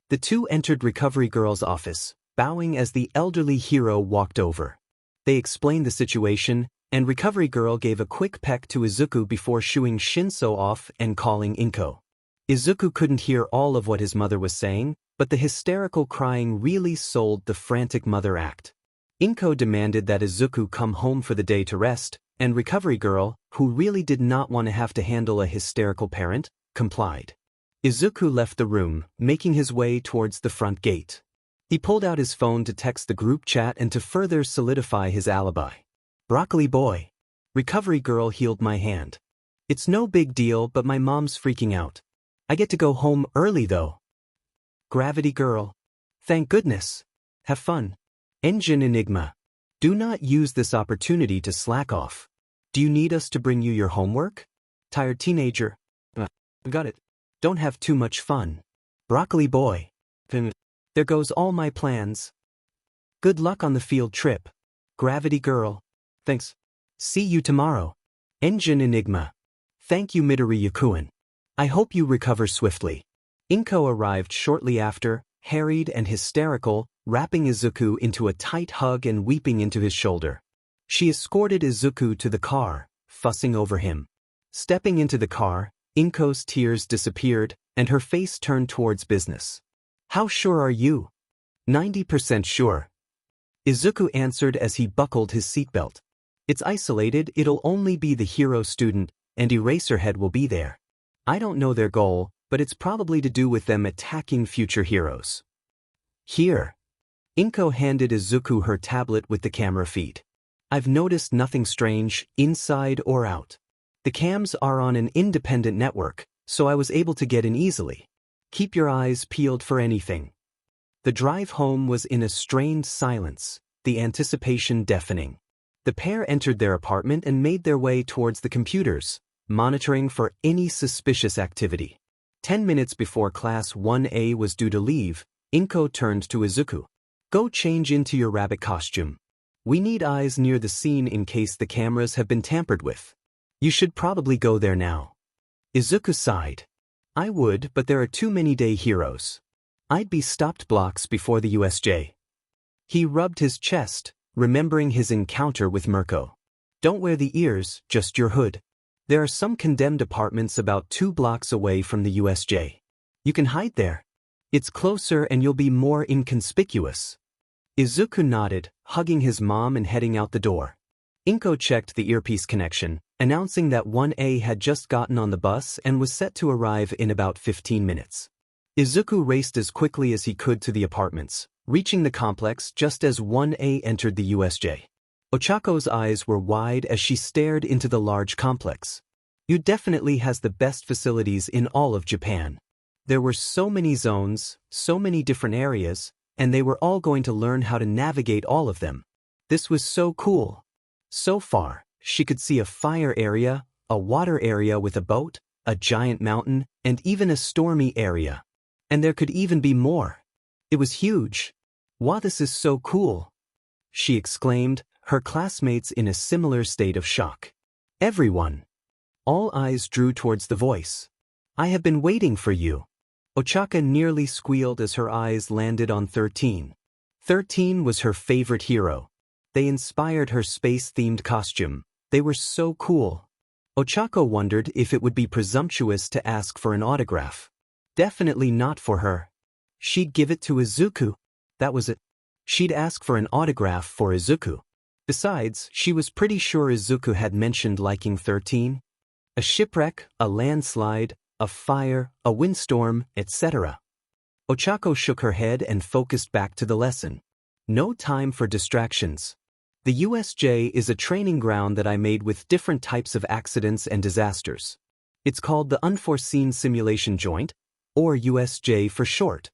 The two entered Recovery Girl's office, bowing as the elderly hero walked over. They explained the situation, and Recovery Girl gave a quick peck to Izuku before shooing Shinso off and calling Inko. Izuku couldn't hear all of what his mother was saying, but the hysterical crying really sold the frantic mother act. Inko demanded that Izuku come home for the day to rest, and Recovery Girl, who really did not want to have to handle a hysterical parent, complied. Izuku left the room, making his way towards the front gate. He pulled out his phone to text the group chat and to further solidify his alibi. Broccoli boy. Recovery girl healed my hand. It's no big deal, but my mom's freaking out. I get to go home early though. Gravity girl. Thank goodness. Have fun. Engine enigma. Do not use this opportunity to slack off. Do you need us to bring you your homework? Tired teenager. Got it. Don't have too much fun. Broccoli boy. There goes all my plans. Good luck on the field trip. Gravity girl. Thanks. See you tomorrow. Engine enigma. Thank you Midori Yakuin. I hope you recover swiftly. Inko arrived shortly after, harried and hysterical, wrapping Izuku into a tight hug and weeping into his shoulder. She escorted Izuku to the car, fussing over him. Stepping into the car, Inko's tears disappeared, and her face turned towards business. How sure are you? 90% sure. Izuku answered as he buckled his seatbelt. It's isolated, it'll only be the hero student, and Eraserhead will be there. I don't know their goal, but it's probably to do with them attacking future heroes. Here. Inko handed Izuku her tablet with the camera feed. I've noticed nothing strange, inside or out. The cams are on an independent network, so I was able to get in easily. Keep your eyes peeled for anything. The drive home was in a strained silence, the anticipation deafening. The pair entered their apartment and made their way towards the computers, monitoring for any suspicious activity. 10 minutes before Class 1A was due to leave, Inko turned to Izuku. Go change into your rabbit costume. We need eyes near the scene in case the cameras have been tampered with. You should probably go there now. Izuku sighed. I would, but there are too many day heroes. I'd be stopped blocks before the USJ. He rubbed his chest, remembering his encounter with Mirko. Don't wear the ears, just your hood. There are some condemned apartments about 2 blocks away from the USJ. You can hide there. It's closer and you'll be more inconspicuous. Izuku nodded, hugging his mom and heading out the door. Inko checked the earpiece connection, announcing that 1A had just gotten on the bus and was set to arrive in about 15 minutes. Izuku raced as quickly as he could to the apartments, reaching the complex just as 1A entered the USJ. Ochako's eyes were wide as she stared into the large complex. You definitely has the best facilities in all of Japan. There were so many zones, so many different areas, and they were all going to learn how to navigate all of them. This was so cool. So far, she could see a fire area, a water area with a boat, a giant mountain, and even a stormy area. And there could even be more. It was huge. Wow, this is so cool, she exclaimed, her classmates in a similar state of shock. Everyone. All eyes drew towards the voice. I have been waiting for you. Ochaka nearly squealed as her eyes landed on 13. 13 was her favorite hero. They inspired her space-themed costume. They were so cool. Ochako wondered if it would be presumptuous to ask for an autograph. Definitely not for her. She'd give it to Izuku. That was it. She'd ask for an autograph for Izuku. Besides, she was pretty sure Izuku had mentioned liking 13. A shipwreck, a landslide, a fire, a windstorm, etc. Ochako shook her head and focused back to the lesson. No time for distractions. The USJ is a training ground that I made with different types of accidents and disasters. It's called the Unforeseen Simulation Joint, or USJ for short.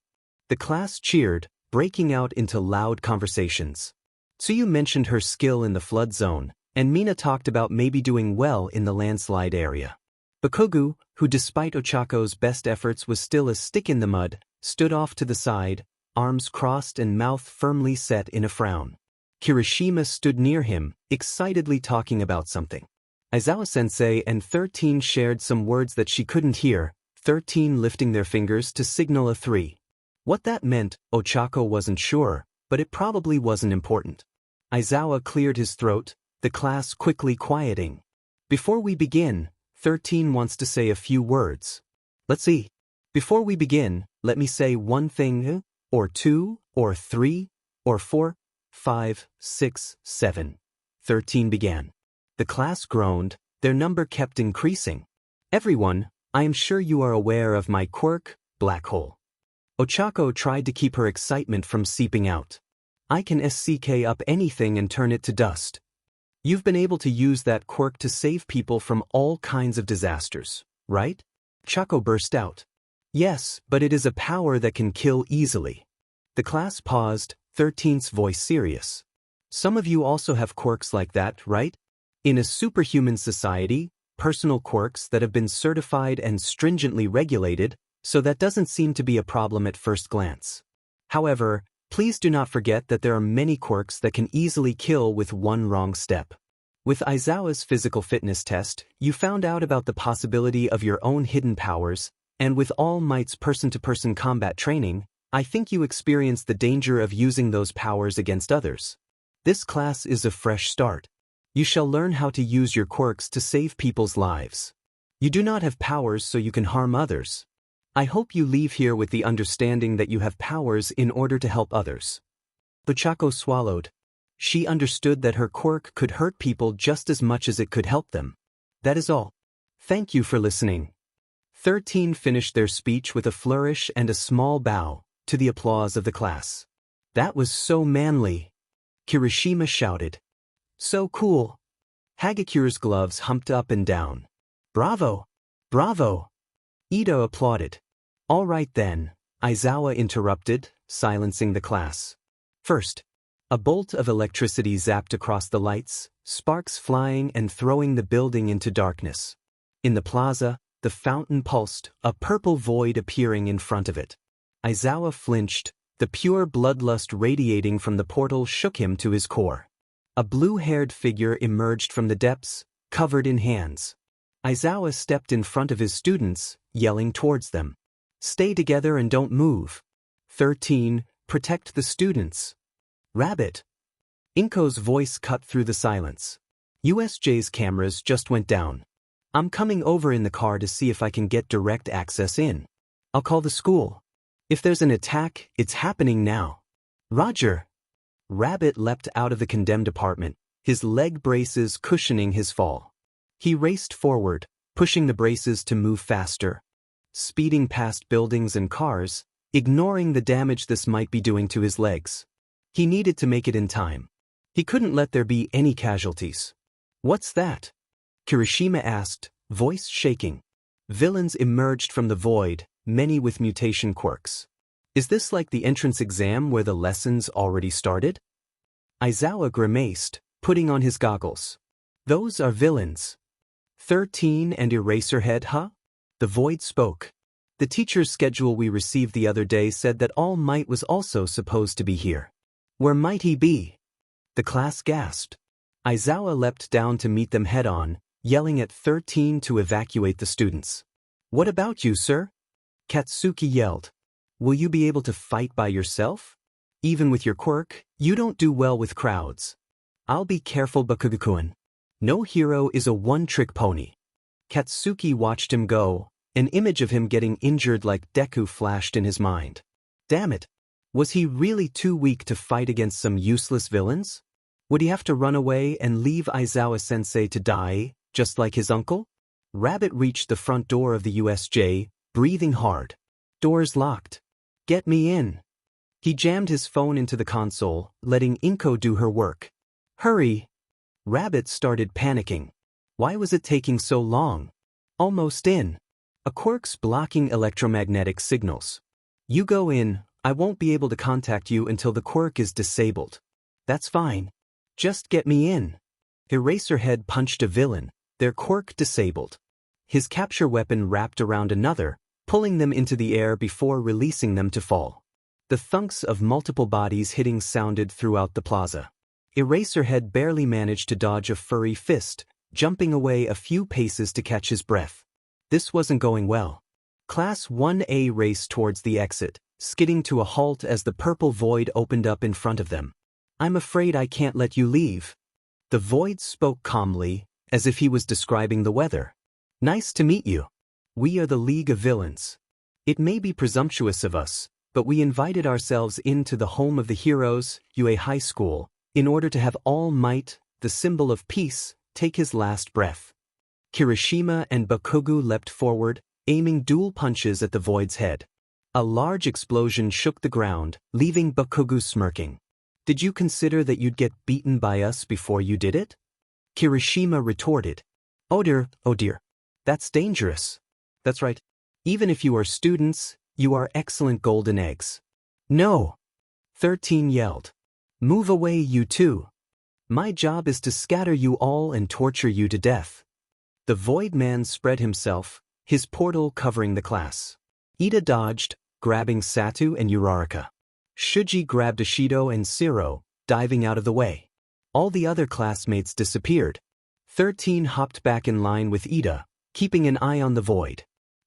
The class cheered, breaking out into loud conversations. Tsuyu mentioned her skill in the flood zone, and Mina talked about maybe doing well in the landslide area. Bakugu, who despite Ochako's best efforts was still a stick in the mud, stood off to the side, arms crossed and mouth firmly set in a frown. Kirishima stood near him, excitedly talking about something. Aizawa-sensei and 13 shared some words that she couldn't hear, 13 lifting their fingers to signal a 3. What that meant, Ochako wasn't sure, but it probably wasn't important. Aizawa cleared his throat, the class quickly quieting. Before we begin, 13 wants to say a few words. Let's see. Before we begin, let me say one thing, or 2, or 3, or 4, 5, 6, 7. 13 began. The class groaned, their number kept increasing. Everyone, I am sure you are aware of my quirk, black hole. Ochako tried to keep her excitement from seeping out. I can SCK up anything and turn it to dust. You've been able to use that quirk to save people from all kinds of disasters, right? Ochako burst out. Yes, but it is a power that can kill easily. The class paused, 13's voice serious. Some of you also have quirks like that, right? In a superhuman society, personal quirks that have been certified and stringently regulated, so that doesn't seem to be a problem at first glance. However, please do not forget that there are many quirks that can easily kill with one wrong step. With Aizawa's physical fitness test, you found out about the possibility of your own hidden powers, and with All Might's person-to-person combat training, I think you experienced the danger of using those powers against others. This class is a fresh start. You shall learn how to use your quirks to save people's lives. You do not have powers so you can harm others. I hope you leave here with the understanding that you have powers in order to help others. Ochako swallowed. She understood that her quirk could hurt people just as much as it could help them. That is all. Thank you for listening. 13 finished their speech with a flourish and a small bow, to the applause of the class. That was so manly. Kirishima shouted. So cool. Hagakure's gloves humped up and down. Bravo! Bravo! Ito applauded. All right then, Aizawa interrupted, silencing the class. First, a bolt of electricity zapped across the lights, sparks flying and throwing the building into darkness. In the plaza, the fountain pulsed, a purple void appearing in front of it. Aizawa flinched, the pure bloodlust radiating from the portal shook him to his core. A blue-haired figure emerged from the depths, covered in hands. Aizawa stepped in front of his students, yelling towards them. Stay together and don't move. 13, protect the students. Rabbit. Inko's voice cut through the silence. USJ's cameras just went down. I'm coming over in the car to see if I can get direct access in. I'll call the school. If there's an attack, it's happening now. Roger. Rabbit leapt out of the condemned apartment, his leg braces cushioning his fall. He raced forward, pushing the braces to move faster, speeding past buildings and cars, ignoring the damage this might be doing to his legs. He needed to make it in time. He couldn't let there be any casualties. What's that? Kirishima asked, voice shaking. Villains emerged from the void, many with mutation quirks. Is this like the entrance exam where the lessons already started? Aizawa grimaced, putting on his goggles. Those are villains. 13 and Eraserhead, huh? The void spoke. The teacher's schedule we received the other day said that All Might was also supposed to be here. Where might he be? The class gasped. Aizawa leapt down to meet them head-on, yelling at 13 to evacuate the students. What about you, sir? Katsuki yelled. Will you be able to fight by yourself? Even with your quirk, you don't do well with crowds. I'll be careful, Bakugo-kun. No hero is a one-trick pony. Katsuki watched him go, an image of him getting injured like Deku flashed in his mind. Damn it! Was he really too weak to fight against some useless villains? Would he have to run away and leave Aizawa-sensei to die, just like his uncle? Rabbit reached the front door of the USJ, breathing hard. Doors locked. Get me in. He jammed his phone into the console, letting Inko do her work. Hurry! Rabbit started panicking. Why was it taking so long? Almost in. A quirk's blocking electromagnetic signals. You go in, I won't be able to contact you until the quirk is disabled. That's fine. Just get me in. Eraserhead punched a villain, their quirk disabled. His capture weapon wrapped around another, pulling them into the air before releasing them to fall. The thunks of multiple bodies hitting sounded throughout the plaza. Eraserhead barely managed to dodge a furry fist, jumping away a few paces to catch his breath. This wasn't going well. Class 1A raced towards the exit, skidding to a halt as the purple void opened up in front of them. I'm afraid I can't let you leave. The void spoke calmly, as if he was describing the weather. Nice to meet you. We are the League of Villains. It may be presumptuous of us, but we invited ourselves into the home of the heroes, UA High School, in order to have All Might, the symbol of peace, take his last breath. Kirishima and Bakugo leapt forward, aiming dual punches at the void's head. A large explosion shook the ground, leaving Bakugo smirking. Did you consider that you'd get beaten by us before you did it? Kirishima retorted. Oh dear. That's dangerous. That's right. Even if you are students, you are excellent golden eggs. No! 13 yelled. Move away, you two. My job is to scatter you all and torture you to death. The Void Man spread himself, his portal covering the class. Ida dodged, grabbing Satu and Uraraka. Shuji grabbed Ashido and Siro, diving out of the way. All the other classmates disappeared. 13 hopped back in line with Ida, keeping an eye on the Void.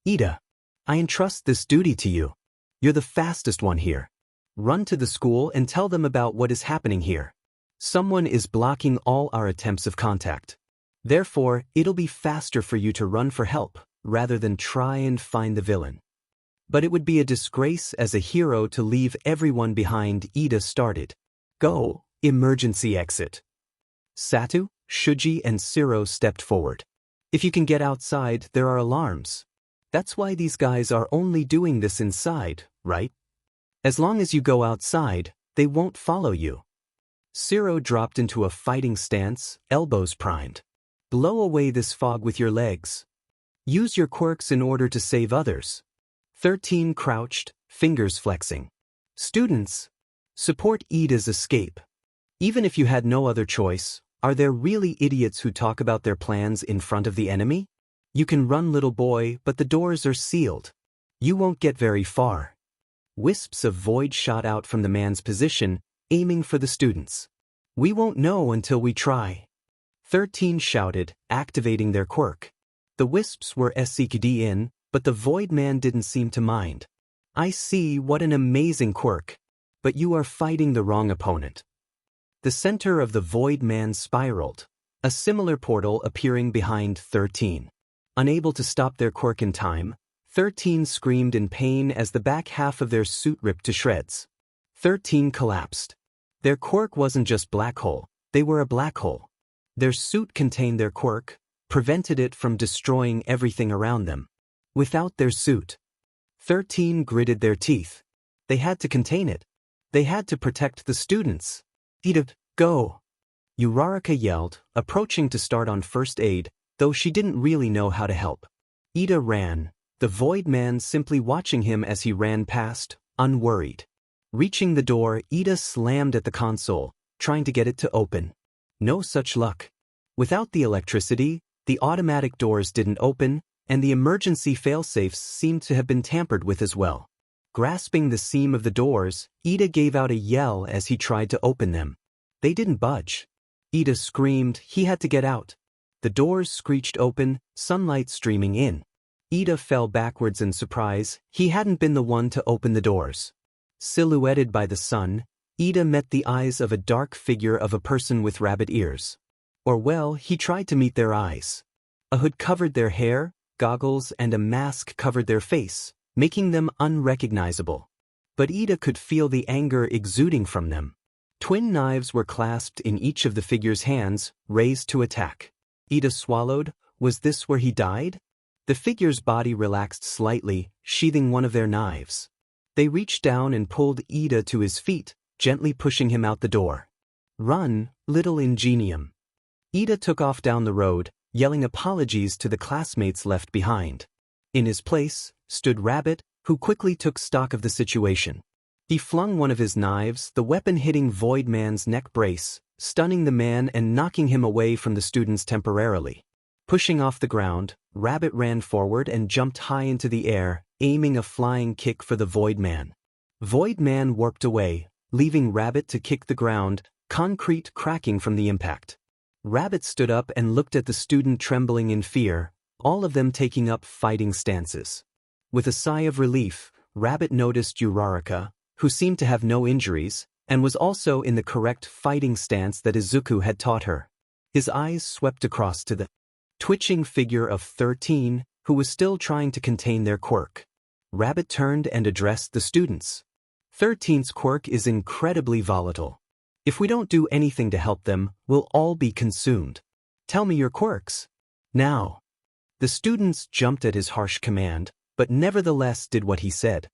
Ida, I entrust this duty to you. You're the fastest one here. Run to the school and tell them about what is happening here. Someone is blocking all our attempts of contact. Therefore, it'll be faster for you to run for help, rather than try and find the villain. But it would be a disgrace as a hero to leave everyone behind. Ida started. Go, emergency exit. Satu, Shuji and Siro stepped forward. If you can get outside, there are alarms. That's why these guys are only doing this inside, right? As long as you go outside, they won't follow you. Siro dropped into a fighting stance, elbows primed. Blow away this fog with your legs. Use your quirks in order to save others. 13 crouched, fingers flexing. Students, support Ida's escape. Even if you had no other choice, are there really idiots who talk about their plans in front of the enemy? You can run, little boy, but the doors are sealed. You won't get very far. Wisps of void shot out from the man's position, aiming for the students. We won't know until we try. 13 shouted, activating their quirk. The wisps were SCKD in, but the Void Man didn't seem to mind. I see, what an amazing quirk. But you are fighting the wrong opponent. The center of the Void Man spiraled, a similar portal appearing behind 13. Unable to stop their quirk in time, 13 screamed in pain as the back half of their suit ripped to shreds. 13 collapsed. Their quirk wasn't just black hole, they were a black hole. Their suit contained their quirk, prevented it from destroying everything around them. Without their suit, 13 gritted their teeth. They had to contain it. They had to protect the students. Ida, go! Uraraka yelled, approaching to start on first aid, though she didn't really know how to help. Ida ran, the Void Man simply watching him as he ran past, unworried. Reaching the door, Ida slammed at the console, trying to get it to open. No such luck. Without the electricity, the automatic doors didn't open, and the emergency failsafes seemed to have been tampered with as well. Grasping the seam of the doors, Ida gave out a yell as he tried to open them. They didn't budge. Ida screamed he had to get out. The doors screeched open, sunlight streaming in. Ida fell backwards in surprise. He hadn't been the one to open the doors. Silhouetted by the sun, Ida met the eyes of a dark figure of a person with rabbit ears. Or well, he tried to meet their eyes. A hood covered their hair, goggles and a mask covered their face, making them unrecognizable. But Ida could feel the anger exuding from them. Twin knives were clasped in each of the figure's hands, raised to attack. Ida swallowed. Was this where he died? The figure's body relaxed slightly, sheathing one of their knives. They reached down and pulled Ida to his feet, gently pushing him out the door. Run, little ingenium. Ida took off down the road, yelling apologies to the classmates left behind. In his place stood Rabbit, who quickly took stock of the situation. He flung one of his knives, the weapon hitting Void Man's neck brace, stunning the man and knocking him away from the students temporarily. Pushing off the ground, Rabbit ran forward and jumped high into the air, aiming a flying kick for the Void Man. Void Man warped away, leaving Rabbit to kick the ground, concrete cracking from the impact. Rabbit stood up and looked at the student trembling in fear, all of them taking up fighting stances. With a sigh of relief, Rabbit noticed Uraraka, who seemed to have no injuries, and was also in the correct fighting stance that Izuku had taught her. His eyes swept across to the twitching figure of 13, who was still trying to contain their quirk. Rabbit turned and addressed the students. 13's quirk is incredibly volatile. If we don't do anything to help them, we'll all be consumed. Tell me your quirks. Now. The students jumped at his harsh command, but nevertheless did what he said.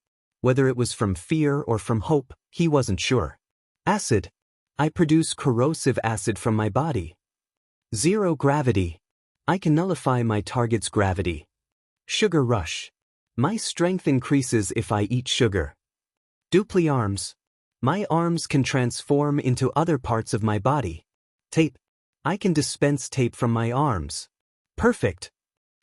Whether it was from fear or from hope, he wasn't sure. Acid. I produce corrosive acid from my body. Zero gravity. I can nullify my target's gravity. Sugar rush. My strength increases if I eat sugar. Dupli arms. My arms can transform into other parts of my body. Tape. I can dispense tape from my arms. Perfect.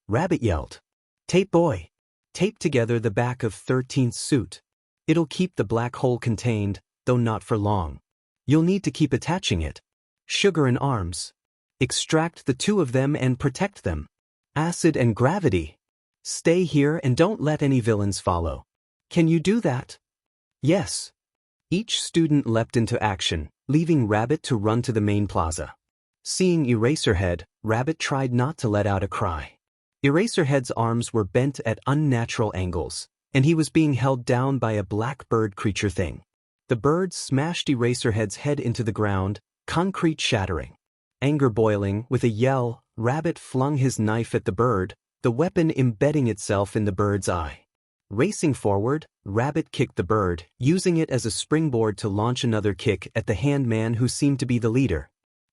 Rabbit yelled. Tape boy. Tape together the back of 13th's suit. It'll keep the black hole contained, though not for long. You'll need to keep attaching it. Sugar and arms. Extract the two of them and protect them. Acid and gravity. Stay here and don't let any villains follow. Can you do that? Yes. Each student leapt into action, leaving Rabbit to run to the main plaza. Seeing Eraserhead, Rabbit tried not to let out a cry. Eraserhead's arms were bent at unnatural angles, and he was being held down by a black bird creature thing. The bird smashed Eraserhead's head into the ground, concrete shattering. Anger boiling, with a yell, Rabbit flung his knife at the bird, the weapon embedding itself in the bird's eye. Racing forward, Rabbit kicked the bird, using it as a springboard to launch another kick at the handman who seemed to be the leader.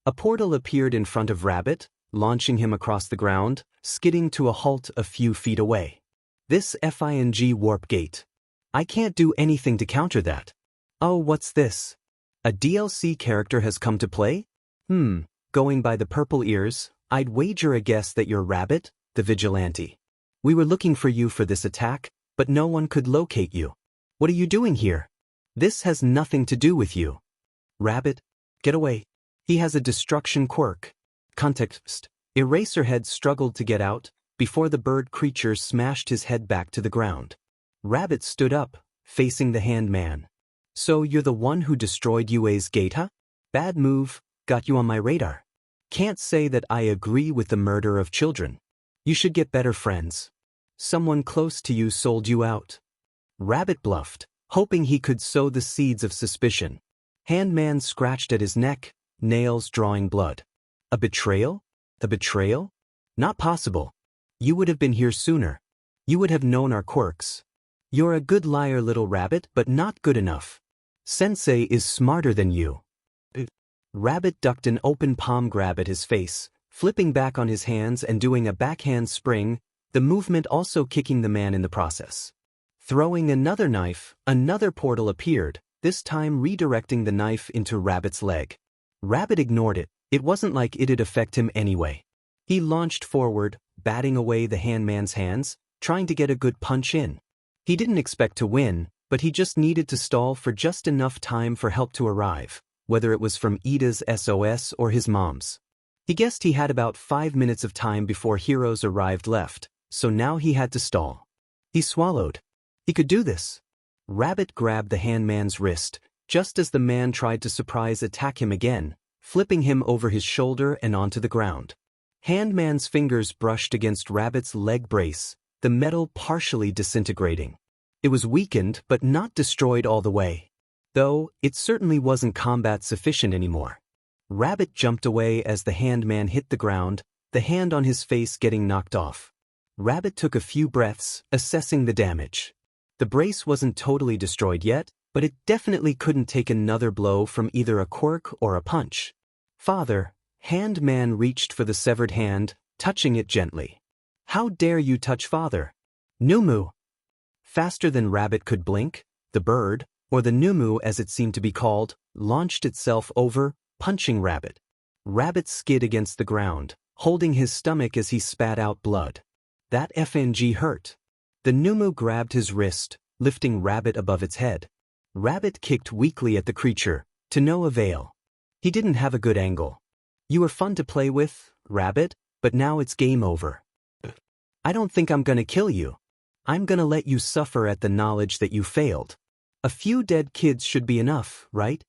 A portal appeared in front of Rabbit, launching him across the ground, skidding to a halt a few feet away. This FING warp gate. I can't do anything to counter that. Oh, what's this? A DLC character has come to play? Going by the purple ears, I'd wager a guess that you're Rabbit, the Vigilante. We were looking for you for this attack, but no one could locate you. What are you doing here? This has nothing to do with you. Rabbit, get away. He has a destruction quirk. Context. Eraserhead struggled to get out, before the bird creature smashed his head back to the ground. Rabbit stood up, facing the handman. So you're the one who destroyed UA's gate, huh? Bad move, got you on my radar. Can't say that I agree with the murder of children. You should get better friends. Someone close to you sold you out. Rabbit bluffed, hoping he could sow the seeds of suspicion. Handman scratched at his neck, nails drawing blood. A betrayal? A betrayal? Not possible. You would have been here sooner. You would have known our quirks. You're a good liar, little rabbit, but not good enough. Sensei is smarter than you. Rabbit ducked an open palm grab at his face, flipping back on his hands and doing a backhand spring, the movement also kicking the man in the process. Throwing another knife, another portal appeared, this time redirecting the knife into Rabbit's leg. Rabbit ignored it. It wasn't like it'd affect him anyway. He launched forward, batting away the handman's hands, trying to get a good punch in. He didn't expect to win, but he just needed to stall for just enough time for help to arrive, whether it was from Ida's SOS or his mom's. He guessed he had about 5 minutes of time before heroes arrived left, so now he had to stall. He swallowed. He could do this. Rabbit grabbed the handman's wrist, just as the man tried to surprise attack him again, flipping him over his shoulder and onto the ground. Handman's fingers brushed against Rabbit's leg brace, the metal partially disintegrating. It was weakened but not destroyed all the way. Though, it certainly wasn't combat sufficient anymore. Rabbit jumped away as the handman hit the ground, the hand on his face getting knocked off. Rabbit took a few breaths, assessing the damage. The brace wasn't totally destroyed yet, but it definitely couldn't take another blow from either a quirk or a punch. Father, handman reached for the severed hand, touching it gently. How dare you touch father? Numu. Faster than Rabbit could blink, the bird, or the Numu as it seemed to be called, launched itself over, punching Rabbit. Rabbit skid against the ground, holding his stomach as he spat out blood. That FNG hurt. The Numu grabbed his wrist, lifting Rabbit above its head. Rabbit kicked weakly at the creature, to no avail. He didn't have a good angle. You were fun to play with, Rabbit, but now it's game over. I don't think I'm gonna kill you. I'm gonna let you suffer at the knowledge that you failed. A few dead kids should be enough, right?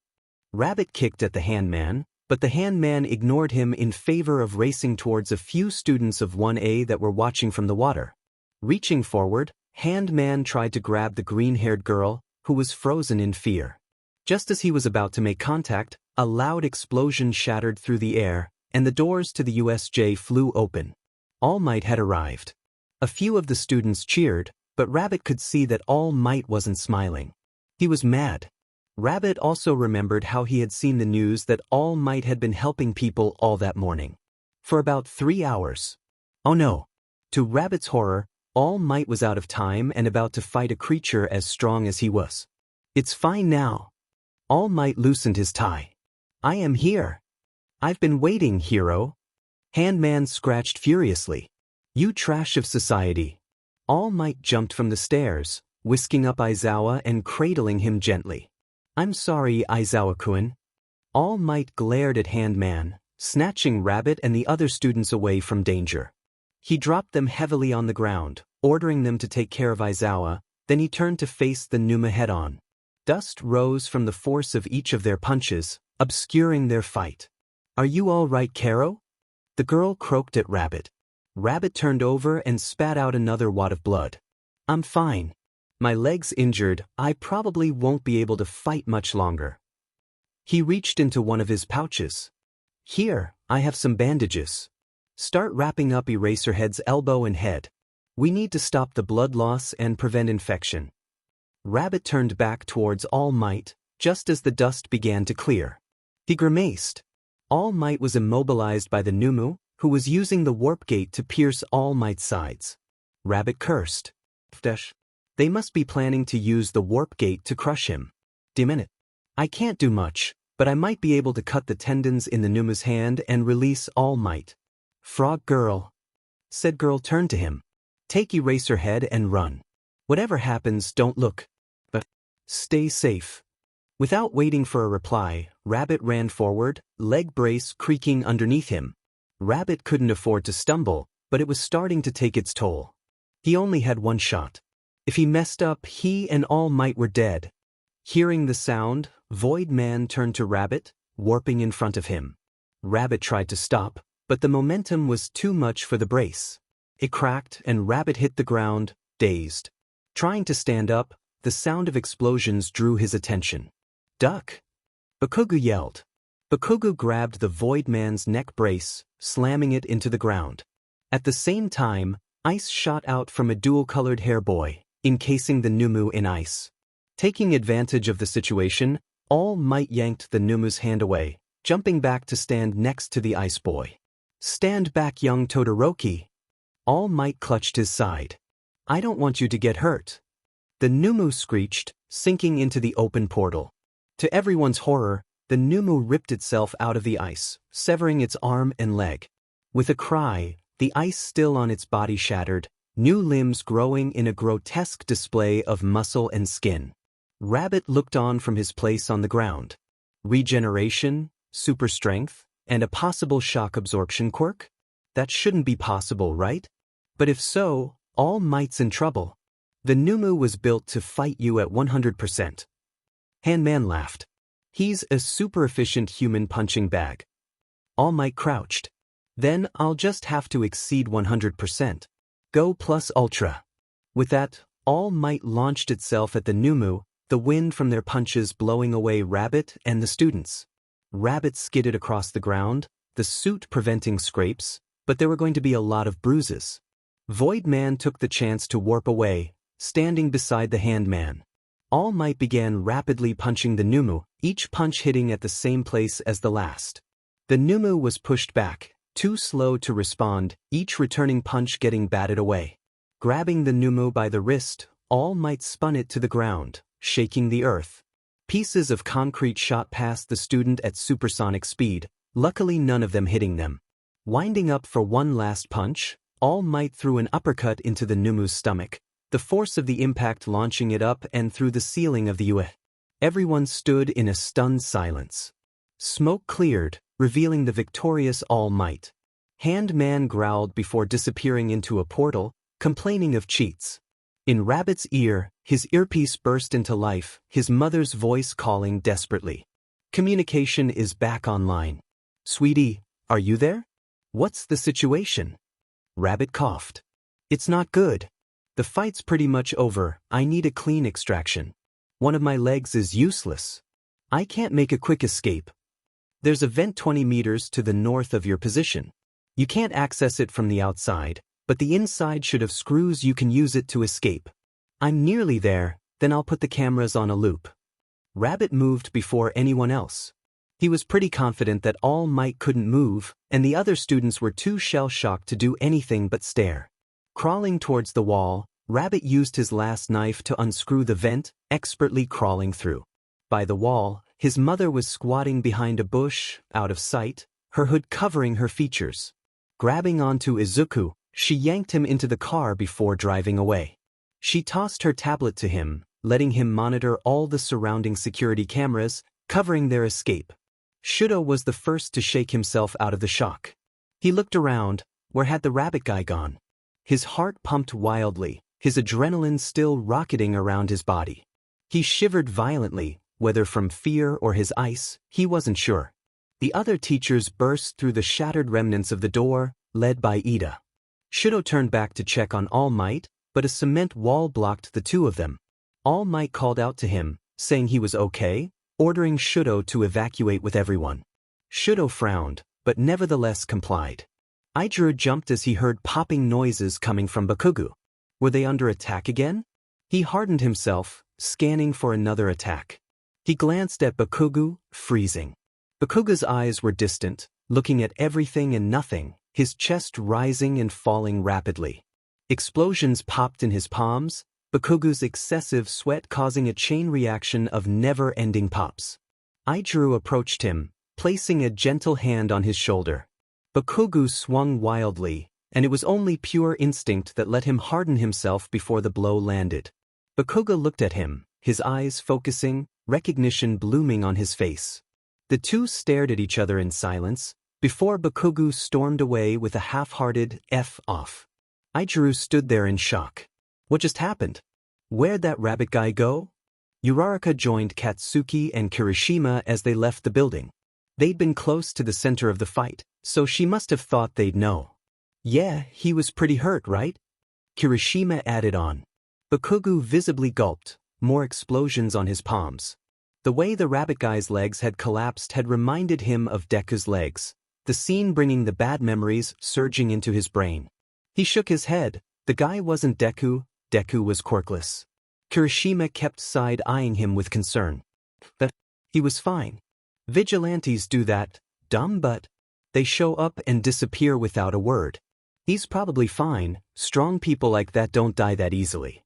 Rabbit kicked at the handman, but the handman ignored him in favor of racing towards a few students of 1A that were watching from the water. Reaching forward, handman tried to grab the green-haired girl, who was frozen in fear. Just as he was about to make contact, a loud explosion shattered through the air, and the doors to the USJ flew open. All Might had arrived. A few of the students cheered, But Rabbit could see that All Might wasn't smiling. He was mad. Rabbit also remembered how he had seen the news that All Might had been helping people all that morning. For about 3 hours. Oh no. To Rabbit's horror, All Might was out of time and about to fight a creature as strong as he was. It's fine now. All Might loosened his tie. I am here. I've been waiting, hero. Handman scratched furiously. You trash of society. All Might jumped from the stairs, whisking up Aizawa and cradling him gently. I'm sorry, Aizawa-kun. All Might glared at Handman, snatching Rabbit and the other students away from danger. He dropped them heavily on the ground, ordering them to take care of Aizawa, then he turned to face the Numa head-on. Dust rose from the force of each of their punches, obscuring their fight. Are you all right, Karo? The girl croaked at Rabbit. Rabbit turned over and spat out another wad of blood. I'm fine. My leg's injured, I probably won't be able to fight much longer. He reached into one of his pouches. Here, I have some bandages. Start wrapping up Eraserhead's elbow and head. We need to stop the blood loss and prevent infection. Rabbit turned back towards All Might, just as the dust began to clear. He grimaced. All Might was immobilized by the Numu, who was using the warp gate to pierce All Might's sides. Rabbit cursed. They must be planning to use the warp gate to crush him. Minute. I can't do much, but I might be able to cut the tendons in the Numu's hand and release All Might. Frog Girl. Said girl turned to him. Take Eraserhead and run. Whatever happens, don't look. But stay safe. Without waiting for a reply, Rabbit ran forward, leg brace creaking underneath him. Rabbit couldn't afford to stumble, but it was starting to take its toll. He only had one shot. If he messed up, he and All Might were dead. Hearing the sound, Void Man turned to Rabbit, warping in front of him. Rabbit tried to stop, but the momentum was too much for the brace. It cracked and Rabbit hit the ground, dazed. Trying to stand up, the sound of explosions drew his attention. Duck! Bakugu yelled. Bakugu grabbed the Void Man's neck brace, slamming it into the ground. At the same time, ice shot out from a dual-colored hair boy, encasing the Numu in ice. Taking advantage of the situation, All Might yanked the Numu's hand away, jumping back to stand next to the ice boy. Stand back, young Todoroki! All Might clutched his side. I don't want you to get hurt. The Numu screeched, sinking into the open portal. To everyone's horror, the Numu ripped itself out of the ice, severing its arm and leg. With a cry, the ice still on its body shattered, new limbs growing in a grotesque display of muscle and skin. Rabbit looked on from his place on the ground. Regeneration, super strength, and a possible shock absorption quirk? That shouldn't be possible, right? But if so, All Might's in trouble. The Numu was built to fight you at 100%. Handman laughed. He's a super efficient human punching bag. All Might crouched. Then I'll just have to exceed 100%. Go plus ultra. With that, All Might launched itself at the Numu, the wind from their punches blowing away Rabbit and the students. Rabbit skidded across the ground, the suit preventing scrapes, but there were going to be a lot of bruises. Void Man took the chance to warp away, standing beside the Handman. All Might began rapidly punching the Numu, each punch hitting at the same place as the last. The Numu was pushed back, too slow to respond, each returning punch getting batted away. Grabbing the Numu by the wrist, All Might spun it to the ground, shaking the earth. Pieces of concrete shot past the student at supersonic speed, luckily none of them hitting them. Winding up for one last punch, All Might threw an uppercut into the Numu's stomach, the force of the impact launching it up and through the ceiling of the UE. Everyone stood in a stunned silence. Smoke cleared, revealing the victorious All Might. Handman growled before disappearing into a portal, complaining of cheats. In Rabbit's ear, his earpiece burst into life, his mother's voice calling desperately. Communication is back online. Sweetie, are you there? What's the situation? Rabbit coughed. It's not good. The fight's pretty much over, I need a clean extraction. One of my legs is useless. I can't make a quick escape. There's a vent 20 meters to the north of your position. You can't access it from the outside, but the inside should have screws you can use it to escape. I'm nearly there, then I'll put the cameras on a loop. Rabbit moved before anyone else. He was pretty confident that All Might couldn't move, and the other students were too shell-shocked to do anything but stare. Crawling towards the wall, Rabbit used his last knife to unscrew the vent, expertly crawling through. By the wall, his mother was squatting behind a bush, out of sight, her hood covering her features. Grabbing onto Izuku, she yanked him into the car before driving away. She tossed her tablet to him, letting him monitor all the surrounding security cameras, covering their escape. Shudo was the first to shake himself out of the shock. He looked around. Where had the rabbit guy gone? His heart pumped wildly, his adrenaline still rocketing around his body. He shivered violently, whether from fear or his ice, he wasn't sure. The other teachers burst through the shattered remnants of the door, led by Ida. Shudo turned back to check on All Might, but a cement wall blocked the two of them. All Might called out to him, saying he was okay, ordering Shudo to evacuate with everyone. Shudo frowned, but nevertheless complied. Izuku jumped as he heard popping noises coming from Bakugo. Were they under attack again? He hardened himself, scanning for another attack. He glanced at Bakugo, freezing. Bakugo's eyes were distant, looking at everything and nothing, his chest rising and falling rapidly. Explosions popped in his palms, Bakugo's excessive sweat causing a chain reaction of never-ending pops. Izuku approached him, placing a gentle hand on his shoulder. Bakugo swung wildly, and it was only pure instinct that let him harden himself before the blow landed. Bakugo looked at him, his eyes focusing, recognition blooming on his face. The two stared at each other in silence, before Bakugo stormed away with a half-hearted F off. Izuku stood there in shock. What just happened? Where'd that rabbit guy go? Uraraka joined Katsuki and Kirishima as they left the building. They'd been close to the center of the fight, so she must have thought they'd know. Yeah, he was pretty hurt, right? Kirishima added on. Bakugo visibly gulped, more explosions on his palms. The way the rabbit guy's legs had collapsed had reminded him of Deku's legs, the scene bringing the bad memories surging into his brain. He shook his head. The guy wasn't Deku, Deku was Quirkless. Kirishima kept side-eyeing him with concern. But he was fine. Vigilantes do that, dumb but they show up and disappear without a word. He's probably fine, strong people like that don't die that easily.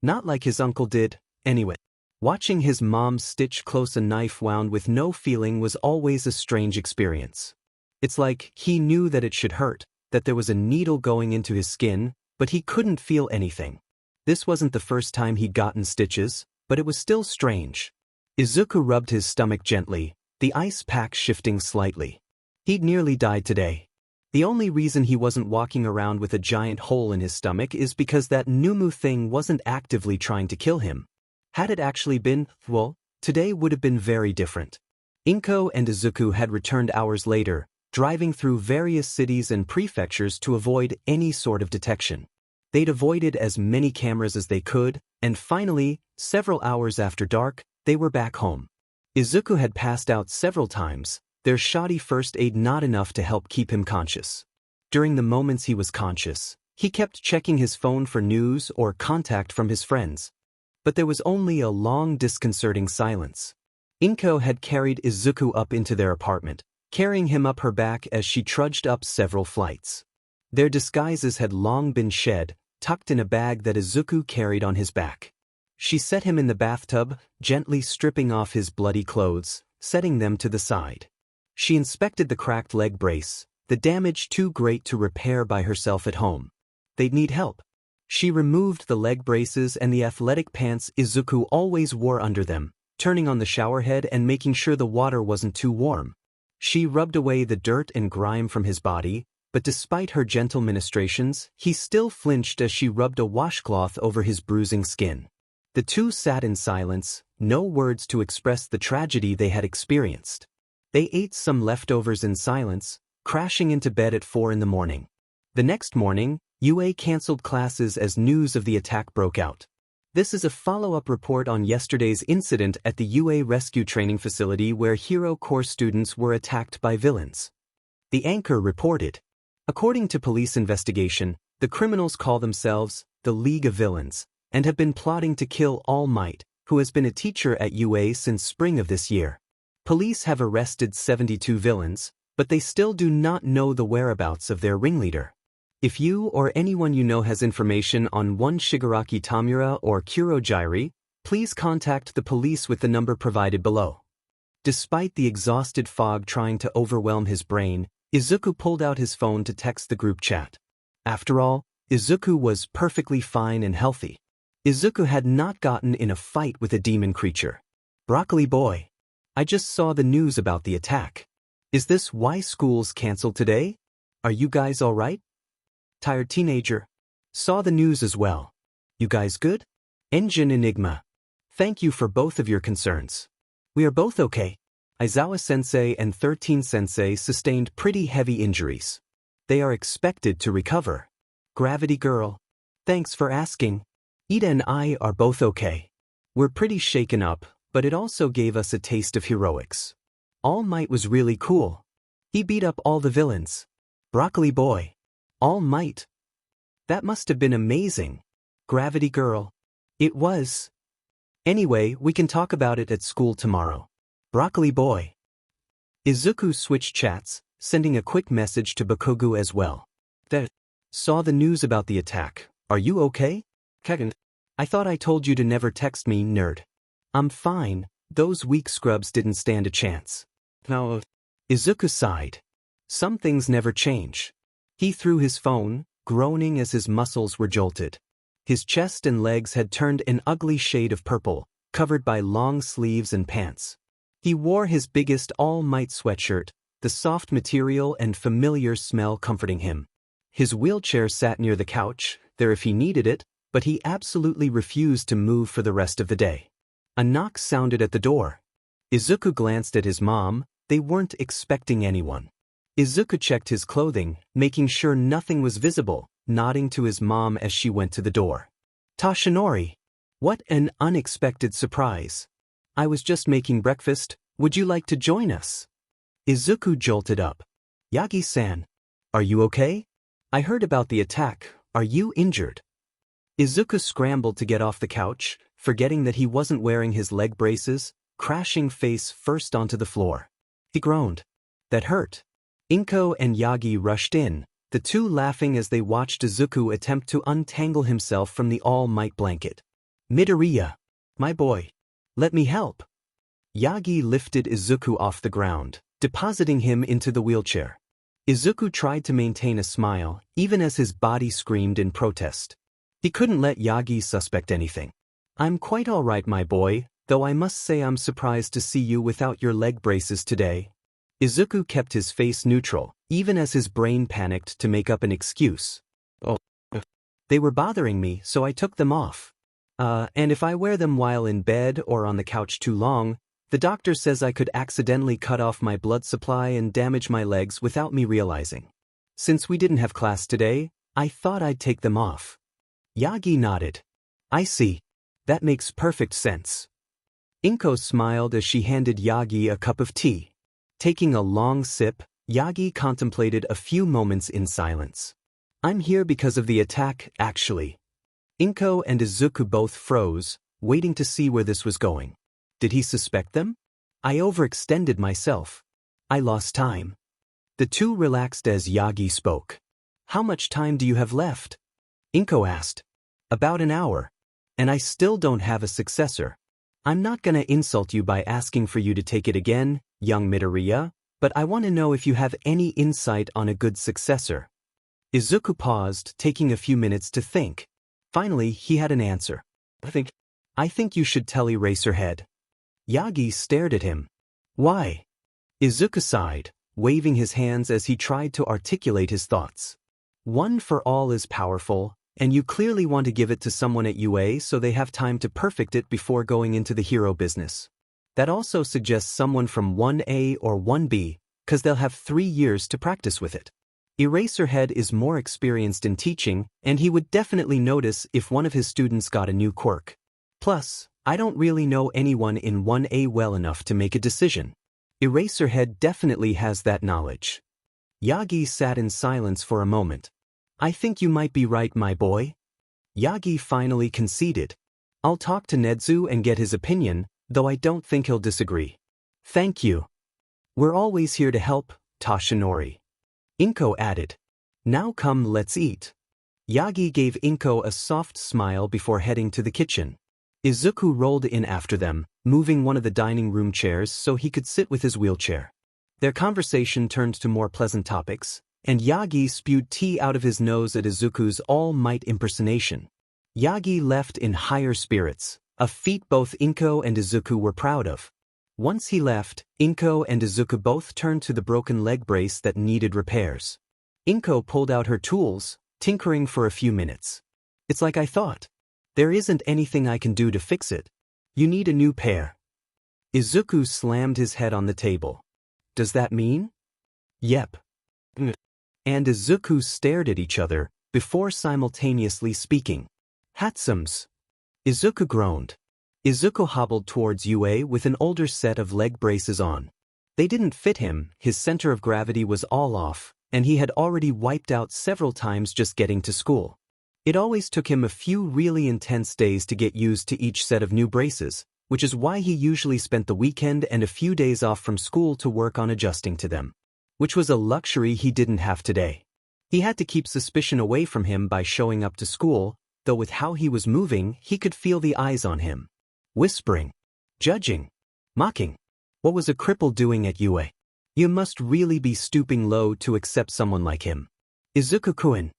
Not like his uncle did, anyway. Watching his mom stitch close a knife wound with no feeling was always a strange experience. It's like he knew that it should hurt, that there was a needle going into his skin, but he couldn't feel anything. This wasn't the first time he'd gotten stitches, but it was still strange. Izuku rubbed his stomach gently, the ice pack shifting slightly. He'd nearly died today. The only reason he wasn't walking around with a giant hole in his stomach is because that Numu thing wasn't actively trying to kill him. Had it actually been, well, today would have been very different. Inko and Izuku had returned hours later, driving through various cities and prefectures to avoid any sort of detection. They'd avoided as many cameras as they could, and finally, several hours after dark, they were back home. Izuku had passed out several times, their shoddy first aid not enough to help keep him conscious. During the moments he was conscious, he kept checking his phone for news or contact from his friends. But there was only a long disconcerting silence. Inko had carried Izuku up into their apartment, carrying him up her back as she trudged up several flights. Their disguises had long been shed, tucked in a bag that Izuku carried on his back. She set him in the bathtub, gently stripping off his bloody clothes, setting them to the side. She inspected the cracked leg brace, the damage too great to repair by herself at home. They'd need help. She removed the leg braces and the athletic pants Izuku always wore under them, turning on the shower head and making sure the water wasn't too warm. She rubbed away the dirt and grime from his body, but despite her gentle ministrations, he still flinched as she rubbed a washcloth over his bruising skin. The two sat in silence, no words to express the tragedy they had experienced. They ate some leftovers in silence, crashing into bed at 4 a.m. The next morning, UA canceled classes as news of the attack broke out. This is a follow-up report on yesterday's incident at the UA rescue training facility where Hero Corps students were attacked by villains. The anchor reported. According to police investigation, the criminals call themselves the League of Villains, and have been plotting to kill All Might, who has been a teacher at UA since spring of this year. Police have arrested 72 villains, but they still do not know the whereabouts of their ringleader. If you or anyone you know has information on one Shigaraki Tamura or Kurogyri, please contact the police with the number provided below. Despite the exhausted fog trying to overwhelm his brain, Izuku pulled out his phone to text the group chat. After all, Izuku was perfectly fine and healthy. Izuku had not gotten in a fight with a demon creature. Broccoli boy. I just saw the news about the attack. Is this why school's canceled today? Are you guys alright? Tired teenager. Saw the news as well. You guys good? Engine Enigma. Thank you for both of your concerns. We are both okay. Aizawa-sensei and 13-sensei sustained pretty heavy injuries. They are expected to recover. Gravity girl. Thanks for asking. Ida and I are both okay. We're pretty shaken up, but it also gave us a taste of heroics. All Might was really cool. He beat up all the villains. Broccoli boy. All Might. That must have been amazing. Gravity girl. It was. Anyway, we can talk about it at school tomorrow. Broccoli boy. Izuku switched chats, sending a quick message to Bakugo as well. Saw the news about the attack. Are you okay? Kagan. I thought I told you to never text me, nerd. I'm fine, those weak scrubs didn't stand a chance. No. Izuku sighed. Some things never change. He threw his phone, groaning as his muscles were jolted. His chest and legs had turned an ugly shade of purple, covered by long sleeves and pants. He wore his biggest All Might sweatshirt, the soft material and familiar smell comforting him. His wheelchair sat near the couch, there if he needed it, but he absolutely refused to move for the rest of the day. A knock sounded at the door. Izuku glanced at his mom. They weren't expecting anyone. Izuku checked his clothing, making sure nothing was visible, nodding to his mom as she went to the door. Tashinori. What an unexpected surprise. I was just making breakfast. Would you like to join us? Izuku jolted up. Yagi-san. Are you okay? I heard about the attack. Are you injured? Izuku scrambled to get off the couch, forgetting that he wasn't wearing his leg braces, crashing face first onto the floor. He groaned. That hurt. Inko and Yagi rushed in, the two laughing as they watched Izuku attempt to untangle himself from the All Might blanket. Midoriya. My boy. Let me help. Yagi lifted Izuku off the ground, depositing him into the wheelchair. Izuku tried to maintain a smile, even as his body screamed in protest. He couldn't let Yagi suspect anything. I'm quite all right, my boy, though I must say I'm surprised to see you without your leg braces today. Izuku kept his face neutral, even as his brain panicked to make up an excuse. Oh. They were bothering me, so I took them off. And if I wear them while in bed or on the couch too long, the doctor says I could accidentally cut off my blood supply and damage my legs without me realizing. Since we didn't have class today, I thought I'd take them off. Yagi nodded. I see. That makes perfect sense. Inko smiled as she handed Yagi a cup of tea. Taking a long sip, Yagi contemplated a few moments in silence. I'm here because of the attack, actually. Inko and Izuku both froze, waiting to see where this was going. Did he suspect them? I overextended myself. I lost time. The two relaxed as Yagi spoke. How much time do you have left? Inko asked. About an hour. And I still don't have a successor. I'm not gonna insult you by asking for you to take it again, young Midoriya, but I want to know if you have any insight on a good successor. Izuku paused, taking a few minutes to think. Finally, he had an answer. I think you should tell Eraserhead. Yagi stared at him. Why? Izuku sighed, waving his hands as he tried to articulate his thoughts. One for all is powerful, and you clearly want to give it to someone at UA so they have time to perfect it before going into the hero business. That also suggests someone from 1A or 1B, cause they'll have 3 years to practice with it. Eraserhead is more experienced in teaching, and he would definitely notice if one of his students got a new quirk. Plus, I don't really know anyone in 1A well enough to make a decision. Eraserhead definitely has that knowledge. Yagi sat in silence for a moment. I think you might be right, my boy. Yagi finally conceded. I'll talk to Nedzu and get his opinion, though I don't think he'll disagree. Thank you. We're always here to help, Toshinori. Inko added. Now come, let's eat. Yagi gave Inko a soft smile before heading to the kitchen. Izuku rolled in after them, moving one of the dining room chairs so he could sit with his wheelchair. Their conversation turned to more pleasant topics, and Yagi spewed tea out of his nose at Izuku's all-might impersonation. Yagi left in higher spirits, a feat both Inko and Izuku were proud of. Once he left, Inko and Izuku both turned to the broken leg brace that needed repairs. Inko pulled out her tools, tinkering for a few minutes. It's like I thought. There isn't anything I can do to fix it. You need a new pair. Izuku slammed his head on the table. Does that mean? Yep. And Izuku stared at each other, before simultaneously speaking. Hatsums. Izuku groaned. Izuku hobbled towards Yue with an older set of leg braces on. They didn't fit him, his center of gravity was all off, and he had already wiped out several times just getting to school. It always took him a few really intense days to get used to each set of new braces, which is why he usually spent the weekend and a few days off from school to work on adjusting to them. Which was a luxury he didn't have today. He had to keep suspicion away from him by showing up to school, though with how he was moving, he could feel the eyes on him. Whispering. Judging. Mocking. What was a cripple doing at Yue? You must really be stooping low to accept someone like him. Izuku-kun.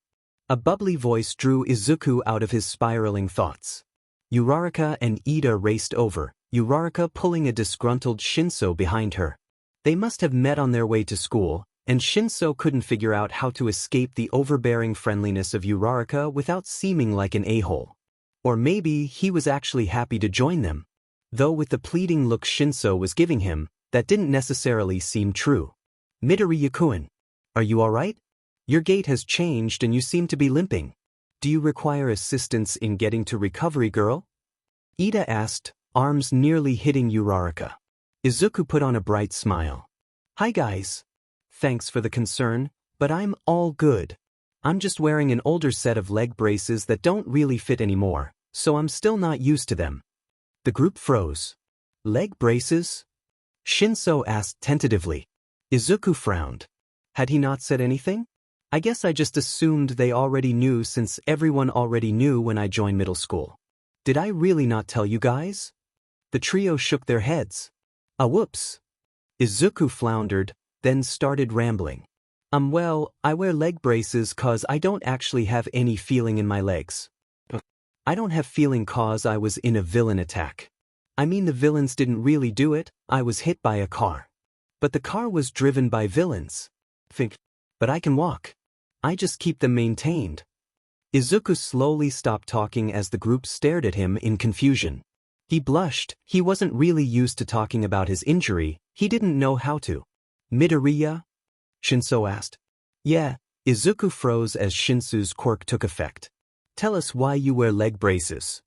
A bubbly voice drew Izuku out of his spiraling thoughts. Uraraka and Ida raced over, Uraraka pulling a disgruntled Shinso behind her. They must have met on their way to school, and Shinso couldn't figure out how to escape the overbearing friendliness of Uraraka without seeming like an a-hole. Or maybe he was actually happy to join them. Though with the pleading look Shinso was giving him, that didn't necessarily seem true. Midoriya-kun. Are you alright? Your gait has changed and you seem to be limping. Do you require assistance in getting to recovery, girl? Ida asked, arms nearly hitting Uraraka. Izuku put on a bright smile. Hi guys. Thanks for the concern, but I'm all good. I'm just wearing an older set of leg braces that don't really fit anymore, so I'm still not used to them. The group froze. Leg braces? Shinso asked tentatively. Izuku frowned. Had he not said anything? I guess I just assumed they already knew since everyone already knew when I joined middle school. Did I really not tell you guys? The trio shook their heads. Whoops. Izuku floundered, then started rambling. Well, I wear leg braces cause I don't actually have any feeling in my legs. I don't have feeling cause I was in a villain attack. I mean the villains didn't really do it, I was hit by a car. But the car was driven by villains. But I can walk. I just keep them maintained. Izuku slowly stopped talking as the group stared at him in confusion. He blushed, he wasn't really used to talking about his injury, he didn't know how to. Midoriya? Shinso asked. Yeah, Izuku froze as Shinso's quirk took effect. Tell us why you wear leg braces.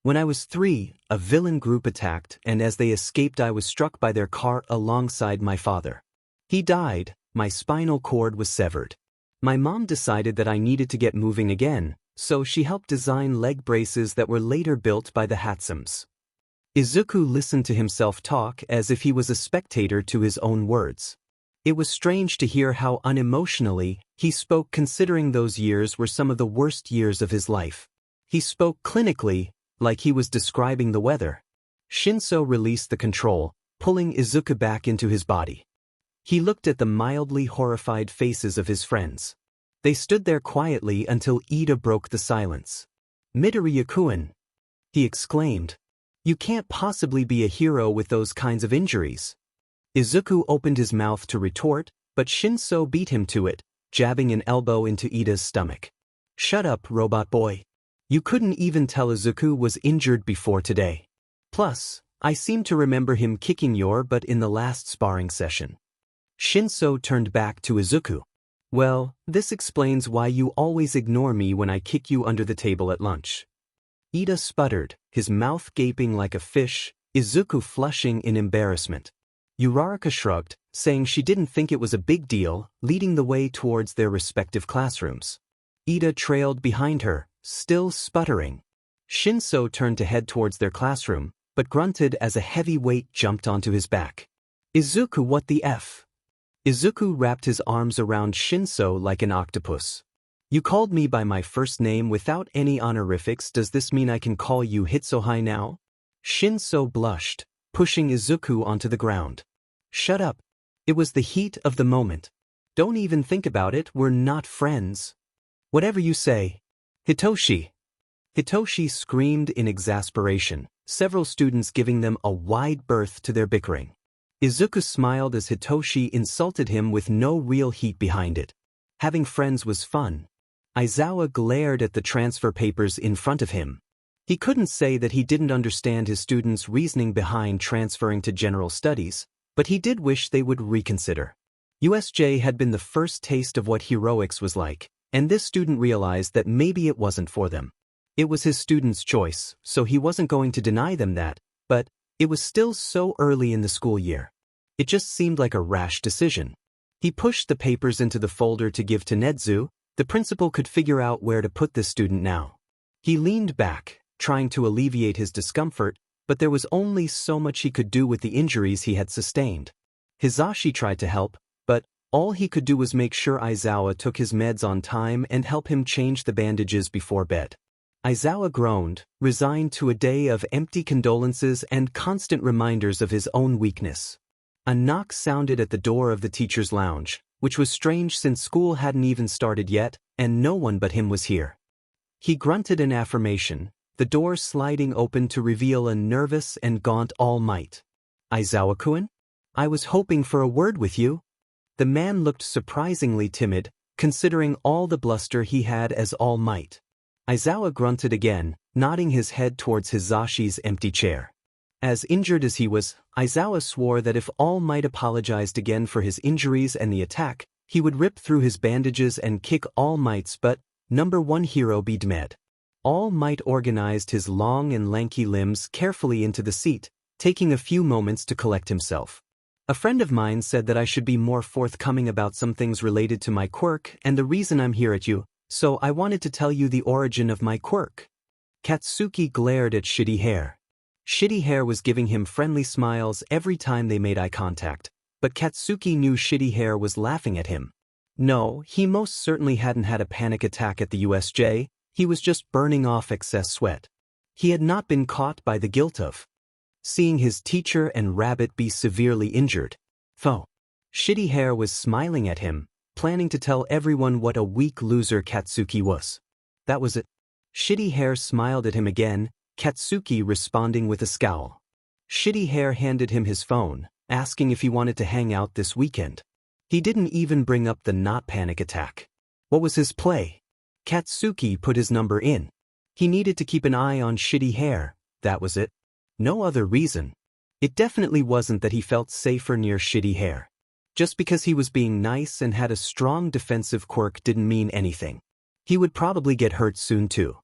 When I was 3, a villain group attacked and as they escaped I was struck by their car alongside my father. He died, my spinal cord was severed. My mom decided that I needed to get moving again, so she helped design leg braces that were later built by the Hatsums. Izuku listened to himself talk as if he was a spectator to his own words. It was strange to hear how unemotionally he spoke considering those years were some of the worst years of his life. He spoke clinically, like he was describing the weather. Shinso released the control, pulling Izuku back into his body. He looked at the mildly horrified faces of his friends. They stood there quietly until Ida broke the silence. Midoriya-kun, he exclaimed. You can't possibly be a hero with those kinds of injuries. Izuku opened his mouth to retort, but Shinso beat him to it, jabbing an elbow into Ida's stomach. Shut up, robot boy. You couldn't even tell Izuku was injured before today. Plus, I seem to remember him kicking your butt in the last sparring session. Shinso turned back to Izuku. Well, this explains why you always ignore me when I kick you under the table at lunch. Ida sputtered, his mouth gaping like a fish, Izuku flushing in embarrassment. Uraraka shrugged, saying she didn't think it was a big deal, leading the way towards their respective classrooms. Ida trailed behind her, still sputtering. Shinso turned to head towards their classroom, but grunted as a heavy weight jumped onto his back. Izuku, what the F? Izuku wrapped his arms around Shinso like an octopus. You called me by my first name without any honorifics. Does this mean I can call you Hitsuhai now? Shinso blushed, pushing Izuku onto the ground. Shut up. It was the heat of the moment. Don't even think about it, we're not friends. Whatever you say. Hitoshi. Hitoshi screamed in exasperation, several students giving them a wide berth to their bickering. Izuku smiled as Hitoshi insulted him with no real heat behind it. Having friends was fun. Aizawa glared at the transfer papers in front of him. He couldn't say that he didn't understand his students' reasoning behind transferring to general studies, but he did wish they would reconsider. USJ had been the first taste of what heroics was like, and this student realized that maybe it wasn't for them. It was his student's choice, so he wasn't going to deny them that, but it was still so early in the school year. It just seemed like a rash decision. He pushed the papers into the folder to give to Nedzu. The principal could figure out where to put this student now. He leaned back, trying to alleviate his discomfort, but there was only so much he could do with the injuries he had sustained. Hizashi tried to help, but all he could do was make sure Aizawa took his meds on time and help him change the bandages before bed. Aizawa groaned, resigned to a day of empty condolences and constant reminders of his own weakness. A knock sounded at the door of the teacher's lounge, which was strange since school hadn't even started yet, and no one but him was here. He grunted an affirmation, the door sliding open to reveal a nervous and gaunt All Might. Aizawa-kun? I was hoping for a word with you. The man looked surprisingly timid, considering all the bluster he had as All Might. Aizawa grunted again, nodding his head towards Hizashi's empty chair. As injured as he was, Aizawa swore that if All Might apologized again for his injuries and the attack, he would rip through his bandages and kick All Might's butt. Number 1 hero be dead. All Might organized his long and lanky limbs carefully into the seat, taking a few moments to collect himself. A friend of mine said that I should be more forthcoming about some things related to my quirk and the reason I'm here at you, so I wanted to tell you the origin of my quirk. Katsuki glared at Shitty Hair. Shitty Hair was giving him friendly smiles every time they made eye contact, but Katsuki knew Shitty Hair was laughing at him. No, he most certainly hadn't had a panic attack at the USJ, he was just burning off excess sweat. He had not been caught by the guilt of seeing his teacher and rabbit be severely injured. Foe. Shitty Hair was smiling at him, planning to tell everyone what a weak loser Katsuki was. That was it. Shitty Hair smiled at him again, Katsuki responding with a scowl. Shitty Hair handed him his phone, asking if he wanted to hang out this weekend. He didn't even bring up the not panic attack. What was his play? Katsuki put his number in. He needed to keep an eye on Shitty Hair, that was it. No other reason. It definitely wasn't that he felt safer near Shitty Hair. Just because he was being nice and had a strong defensive quirk didn't mean anything. He would probably get hurt soon too.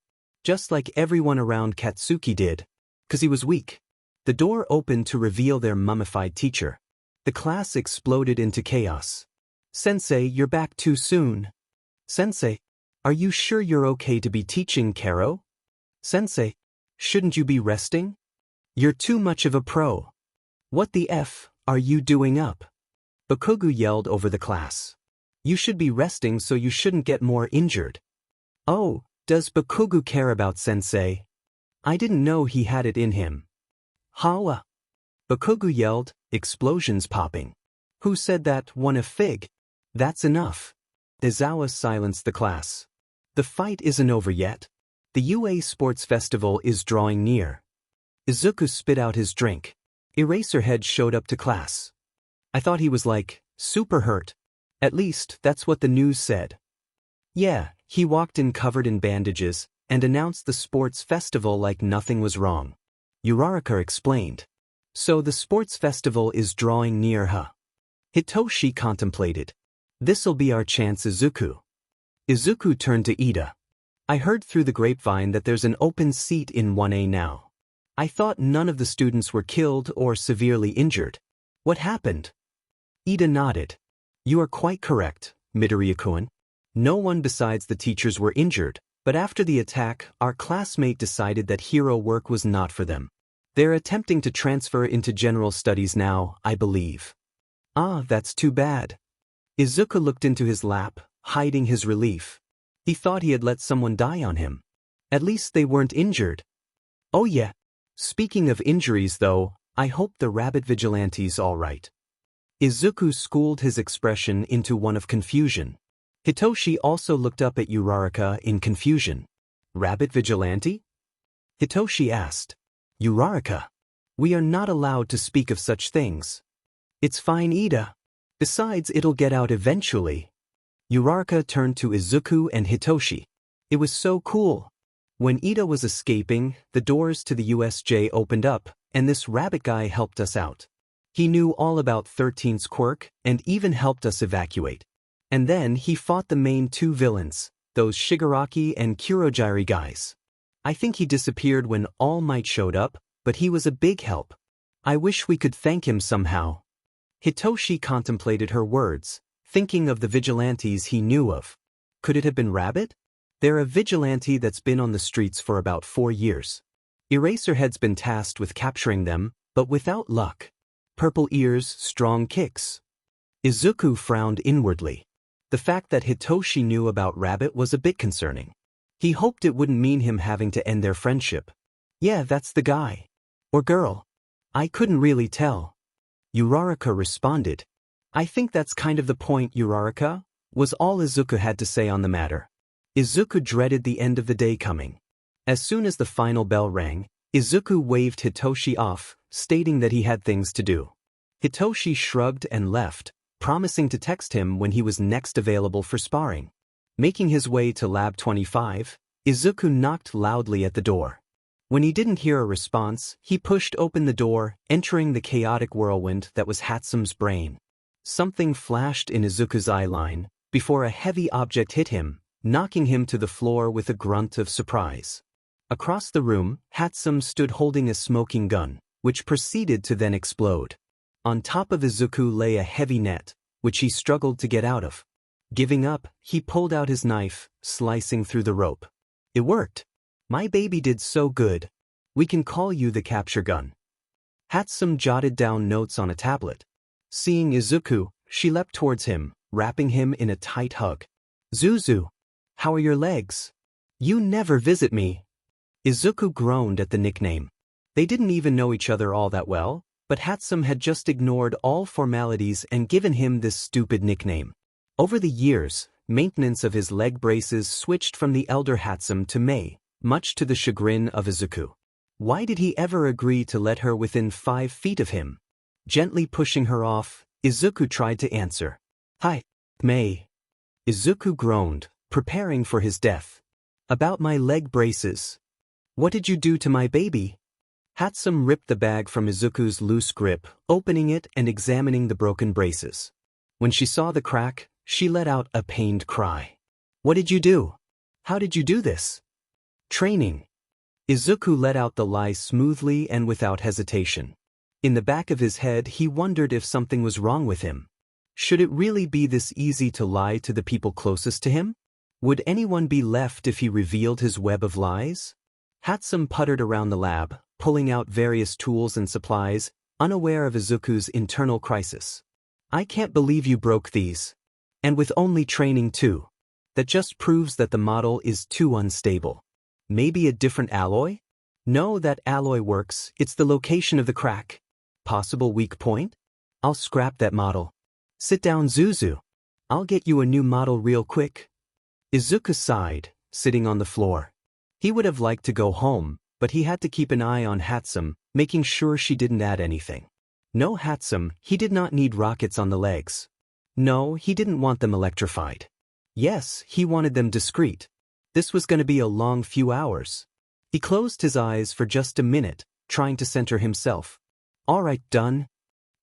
Just like everyone around Katsuki did. 'Cause he was weak. The door opened to reveal their mummified teacher. The class exploded into chaos. Sensei, you're back too soon. Sensei, are you sure you're okay to be teaching Karo? Sensei, shouldn't you be resting? You're too much of a pro. What the F are you doing up? Bakugu yelled over the class. You should be resting so you shouldn't get more injured. Oh, does Bakugu care about Sensei? I didn't know he had it in him. Hawa. Bakugu yelled, explosions popping. Who said that, one a fig? That's enough. Izawa silenced the class. The fight isn't over yet. The UA Sports Festival is drawing near. Izuku spit out his drink. Eraserhead showed up to class. I thought he was like, super hurt. At least, that's what the news said. Yeah, he walked in covered in bandages, and announced the sports festival like nothing was wrong. Uraraka explained. So the sports festival is drawing near, huh? Hitoshi contemplated. This'll be our chance, Izuku. Izuku turned to Ida. I heard through the grapevine that there's an open seat in 1A now. I thought none of the students were killed or severely injured. What happened? Ida nodded. You are quite correct, Midoriya-kun. No one besides the teachers were injured, But after the attack, our classmate decided that hero work was not for them. They're attempting to transfer into general studies now, I believe. Ah, that's too bad. Izuku looked into his lap, hiding his relief. He thought he had let someone die on him. At least they weren't injured. Oh yeah. Speaking of injuries though, I hope the rabbit vigilante's alright. Izuku schooled his expression into one of confusion. Hitoshi also looked up at Uraraka in confusion. Rabbit vigilante? Hitoshi asked. Uraraka. We are not allowed to speak of such things. It's fine, Ida. Besides, it'll get out eventually. Uraraka turned to Izuku and Hitoshi. It was so cool. When Ida was escaping, the doors to the USJ opened up, and this rabbit guy helped us out. He knew all about 13's quirk, and even helped us evacuate. And then he fought the main two villains, those Shigaraki and Kurogiri guys. I think he disappeared when All Might showed up, but he was a big help. I wish we could thank him somehow. Hitoshi contemplated her words, thinking of the vigilantes he knew of. Could it have been Rabbit? They're a vigilante that's been on the streets for about 4 years. Eraserhead's been tasked with capturing them, but without luck. Purple ears, strong kicks. Izuku frowned inwardly. The fact that Hitoshi knew about Rabbit was a bit concerning. He hoped it wouldn't mean him having to end their friendship. Yeah, that's the guy. Or girl. I couldn't really tell. Uraraka responded. I think that's kind of the point, Uraraka, was all Izuku had to say on the matter. Izuku dreaded the end of the day coming. As soon as the final bell rang, Izuku waved Hitoshi off, stating that he had things to do. Hitoshi shrugged and left, promising to text him when he was next available for sparring. Making his way to Lab 25, Izuku knocked loudly at the door. When he didn't hear a response, he pushed open the door, entering the chaotic whirlwind that was Hatsume's brain. Something flashed in Izuku's eyeline, before a heavy object hit him, knocking him to the floor with a grunt of surprise. Across the room, Hatsume stood holding a smoking gun, which proceeded to then explode. On top of Izuku lay a heavy net, which he struggled to get out of. Giving up, he pulled out his knife, slicing through the rope. It worked. My baby did so good. We can call you the capture gun. Hatsume jotted down notes on a tablet. Seeing Izuku, she leapt towards him, wrapping him in a tight hug. Zuzu, how are your legs? You never visit me. Izuku groaned at the nickname. They didn't even know each other all that well, but Hatsume had just ignored all formalities and given him this stupid nickname. Over the years, maintenance of his leg braces switched from the elder Hatsume to Mei, much to the chagrin of Izuku. Why did he ever agree to let her within 5 feet of him? Gently pushing her off, Izuku tried to answer. Hi, Mei. Izuku groaned, preparing for his death. About my leg braces. What did you do to my baby? Hatsume ripped the bag from Izuku's loose grip, opening it and examining the broken braces. When she saw the crack, she let out a pained cry. What did you do? How did you do this? Training. Izuku let out the lie smoothly and without hesitation. In the back of his head, he wondered if something was wrong with him. Should it really be this easy to lie to the people closest to him? Would anyone be left if he revealed his web of lies? Hatsume puttered around the lab, pulling out various tools and supplies, unaware of Izuku's internal crisis. I can't believe you broke these. And with only training too. That just proves that the model is too unstable. Maybe a different alloy? No, that alloy works, it's the location of the crack. Possible weak point? I'll scrap that model. Sit down, Zuzu. I'll get you a new model real quick. Izuku sighed, sitting on the floor. He would have liked to go home, but he had to keep an eye on Hatsume, making sure she didn't add anything. No, Hatsume, he did not need rockets on the legs. No, he didn't want them electrified. Yes, he wanted them discreet. This was going to be a long few hours. He closed his eyes for just a minute, trying to center himself. All right, done.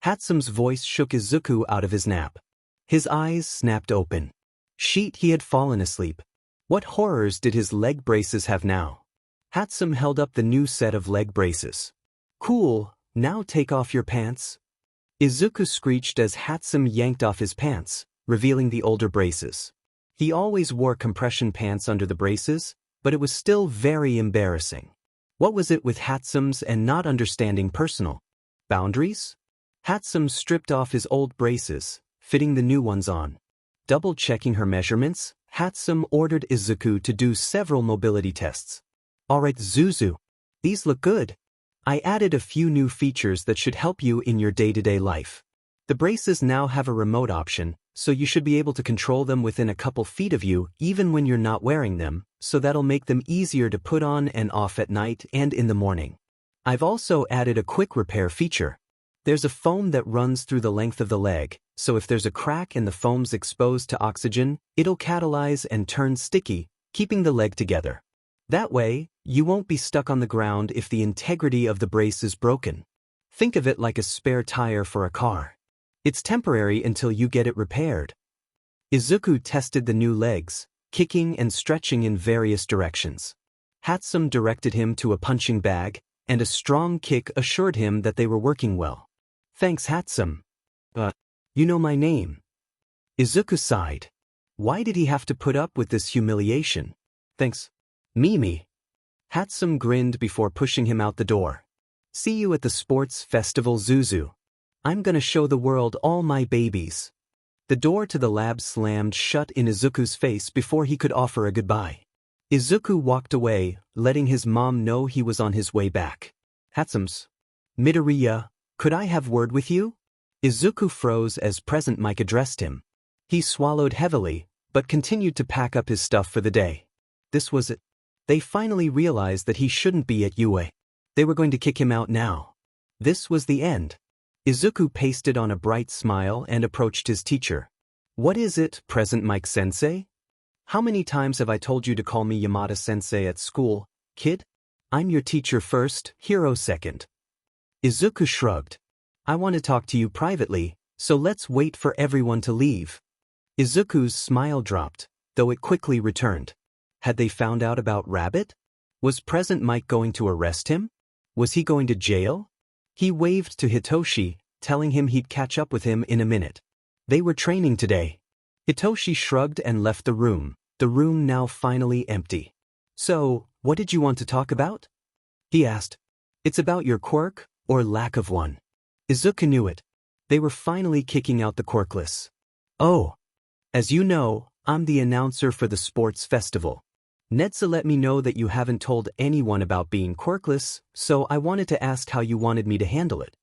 Hatsume's voice shook Izuku out of his nap. His eyes snapped open. Sheet, he had fallen asleep. What horrors did his leg braces have now? Hatsume held up the new set of leg braces. Cool, now take off your pants. Izuku screeched as Hatsume yanked off his pants, revealing the older braces. He always wore compression pants under the braces, but it was still very embarrassing. What was it with Hatsume's and not understanding personal boundaries? Hatsume stripped off his old braces, fitting the new ones on. Double-checking her measurements, Hatsume ordered Izuku to do several mobility tests. Alright Zuzu, these look good. I added a few new features that should help you in your day-to-day life. The braces now have a remote option, so you should be able to control them within a couple feet of you even when you're not wearing them, so that'll make them easier to put on and off at night and in the morning. I've also added a quick repair feature. There's a foam that runs through the length of the leg, so if there's a crack and the foam's exposed to oxygen, it'll catalyze and turn sticky, keeping the leg together. That way, you won't be stuck on the ground if the integrity of the brace is broken. Think of it like a spare tire for a car. It's temporary until you get it repaired. Izuku tested the new legs, kicking and stretching in various directions. Hatsume directed him to a punching bag, and a strong kick assured him that they were working well. Thanks Hatsume. You know my name. Izuku sighed. Why did he have to put up with this humiliation? Thanks. Mimi. Hatsume grinned before pushing him out the door. See you at the sports festival Zuzu. I'm gonna show the world all my babies. The door to the lab slammed shut in Izuku's face before he could offer a goodbye. Izuku walked away, letting his mom know he was on his way back. Hatsume's. Midoriya, could I have word with you? Izuku froze as Present Mike addressed him. He swallowed heavily, but continued to pack up his stuff for the day. This was it. They finally realized that he shouldn't be at UA. They were going to kick him out now. This was the end. Izuku pasted on a bright smile and approached his teacher. What is it, Present Mike Sensei? How many times have I told you to call me Yamada Sensei at school, kid? I'm your teacher first, hero second. Izuku shrugged. I want to talk to you privately, so let's wait for everyone to leave. Izuku's smile dropped, though it quickly returned. Had they found out about Rabbit? Was Present Mike going to arrest him? Was he going to jail? He waved to Hitoshi, telling him he'd catch up with him in a minute. They were training today. Hitoshi shrugged and left the room now finally empty. So, what did you want to talk about? He asked. It's about your quirk, or lack of one. Izuku knew it. They were finally kicking out the Quirkless. Oh. As you know, I'm the announcer for the sports festival. Netza let me know that you haven't told anyone about being quirkless, so I wanted to ask how you wanted me to handle it.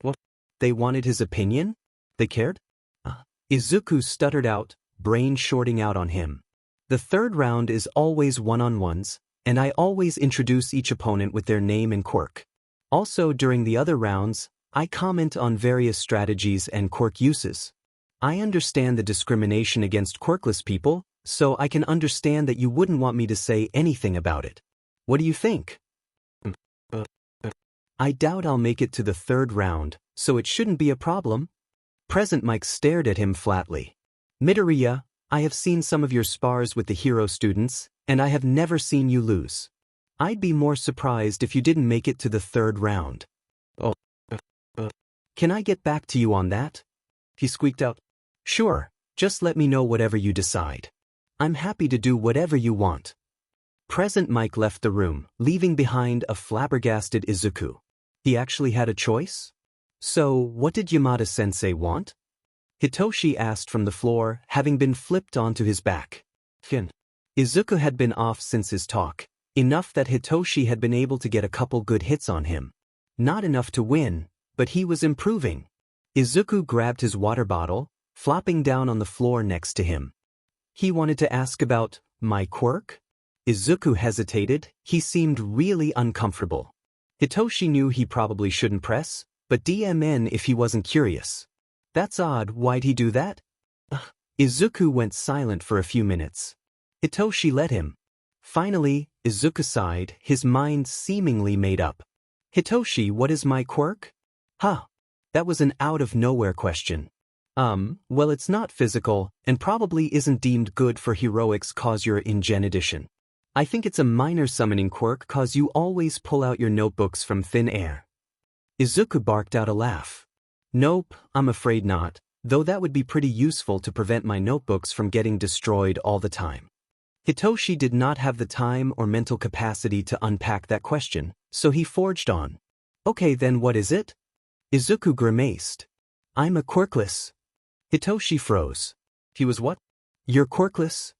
What? They wanted his opinion? They cared? Izuku stuttered out, brain shorting out on him. The third round is always one-on-ones, and I always introduce each opponent with their name and quirk. Also during the other rounds, I comment on various strategies and quirk uses. I understand the discrimination against quirkless people, so I can understand that you wouldn't want me to say anything about it. What do you think? I doubt I'll make it to the third round, so it shouldn't be a problem. Present Mike stared at him flatly. Midoriya, I have seen some of your spars with the hero students, and I have never seen you lose. I'd be more surprised if you didn't make it to the third round. Can I get back to you on that? He squeaked out. Sure, just let me know whatever you decide. I'm happy to do whatever you want. Present Mike left the room, leaving behind a flabbergasted Izuku. He actually had a choice? So, what did Yamada-sensei want? Hitoshi asked from the floor, having been flipped onto his back. Izuku had been off since his talk, enough that Hitoshi had been able to get a couple good hits on him. Not enough to win, but he was improving. Izuku grabbed his water bottle, flopping down on the floor next to him. He wanted to ask about my quirk? Izuku hesitated. He seemed really uncomfortable. Hitoshi knew he probably shouldn't press, but DMN if he wasn't curious. That's odd, why'd he do that? Izuku went silent for a few minutes. Hitoshi let him. Finally, Izuku sighed, his mind seemingly made up. Hitoshi, what is my quirk? That was an out-of-nowhere question. Well it's not physical, and probably isn't deemed good for heroics cause you're in Gen Edition. I think it's a minor summoning quirk cause you always pull out your notebooks from thin air. Izuku barked out a laugh. Nope, I'm afraid not, though that would be pretty useful to prevent my notebooks from getting destroyed all the time. Hitoshi did not have the time or mental capacity to unpack that question, so he forged on. Okay, then what is it? Izuku grimaced. I'm a Quirkless. Hitoshi froze. He was what? You're Quirkless?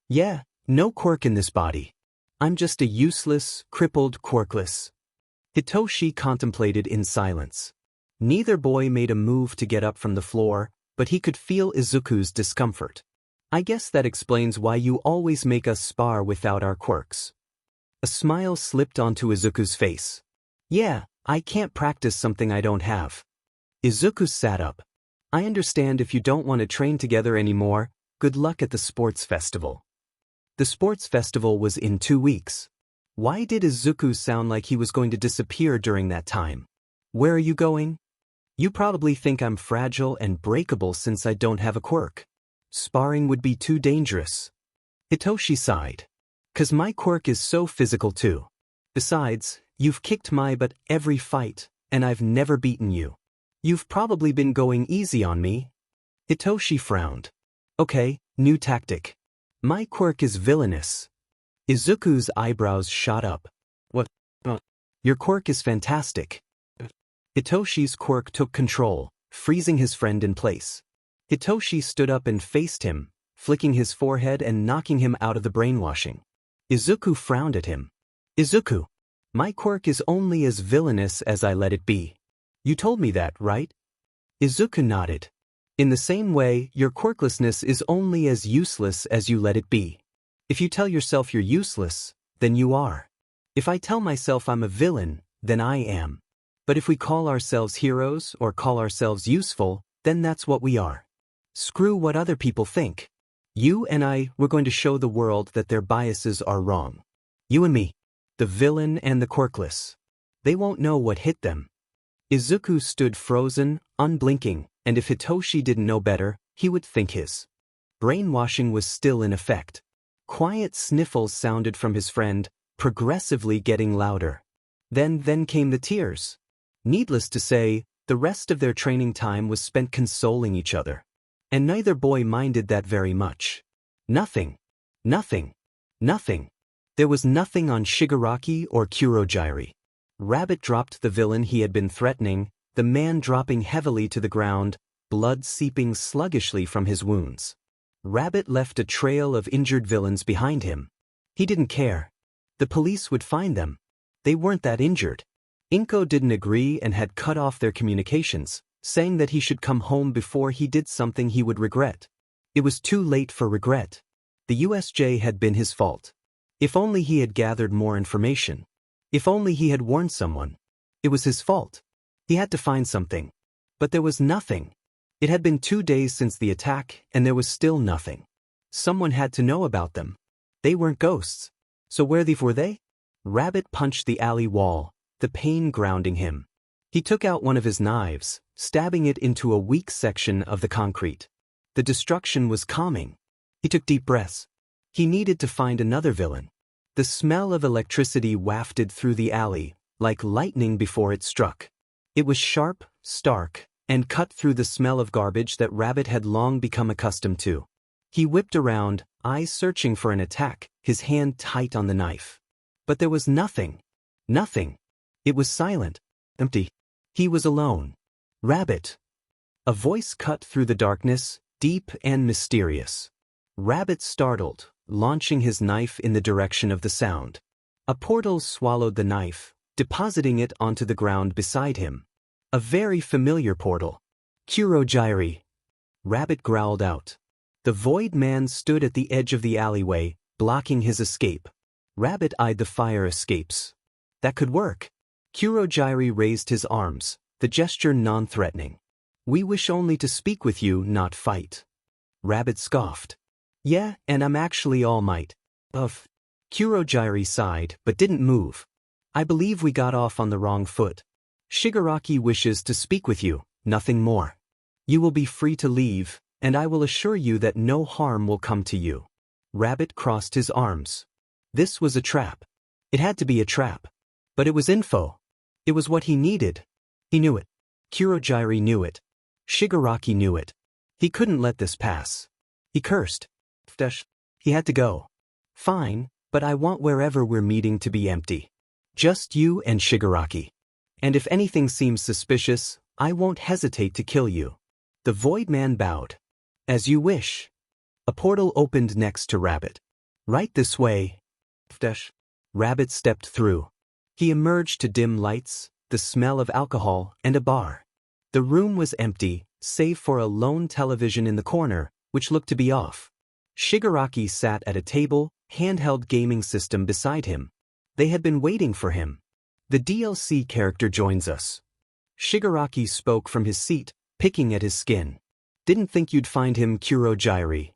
Yeah, no quirk in this body. I'm just a useless, crippled Quirkless. Hitoshi contemplated in silence. Neither boy made a move to get up from the floor, but he could feel Izuku's discomfort. I guess that explains why you always make us spar without our quirks. A smile slipped onto Izuku's face. Yeah, I can't practice something I don't have. Izuku sat up. I understand if you don't want to train together anymore, good luck at the sports festival. The sports festival was in 2 weeks. Why did Izuku sound like he was going to disappear during that time? Where are you going? You probably think I'm fragile and breakable since I don't have a quirk. Sparring would be too dangerous. Hitoshi sighed. 'Cause my quirk is so physical too. Besides, you've kicked my butt every fight, and I've never beaten you. You've probably been going easy on me. Hitoshi frowned. Okay, new tactic. My quirk is villainous. Izuku's eyebrows shot up. What? Your quirk is fantastic. Hitoshi's quirk took control, freezing his friend in place. Hitoshi stood up and faced him, flicking his forehead and knocking him out of the brainwashing. Izuku frowned at him. Izuku, my quirk is only as villainous as I let it be. You told me that, right? Izuku nodded. In the same way, your quirklessness is only as useless as you let it be. If you tell yourself you're useless, then you are. If I tell myself I'm a villain, then I am. But if we call ourselves heroes or call ourselves useful, then that's what we are. Screw what other people think. You and I, we're going to show the world that their biases are wrong. You and me. The villain and the quirkless. They won't know what hit them. Izuku stood frozen, unblinking, and if Hitoshi didn't know better, he would think his brainwashing was still in effect. Quiet sniffles sounded from his friend, progressively getting louder. Then came the tears. Needless to say, the rest of their training time was spent consoling each other. And neither boy minded that very much. Nothing. There was nothing on Shigaraki or Kurogyari. Rabbit dropped the villain he had been threatening, the man dropping heavily to the ground, blood seeping sluggishly from his wounds. Rabbit left a trail of injured villains behind him. He didn't care. The police would find them. They weren't that injured. Inko didn't agree and had cut off their communications, saying that he should come home before he did something he would regret. It was too late for regret. The USJ had been his fault. If only he had gathered more information. If only he had warned someone. It was his fault. He had to find something. But there was nothing. It had been 2 days since the attack, and there was still nothing. Someone had to know about them. They weren't ghosts. So where were they? Rabbit punched the alley wall, the pain grounding him. He took out one of his knives, stabbing it into a weak section of the concrete. The destruction was calming. He took deep breaths. He needed to find another villain. The smell of electricity wafted through the alley, like lightning before it struck. It was sharp, stark, and cut through the smell of garbage that Rabbit had long become accustomed to. He whipped around, eyes searching for an attack, his hand tight on the knife. But there was nothing. Nothing. It was silent. Empty. He was alone. Rabbit. A voice cut through the darkness, deep and mysterious. Rabbit startled, launching his knife in the direction of the sound. A portal swallowed the knife, depositing it onto the ground beside him. A very familiar portal. Kurogyari. Rabbit growled out. The Void Man stood at the edge of the alleyway, blocking his escape. Rabbit eyed the fire escapes. That could work. Kurogyari raised his arms, the gesture non-threatening. We wish only to speak with you, not fight. Rabbit scoffed. Yeah, and I'm actually All Might. Kurogyari sighed, but didn't move. I believe we got off on the wrong foot. Shigaraki wishes to speak with you, nothing more. You will be free to leave, and I will assure you that no harm will come to you. Rabbit crossed his arms. This was a trap. It had to be a trap. But it was info. It was what he needed. He knew it. Kurogyari knew it. Shigaraki knew it. He couldn't let this pass. He cursed. He had to go. Fine, but I want wherever we're meeting to be empty. Just you and Shigaraki. And if anything seems suspicious, I won't hesitate to kill you. The Void Man bowed. As you wish. A portal opened next to Rabbit. Right this way. Rabbit stepped through. He emerged to dim lights, the smell of alcohol, and a bar. The room was empty, save for a lone television in the corner, which looked to be off. Shigaraki sat at a table, handheld gaming system beside him. They had been waiting for him. The DLC character joins us. Shigaraki spoke from his seat, picking at his skin. Didn't think you'd find him Kurogyri.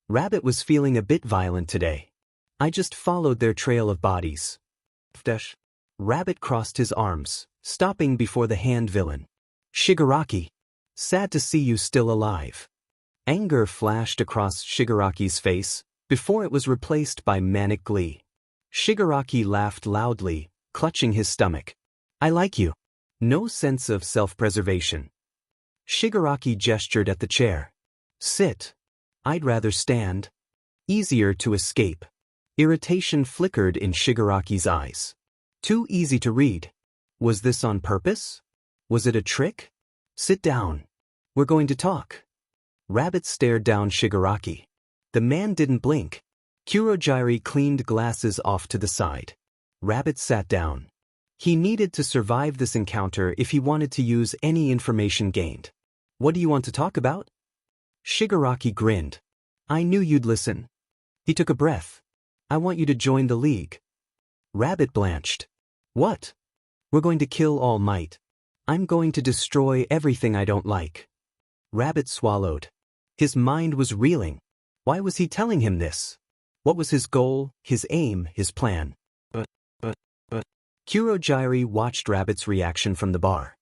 Rabbit was feeling a bit violent today. I just followed their trail of bodies. Rabbit crossed his arms, stopping before the hand villain. Shigaraki. Sad to see you still alive. Anger flashed across Shigaraki's face, before it was replaced by manic glee. Shigaraki laughed loudly, clutching his stomach. I like you. No sense of self-preservation. Shigaraki gestured at the chair. Sit. I'd rather stand. Easier to escape. Irritation flickered in Shigaraki's eyes. Too easy to read. Was this on purpose? Was it a trick? Sit down. We're going to talk. Rabbit stared down Shigaraki. The man didn't blink. Kurogyri cleaned glasses off to the side. Rabbit sat down. He needed to survive this encounter if he wanted to use any information gained. What do you want to talk about? Shigaraki grinned. I knew you'd listen. He took a breath. I want you to join the League. Rabbit blanched. What? We're going to kill All Might. I'm going to destroy everything I don't like. Rabbit swallowed. His mind was reeling. Why was he telling him this? What was his goal, his aim, his plan? But. Kurogyri watched Rabbit's reaction from the bar.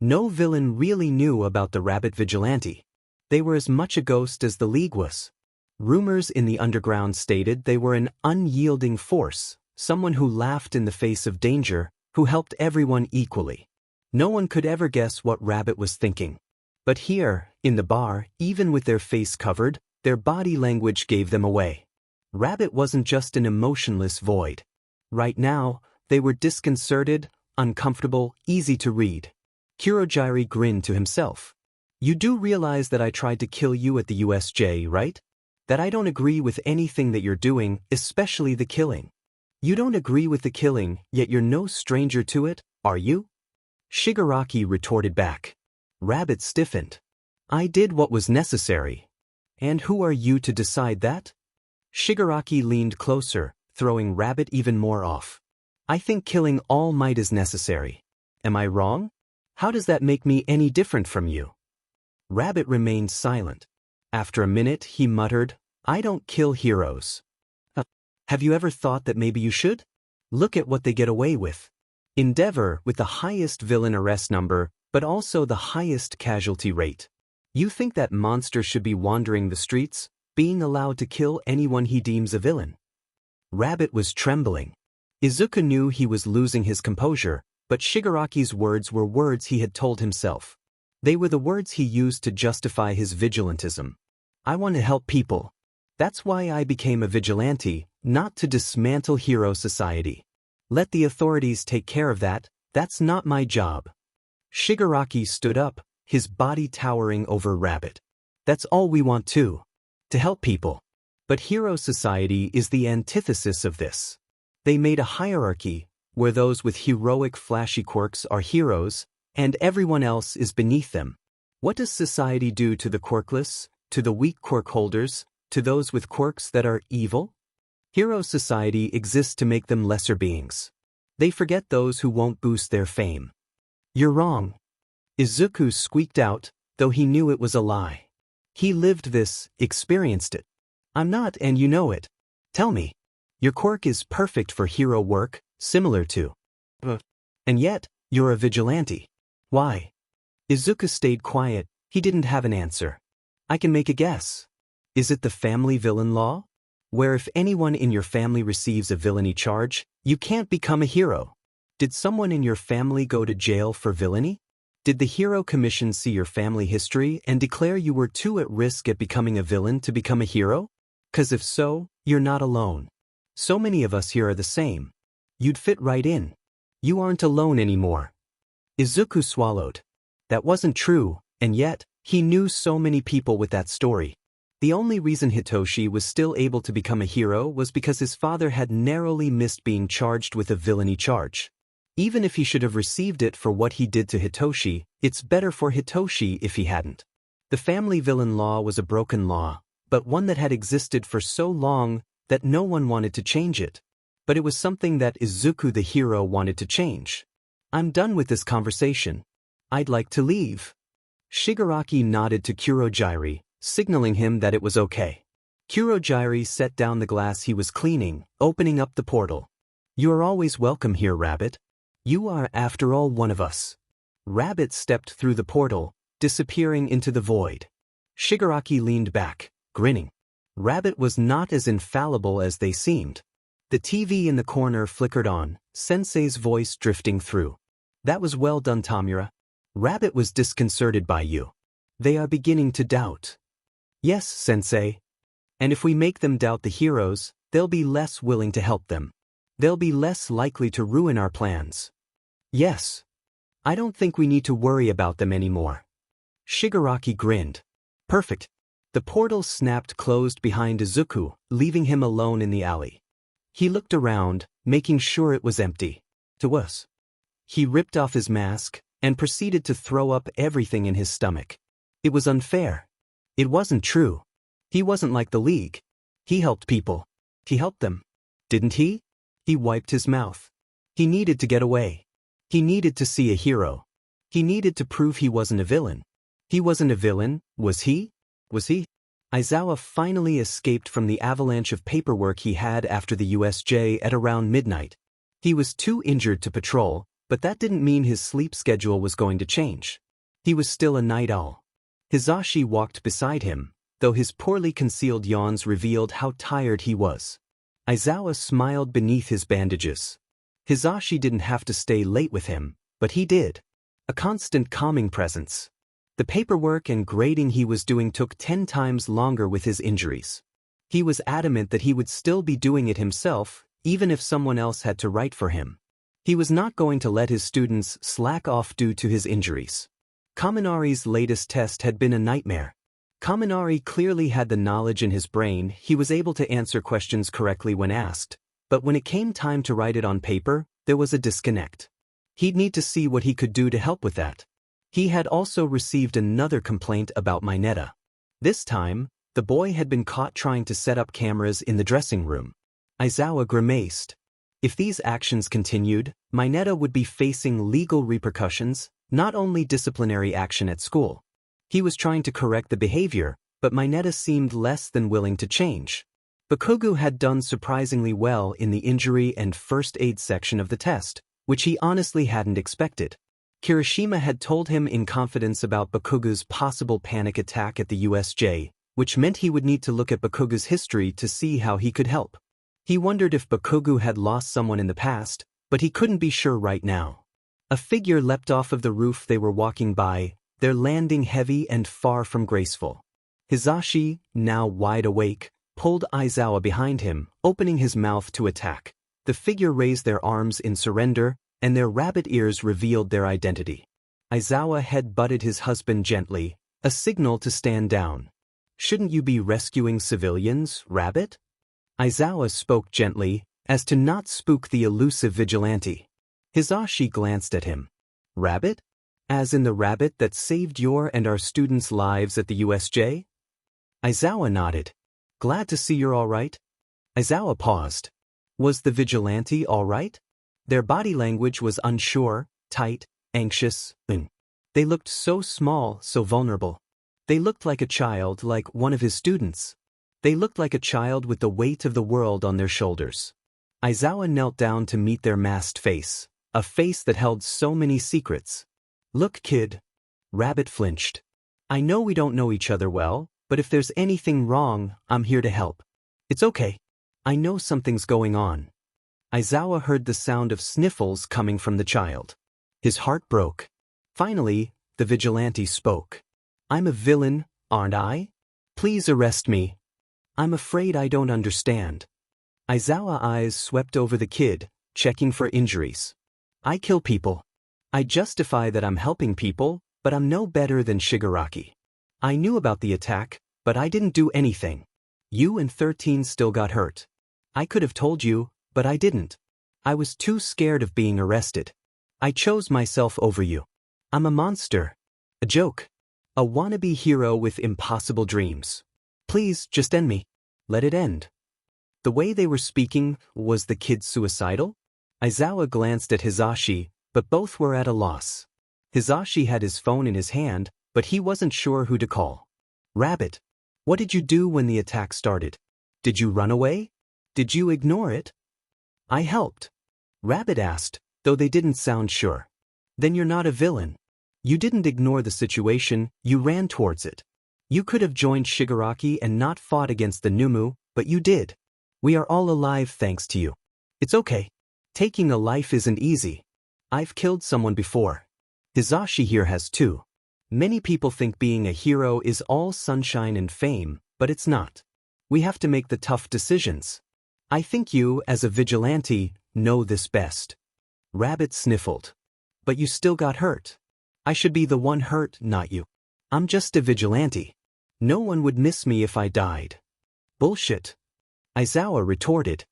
No villain really knew about the Rabbit Vigilante. They were as much a ghost as the League was. Rumors in the underground stated they were an unyielding force, someone who laughed in the face of danger, who helped everyone equally. No one could ever guess what Rabbit was thinking. But here, in the bar, even with their face covered, their body language gave them away. Rabbit wasn't just an emotionless void. Right now, they were disconcerted, uncomfortable, easy to read. Kurogyri grinned to himself. You do realize that I tried to kill you at the USJ, right? That I don't agree with anything that you're doing, especially the killing. You don't agree with the killing, yet you're no stranger to it, are you? Shigaraki retorted back. Rabbit stiffened. I did what was necessary. And who are you to decide that? Shigaraki leaned closer, throwing Rabbit even more off. I think killing All Might is necessary. Am I wrong? How does that make me any different from you? Rabbit remained silent. After a minute, he muttered, I don't kill heroes. Have you ever thought that maybe you should? Look at what they get away with. Endeavor with the highest villain arrest number, but also the highest casualty rate. You think that monster should be wandering the streets, being allowed to kill anyone he deems a villain? Rabbit was trembling. Izuku knew he was losing his composure, but Shigaraki's words were words he had told himself. They were the words he used to justify his vigilantism. I want to help people. That's why I became a vigilante, not to dismantle hero society. Let the authorities take care of that, that's not my job. Shigaraki stood up, his body towering over Rabbit. That's all we want too. To help people. But hero society is the antithesis of this. They made a hierarchy, where those with heroic flashy quirks are heroes, and everyone else is beneath them. What does society do to the quirkless, to the weak quirk holders, to those with quirks that are evil? Hero society exists to make them lesser beings. They forget those who won't boost their fame. You're wrong. Izuku squeaked out, though he knew it was a lie. He lived this, experienced it. I'm not, and you know it. Tell me. Your quirk is perfect for hero work, similar to. And yet, you're a vigilante. Why? Izuku stayed quiet, he didn't have an answer. I can make a guess. Is it the family villain law? Where if anyone in your family receives a villainy charge, you can't become a hero. Did someone in your family go to jail for villainy? Did the Hero Commission see your family history and declare you were too at risk at becoming a villain to become a hero? 'Cause if so, you're not alone. So many of us here are the same. You'd fit right in. You aren't alone anymore. Izuku swallowed. That wasn't true, and yet, he knew so many people with that story. The only reason Hitoshi was still able to become a hero was because his father had narrowly missed being charged with a villainy charge. Even if he should have received it for what he did to Hitoshi, it's better for Hitoshi if he hadn't. The family villain law was a broken law, but one that had existed for so long that no one wanted to change it. But it was something that Izuku the hero wanted to change. I'm done with this conversation. I'd like to leave. Shigaraki nodded to Kurogyari, signaling him that it was okay. Kurogyari set down the glass he was cleaning, opening up the portal. You are always welcome here, Rabbit. You are, after all, one of us. Rabbit stepped through the portal, disappearing into the void. Shigaraki leaned back, grinning. Rabbit was not as infallible as they seemed. The TV in the corner flickered on, Sensei's voice drifting through. That was well done, Tamura. Rabbit was disconcerted by you. They are beginning to doubt. Yes, Sensei. And if we make them doubt the heroes, they'll be less willing to help them. They'll be less likely to ruin our plans. Yes. I don't think we need to worry about them anymore. Shigaraki grinned. Perfect. The portal snapped closed behind Izuku, leaving him alone in the alley. He looked around, making sure it was empty. To us. He ripped off his mask and proceeded to throw up everything in his stomach. It was unfair. It wasn't true. He wasn't like the League. He helped people. He helped them. Didn't he? He wiped his mouth. He needed to get away. He needed to see a hero. He needed to prove he wasn't a villain. He wasn't a villain, was he? Was he? Aizawa finally escaped from the avalanche of paperwork he had after the USJ at around midnight. He was too injured to patrol, but that didn't mean his sleep schedule was going to change. He was still a night owl. Hizashi walked beside him, though his poorly concealed yawns revealed how tired he was. Aizawa smiled beneath his bandages. Hizashi didn't have to stay late with him, but he did. A constant calming presence. The paperwork and grading he was doing took 10 times longer with his injuries. He was adamant that he would still be doing it himself, even if someone else had to write for him. He was not going to let his students slack off due to his injuries. Kaminari's latest test had been a nightmare. Kaminari clearly had the knowledge in his brain, he was able to answer questions correctly when asked, but when it came time to write it on paper, there was a disconnect. He'd need to see what he could do to help with that. He had also received another complaint about Mineta. This time, the boy had been caught trying to set up cameras in the dressing room. Aizawa grimaced. If these actions continued, Mineta would be facing legal repercussions, not only disciplinary action at school. He was trying to correct the behavior, but Mineta seemed less than willing to change. Bakugo had done surprisingly well in the injury and first aid section of the test, which he honestly hadn't expected. Kirishima had told him in confidence about Bakugo's possible panic attack at the USJ, which meant he would need to look at Bakugo's history to see how he could help. He wondered if Bakugo had lost someone in the past, but he couldn't be sure right now. A figure leapt off of the roof they were walking by, their landing heavy and far from graceful. Hizashi, now wide awake, pulled Aizawa behind him, opening his mouth to attack. The figure raised their arms in surrender, and their rabbit ears revealed their identity. Aizawa head-butted his husband gently, a signal to stand down. Shouldn't you be rescuing civilians, Rabbit? Aizawa spoke gently, as to not spook the elusive vigilante. Hizashi glanced at him. Rabbit? As in the rabbit that saved your and our students' lives at the USJ? Aizawa nodded. Glad to see you're all right. Aizawa paused. Was the vigilante all right? Their body language was unsure, tight, anxious, and they looked so small, so vulnerable. They looked like a child, like one of his students. They looked like a child with the weight of the world on their shoulders. Aizawa knelt down to meet their masked face, a face that held so many secrets. Look, kid. Rabbit flinched. I know we don't know each other well, but if there's anything wrong, I'm here to help. It's okay. I know something's going on. Aizawa heard the sound of sniffles coming from the child. His heart broke. Finally, the vigilante spoke. I'm a villain, aren't I? Please arrest me. I'm afraid I don't understand. Aizawa's eyes swept over the kid, checking for injuries. I kill people. I justify that I'm helping people, but I'm no better than Shigaraki. I knew about the attack, but I didn't do anything. You and 13 still got hurt. I could have told you, but I didn't. I was too scared of being arrested. I chose myself over you. I'm a monster. A joke. A wannabe hero with impossible dreams. Please, just end me. Let it end. The way they were speaking, was the kid suicidal? Aizawa glanced at Hisashi, but both were at a loss. Hisashi had his phone in his hand, but he wasn't sure who to call. Rabbit. What did you do when the attack started? Did you run away? Did you ignore it? I helped. Rabbit asked, though they didn't sound sure. Then you're not a villain. You didn't ignore the situation, you ran towards it. You could have joined Shigaraki and not fought against the Numu, but you did. We are all alive thanks to you. It's okay. Taking a life isn't easy. I've killed someone before. Hisashi here has too. Many people think being a hero is all sunshine and fame, but it's not. We have to make the tough decisions. I think you, as a vigilante, know this best. Rabbit sniffled. But you still got hurt. I should be the one hurt, not you. I'm just a vigilante. No one would miss me if I died. Bullshit. Aizawa retorted.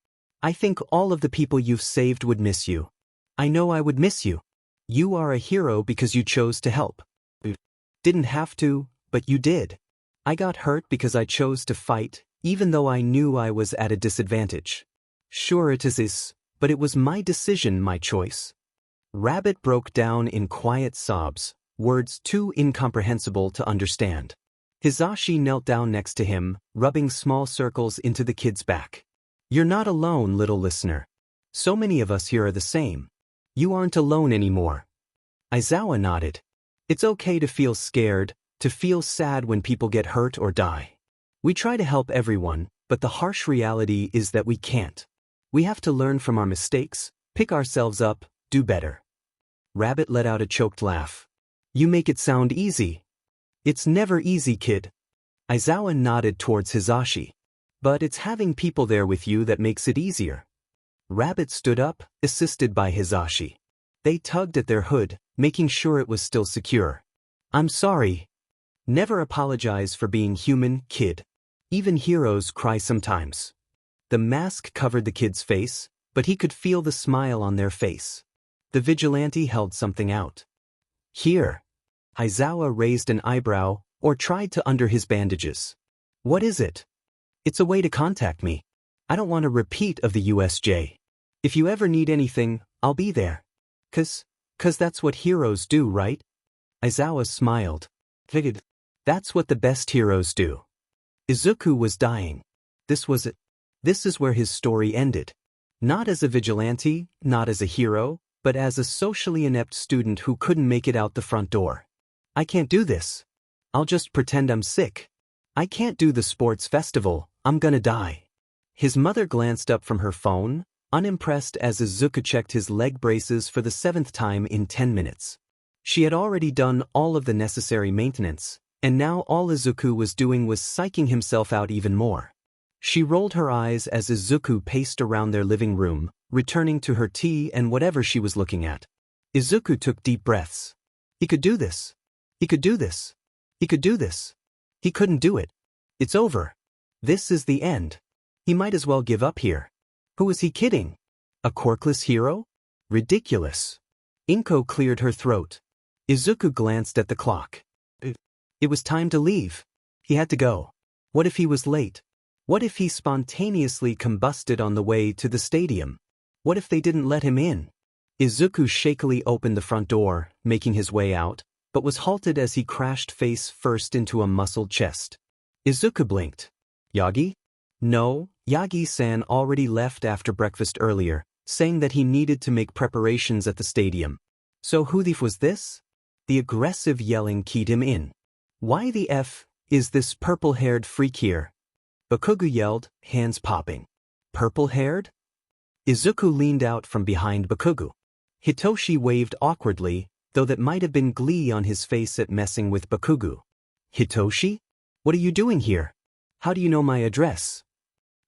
I think all of the people you've saved would miss you. I know I would miss you. You are a hero because you chose to help. Didn't have to, but you did. I got hurt because I chose to fight, even though I knew I was at a disadvantage. Sure it is, but it was my decision, my choice. Rabbit broke down in quiet sobs, words too incomprehensible to understand. Hisashi knelt down next to him, rubbing small circles into the kid's back. You're not alone, little listener. So many of us here are the same. You aren't alone anymore. Aizawa nodded. It's okay to feel scared, to feel sad when people get hurt or die. We try to help everyone, but the harsh reality is that we can't. We have to learn from our mistakes, pick ourselves up, do better. Rabbit let out a choked laugh. You make it sound easy. It's never easy, kid. Aizawa nodded towards Hisashi. But it's having people there with you that makes it easier. Rabbit stood up, assisted by Hisashi. They tugged at their hood, making sure it was still secure. I'm sorry. Never apologize for being human, kid. Even heroes cry sometimes. The mask covered the kid's face, but he could feel the smile on their face. The vigilante held something out. Here. Aizawa raised an eyebrow, or tried to undo his bandages. What is it? It's a way to contact me. I don't want a repeat of the USJ. If you ever need anything, I'll be there. Cause that's what heroes do, right? Aizawa smiled. Figured. That's what the best heroes do. Izuku was dying. This was it. This is where his story ended. Not as a vigilante, not as a hero, but as a socially inept student who couldn't make it out the front door. I can't do this. I'll just pretend I'm sick. I can't do the sports festival, I'm gonna die. His mother glanced up from her phone, unimpressed as Izuku checked his leg braces for the 7th time in 10 minutes. She had already done all of the necessary maintenance, and now all Izuku was doing was psyching himself out even more. She rolled her eyes as Izuku paced around their living room, returning to her tea and whatever she was looking at. Izuku took deep breaths. He could do this. He could do this. He could do this. He couldn't do it. It's over. This is the end. He might as well give up here. Who is he kidding? A quirkless hero? Ridiculous. Inko cleared her throat. Izuku glanced at the clock. It was time to leave. He had to go. What if he was late? What if he spontaneously combusted on the way to the stadium? What if they didn't let him in? Izuku shakily opened the front door, making his way out, but was halted as he crashed face first into a muscled chest. Izuku blinked. Yagi? No, Yagi-san already left after breakfast earlier, saying that he needed to make preparations at the stadium. So who the f was this? The aggressive yelling keyed him in. Why the f is this purple-haired freak here? Bakugu yelled, hands popping. Purple-haired? Izuku leaned out from behind Bakugu. Hitoshi waved awkwardly, though that might have been glee on his face at messing with Bakugu. Hitoshi? What are you doing here? How do you know my address?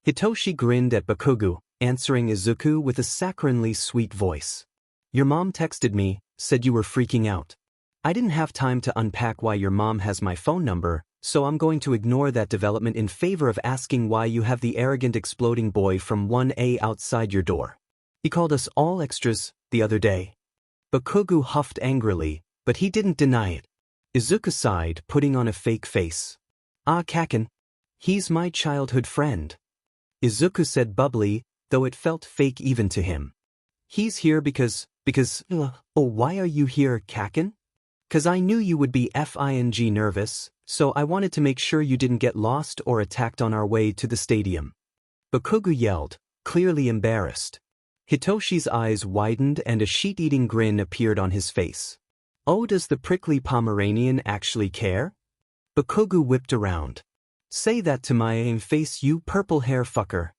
Hitoshi grinned at Bakugo, answering Izuku with a saccharinely sweet voice. Your mom texted me, said you were freaking out. I didn't have time to unpack why your mom has my phone number, so I'm going to ignore that development in favor of asking why you have the arrogant exploding boy from 1A outside your door. He called us all extras the other day. Bakugo huffed angrily, but he didn't deny it. Izuku sighed, putting on a fake face. Ah, Kaken. He's my childhood friend. Izuku said bubbly, though it felt fake even to him. He's here because, oh, why are you here, Kaken? 'Cause I knew you would be FING nervous, so I wanted to make sure you didn't get lost or attacked on our way to the stadium. Bakugo yelled, clearly embarrassed. Hitoshi's eyes widened and a sheet-eating grin appeared on his face. Oh, does the prickly Pomeranian actually care? Bakugo whipped around. Say that to my face, you purple hair fucker.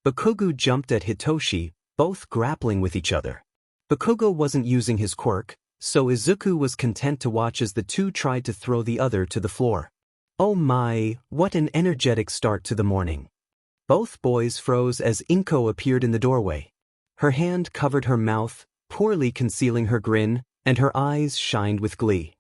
Bakugo jumped at Hitoshi, both grappling with each other. Bakugo wasn't using his quirk, so Izuku was content to watch as the two tried to throw the other to the floor. Oh my, what an energetic start to the morning. Both boys froze as Inko appeared in the doorway. Her hand covered her mouth, poorly concealing her grin, and her eyes shined with glee.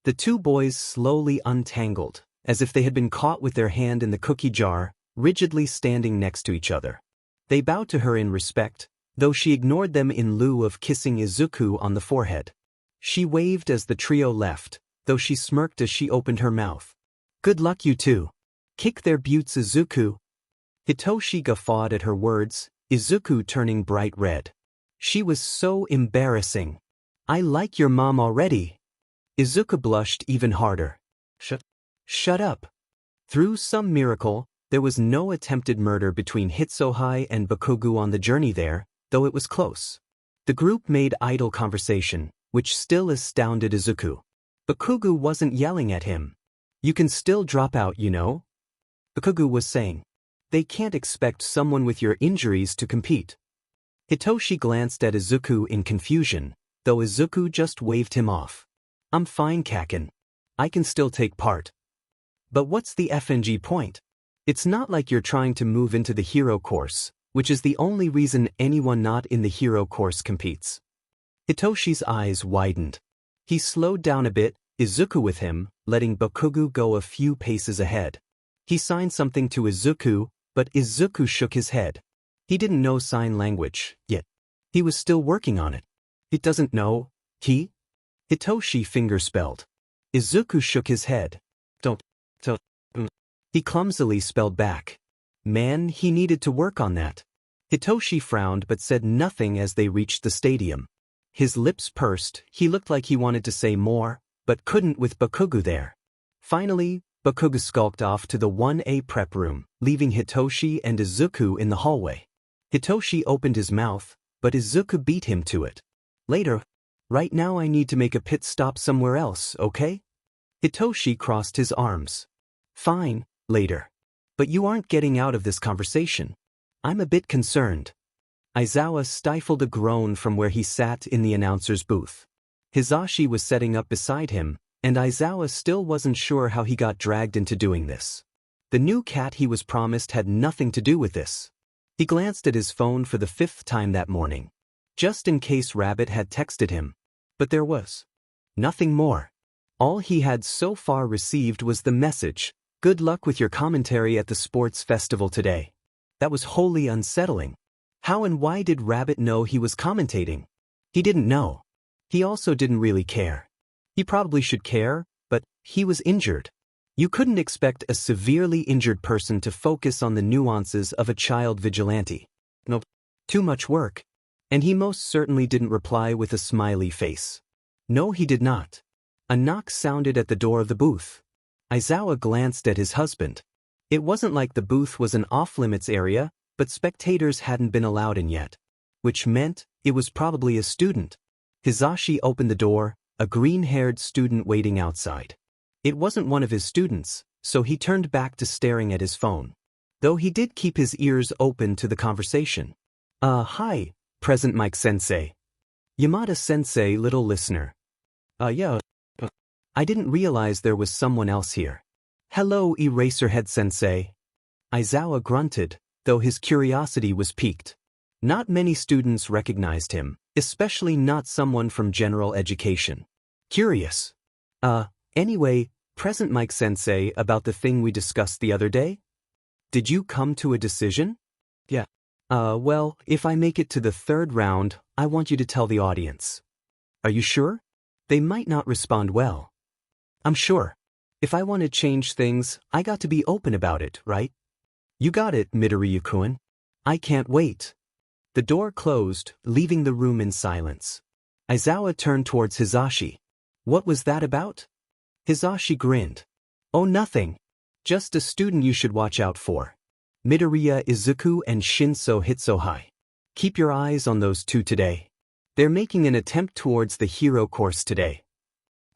The two boys slowly untangled, as if they had been caught with their hand in the cookie jar, rigidly standing next to each other. They bowed to her in respect, though she ignored them in lieu of kissing Izuku on the forehead. She waved as the trio left, though she smirked as she opened her mouth. Good luck you two. Kick their butts, Izuku. Hitoshi guffawed at her words, Izuku turning bright red. She was so embarrassing. I like your mom already. Izuku blushed even harder. Shut up. Through some miracle, there was no attempted murder between Hitsuhai and Bakugo on the journey there, though it was close. The group made idle conversation, which still astounded Izuku. Bakugo wasn't yelling at him. You can still drop out, you know? Bakugo was saying. They can't expect someone with your injuries to compete. Hitoshi glanced at Izuku in confusion, though Izuku just waved him off. I'm fine, Kaken. I can still take part. But what's the FNG point? It's not like you're trying to move into the hero course, which is the only reason anyone not in the hero course competes. Hitoshi's eyes widened. He slowed down a bit, Izuku with him, letting Bakugo go a few paces ahead. He signed something to Izuku, but Izuku shook his head. He didn't know sign language, yet. He was still working on it. It doesn't know, Hitoshi fingerspelled. Izuku shook his head. Don't. He clumsily spelled back. Man, he needed to work on that. Hitoshi frowned but said nothing as they reached the stadium. His lips pursed, he looked like he wanted to say more, but couldn't with Bakugo there. Finally, Bakugo skulked off to the 1A prep room, leaving Hitoshi and Izuku in the hallway. Hitoshi opened his mouth, but Izuku beat him to it. Later. Right now I need to make a pit stop somewhere else, okay? Hitoshi crossed his arms. Fine, later. But you aren't getting out of this conversation. I'm a bit concerned. Aizawa stifled a groan from where he sat in the announcer's booth. Hizashi was setting up beside him, and Aizawa still wasn't sure how he got dragged into doing this. The new cat he was promised had nothing to do with this. He glanced at his phone for the 5th time that morning, just in case Rabbit had texted him. But there was nothing more. All he had so far received was the message, "Good luck with your commentary at the sports festival today." That was wholly unsettling. How and why did Rabbit know he was commentating? He didn't know. He also didn't really care. He probably should care, but he was injured. You couldn't expect a severely injured person to focus on the nuances of a child vigilante. Nope. Too much work. And he most certainly didn't reply with a smiley face. No, he did not. A knock sounded at the door of the booth. Aizawa glanced at his husband. It wasn't like the booth was an off-limits area, but spectators hadn't been allowed in yet. Which meant it was probably a student. Hizashi opened the door, a green-haired student waiting outside. It wasn't one of his students, so he turned back to staring at his phone. Though he did keep his ears open to the conversation. Hi, present Mike Sensei. Yamada Sensei, little listener. Yeah. I didn't realize there was someone else here. Hello, Eraserhead Sensei. Aizawa grunted, though his curiosity was piqued. Not many students recognized him, especially not someone from general education. Curious. Anyway, present Mike-sensei, about the thing we discussed the other day? Did you come to a decision? Yeah. Well, if I make it to the third round, I want you to tell the audience. Are you sure? They might not respond well. I'm sure. If I want to change things, I got to be open about it, right? You got it, Midoriya-kun. I can't wait. The door closed, leaving the room in silence. Aizawa turned towards Hisashi. What was that about? Hisashi grinned. Oh, nothing. Just a student you should watch out for. Midoriya Izuku and Shinso Hitsuhai. Keep your eyes on those two today. They're making an attempt towards the hero course today.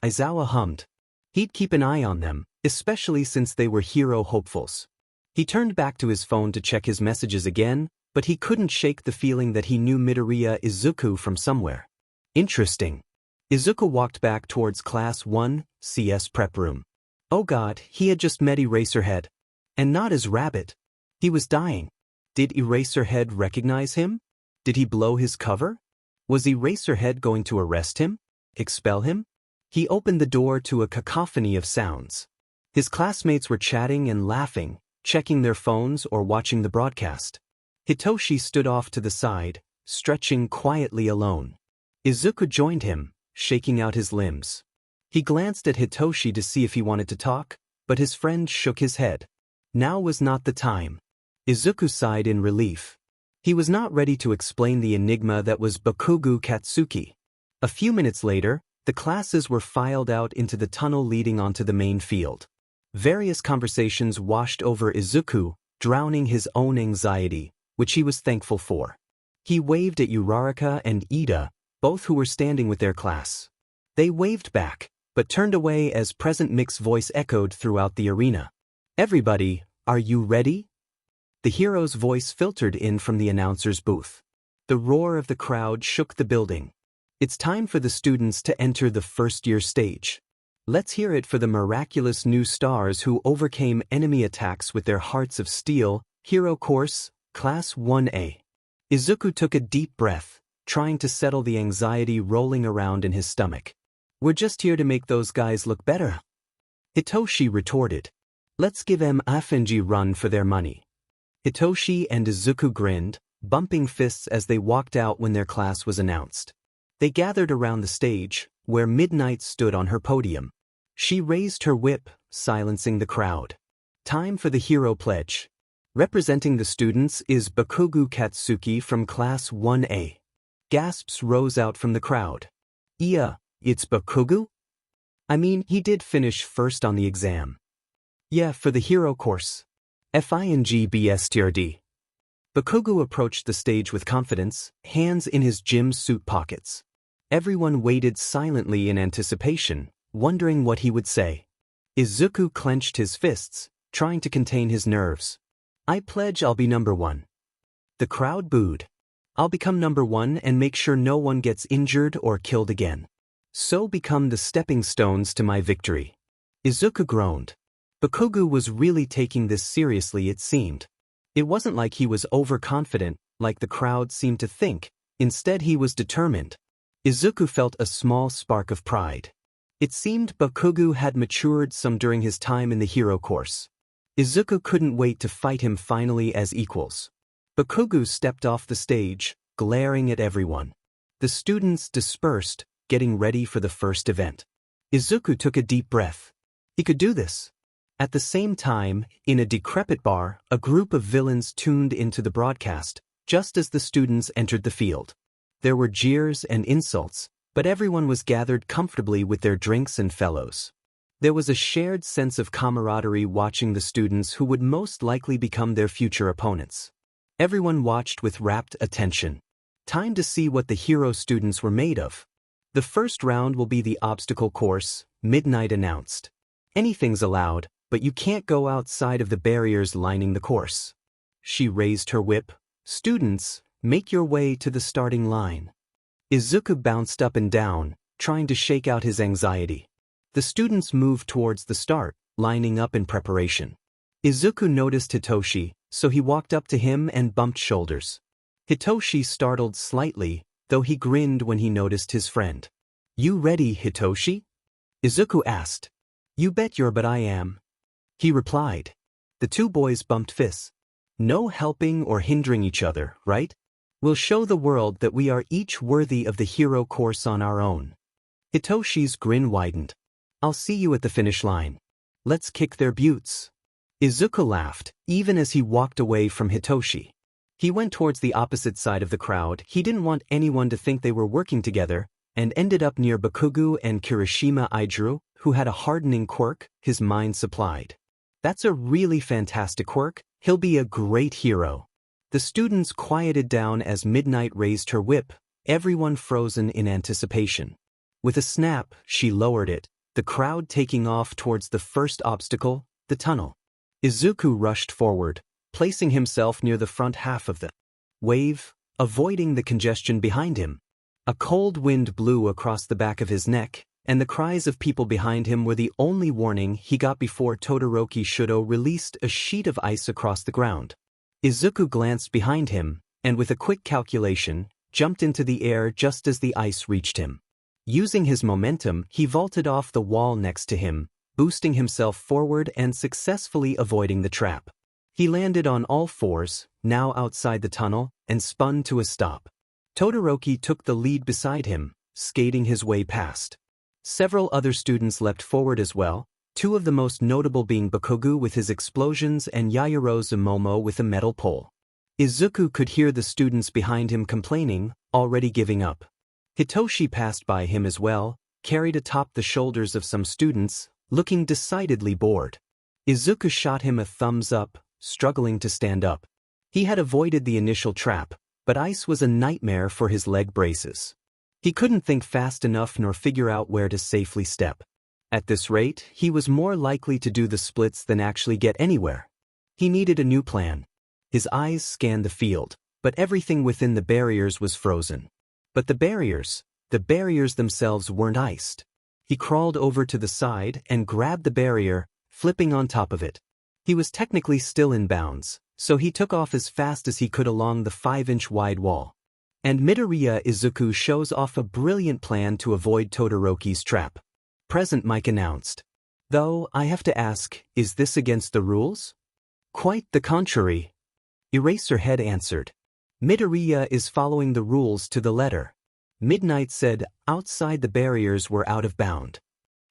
Aizawa hummed. He'd keep an eye on them, especially since they were hero hopefuls. He turned back to his phone to check his messages again, but he couldn't shake the feeling that he knew Midoriya Izuku from somewhere. Interesting. Izuku walked back towards Class 1, CS prep room. Oh god, he had just met Eraserhead. And not his rabbit. He was dying. Did Eraserhead recognize him? Did he blow his cover? Was Eraserhead going to arrest him? Expel him? He opened the door to a cacophony of sounds. His classmates were chatting and laughing, checking their phones or watching the broadcast. Hitoshi stood off to the side, stretching quietly alone. Izuku joined him, shaking out his limbs. He glanced at Hitoshi to see if he wanted to talk, but his friend shook his head. Now was not the time. Izuku sighed in relief. He was not ready to explain the enigma that was Bakugo Katsuki. A few minutes later, the classes were filed out into the tunnel leading onto the main field. Various conversations washed over Izuku, drowning his own anxiety, which he was thankful for. He waved at Uraraka and Ida, both who were standing with their class. They waved back, but turned away as Present Mick's voice echoed throughout the arena. Everybody, are you ready? The hero's voice filtered in from the announcer's booth. The roar of the crowd shook the building. It's time for the students to enter the first-year stage. Let's hear it for the miraculous new stars who overcame enemy attacks with their hearts of steel. Hero Course, Class 1A. Izuku took a deep breath, trying to settle the anxiety rolling around in his stomach. We're just here to make those guys look better. Hitoshi retorted. Let's give them a FNG run for their money. Hitoshi and Izuku grinned, bumping fists as they walked out when their class was announced. They gathered around the stage, where Midnight stood on her podium. She raised her whip, silencing the crowd. Time for the hero pledge. Representing the students is Bakugo Katsuki from Class 1A. Gasps rose out from the crowd. Yeah, it's Bakugo? I mean, he did finish first on the exam. Yeah, for the hero course. FING BSTRD. Bakugo approached the stage with confidence, hands in his gym suit pockets. Everyone waited silently in anticipation, wondering what he would say. Izuku clenched his fists, trying to contain his nerves. I pledge I'll be number one. The crowd booed. I'll become number one and make sure no one gets injured or killed again. So become the stepping stones to my victory. Izuku groaned. Bakugo was really taking this seriously, it seemed. It wasn't like he was overconfident, like the crowd seemed to think. Instead, he was determined. Izuku felt a small spark of pride. It seemed Bakugo had matured some during his time in the hero course. Izuku couldn't wait to fight him finally as equals. Bakugo stepped off the stage, glaring at everyone. The students dispersed, getting ready for the first event. Izuku took a deep breath. He could do this. At the same time, in a decrepit bar, a group of villains tuned into the broadcast, just as the students entered the field. There were jeers and insults, but everyone was gathered comfortably with their drinks and fellows. There was a shared sense of camaraderie watching the students who would most likely become their future opponents. Everyone watched with rapt attention. Time to see what the hero students were made of. The first round will be the obstacle course, Midnight announced. Anything's allowed, but you can't go outside of the barriers lining the course. She raised her whip. Students, make your way to the starting line. Izuku bounced up and down, trying to shake out his anxiety. The students moved towards the start, lining up in preparation. Izuku noticed Hitoshi, so he walked up to him and bumped shoulders. Hitoshi startled slightly, though he grinned when he noticed his friend. "You ready, Hitoshi?" Izuku asked. "You bet but I am," he replied. The two boys bumped fists. "No helping or hindering each other, right? We'll show the world that we are each worthy of the hero course on our own." Hitoshi's grin widened. "I'll see you at the finish line. Let's kick their butts." Izuku laughed, even as he walked away from Hitoshi. He went towards the opposite side of the crowd. He didn't want anyone to think they were working together, and ended up near Bakugo and Kirishima Aijuru, who had a hardening quirk his mind supplied. "That's a really fantastic quirk. He'll be a great hero." The students quieted down as Midnight raised her whip, everyone frozen in anticipation. With a snap, she lowered it, the crowd taking off towards the first obstacle, the tunnel. Izuku rushed forward, placing himself near the front half of the wave, avoiding the congestion behind him. A cold wind blew across the back of his neck, and the cries of people behind him were the only warning he got before Todoroki Shudo released a sheet of ice across the ground. Izuku glanced behind him, and with a quick calculation, jumped into the air just as the ice reached him. Using his momentum, he vaulted off the wall next to him, boosting himself forward and successfully avoiding the trap. He landed on all fours, now outside the tunnel, and spun to a stop. Todoroki took the lead beside him, skating his way past. Several other students leapt forward as well, two of the most notable being Bakugo with his explosions and Yaoyorozu Momo with a metal pole. Izuku could hear the students behind him complaining, already giving up. Hitoshi passed by him as well, carried atop the shoulders of some students, looking decidedly bored. Izuku shot him a thumbs up, struggling to stand up. He had avoided the initial trap, but ice was a nightmare for his leg braces. He couldn't think fast enough nor figure out where to safely step. At this rate, he was more likely to do the splits than actually get anywhere. He needed a new plan. His eyes scanned the field, but everything within the barriers was frozen. But the barriers themselves weren't iced. He crawled over to the side and grabbed the barrier, flipping on top of it. He was technically still in bounds, so he took off as fast as he could along the 5-inch wide wall. And Midoriya Izuku shows off a brilliant plan to avoid Todoroki's trap. "Present," Mike announced. "Though, I have to ask, is this against the rules?" "Quite the contrary," Eraserhead answered. "Midoriya is following the rules to the letter." Midnight said outside the barriers were out of bound.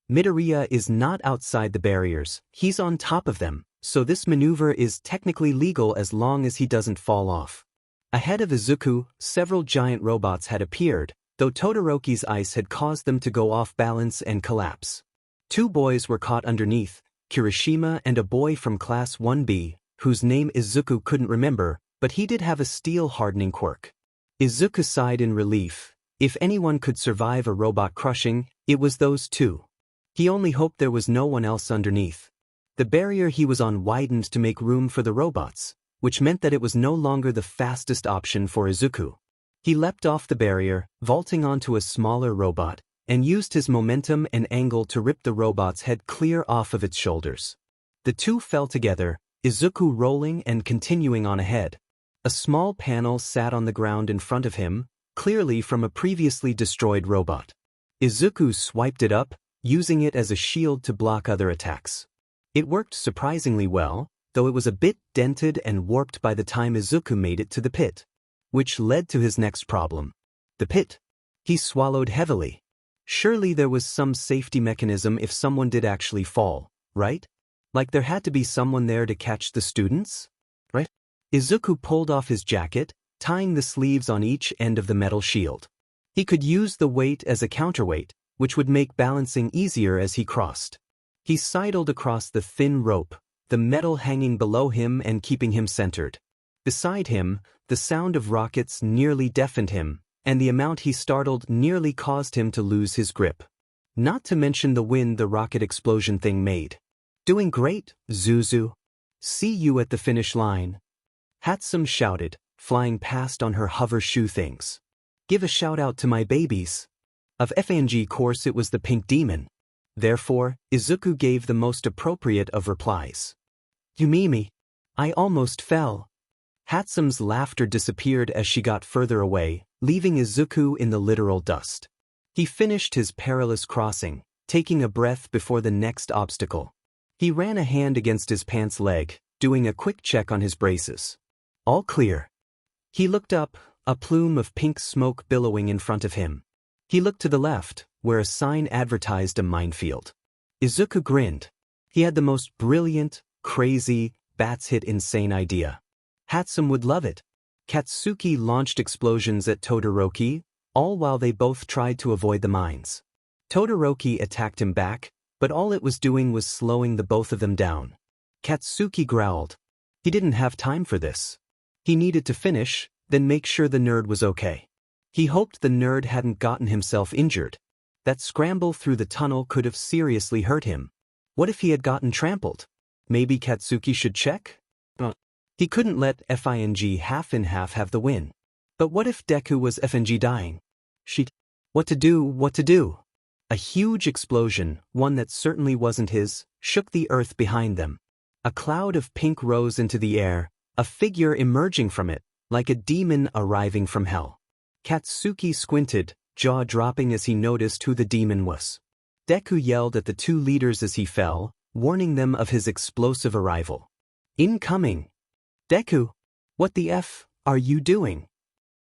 "Midoriya is not outside the barriers, he's on top of them, so this maneuver is technically legal as long as he doesn't fall off." Ahead of Izuku, several giant robots had appeared, though Todoroki's ice had caused them to go off balance and collapse. Two boys were caught underneath, Kirishima and a boy from Class 1B, whose name Izuku couldn't remember, but he did have a steel hardening quirk. Izuku sighed in relief. If anyone could survive a robot crushing, it was those two. He only hoped there was no one else underneath. The barrier he was on widened to make room for the robots, which meant that it was no longer the fastest option for Izuku. He leapt off the barrier, vaulting onto a smaller robot, and used his momentum and angle to rip the robot's head clear off of its shoulders. The two fell together, Izuku rolling and continuing on ahead. A small panel sat on the ground in front of him, clearly from a previously destroyed robot. Izuku swiped it up, using it as a shield to block other attacks. It worked surprisingly well, though it was a bit dented and warped by the time Izuku made it to the pit. Which led to his next problem. The pit. He swallowed heavily. Surely there was some safety mechanism if someone did actually fall, right? Like there had to be someone there to catch the students? Right? Izuku pulled off his jacket, tying the sleeves on each end of the metal shield. He could use the weight as a counterweight, which would make balancing easier as he crossed. He sidled across the thin rope, the metal hanging below him and keeping him centered. Beside him, the sound of rockets nearly deafened him, and the amount he startled nearly caused him to lose his grip. Not to mention the wind the rocket explosion thing made. "Doing great, Zuzu. See you at the finish line," Hatsum shouted, flying past on her hover shoe things. "Give a shout out to my babies." Of FNG course it was the Pink Demon. Therefore, Izuku gave the most appropriate of replies. Yumimi. I almost fell. Hatsume's laughter disappeared as she got further away, leaving Izuku in the literal dust. He finished his perilous crossing, taking a breath before the next obstacle. He ran a hand against his pants leg, doing a quick check on his braces. All clear. He looked up, a plume of pink smoke billowing in front of him. He looked to the left, where a sign advertised a minefield. Izuku grinned. He had the most brilliant, crazy, bats-hit insane idea. Hatsume would love it. Katsuki launched explosions at Todoroki, all while they both tried to avoid the mines. Todoroki attacked him back, but all it was doing was slowing the both of them down. Katsuki growled. He didn't have time for this. He needed to finish, then make sure the nerd was okay. He hoped the nerd hadn't gotten himself injured. That scramble through the tunnel could have seriously hurt him. What if he had gotten trampled? Maybe Katsuki should check? He couldn't let FING half in half have the win. But what if Deku was FNG dying? What to do? A huge explosion, one that certainly wasn't his, shook the earth behind them. A cloud of pink rose into the air, a figure emerging from it, like a demon arriving from hell. Katsuki squinted, jaw dropping as he noticed who the demon was. Deku yelled at the two leaders as he fell, warning them of his explosive arrival. Incoming! Deku! What the F are you doing?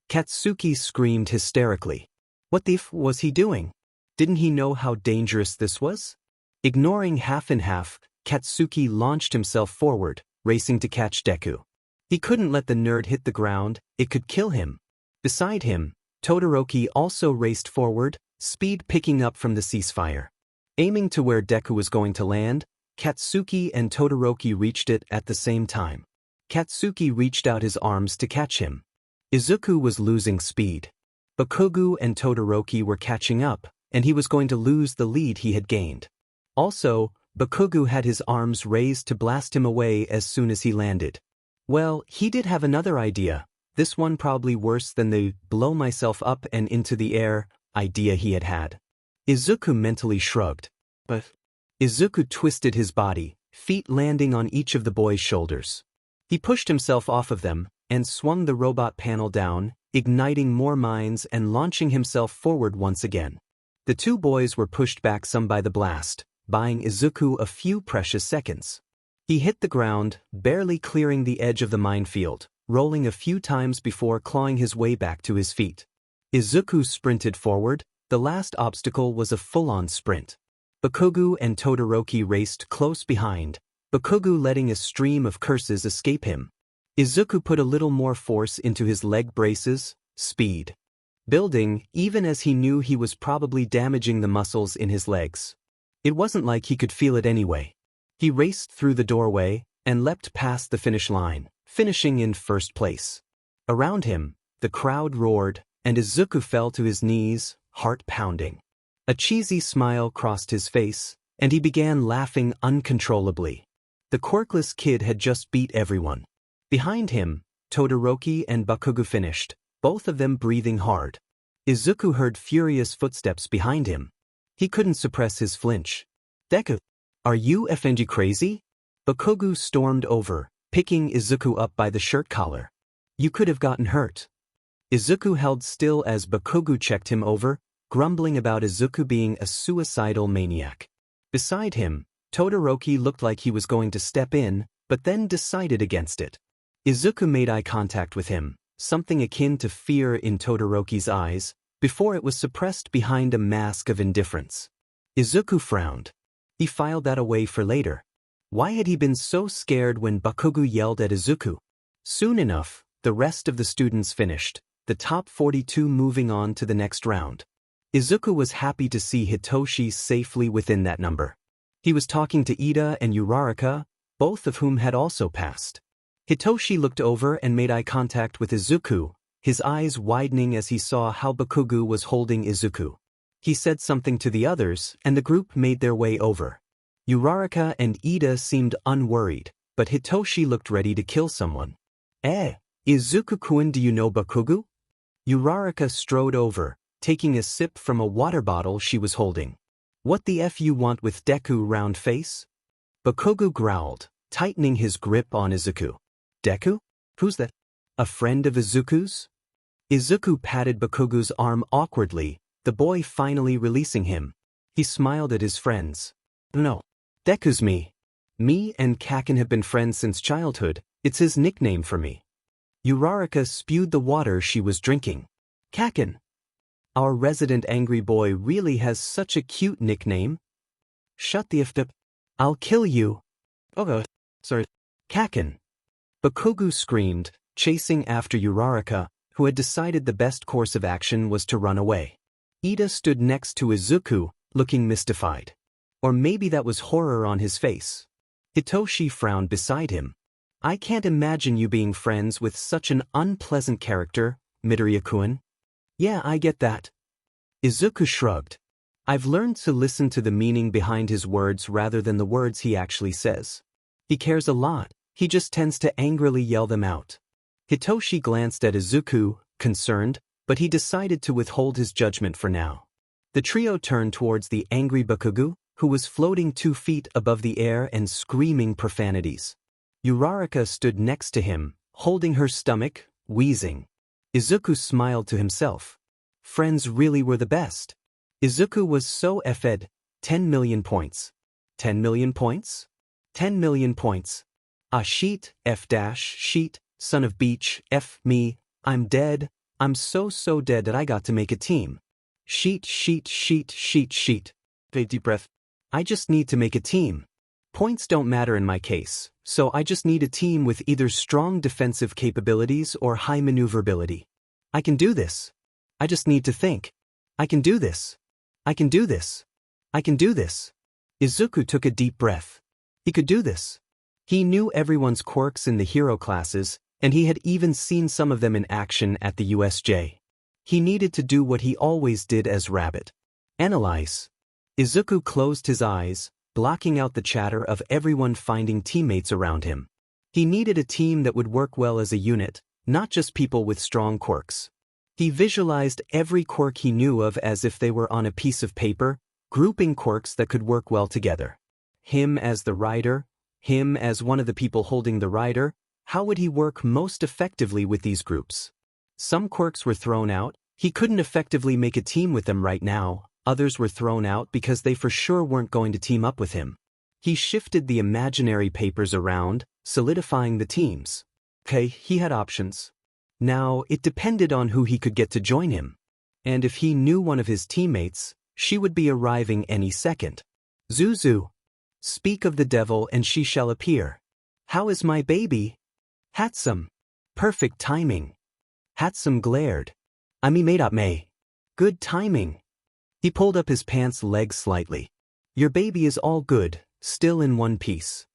Katsuki screamed hysterically. What the F was he doing? Didn't he know how dangerous this was? Ignoring half in half, Katsuki launched himself forward, racing to catch Deku. He couldn't let the nerd hit the ground, it could kill him. Beside him, Todoroki also raced forward, speed picking up from the ceasefire. Aiming to where Deku was going to land, Katsuki and Todoroki reached it at the same time. Katsuki reached out his arms to catch him. Izuku was losing speed. Bakugo and Todoroki were catching up, and he was going to lose the lead he had gained. Also, Bakugo had his arms raised to blast him away as soon as he landed. Well, he did have another idea, this one probably worse than the blow myself up and into the air idea he had had. Izuku mentally shrugged. But Izuku twisted his body, feet landing on each of the boys' shoulders. He pushed himself off of them and swung the robot panel down, igniting more mines and launching himself forward once again. The two boys were pushed back some by the blast, buying Izuku a few precious seconds. He hit the ground, barely clearing the edge of the minefield, rolling a few times before clawing his way back to his feet. Izuku sprinted forward. The last obstacle was a full-on sprint. Bakugo and Todoroki raced close behind, Bakugo letting a stream of curses escape him. Izuku put a little more force into his leg braces, speed building, even as he knew he was probably damaging the muscles in his legs. It wasn't like he could feel it anyway. He raced through the doorway and leapt past the finish line, finishing in first place. Around him, the crowd roared, and Izuku fell to his knees, heart pounding. A cheesy smile crossed his face, and he began laughing uncontrollably. The Quirkless kid had just beat everyone. Behind him, Todoroki and Bakugo finished, both of them breathing hard. Izuku heard furious footsteps behind him. He couldn't suppress his flinch. Deku, are you FNG crazy? Bakugo stormed over, picking Izuku up by the shirt collar. You could have gotten hurt. Izuku held still as Bakugo checked him over, grumbling about Izuku being a suicidal maniac. Beside him, Todoroki looked like he was going to step in, but then decided against it. Izuku made eye contact with him, something akin to fear in Todoroki's eyes, before it was suppressed behind a mask of indifference. Izuku frowned. He filed that away for later. Why had he been so scared when Bakugo yelled at Izuku? Soon enough, the rest of the students finished, the top 42 moving on to the next round. Izuku was happy to see Hitoshi safely within that number. He was talking to Ida and Uraraka, both of whom had also passed. Hitoshi looked over and made eye contact with Izuku, his eyes widening as he saw how Bakugo was holding Izuku. He said something to the others, and the group made their way over. Uraraka and Ida seemed unworried, but Hitoshi looked ready to kill someone. Izuku-kun, do you know Bakugo? Uraraka strode over, taking a sip from a water bottle she was holding. What the F you want with Deku, round face? Bakugo growled, tightening his grip on Izuku. Deku? Who's that? A friend of Izuku's? Izuku patted Bakugo's arm awkwardly, the boy finally releasing him. He smiled at his friends. No. Deku's me. Me and Kaken have been friends since childhood, it's his nickname for me. Uraraka spewed the water she was drinking. Kaken. Our resident angry boy really has such a cute nickname. Shut the f up. I'll kill you. Oh, sorry. Kaken. Bakugo screamed, chasing after Uraraka, who had decided the best course of action was to run away. Ida stood next to Izuku, looking mystified. Or maybe that was horror on his face. Hitoshi frowned beside him. I can't imagine you being friends with such an unpleasant character, Midoriya-kun. Yeah, I get that. Izuku shrugged. I've learned to listen to the meaning behind his words rather than the words he actually says. He cares a lot, he just tends to angrily yell them out. Hitoshi glanced at Izuku, concerned, but he decided to withhold his judgment for now. The trio turned towards the angry Bakugo, who was floating 2 feet above the air and screaming profanities. Uraraka stood next to him, holding her stomach, wheezing. Izuku smiled to himself. Friends really were the best. Izuku was so effed. 10 million points. 10 million points? 10 million points. Ah sheet, sheet, son of beach, me, I'm dead, I'm so dead that I got to make a team. Sheet. Take deep breath. I just need to make a team. Points don't matter in my case, so I just need a team with either strong defensive capabilities or high maneuverability. I can do this. I just need to think. I can do this. I can do this. I can do this. Izuku took a deep breath. He could do this. He knew everyone's quirks in the hero classes, and he had even seen some of them in action at the USJ. He needed to do what he always did as Rabbit. Analyze. Izuku closed his eyes, blocking out the chatter of everyone finding teammates around him. He needed a team that would work well as a unit, not just people with strong quirks. He visualized every quirk he knew of as if they were on a piece of paper, grouping quirks that could work well together. Him as the rider, him as one of the people holding the rider, how would he work most effectively with these groups? Some quirks were thrown out, he couldn't effectively make a team with them right now, others were thrown out because they for sure weren't going to team up with him. He shifted the imaginary papers around, solidifying the teams. Okay, he had options. Now, it depended on who he could get to join him. And if he knew one of his teammates, she would be arriving any second. Zuzu. Speak of the devil and she shall appear. How is my baby? Hatsum. Perfect timing. Hatsum glared. Ami made up May. Good timing. He pulled up his pants leg slightly. Your baby is all good, still in one piece.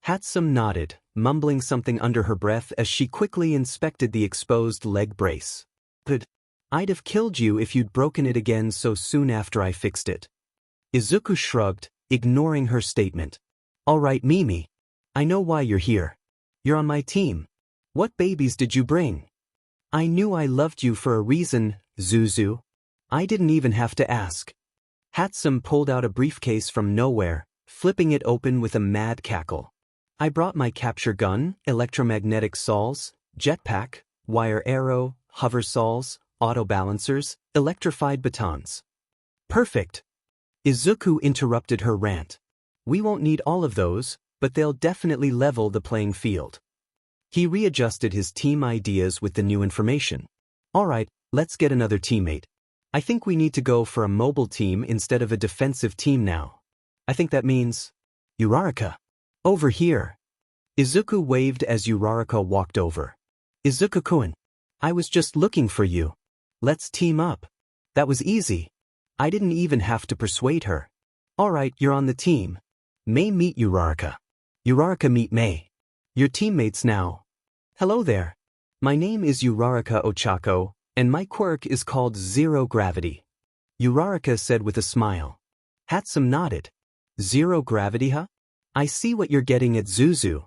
Hatsum nodded, mumbling something under her breath as she quickly inspected the exposed leg brace. Good. I'd have killed you if you'd broken it again so soon after I fixed it. Izuku shrugged, ignoring her statement. All right, Mimi. I know why you're here. You're on my team. What babies did you bring? I knew I loved you for a reason, Zuzu. I didn't even have to ask. Hatsum pulled out a briefcase from nowhere, flipping it open with a mad cackle. I brought my capture gun, electromagnetic saws, jetpack, wire arrow, hover saws, auto balancers, electrified batons. Perfect. Izuku interrupted her rant. We won't need all of those, but they'll definitely level the playing field. He readjusted his team ideas with the new information. All right, let's get another teammate. I think we need to go for a mobile team instead of a defensive team now. I think that means... Uraraka. Over here. Izuku waved as Uraraka walked over. Izuku-kun. I was just looking for you. Let's team up. That was easy. I didn't even have to persuade her. All right, you're on the team. May meet Uraraka. Uraraka meet May. Your teammates now. Hello there. My name is Uraraka Ochako, and my quirk is called Zero Gravity. Uraraka said with a smile. Hatsum nodded. Zero gravity, huh? I see what you're getting at, Zuzu.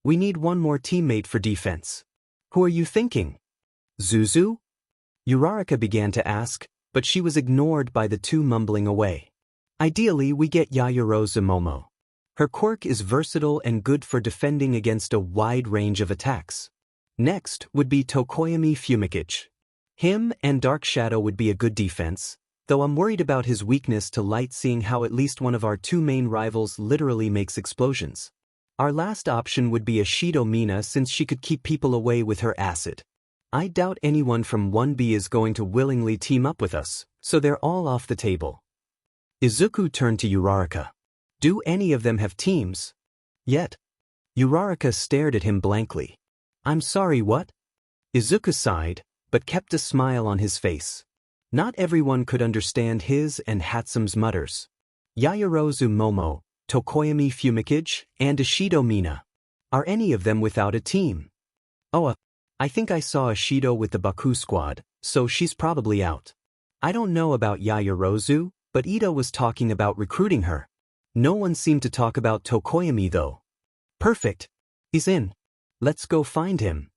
We need one more teammate for defense. Who are you thinking? Zuzu? Uraraka began to ask, but she was ignored by the two mumbling away. Ideally, we get Yaoyorozu Momo. Her quirk is versatile and good for defending against a wide range of attacks. Next would be Tokoyami Fumikage. Him and Dark Shadow would be a good defense, though I'm worried about his weakness to light, seeing how at least one of our two main rivals literally makes explosions. Our last option would be Ashido Mina, since she could keep people away with her acid. I doubt anyone from 1B is going to willingly team up with us, so they're all off the table. Izuku turned to Uraraka. Do any of them have teams? Yet. Uraraka stared at him blankly. I'm sorry, what? Izuku sighed, but kept a smile on his face. Not everyone could understand his and Hatsume's mutters. Yaoyorozu Momo, Tokoyami Fumikage, and Ashido Mina. Are any of them without a team? Oh, I think I saw Ashido with the Baku squad, so she's probably out. I don't know about Yaoyorozu, but Ito was talking about recruiting her. No one seemed to talk about Tokoyami though. Perfect. He's in. Let's go find him.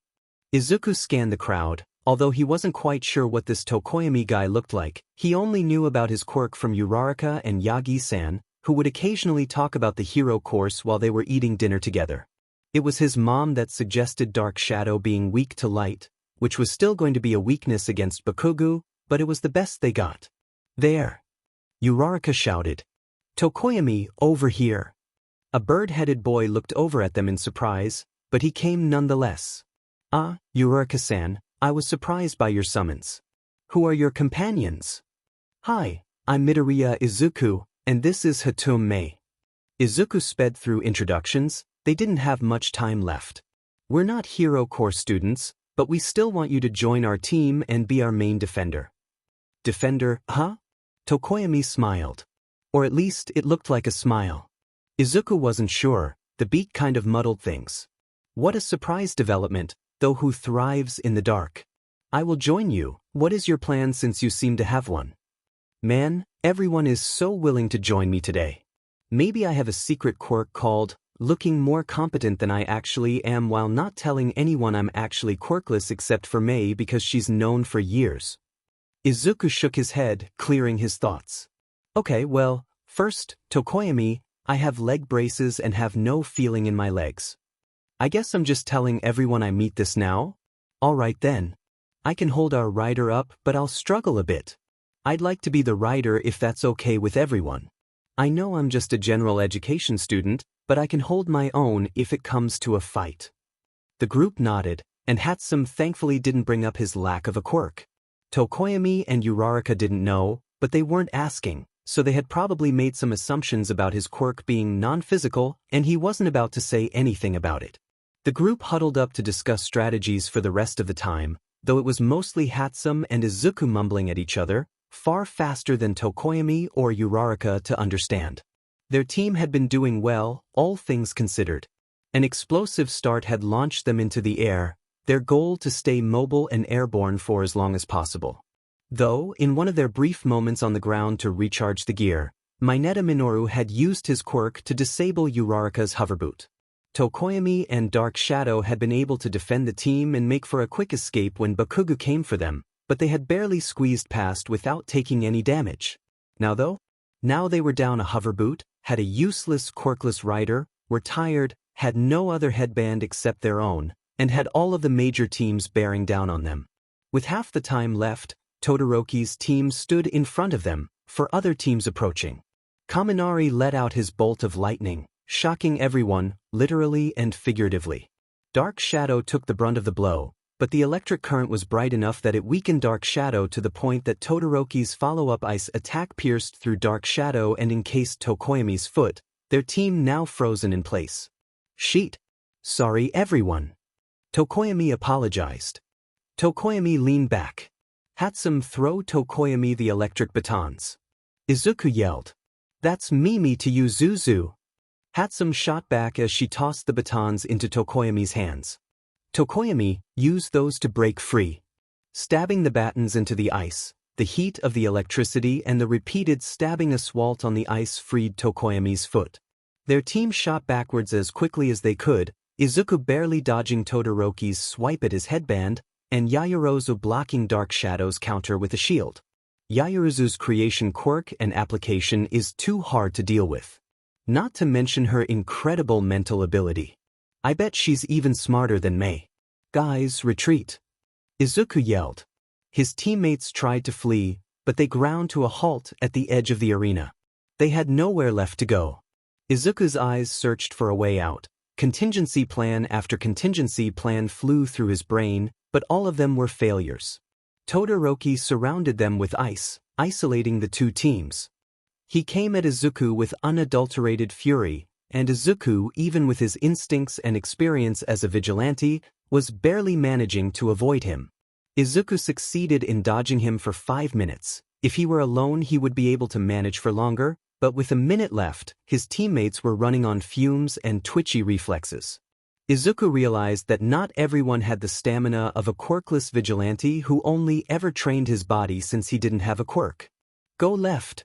Izuku scanned the crowd. Although he wasn't quite sure what this Tokoyami guy looked like, he only knew about his quirk from Uraraka and Yagi-san, who would occasionally talk about the hero course while they were eating dinner together. It was his mom that suggested Dark Shadow being weak to light, which was still going to be a weakness against Bakugo, but it was the best they got. There! Uraraka shouted. Tokoyami, over here! A bird-headed boy looked over at them in surprise, but he came nonetheless. Ah, Uraraka-san, I was surprised by your summons. Who are your companions? Hi, I'm Midoriya Izuku, and this is Hatoum Mei. Izuku sped through introductions. They didn't have much time left. We're not hero core students, but we still want you to join our team and be our main defender. Defender, huh? Tokoyami smiled. Or at least it looked like a smile. Izuku wasn't sure, the beat kind of muddled things. What a surprise development, though who thrives in the dark? I will join you. What is your plan since you seem to have one? Man, everyone is so willing to join me today. Maybe I have a secret quirk called looking more competent than I actually am while not telling anyone I'm actually quirkless except for Mei because she's known for years. Izuku shook his head, clearing his thoughts. Okay, well, first, Tokoyami, I have leg braces and have no feeling in my legs. I guess I'm just telling everyone I meet this now? Alright then. I can hold our rider up, but I'll struggle a bit. I'd like to be the rider if that's okay with everyone. I know I'm just a general education student, but I can hold my own if it comes to a fight. The group nodded, and Hatsume thankfully didn't bring up his lack of a quirk. Tokoyami and Uraraka didn't know, but they weren't asking, so they had probably made some assumptions about his quirk being non-physical, and he wasn't about to say anything about it. The group huddled up to discuss strategies for the rest of the time, though it was mostly Hatsume and Izuku mumbling at each other, far faster than Tokoyami or Uraraka to understand. Their team had been doing well, all things considered. An explosive start had launched them into the air, their goal to stay mobile and airborne for as long as possible. Though, in one of their brief moments on the ground to recharge the gear, Mineta Minoru had used his quirk to disable Uraraka's hoverboot. Tokoyami and Dark Shadow had been able to defend the team and make for a quick escape when Bakugo came for them, but they had barely squeezed past without taking any damage. Now they were down a hoverboot, had a useless quirkless rider, were tired, had no other headband except their own, and had all of the major teams bearing down on them. With half the time left, Todoroki's team stood in front of them, for other teams approaching. Kaminari let out his bolt of lightning, shocking everyone, literally and figuratively. Dark Shadow took the brunt of the blow, but the electric current was bright enough that it weakened Dark Shadow to the point that Todoroki's follow-up ice attack pierced through Dark Shadow and encased Tokoyami's foot, their team now frozen in place. Sheet. Sorry everyone. Tokoyami apologized. Tokoyami leaned back. Hatsume throw Tokoyami the electric batons. Izuku yelled. That's Mimi to you Zuzu. Hatsume shot back as she tossed the batons into Tokoyami's hands. Tokoyami, use those to break free. Stabbing the batons into the ice, the heat of the electricity and the repeated stabbing assault on the ice freed Tokoyami's foot. Their team shot backwards as quickly as they could, Izuku barely dodging Todoroki's swipe at his headband, and Yaoyorozu blocking Dark Shadow's counter with a shield. Yaoyorozu's creation quirk and application is too hard to deal with. Not to mention her incredible mental ability. I bet she's even smarter than Mei. Guys, retreat. Izuku yelled. His teammates tried to flee, but they ground to a halt at the edge of the arena. They had nowhere left to go. Izuku's eyes searched for a way out. Contingency plan after contingency plan flew through his brain, but all of them were failures. Todoroki surrounded them with ice, isolating the two teams. He came at Izuku with unadulterated fury, and Izuku, even with his instincts and experience as a vigilante, was barely managing to avoid him. Izuku succeeded in dodging him for 5 minutes. If he were alone, he would be able to manage for longer, but with a minute left, his teammates were running on fumes and twitchy reflexes. Izuku realized that not everyone had the stamina of a quirkless vigilante who only ever trained his body since he didn't have a quirk. Go left!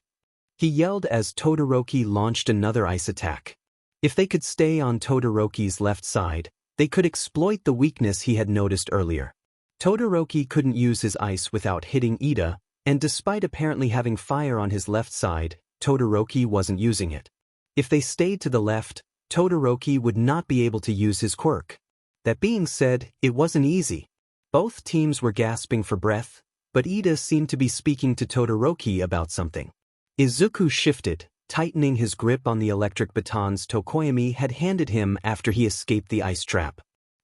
He yelled as Todoroki launched another ice attack. If they could stay on Todoroki's left side, they could exploit the weakness he had noticed earlier. Todoroki couldn't use his ice without hitting Ida, and despite apparently having fire on his left side, Todoroki wasn't using it. If they stayed to the left, Todoroki would not be able to use his quirk. That being said, it wasn't easy. Both teams were gasping for breath, but Ida seemed to be speaking to Todoroki about something. Izuku shifted, tightening his grip on the electric batons Tokoyami had handed him after he escaped the ice trap.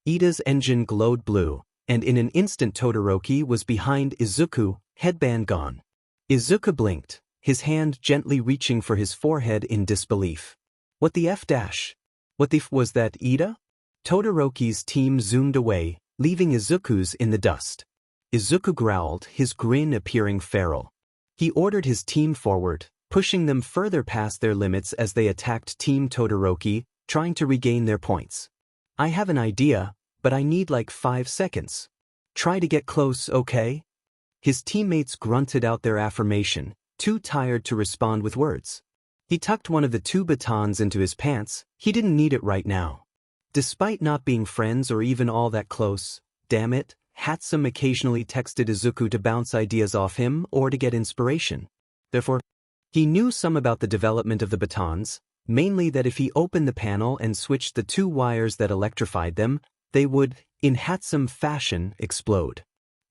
Ida's engine glowed blue, and in an instant Todoroki was behind Izuku, headband gone. Izuku blinked, his hand gently reaching for his forehead in disbelief. What the F dash? What the F was that, Ida? Todoroki's team zoomed away, leaving Izuku's in the dust. Izuku growled, his grin appearing feral. He ordered his team forward, pushing them further past their limits as they attacked Team Todoroki, trying to regain their points. I have an idea, but I need like 5 seconds. Try to get close, okay? His teammates grunted out their affirmation, too tired to respond with words. He tucked one of the 2 batons into his pants. He didn't need it right now. Despite not being friends or even all that close, damn it, Hatsum occasionally texted Izuku to bounce ideas off him or to get inspiration. Therefore, he knew some about the development of the batons, mainly that if he opened the panel and switched the 2 wires that electrified them, they would, in Hatsum fashion, explode.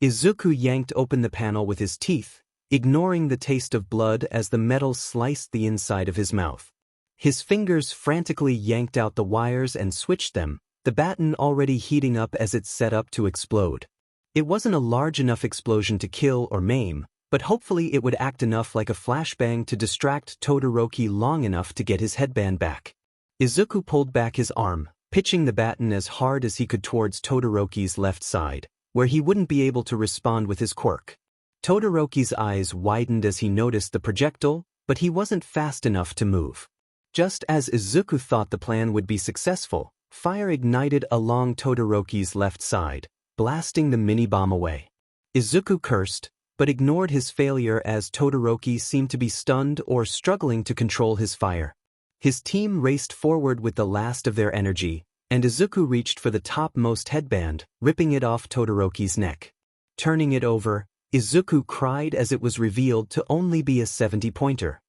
Izuku yanked open the panel with his teeth, ignoring the taste of blood as the metal sliced the inside of his mouth. His fingers frantically yanked out the wires and switched them, the baton already heating up as it set up to explode. It wasn't a large enough explosion to kill or maim, but hopefully it would act enough like a flashbang to distract Todoroki long enough to get his headband back. Izuku pulled back his arm, pitching the baton as hard as he could towards Todoroki's left side, where he wouldn't be able to respond with his quirk. Todoroki's eyes widened as he noticed the projectile, but he wasn't fast enough to move. Just as Izuku thought the plan would be successful, fire ignited along Todoroki's left side, blasting the mini-bomb away. Izuku cursed, but ignored his failure as Todoroki seemed to be stunned or struggling to control his fire. His team raced forward with the last of their energy, and Izuku reached for the topmost headband, ripping it off Todoroki's neck. Turning it over, Izuku cried as it was revealed to only be a 70-pointer.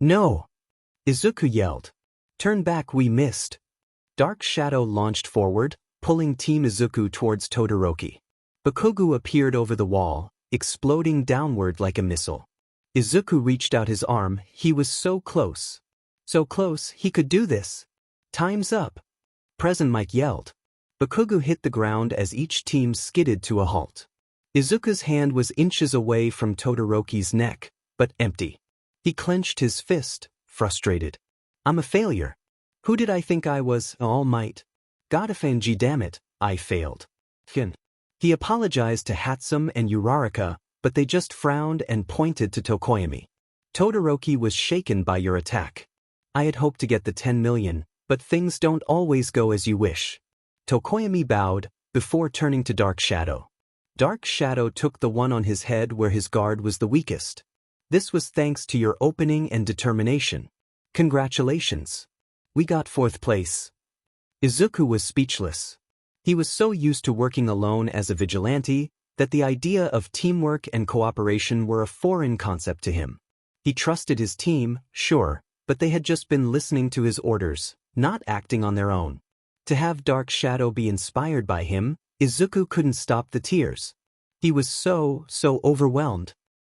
No! Izuku yelled. Turn back, we missed. Dark Shadow launched forward, pulling Team Izuku towards Todoroki. Bakugo appeared over the wall, exploding downward like a missile. Izuku reached out his arm. He was so close. So close, he could do this. Time's up. Present Mike yelled. Bakugo hit the ground as each team skidded to a halt. Izuku's hand was inches away from Todoroki's neck, but empty. He clenched his fist, frustrated. I'm a failure. Who did I think I was, All Might? Godafanji, damn it, I failed. He apologized to Hatsum and Uraraka, but they just frowned and pointed to Tokoyami. Todoroki was shaken by your attack. I had hoped to get the 10 million, but things don't always go as you wish. Tokoyami bowed, before turning to Dark Shadow. Dark Shadow took the one on his head where his guard was the weakest. This was thanks to your opening and determination. Congratulations. We got 4th place. Izuku was speechless. He was so used to working alone as a vigilante that the idea of teamwork and cooperation were a foreign concept to him. He trusted his team, sure, but they had just been listening to his orders, not acting on their own. To have Dark Shadow be inspired by him, Izuku couldn't stop the tears. He was so overwhelmed.